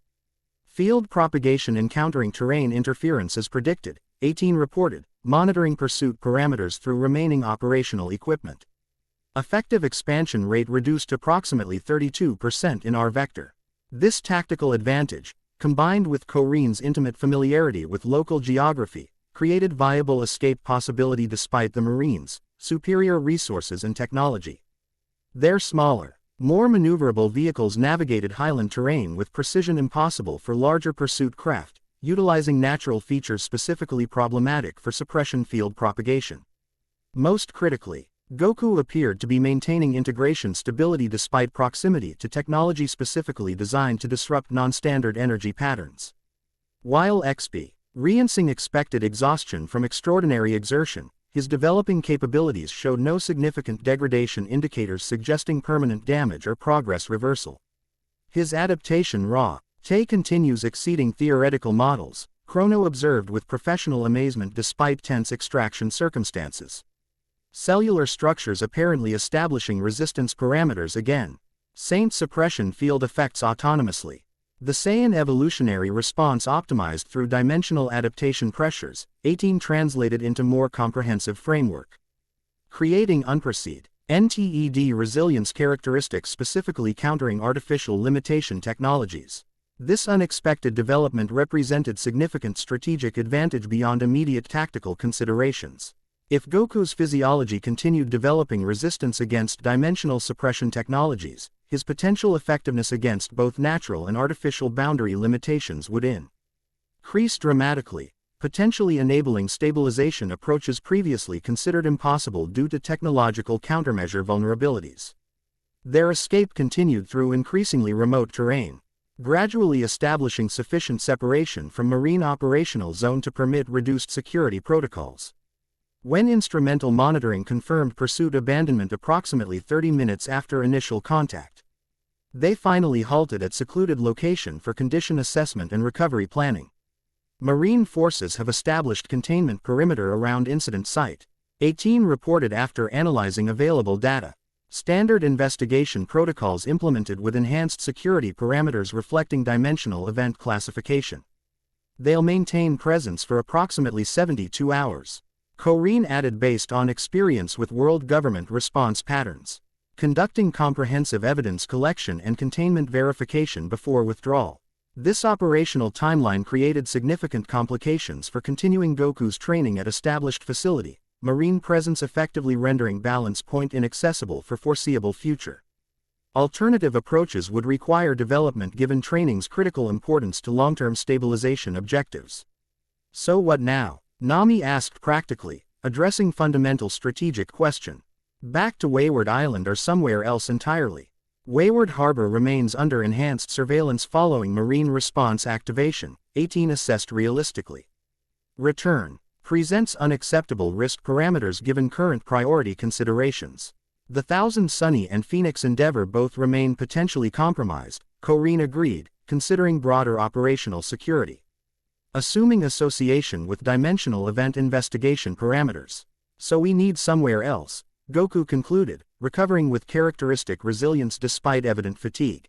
Field propagation encountering terrain interference as predicted, 18 reported, monitoring pursuit parameters through remaining operational equipment. Effective expansion rate reduced approximately 32% in our vector. This tactical advantage, combined with Corrine's intimate familiarity with local geography, created viable escape possibility despite the Marines' superior resources and technology. Their smaller, more maneuverable vehicles navigated highland terrain with precision impossible for larger pursuit craft, utilizing natural features specifically problematic for suppression field propagation. Most critically, Goku appeared to be maintaining integration stability despite proximity to technology specifically designed to disrupt non-standard energy patterns. While experiencing expected exhaustion from extraordinary exertion, his developing capabilities showed no significant degradation indicators suggesting permanent damage or progress reversal. His adaptation continues exceeding theoretical models, Chrono observed with professional amazement despite tense extraction circumstances. Cellular structures apparently establishing resistance parameters again. Saint suppression field effects autonomously. The Saiyan evolutionary response optimized through dimensional adaptation pressures, 18 translated into more comprehensive framework. Creating unprecedented NTED resilience characteristics specifically countering artificial limitation technologies. This unexpected development represented significant strategic advantage beyond immediate tactical considerations. If Goku's physiology continued developing resistance against dimensional suppression technologies, his potential effectiveness against both natural and artificial boundary limitations would increase dramatically, potentially enabling stabilization approaches previously considered impossible due to technological countermeasure vulnerabilities. Their escape continued through increasingly remote terrain, gradually establishing sufficient separation from marine operational zone to permit reduced security protocols. When instrumental monitoring confirmed pursuit abandonment approximately 30 minutes after initial contact, they finally halted at secluded location for condition assessment and recovery planning. Marine forces have established containment perimeter around incident site, 18 reported after analyzing available data. Standard investigation protocols implemented with enhanced security parameters reflecting dimensional event classification. They'll maintain presence for approximately 72 hours. Corrine added based on experience with world government response patterns, conducting comprehensive evidence collection and containment verification before withdrawal. This operational timeline created significant complications for continuing Goku's training at established facility, marine presence effectively rendering balance point inaccessible for foreseeable future. Alternative approaches would require development given training's critical importance to long-term stabilization objectives. So what now? Nami asked practically, addressing fundamental strategic question. Back to Wayward Island or somewhere else entirely. Wayward Harbor remains under enhanced surveillance following marine response activation, 18 assessed realistically. Return presents unacceptable risk parameters given current priority considerations. The Thousand Sunny and Phoenix Endeavor both remain potentially compromised, Corrine agreed, considering broader operational security. Assuming association with dimensional event investigation parameters. So we need somewhere else, Goku concluded, recovering with characteristic resilience despite evident fatigue.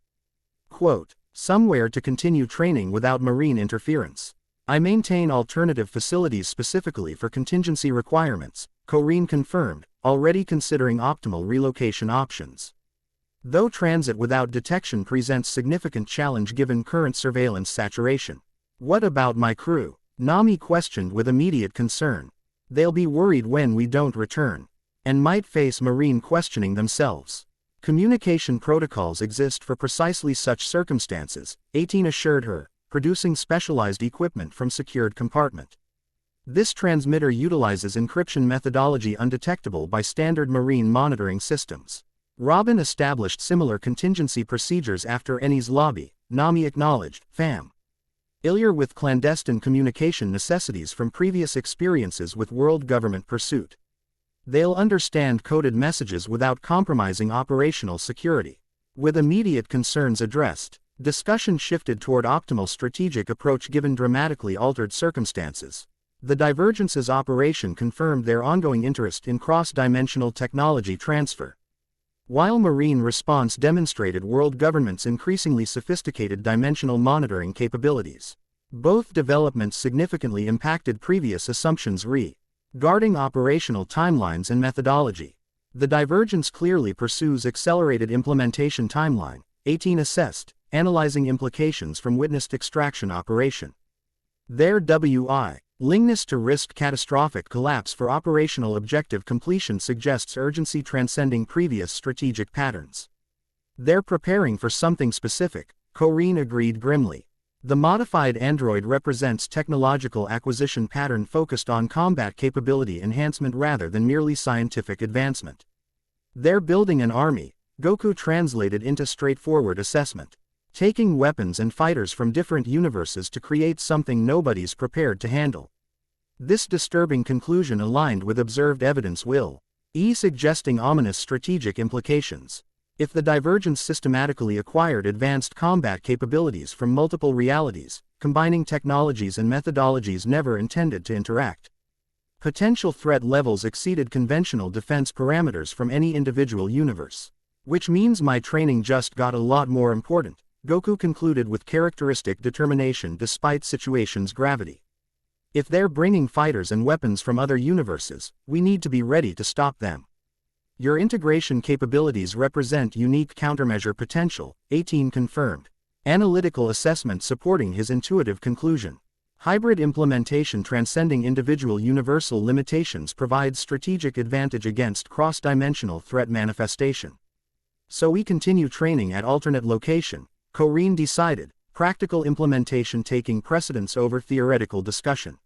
Quote, somewhere to continue training without marine interference. I maintain alternative facilities specifically for contingency requirements, Korin confirmed, already considering optimal relocation options. Though transit without detection presents significant challenge given current surveillance saturation. What about my crew? Nami questioned with immediate concern. They'll be worried when we don't return, and might face marine questioning themselves. Communication protocols exist for precisely such circumstances, 18 assured her, producing specialized equipment from secured compartment. This transmitter utilizes encryption methodology undetectable by standard marine monitoring systems. Robin established similar contingency procedures after Eni's lobby, Nami acknowledged, familiar with clandestine communication necessities from previous experiences with world government pursuit. They'll understand coded messages without compromising operational security. With immediate concerns addressed, discussion shifted toward optimal strategic approach given dramatically altered circumstances. The Divergence's operation confirmed their ongoing interest in cross-dimensional technology transfer. While Marine Response demonstrated world government's increasingly sophisticated dimensional monitoring capabilities. Both developments significantly impacted previous assumptions regarding operational timelines and methodology. The Divergence clearly pursues accelerated implementation timeline, 18 assessed, analyzing implications from witnessed extraction operation. Their willingness to risk catastrophic collapse for operational objective completion suggests urgency transcending previous strategic patterns. They're preparing for something specific, Korin agreed grimly. The modified android represents technological acquisition pattern focused on combat capability enhancement rather than merely scientific advancement. They're building an army, Goku translated into straightforward assessment. Taking weapons and fighters from different universes to create something nobody's prepared to handle. This disturbing conclusion aligned with observed evidence suggesting ominous strategic implications. If the Divergence systematically acquired advanced combat capabilities from multiple realities, combining technologies and methodologies never intended to interact, potential threat levels exceeded conventional defense parameters from any individual universe. Which means my training just got a lot more important, Goku concluded with characteristic determination despite situation's gravity. If they're bringing fighters and weapons from other universes, we need to be ready to stop them. Your integration capabilities represent unique countermeasure potential, 18 confirmed. Analytical assessment supporting his intuitive conclusion. Hybrid implementation transcending individual universal limitations provides strategic advantage against cross-dimensional threat manifestation. So we continue training at alternate location, Korin decided, practical implementation taking precedence over theoretical discussion.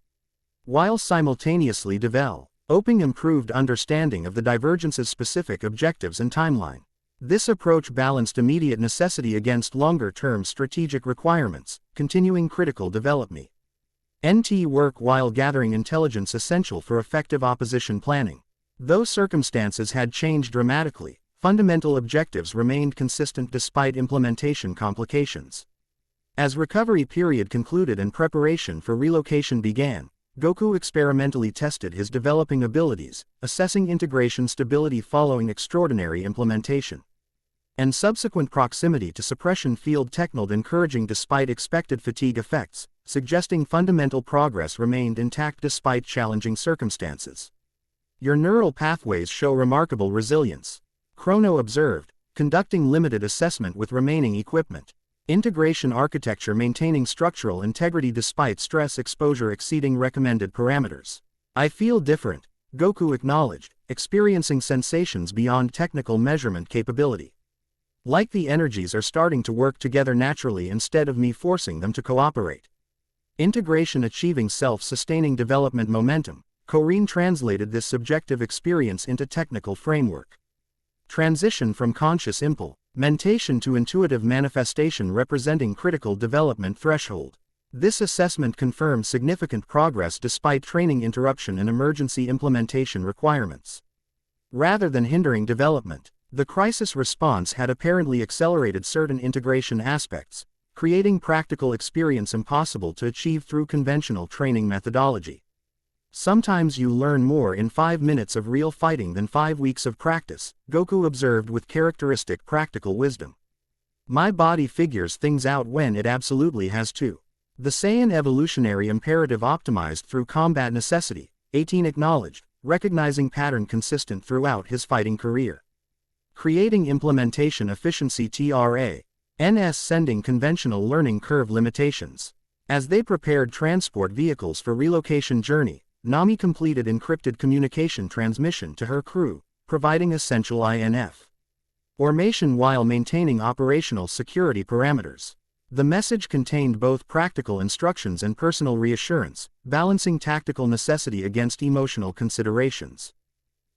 While simultaneously developing improved understanding of the Divergence's specific objectives and timeline. This approach balanced immediate necessity against longer-term strategic requirements, continuing critical development. NT work while gathering intelligence essential for effective opposition planning. Though circumstances had changed dramatically, fundamental objectives remained consistent despite implementation complications. As recovery period concluded and preparation for relocation began, Goku experimentally tested his developing abilities, assessing integration stability following extraordinary implementation. And subsequent proximity to suppression field technology encouraging despite expected fatigue effects, suggesting fundamental progress remained intact despite challenging circumstances. Your neural pathways show remarkable resilience, Chrono observed, conducting limited assessment with remaining equipment. Integration architecture maintaining structural integrity despite stress exposure exceeding recommended parameters. I feel different, Goku acknowledged, experiencing sensations beyond technical measurement capability. Like the energies are starting to work together naturally instead of me forcing them to cooperate. Integration achieving self-sustaining development momentum, Korin translated this subjective experience into technical framework. Transition from conscious implementation to intuitive manifestation representing critical development threshold. This assessment confirmed significant progress despite training interruption and emergency implementation requirements. Rather than hindering development, the crisis response had apparently accelerated certain integration aspects, creating practical experience impossible to achieve through conventional training methodology. Sometimes you learn more in 5 minutes of real fighting than 5 weeks of practice, Goku observed with characteristic practical wisdom. My body figures things out when it absolutely has to. The Saiyan evolutionary imperative optimized through combat necessity, 18 acknowledged, recognizing pattern consistent throughout his fighting career. Creating implementation efficiency NS sending conventional learning curve limitations. As they prepared transport vehicles for relocation journey, Nami completed encrypted communication transmission to her crew, providing essential information while maintaining operational security parameters. The message contained both practical instructions and personal reassurance, balancing tactical necessity against emotional considerations.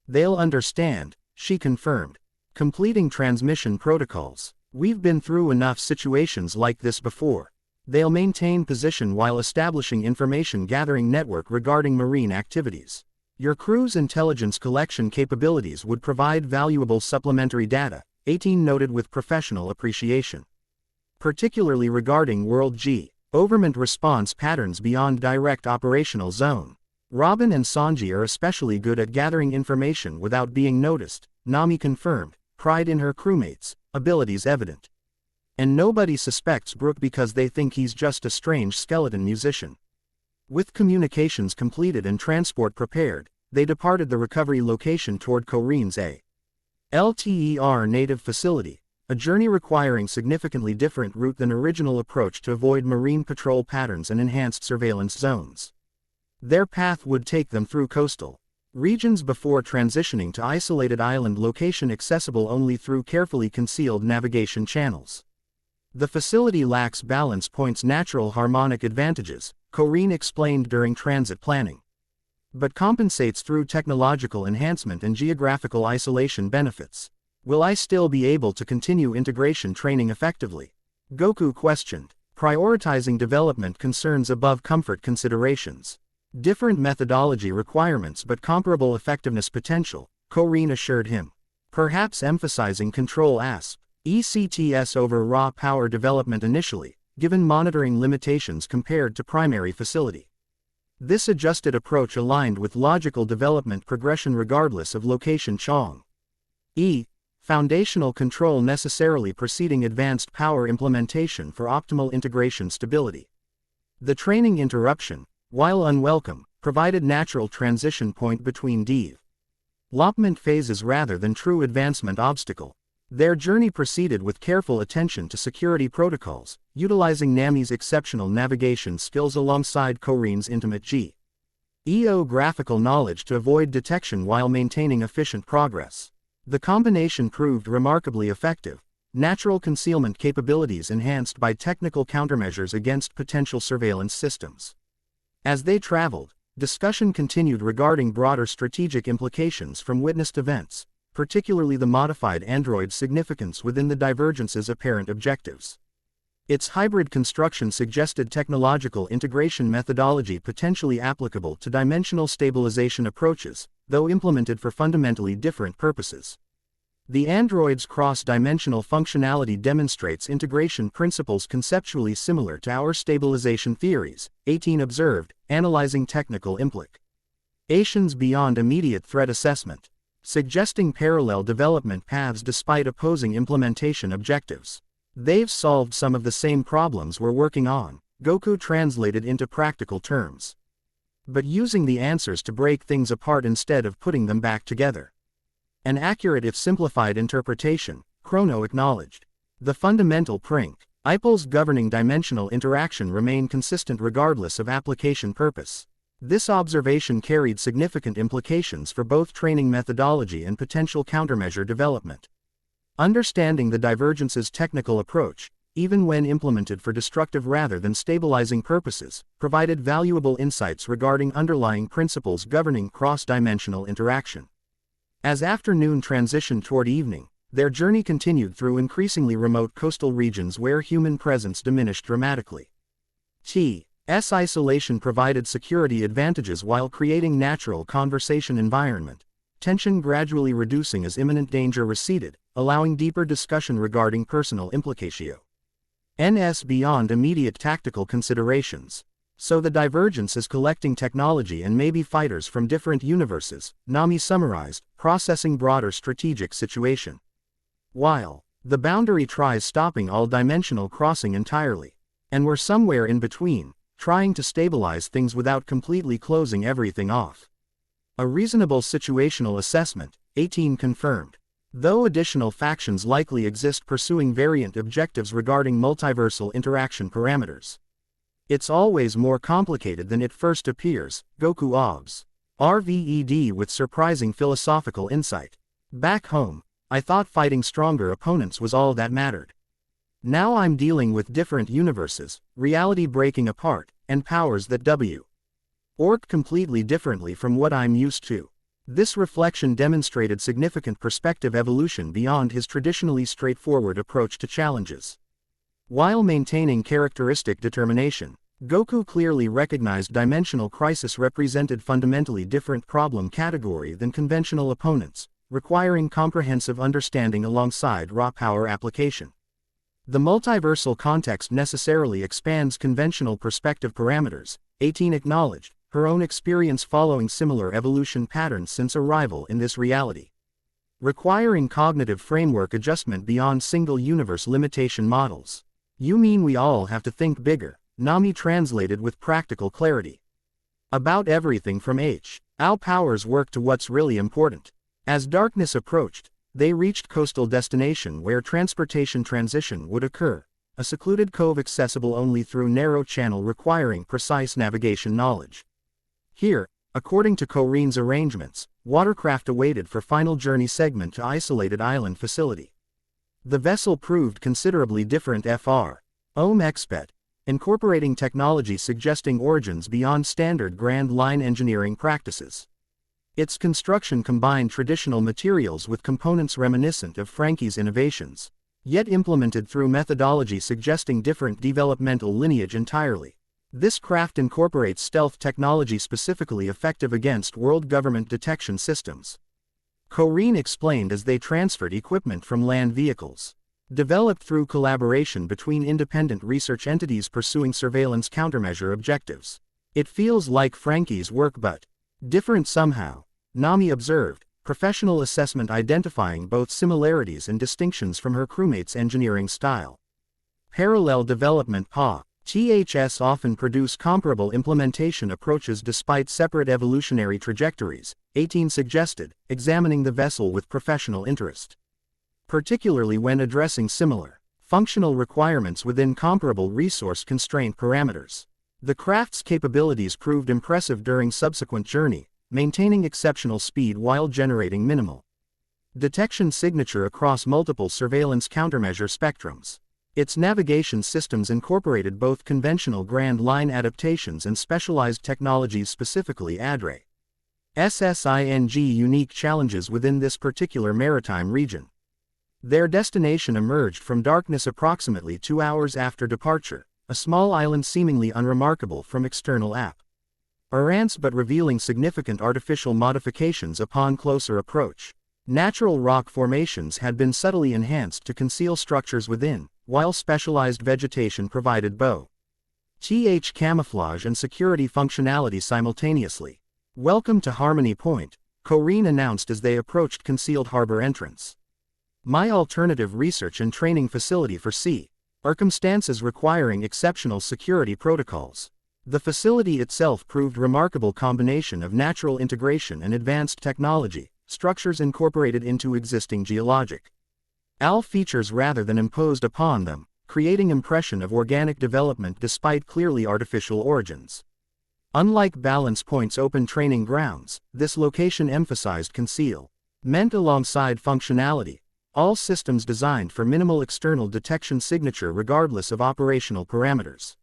They'll understand, she confirmed. Completing transmission protocols. We've been through enough situations like this before. They'll maintain position while establishing information gathering network regarding marine activities. Your crew's intelligence collection capabilities would provide valuable supplementary data, 18 noted with professional appreciation. Particularly regarding World G. Overment response patterns beyond direct operational zone. Robin and Sanji are especially good at gathering information without being noticed, Nami confirmed, pride in her crewmates, abilities evident. And nobody suspects Brook because they think he's just a strange skeleton musician. With communications completed and transport prepared, they departed the recovery location toward Korin's LTER native facility, a journey requiring significantly different route than original approach to avoid marine patrol patterns and enhanced surveillance zones. Their path would take them through coastal regions before transitioning to isolated island location accessible only through carefully concealed navigation channels. The facility lacks balance points natural harmonic advantages, Korin explained during transit planning. But compensates through technological enhancement and geographical isolation benefits. Will I still be able to continue integration training effectively? Goku questioned, prioritizing development concerns above comfort considerations. Different methodology requirements but comparable effectiveness potential, Korin assured him. Perhaps emphasizing control ECTS over raw power development initially, given monitoring limitations compared to primary facility. This adjusted approach aligned with logical development progression regardless of location. Foundational control necessarily preceding advanced power implementation for optimal integration stability. The training interruption, while unwelcome, provided natural transition point between development phases rather than true advancement obstacle. Their journey proceeded with careful attention to security protocols, utilizing Nami's exceptional navigation skills alongside Korin's intimate geographical knowledge to avoid detection while maintaining efficient progress. The combination proved remarkably effective, natural concealment capabilities enhanced by technical countermeasures against potential surveillance systems. As they traveled, discussion continued regarding broader strategic implications from witnessed events, particularly the modified android's significance within the Divergence's apparent objectives. Its hybrid construction suggested technological integration methodology potentially applicable to dimensional stabilization approaches, though implemented for fundamentally different purposes. The android's cross-dimensional functionality demonstrates integration principles conceptually similar to our stabilization theories, 18 observed, analyzing technical implications beyond immediate threat assessment, suggesting parallel development paths despite opposing implementation objectives. They've solved some of the same problems we're working on, Goku translated into practical terms. But using the answers to break things apart instead of putting them back together. An accurate if simplified interpretation, Chrono acknowledged. The fundamental principles governing dimensional interaction remain consistent regardless of application purpose. This observation carried significant implications for both training methodology and potential countermeasure development. Understanding the Divergence's technical approach, even when implemented for destructive rather than stabilizing purposes, provided valuable insights regarding underlying principles governing cross-dimensional interaction. As afternoon transitioned toward evening, their journey continued through increasingly remote coastal regions where human presence diminished dramatically. Isolation provided security advantages while creating natural conversation environment, tension gradually reducing as imminent danger receded, allowing deeper discussion regarding personal implications beyond immediate tactical considerations. So the divergence is collecting technology and maybe fighters from different universes, Nami summarized, processing broader strategic situation. While the boundary tries stopping all dimensional crossing entirely. And we're somewhere in between, trying to stabilize things without completely closing everything off. A reasonable situational assessment, 18 confirmed. Though additional factions likely exist pursuing variant objectives regarding multiversal interaction parameters. It's always more complicated than it first appears, Goku obs. RVED with surprising philosophical insight. Back home, I thought fighting stronger opponents was all that mattered. Now I'm dealing with different universes, reality breaking apart, and powers that work completely differently from what I'm used to. This reflection demonstrated significant perspective evolution beyond his traditionally straightforward approach to challenges. While maintaining characteristic determination, Goku clearly recognized dimensional crisis represented fundamentally different problem category than conventional opponents, requiring comprehensive understanding alongside raw power application. The multiversal context necessarily expands conventional perspective parameters, 18 acknowledged, her own experience following similar evolution patterns since arrival in this reality. Requiring cognitive framework adjustment beyond single universe limitation models. You mean we all have to think bigger, Nami translated with practical clarity. About everything from how powers work to what's really important. As darkness approached, they reached coastal destination where transportation transition would occur, a secluded cove accessible only through narrow channel requiring precise navigation knowledge. Here, according to Korin's arrangements, watercraft awaited for final journey segment to isolated island facility. The vessel proved considerably different fr. Expet, incorporating technology suggesting origins beyond standard Grand Line engineering practices. Its construction combined traditional materials with components reminiscent of Frankie's innovations, yet implemented through methodology suggesting different developmental lineage entirely. This craft incorporates stealth technology specifically effective against world government detection systems. Korin explained as they transferred equipment from land vehicles. Developed through collaboration between independent research entities pursuing surveillance countermeasure objectives. It feels like Frankie's work but different somehow. Nami observed, professional assessment identifying both similarities and distinctions from her crewmates' engineering style. Parallel development THS often produce comparable implementation approaches despite separate evolutionary trajectories, 18 suggested, examining the vessel with professional interest. Particularly when addressing similar, functional requirements within comparable resource-constrained parameters. The craft's capabilities proved impressive during subsequent journey, maintaining exceptional speed while generating minimal detection signature across multiple surveillance countermeasure spectrums. Its navigation systems incorporated both conventional Grand Line adaptations and specialized technologies specifically ADRE. SSING unique challenges within this particular maritime region. Their destination emerged from darkness approximately 2 hours after departure, a small island seemingly unremarkable from external appearance but revealing significant artificial modifications upon closer approach. Natural rock formations had been subtly enhanced to conceal structures within, while specialized vegetation provided camouflage and security functionality simultaneously. Welcome to Harmony Point, Korin announced as they approached concealed harbor entrance. My alternative research and training facility for circumstances requiring exceptional security protocols. The facility itself proved remarkable combination of natural integration and advanced technology, structures incorporated into existing geologic features rather than imposed upon them, creating impression of organic development despite clearly artificial origins. Unlike Balance Point's open training grounds, this location emphasized concealment alongside functionality, all systems designed for minimal external detection signature regardless of operational parameters.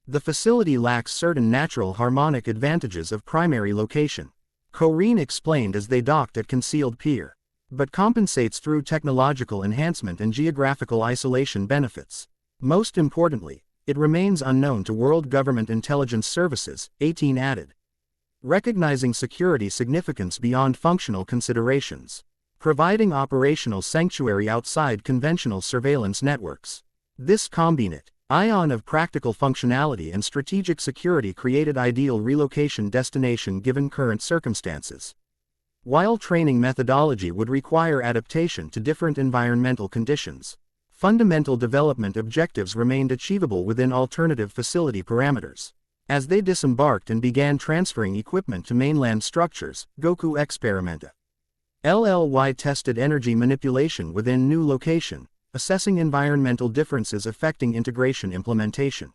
The facility lacks certain natural harmonic advantages of primary location, Korin explained as they docked at concealed pier, but compensates through technological enhancement and geographical isolation benefits. Most importantly, it remains unknown to world government intelligence services, 18 added. Recognizing security significance beyond functional considerations. Providing operational sanctuary outside conventional surveillance networks. This Ion of practical functionality and strategic security created ideal relocation destination given current circumstances. While training methodology would require adaptation to different environmental conditions, fundamental development objectives remained achievable within alternative facility parameters. As they disembarked and began transferring equipment to mainland structures, Goku experimenta. LLY tested energy manipulation within new location, assessing environmental differences affecting integration implementation.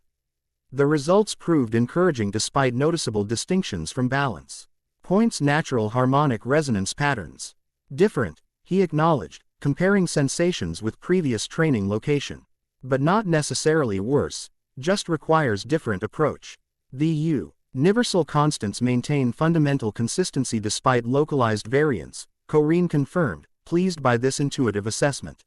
The results proved encouraging despite noticeable distinctions from balance points. Natural harmonic resonance patterns. Different, he acknowledged, comparing sensations with previous training location. But not necessarily worse, just requires different approach. The universal constants maintain fundamental consistency despite localized variance, Corrine confirmed, pleased by this intuitive assessment.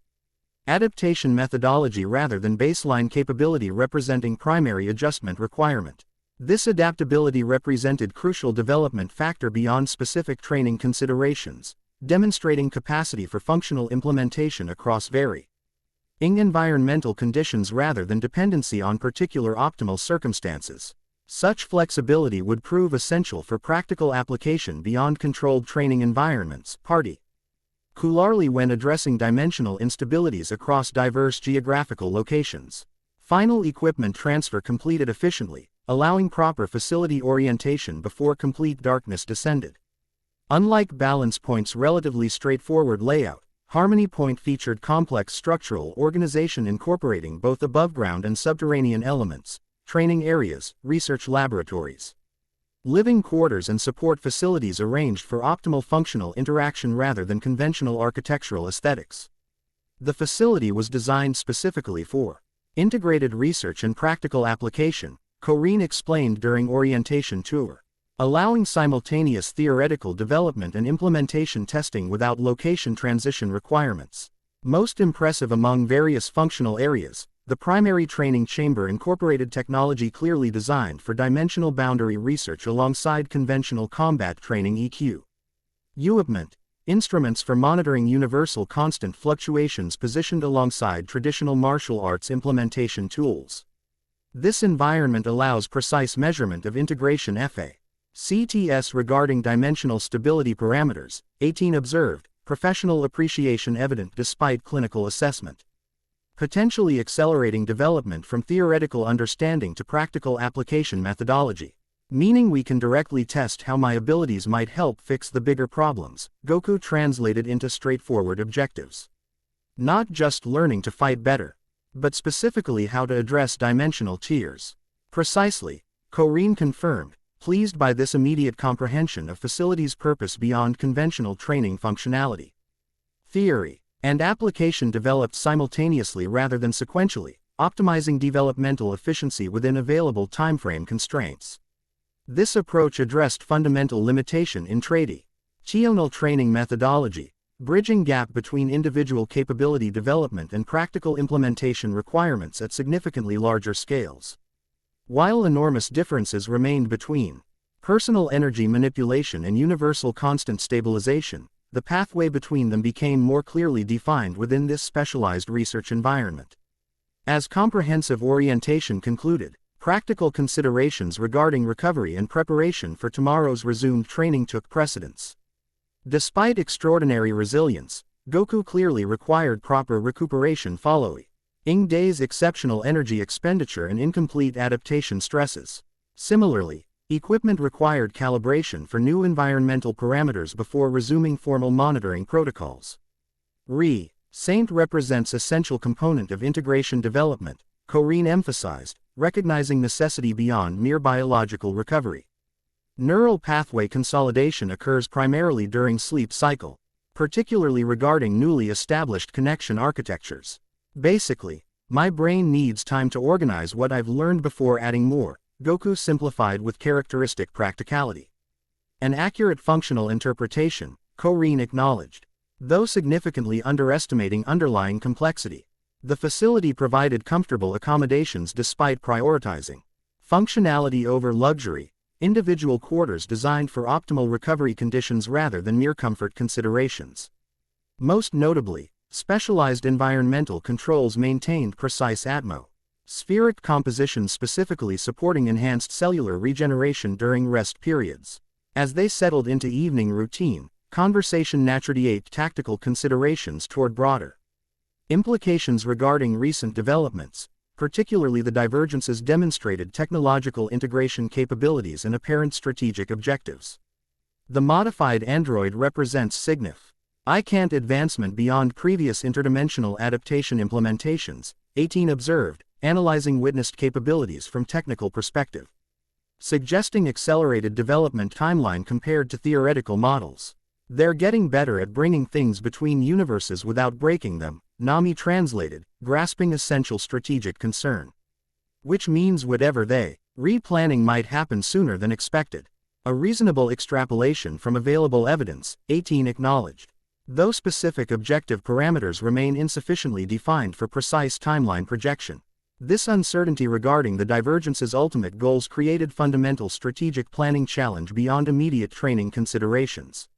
Adaptation methodology rather than baseline capability representing primary adjustment requirement. This adaptability represented crucial development factor beyond specific training considerations, demonstrating capacity for functional implementation across varying environmental conditions rather than dependency on particular optimal circumstances. Such flexibility would prove essential for practical application beyond controlled training environments, particularly when addressing dimensional instabilities across diverse geographical locations. Final equipment transfer completed efficiently, allowing proper facility orientation before complete darkness descended. Unlike Balance Point's relatively straightforward layout, Harmony Point featured complex structural organization incorporating both aboveground and subterranean elements, training areas, research laboratories, living quarters and support facilities arranged for optimal functional interaction rather than conventional architectural aesthetics. The facility was designed specifically for integrated research and practical application, Corrine explained during orientation tour, allowing simultaneous theoretical development and implementation testing without location transition requirements. Most impressive among various functional areas, the primary training chamber incorporated technology clearly designed for dimensional boundary research alongside conventional combat training equipment, instruments for monitoring universal constant fluctuations positioned alongside traditional martial arts implementation tools. This environment allows precise measurement of integration FACTS regarding dimensional stability parameters, 18 observed, professional appreciation evident despite clinical assessment. Potentially accelerating development from theoretical understanding to practical application methodology. Meaning we can directly test how my abilities might help fix the bigger problems, Goku translated into straightforward objectives. Not just learning to fight better, but specifically how to address dimensional tiers. Precisely, Corrine confirmed, pleased by this immediate comprehension of facility's purpose beyond conventional training functionality. Theory and application developed simultaneously rather than sequentially, optimizing developmental efficiency within available timeframe constraints. This approach addressed fundamental limitation in traditional training methodology, bridging gap between individual capability development and practical implementation requirements at significantly larger scales. While enormous differences remained between personal energy manipulation and universal constant stabilization, the pathway between them became more clearly defined within this specialized research environment. As comprehensive orientation concluded, practical considerations regarding recovery and preparation for tomorrow's resumed training took precedence. Despite extraordinary resilience, Goku clearly required proper recuperation following Day's exceptional energy expenditure and incomplete adaptation stresses. Similarly, equipment required calibration for new environmental parameters before resuming formal monitoring protocols. Saint represents essential component of integration development, Corrine emphasized, recognizing necessity beyond mere biological recovery. Neural pathway consolidation occurs primarily during sleep cycle, particularly regarding newly established connection architectures. Basically, my brain needs time to organize what I've learned before adding more, Goku simplified with characteristic practicality. An accurate functional interpretation, Corrine acknowledged. Though significantly underestimating underlying complexity, the facility provided comfortable accommodations despite prioritizing functionality over luxury, individual quarters designed for optimal recovery conditions rather than mere comfort considerations. Most notably, specialized environmental controls maintained precise Spheric composition specifically supporting enhanced cellular regeneration during rest periods. As they settled into evening routine, conversation naturally tactical considerations toward broader implications regarding recent developments, particularly the divergences demonstrated technological integration capabilities and apparent strategic objectives. The modified android represents significant advancement beyond previous interdimensional adaptation implementations, 18 observed, analyzing witnessed capabilities from technical perspective, suggesting accelerated development timeline compared to theoretical models. They're getting better at bringing things between universes without breaking them, Nami translated, grasping essential strategic concern. Which means whatever they replanning might happen sooner than expected. A reasonable extrapolation from available evidence, 18 acknowledged. Though specific objective parameters remain insufficiently defined for precise timeline projection. This uncertainty regarding the divergence's ultimate goals created fundamental strategic planning challenge beyond immediate training considerations.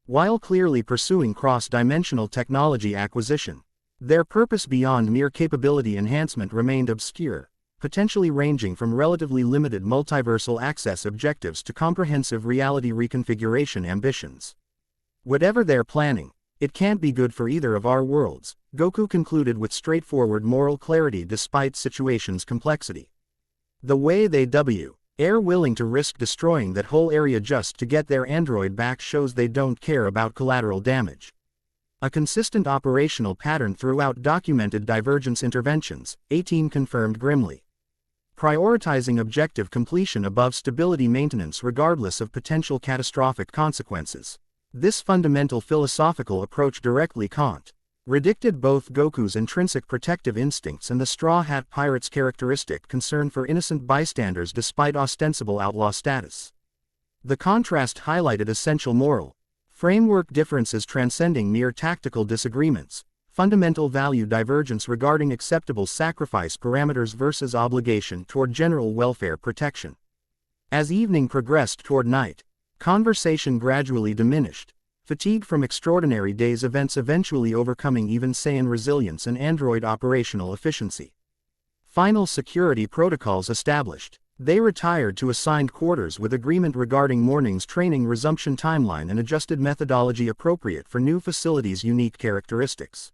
While clearly pursuing cross-dimensional technology acquisition, their purpose beyond mere capability enhancement remained obscure, potentially ranging from relatively limited multiversal access objectives to comprehensive reality reconfiguration ambitions. Whatever they're planning, it can't be good for either of our worlds, Goku concluded with straightforward moral clarity despite situation's complexity. The way they are willing to risk destroying that whole area just to get their android back shows they don't care about collateral damage. A consistent operational pattern throughout documented divergence interventions, 18 confirmed grimly. Prioritizing objective completion above stability maintenance regardless of potential catastrophic consequences. This fundamental philosophical approach directly contradicted both Goku's intrinsic protective instincts and the Straw Hat Pirate's characteristic concern for innocent bystanders despite ostensible outlaw status. The contrast highlighted essential moral framework differences transcending mere tactical disagreements, fundamental value divergence regarding acceptable sacrifice parameters versus obligation toward general welfare protection. As evening progressed toward night, conversation gradually diminished, fatigue from extraordinary days events eventually overcoming even Saiyan resilience and android operational efficiency. Final security protocols established. They retired to assigned quarters with agreement regarding morning's training resumption timeline and adjusted methodology appropriate for new facilities' unique characteristics.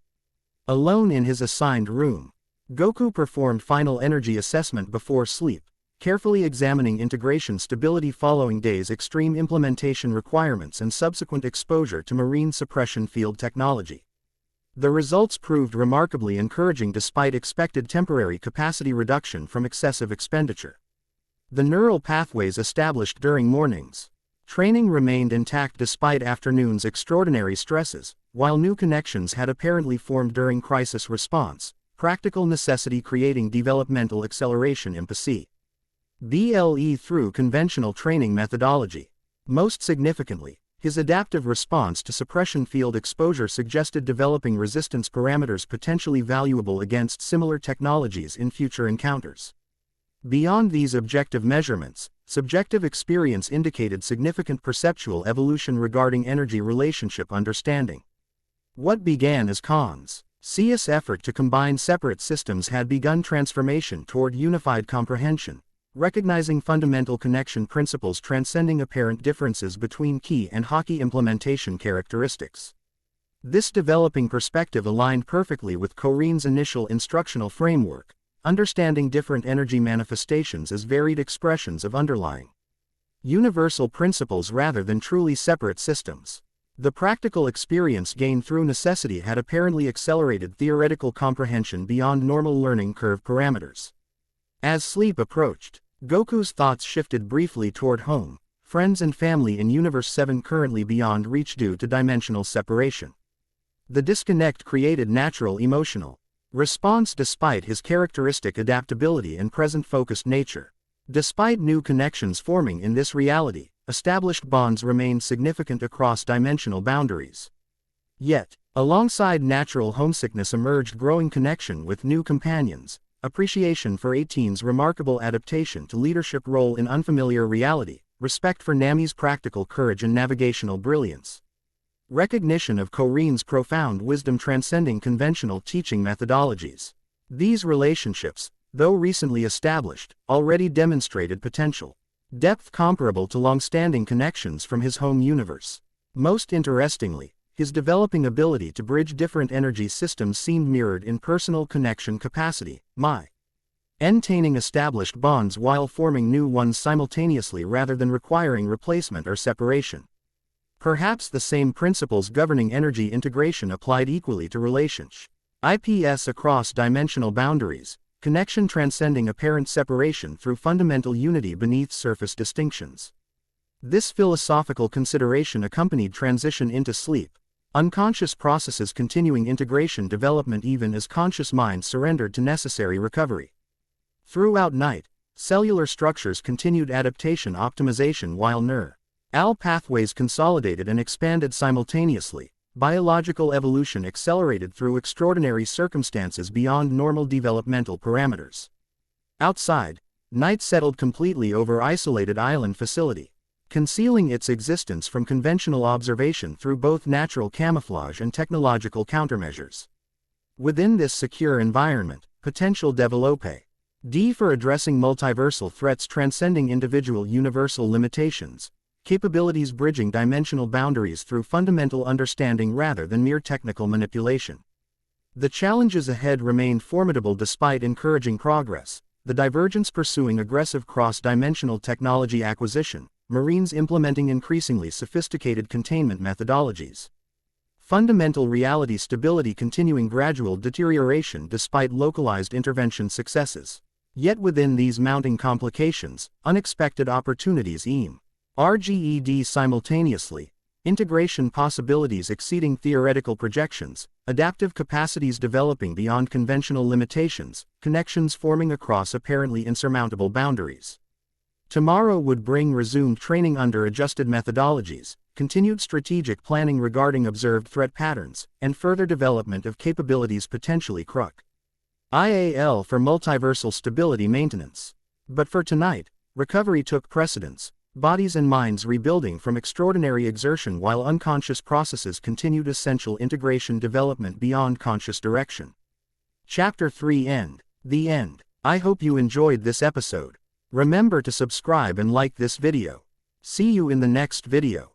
Alone in his assigned room, Goku performed final energy assessment before sleep, carefully examining integration stability following days' extreme implementation requirements and subsequent exposure to marine suppression field technology. The results proved remarkably encouraging despite expected temporary capacity reduction from excessive expenditure. The neural pathways established during mornings training remained intact despite afternoon's extraordinary stresses, while new connections had apparently formed during crisis response, practical necessity creating developmental acceleration impasse. BLE through conventional training methodology. Most significantly, his adaptive response to suppression field exposure suggested developing resistance parameters potentially valuable against similar technologies in future encounters. Beyond these objective measurements, subjective experience indicated significant perceptual evolution regarding energy relationship understanding. What began as conscious effort to combine separate systems had begun transformation toward unified comprehension, recognizing fundamental connection principles transcending apparent differences between Ki and Haki implementation characteristics. This developing perspective aligned perfectly with Korin's initial instructional framework, understanding different energy manifestations as varied expressions of underlying universal principles rather than truly separate systems. The practical experience gained through necessity had apparently accelerated theoretical comprehension beyond normal learning curve parameters. As sleep approached, Goku's thoughts shifted briefly toward home, friends and family in Universe 7 currently beyond reach due to dimensional separation. The disconnect created natural emotional response despite his characteristic adaptability and present-focused nature. Despite new connections forming in this reality, established bonds remained significant across dimensional boundaries. Yet, alongside natural homesickness emerged growing connection with new companions, appreciation for 18's remarkable adaptation to leadership role in unfamiliar reality, respect for Nami's practical courage and navigational brilliance. Recognition of Korin's profound wisdom transcending conventional teaching methodologies. These relationships, though recently established, already demonstrated potential. Depth comparable to long-standing connections from his home universe. Most interestingly, his developing ability to bridge different energy systems seemed mirrored in personal connection capacity, maintaining established bonds while forming new ones simultaneously rather than requiring replacement or separation. Perhaps the same principles governing energy integration applied equally to relationships across dimensional boundaries, connection transcending apparent separation through fundamental unity beneath surface distinctions. This philosophical consideration accompanied transition into sleep, unconscious processes continuing integration development even as conscious minds surrendered to necessary recovery. Throughout night, cellular structures continued adaptation optimization while neural pathways consolidated and expanded simultaneously. Biological evolution accelerated through extraordinary circumstances beyond normal developmental parameters. Outside, night settled completely over isolated island facility, concealing its existence from conventional observation through both natural camouflage and technological countermeasures. Within this secure environment, potential development for addressing multiversal threats transcending individual universal limitations, capabilities bridging dimensional boundaries through fundamental understanding rather than mere technical manipulation. The challenges ahead remained formidable despite encouraging progress, the divergence pursuing aggressive cross-dimensional technology acquisition, Marines implementing increasingly sophisticated containment methodologies. Fundamental reality stability continuing gradual deterioration despite localized intervention successes. Yet within these mounting complications, unexpected opportunities emerged simultaneously, integration possibilities exceeding theoretical projections, adaptive capacities developing beyond conventional limitations, connections forming across apparently insurmountable boundaries. Tomorrow would bring resumed training under adjusted methodologies, continued strategic planning regarding observed threat patterns, and further development of capabilities potentially crucial for multiversal stability maintenance. But for tonight, recovery took precedence. Bodies and minds rebuilding from extraordinary exertion while unconscious processes continued essential integration development beyond conscious direction. Chapter 3 End. The End. I hope you enjoyed this episode. Remember to subscribe and like this video. See you in the next video.